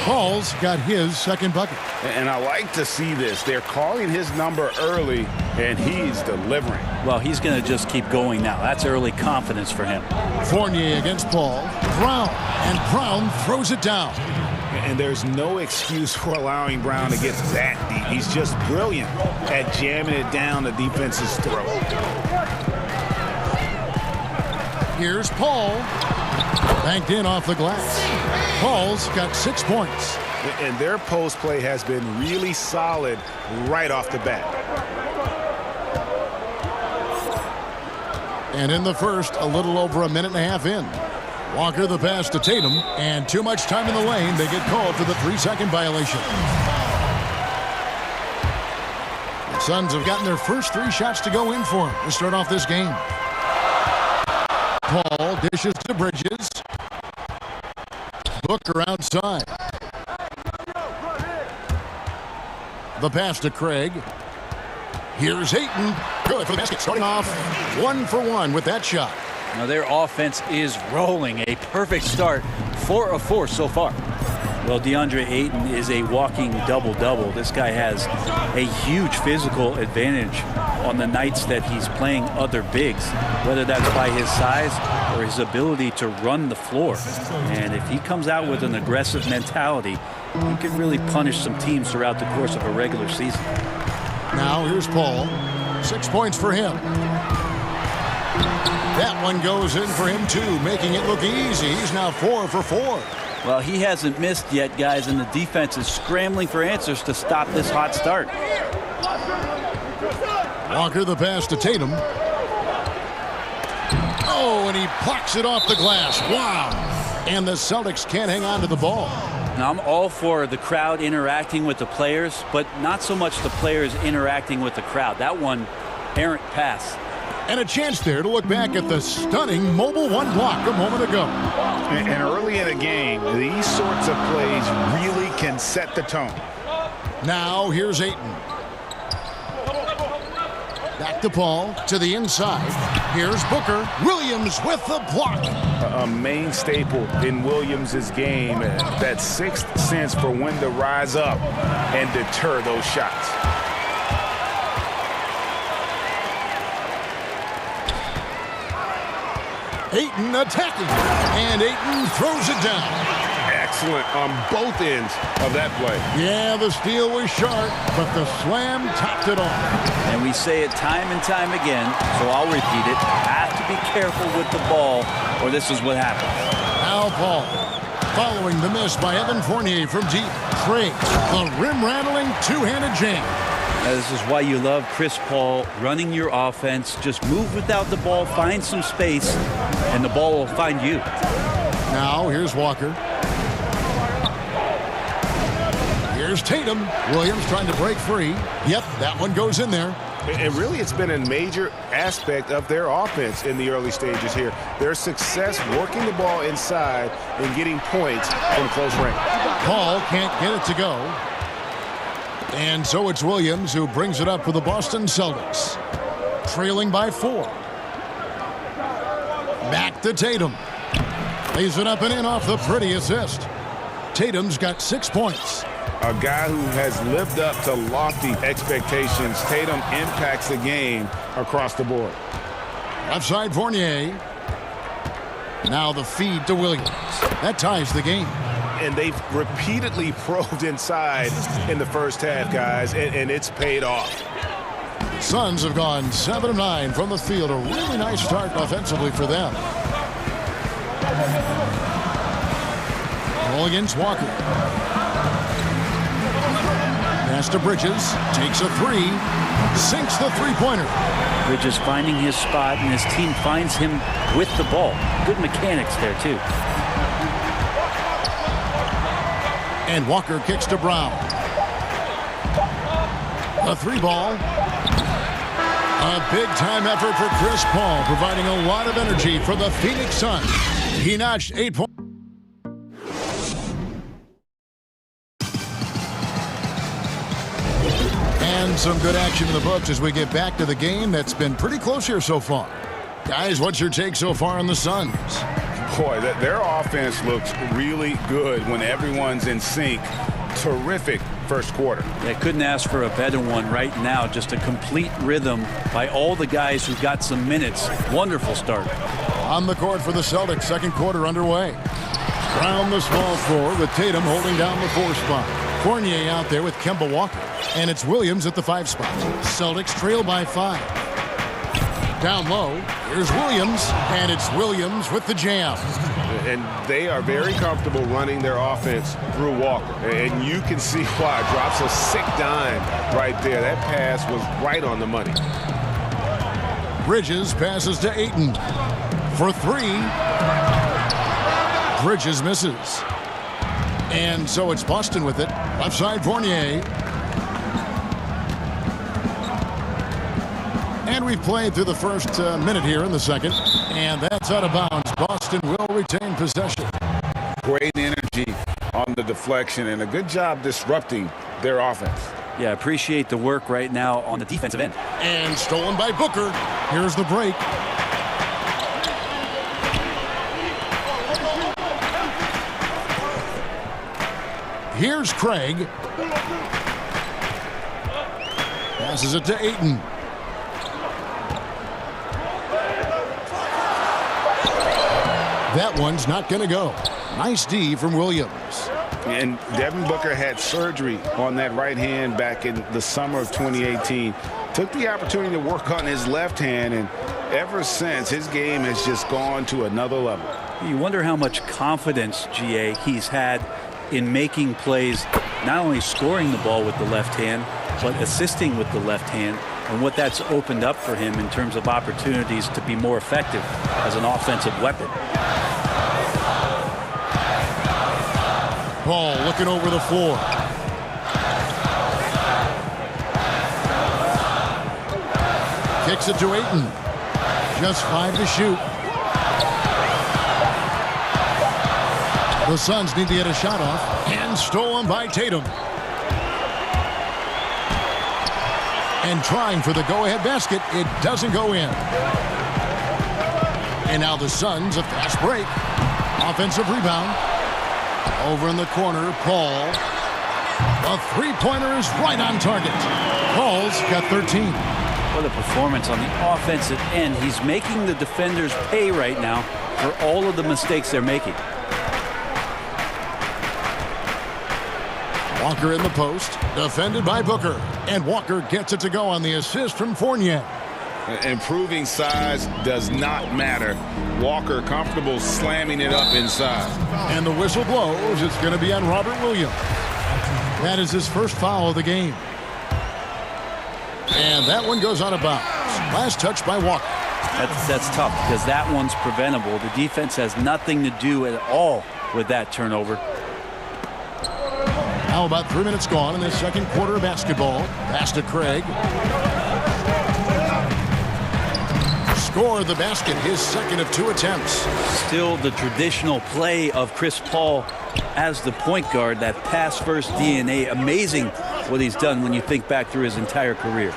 Speaker 2: Paul's got his second bucket.
Speaker 14: And I like to see this. They're calling his number early, and he's delivering.
Speaker 16: Well, he's going to just keep going now. That's early confidence for him.
Speaker 2: Fournier against Paul. Brown, and Brown throws it down.
Speaker 14: And there's no excuse for allowing Brown to get that deep. He's just brilliant at jamming it down the defense's throat.
Speaker 2: Here's Paul. Banked in off the glass. Paul's got 6 points.
Speaker 14: And their post play has been really solid right off the bat.
Speaker 2: And in the first, a little over a minute and a half in. Walker the pass to Tatum, and too much time in the lane. They get called for the 3-second violation. The Suns have gotten their first 3 shots to go in for him to start off this game. Paul dishes to Bridges. Booker outside. The pass to Craig. Here's Ayton. Good for the basket. Starting off 1 for 1 with that shot.
Speaker 16: Now their offense is rolling. A perfect start. 4 of 4 so far. Well, DeAndre Ayton is a walking double-double. This guy has a huge physical advantage on the nights that he's playing other bigs, whether that's by his size or his ability to run the floor. And if he comes out with an aggressive mentality, he can really punish some teams throughout the course of a regular season.
Speaker 2: Now here's Paul. 6 points for him. That one goes in for him, too, making it look easy. He's now 4 for 4.
Speaker 16: Well, he hasn't missed yet, guys, and the defense is scrambling for answers to stop this hot start.
Speaker 2: Walker the pass to Tatum. Oh, and he plucks it off the glass. Wow. And the Celtics can't hang on to the ball.
Speaker 16: Now, I'm all for the crowd interacting with the players, but not so much the players interacting with the crowd. That one, errant pass.
Speaker 2: And a chance there to look back at the stunning mobile 1 block a moment ago.
Speaker 14: And early in a game, these sorts of plays really can set the tone.
Speaker 2: Now here's Ayton. Back to Paul, to the inside. Here's Booker. Williams with the block.
Speaker 14: A main staple in Williams' game, that 6th sense for when to rise up and deter those shots.
Speaker 2: Ayton attacking, and Ayton throws it down.
Speaker 9: Excellent on both ends of that play.
Speaker 2: Yeah, the steal was sharp, but the slam topped it off.
Speaker 16: And we say it time and time again, so I'll repeat it. Have to be careful with the ball, or this is what happens.
Speaker 2: Now Paul, following the miss by Evan Fournier from deep. Craig, the rim-rattling two-handed jam.
Speaker 16: Now, this is why you love Chris Paul running your offense. Just move without the ball, find some space, and the ball will find you.
Speaker 2: Now here's Walker. Here's Tatum. Williams trying to break free. Yep, that one goes in there.
Speaker 9: And really, it's been a major aspect of their offense in the early stages here. Their success working the ball inside and getting points from close range.
Speaker 2: Paul can't get it to go. And so it's Williams who brings it up for the Boston Celtics. Trailing by 4. Back to Tatum. Lays it up and in off the pretty assist. Tatum's got 6 points.
Speaker 14: a guy who has lived up to lofty expectations. Tatum impacts the game across the board.
Speaker 2: Outside Fournier. Now the feed to Williams. That ties the game.
Speaker 1: And they've repeatedly probed inside in the first half, guys, and it's paid off.
Speaker 2: Suns have gone 7 of 9 from the field. A really nice start offensively for them. Ball against Walker. Pass to Bridges. Takes a three. Sinks the three-pointer.
Speaker 16: Bridges finding his spot, and his team finds him with the ball. Good mechanics there, too.
Speaker 2: And Walker kicks to Brown. A three ball. A big-time effort for Chris Paul, providing a lot of energy for the Phoenix Suns. He notched 8 points. And some good action in the books as we get back to the game that's been pretty close here so far. Guys, what's your take so far on the Suns?
Speaker 14: Boy, their offense looks really good when everyone's in sync. Terrific first quarter.
Speaker 16: Yeah, couldn't ask for a better one right now. Just a complete rhythm by all the guys who got some minutes. Wonderful start.
Speaker 2: On the court for the Celtics, second quarter underway. Brown the small forward with Tatum holding down the 4 spot. Fournier out there with Kemba Walker. And it's Williams at the 5 spot. Celtics trail by 5. Down low, here's Williams, and it's Williams with the jam.
Speaker 1: And they are very comfortable running their offense through Walker. And you can see why. Drops a sick dime right there. That pass was right on the money.
Speaker 2: Bridges passes to Ayton for 3. Bridges misses. And so it's Boston with it. Left side Fournier. And we've played through the first minute here in the second. And that's out of bounds. Boston will retain possession.
Speaker 14: Great energy on the deflection and a good job disrupting their offense.
Speaker 16: Yeah, appreciate the work right now on the defensive end.
Speaker 2: And stolen by Booker. Here's the break. Here's Craig. Passes it to Ayton. That one's not going to go. Nice D from Williams.
Speaker 14: And Devin Booker had surgery on that right hand back in the summer of 2018. Took the opportunity to work on his left hand, and ever since, his game has just gone to another level.
Speaker 16: You wonder how much confidence, GA, he's had in making plays, not only scoring the ball with the left hand, but assisting with the left hand, and what that's opened up for him in terms of opportunities to be more effective as an offensive weapon.
Speaker 2: Paul looking over the floor. Kicks it to Ayton. Just 5 to shoot. The Suns need to get a shot off. And stolen by Tatum. And trying for the go-ahead basket. It doesn't go in. And now the Suns, a fast break. Offensive rebound. Over in the corner, Paul. A three-pointer is right on target. Paul's got 13.
Speaker 16: What a performance on the offensive end. He's making the defenders pay right now for all of the mistakes they're making.
Speaker 2: Walker in the post, defended by Booker. And Walker gets it to go on the assist from Fournier.
Speaker 14: Improving size does not matter. Walker comfortable slamming it up inside.
Speaker 2: And the whistle blows. It's going to be on Robert Williams. That is his first foul of the game. And that one goes out of bounds. Last touch by Walker.
Speaker 16: That's tough because that one's preventable. The defense has nothing to do at all with that turnover.
Speaker 2: Now about 3 minutes gone in the second quarter of basketball. Pass to Craig. Score the basket, his second of 2 attempts.
Speaker 16: Still the traditional play of Chris Paul as the point guard, that pass-first DNA. Amazing what he's done when you think back through his entire career.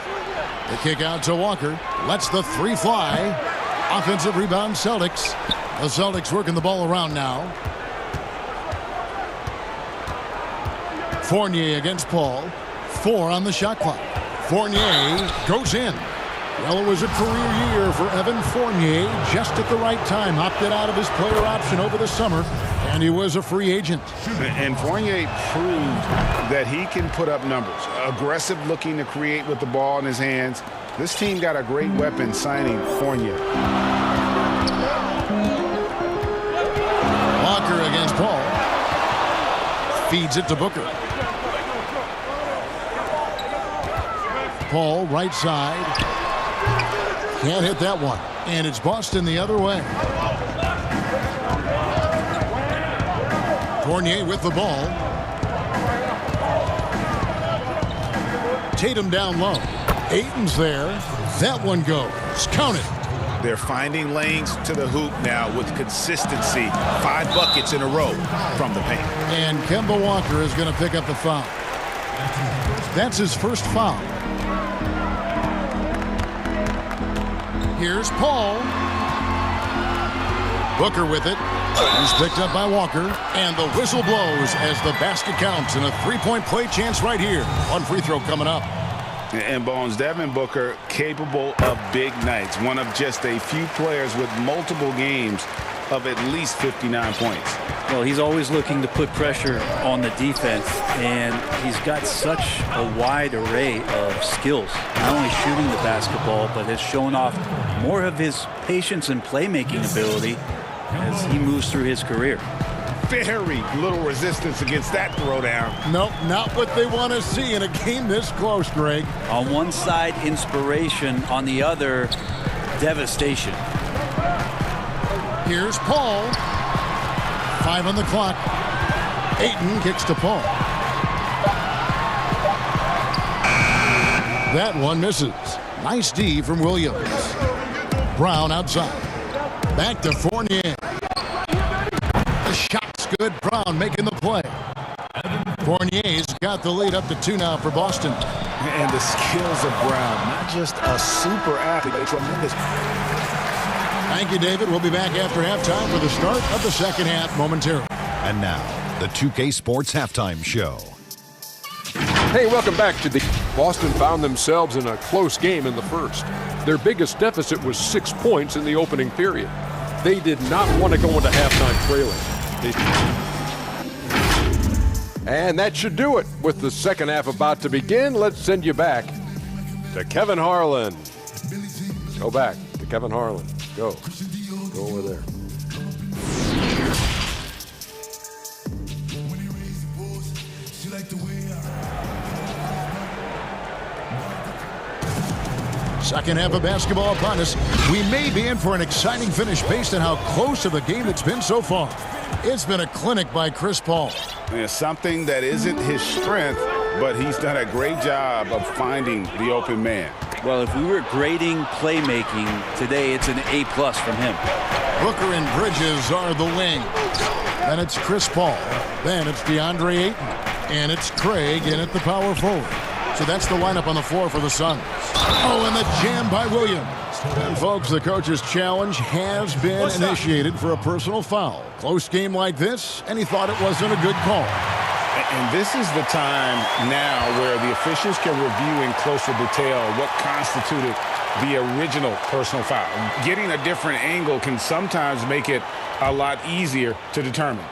Speaker 2: The kick out to Walker. Lets the 3 fly. Offensive rebound, Celtics. The Celtics working the ball around now. Fournier against Paul. 4 on the shot clock. Fournier goes in. Well, it was a career year for Evan Fournier. Just at the right time, opted out of his player option over the summer, and he was a free agent.
Speaker 14: And Fournier proved that he can put up numbers. Aggressive looking to create with the ball in his hands. This team got a great weapon signing Fournier.
Speaker 2: Walker against Paul. Feeds it to Booker. Paul, right side. Can't hit that one. And it's Boston the other way. Fournier with the ball. Tatum down low. Ayton's there. That one goes. Count it.
Speaker 14: They're finding lanes to the hoop now with consistency. 5 buckets in a row from the paint.
Speaker 2: And Kemba Walker is going to pick up the foul. That's his first foul. Here's Paul. Booker with it. He's picked up by Walker. And the whistle blows as the basket counts. And a 3-point play chance right here. 1 free throw coming up.
Speaker 14: And Bones, Devin Booker capable of big nights. One of just a few players with multiple games of at least 59 points.
Speaker 16: Well, he's always looking to put pressure on the defense, and he's got such a wide array of skills. Not only shooting the basketball, but has shown off more of his patience and playmaking ability as he moves through his career.
Speaker 14: Very little resistance against that throwdown.
Speaker 2: Nope, not what they want to see in a game this close, Greg.
Speaker 16: On one side, inspiration. On the other, devastation.
Speaker 2: Here's Paul. 5 on the clock. Ayton kicks to Paul. That one misses. Nice D from Williams. Brown outside. Back to Fournier. The shot's good. Brown making the play. Fournier's got the lead up to 2 now for Boston.
Speaker 14: And the skills of Brown, not just a super athlete, but tremendous.
Speaker 2: Thank you, David. We'll be back after halftime for the start of the second half momentarily.
Speaker 6: And now, the 2K Sports Halftime Show.
Speaker 7: Hey, welcome back to the... Boston found themselves in a close game in the first. Their biggest deficit was 6 points in the opening period. They did not want to go into halftime trailing. And that should do it. With the second half about to begin, let's send you back to Kevin Harlan. Go back to Kevin Harlan. Go over there.
Speaker 2: Second half of basketball upon us. We may be in for an exciting finish based on how close of a game it's been so far. It's been a clinic by Chris Paul.
Speaker 14: Yeah, something that isn't his strength, but he's done a great job of finding the open man.
Speaker 16: Well, if we were grading playmaking today, it's an A+ from him.
Speaker 2: Booker and Bridges are the wings. Then it's Chris Paul. Then it's DeAndre Ayton. And it's Craig in at the power forward. So that's the lineup on the floor for the Suns. Oh, and the jam by Williams. And folks, the coach's challenge has been initiated for a personal foul. Close game like this, and he thought it wasn't a good call.
Speaker 14: And this is the time now where the officials can review in closer detail what constituted the original personal foul. Getting a different angle can sometimes make it a lot easier to determine.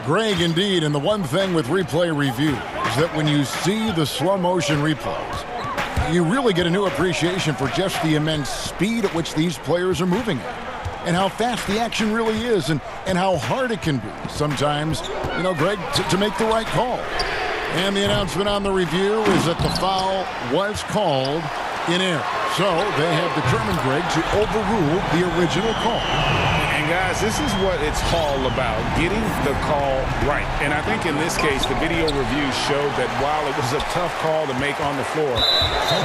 Speaker 2: Greg, indeed, and the one thing with replay review is that when you see the slow motion replays, you really get a new appreciation for just the immense speed at which these players are moving at, and how fast the action really is, and how hard it can be sometimes, you know, Greg, to make the right call. And the announcement on the review is that the foul was called in error. So they have determined, Greg, to overrule the original call.
Speaker 14: And guys, this is what it's all about, getting the call right. And I think in this case, the video review showed that while it was a tough call to make on the floor,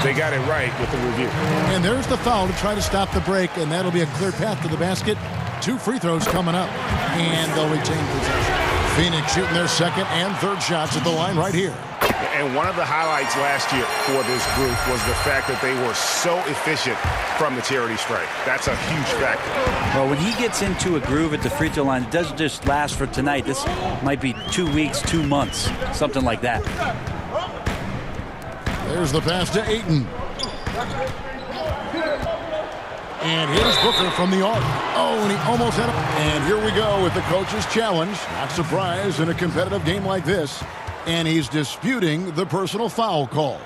Speaker 14: they got it right with the review.
Speaker 2: And there's the foul to try to stop the break, and that'll be a clear path to the basket. 2 free throws coming up, and they'll retain possession. Phoenix shooting their second and third shots at the line right here.
Speaker 14: And one of the highlights last year for this group was the fact that they were so efficient from the charity stripe. That's a huge factor.
Speaker 16: Well, when he gets into a groove at the free throw line, it doesn't just last for tonight. This might be 2 weeks, 2 months, something like that.
Speaker 2: There's the pass to Ayton. And here's Booker from the arc. Oh, and he almost had it. And here we go with the coach's challenge. Not surprised in a competitive game like this. And he's disputing the personal foul call.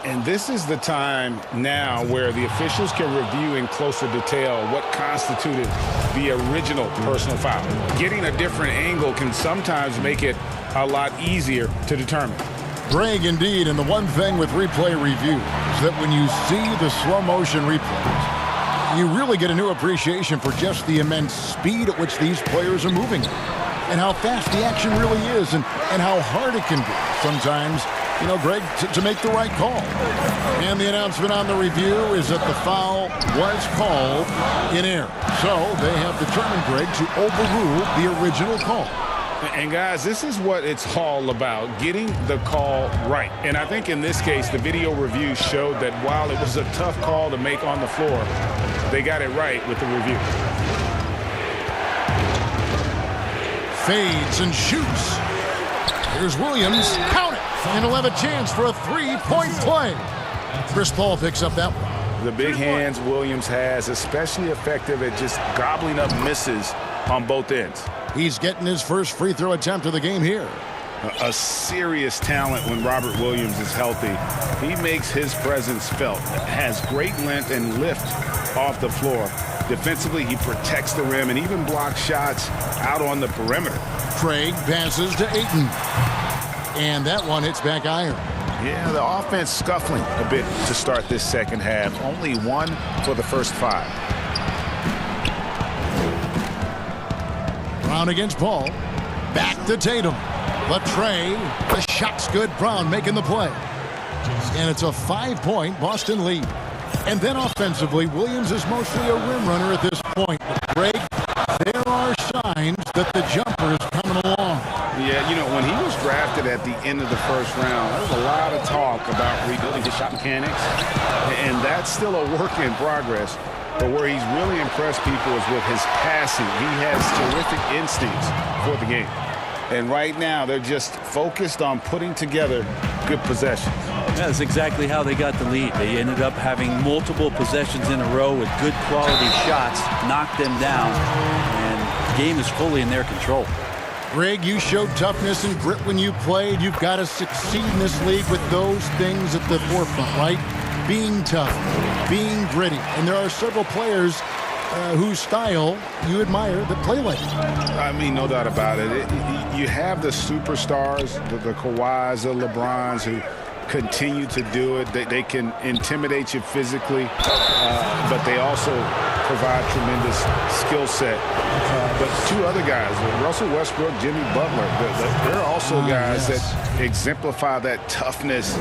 Speaker 14: And this is the time now where the officials can review in closer detail what constituted the original personal foul. Getting a different angle can sometimes make it a lot easier to determine.
Speaker 2: Greg, indeed, and the one thing with replay review is that when you see the slow motion replays, you really get a new appreciation for just the immense speed at which these players are moving and how fast the action really is and how hard it can be sometimes, you know, Greg, to make the right call. And the announcement on the review is that the foul was called in error. So they have determined, Greg, to overrule the original call.
Speaker 14: And guys, this is what it's all about, getting the call right. And I think in this case, the video review showed that while it was a tough call to make on the floor, they got it right with the review.
Speaker 2: Fades and shoots. Here's Williams. Count it. And he'll have a chance for a three-point play. Chris Paul picks up that one.
Speaker 14: The big hands Williams has, especially effective at just gobbling up misses on both ends.
Speaker 2: He's getting his first free throw attempt of the game here.
Speaker 14: A serious talent when Robert Williams is healthy. He makes his presence felt. Has great length and lift off the floor. Defensively, he protects the rim and even blocks shots out on the perimeter.
Speaker 2: Craig passes to Ayton. And that one hits back iron.
Speaker 14: Yeah, the offense scuffling a bit to start this second half. Only 1 for the first 5.
Speaker 2: Brown against Paul. Back to Tatum. Latre. The shot's good. Brown making the play. And it's a 5-point Boston lead. And then offensively, Williams is mostly a rim runner at this point. But Greg, there are signs that the jumper is coming along.
Speaker 14: Yeah, you know, when he was drafted at the end of the first round, there was a lot of talk about rebuilding his shot mechanics. And that's still a work in progress. But where he's really impressed people is with his passing. He has terrific instincts for the game. And right now, they're just focused on putting together good possessions.
Speaker 16: Yeah, that's exactly how they got the lead. They ended up having multiple possessions in a row with good quality shots, knocked them down, and the game is fully in their control.
Speaker 2: Greg, you showed toughness and grit when you played. You've got to succeed in this league with those things at the forefront, right? Being tough, being gritty. And there are several players whose style you admire that play like it.
Speaker 14: I mean, no doubt about it. You have the superstars, the Kawhis, the LeBrons, who continue to do it. They can intimidate you physically, but they also provide tremendous skill set. But 2 other guys, Russell Westbrook, Jimmy Butler, they're also guys that exemplify that toughness.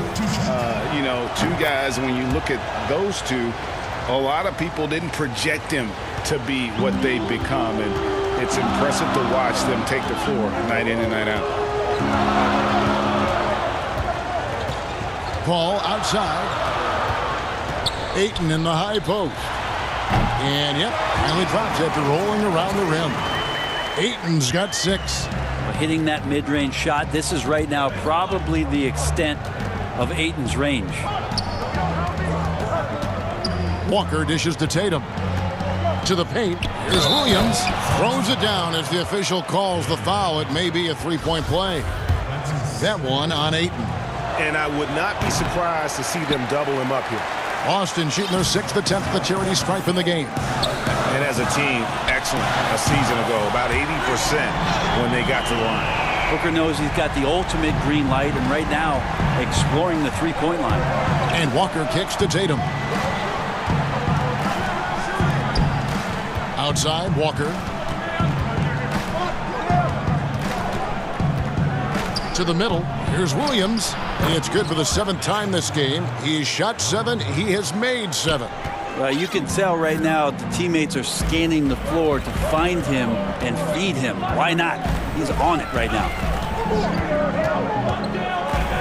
Speaker 14: You know, 2 guys, when you look at those 2, a lot of people didn't project them to be what they've become, and it's impressive to watch them take the floor night in and night out.
Speaker 2: Paul outside. Ayton in the high post. And, yep, finally drops after rolling around the rim. Ayton's got 6.
Speaker 16: Hitting that mid-range shot, this is right now probably the extent of Ayton's range.
Speaker 2: Walker dishes to Tatum. To the paint. Here's Williams. Throws it down as the official calls the foul. It may be a 3-point play. That one on Ayton.
Speaker 9: And I would not be surprised to see them double him up here.
Speaker 2: Boston shooting their 6th attempt at the charity stripe in the game.
Speaker 14: And as a team, excellent a season ago. About 80% when they got to the line.
Speaker 16: Booker knows he's got the ultimate green light, and right now exploring the 3-point line.
Speaker 2: And Walker kicks to Tatum. Outside, Walker. To the middle. Here's Williams. It's good for the 7th time this game. He's shot 7. He has made 7.
Speaker 16: You can tell right now the teammates are scanning the floor to find him and feed him. Why not? He's on it right now.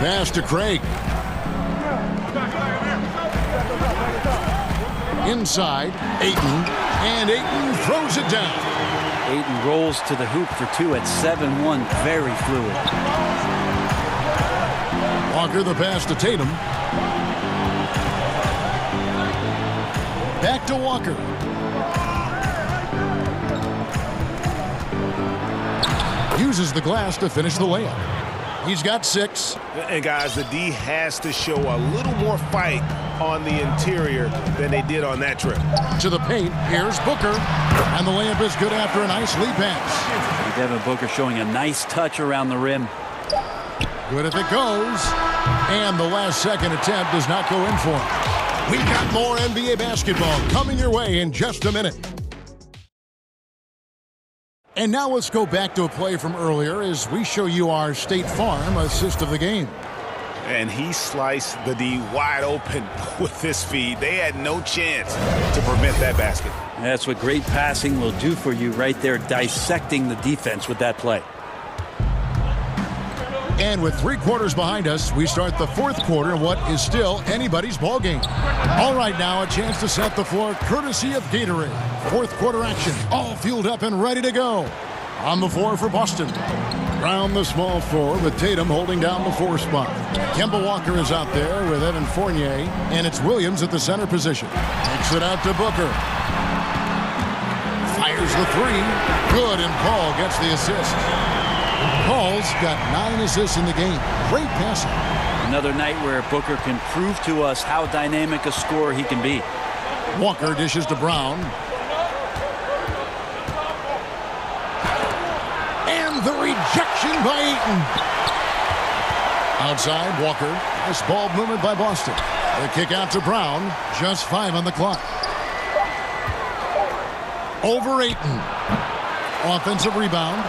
Speaker 2: Pass to Craig. Inside, Ayton. And Ayton throws it down.
Speaker 16: Ayton rolls to the hoop for two at 7-1. Very fluid.
Speaker 2: Walker the pass to Tatum. Back to Walker. Uses the glass to finish the layup. He's got 6.
Speaker 9: And guys, the D has to show a little more fight on the interior than they did on that trip.
Speaker 2: To the paint, here's Booker. And the layup is good after a nice lead pass.
Speaker 16: Devin Booker showing a nice touch around the rim.
Speaker 2: Good if it goes. And the last second attempt does not go in for him. We've got more NBA basketball coming your way in just a minute. And now let's go back to a play from earlier as we show you our State Farm assist of the game.
Speaker 14: And he sliced the D wide open with this feed. They had no chance to prevent that basket.
Speaker 16: That's what great passing will do for you right there, dissecting the defense with that play.
Speaker 2: And with 3 quarters behind us, we start the 4th quarter in what is still anybody's ball game. All right, now a chance to set the floor courtesy of Gatorade. 4th quarter action, all fueled up and ready to go. On the floor for Boston. Brown the small forward with Tatum holding down the 4 spot. Kemba Walker is out there with Evan Fournier, and it's Williams at the center position. Takes it out to Booker. Fires the 3. Good, and Paul gets the assist. Paul's got 9 assists in the game. Great passing.
Speaker 16: Another night where Booker can prove to us how dynamic a scorer he can be.
Speaker 2: Walker dishes to Brown. And the rejection by Ayton. Outside, Walker. Nice ball movement by Boston. The kick out to Brown. Just 5 on the clock. Over Ayton. Offensive rebound.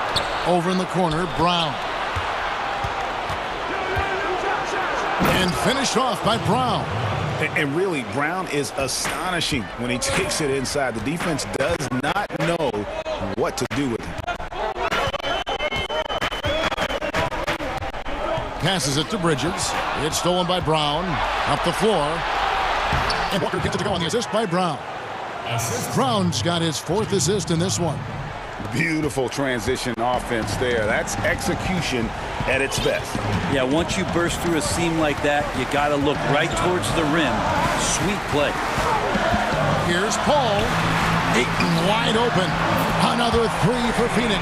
Speaker 2: Over in the corner, Brown. And finished off by Brown.
Speaker 14: And really, Brown is astonishing when he takes it inside. The defense does not know what to do with him.
Speaker 2: Passes it to Bridges. It's stolen by Brown. Up the floor. And Walker gets it to go on the assist by Brown. Brown's got his 4th assist in this one.
Speaker 14: Beautiful transition offense there. That's execution at its best.
Speaker 16: Yeah, once you burst through a seam like that, you got to look right towards the rim. Sweet play.
Speaker 2: Here's Paul. Ayton wide open. Another 3 for Phoenix.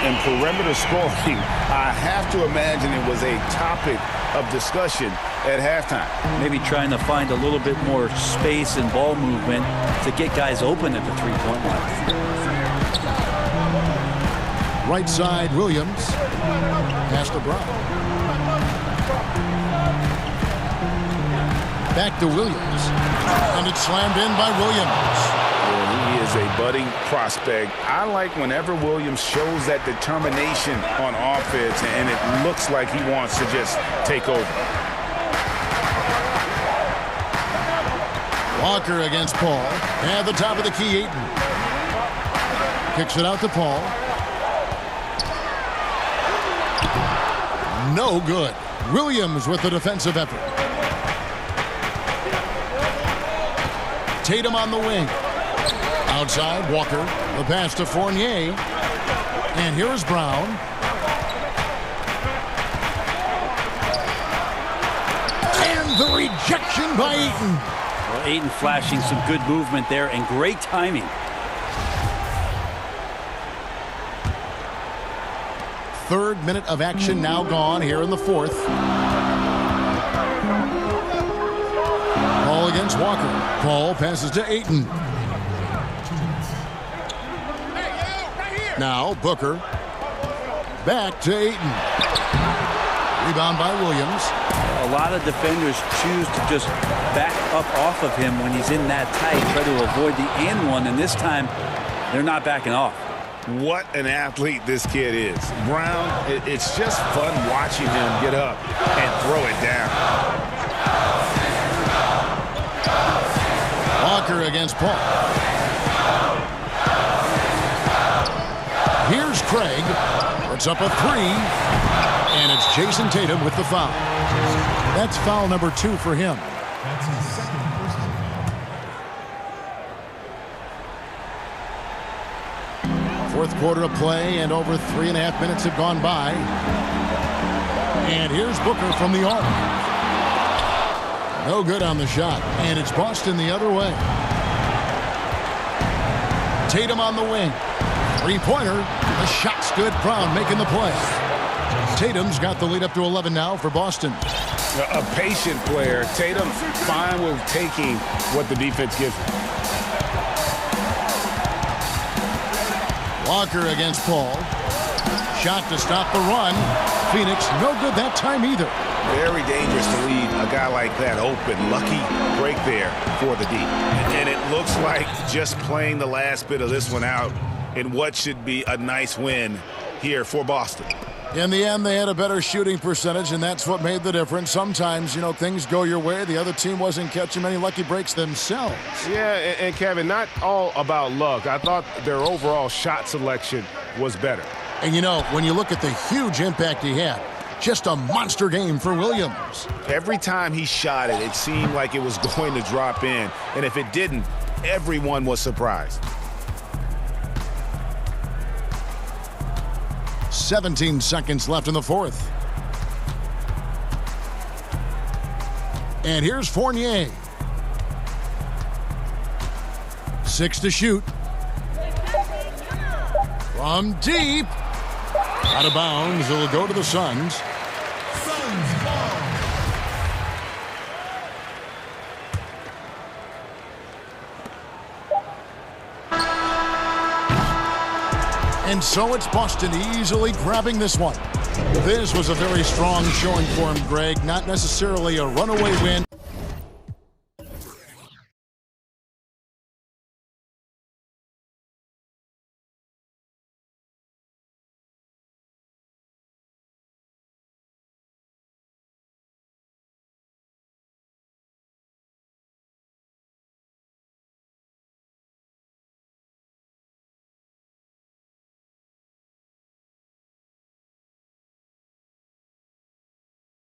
Speaker 14: And perimeter scoring, I have to imagine it was a topic of discussion at halftime.
Speaker 16: Maybe trying to find a little bit more space and ball movement to get guys open at the 3-point line.
Speaker 2: Right side, Williams. Pass to Brown. Back to Williams. And it's slammed in by Williams.
Speaker 14: He is a budding prospect. I like whenever Williams shows that determination on offense and it looks like he wants to just take over.
Speaker 2: Walker against Paul. At the top of the key, Ayton. Kicks it out to Paul. No good. Williams with the defensive effort. Tatum on the wing. Outside, Walker. The pass to Fournier. And here's Brown. And the rejection by Ayton.
Speaker 16: Well, Ayton flashing some good movement there and great timing.
Speaker 2: 3rd minute of action now gone here in the 4th. Paul against Walker. Paul passes to Ayton. Now Booker. Back to Ayton. Rebound by Williams.
Speaker 16: A lot of defenders choose to just back up off of him when he's in that tight, try to avoid the and one, and this time they're not backing off.
Speaker 14: What an athlete this kid is. Brown, it's just fun watching him get up and throw it down.
Speaker 2: Walker against Paul. Here's Craig. Puts up a 3. And it's Jason Tatum with the foul. That's foul number 2 for him.
Speaker 13: That's his second personal.
Speaker 2: Fourth quarter of play, and over 3.5 minutes have gone by. And here's Booker from the arc. No good on the shot, and it's Boston the other way. Tatum on the wing. Three-pointer. The shot's good. Brown making the play. Tatum's got the lead up to 11 now for Boston.
Speaker 14: A patient player. Tatum fine with taking what the defense gives him.
Speaker 2: Walker against Paul. Shot to stop the run. Phoenix, no good that time either.
Speaker 14: Very dangerous to leave a guy like that open. Lucky break there for the D. And it looks like just playing the last bit of this one out in what should be a nice win here for Boston.
Speaker 2: In the end, they had a better shooting percentage, and that's what made the difference. Sometimes, you know, things go your way. The other team wasn't catching many lucky breaks themselves.
Speaker 9: Yeah, and Kevin, not all about luck. I thought their overall shot selection was better.
Speaker 2: And, you know, when you look at the huge impact he had, just a monster game for Williams.
Speaker 14: Every time he shot it, it seemed like it was going to drop in. And if it didn't, everyone was surprised.
Speaker 2: 17 seconds left in the fourth. And here's Fournier. 6 to shoot. From deep. Out of bounds. It'll go to the Suns. And so it's Boston easily grabbing this one. This was a very strong showing for him, Greg. Not necessarily a runaway win.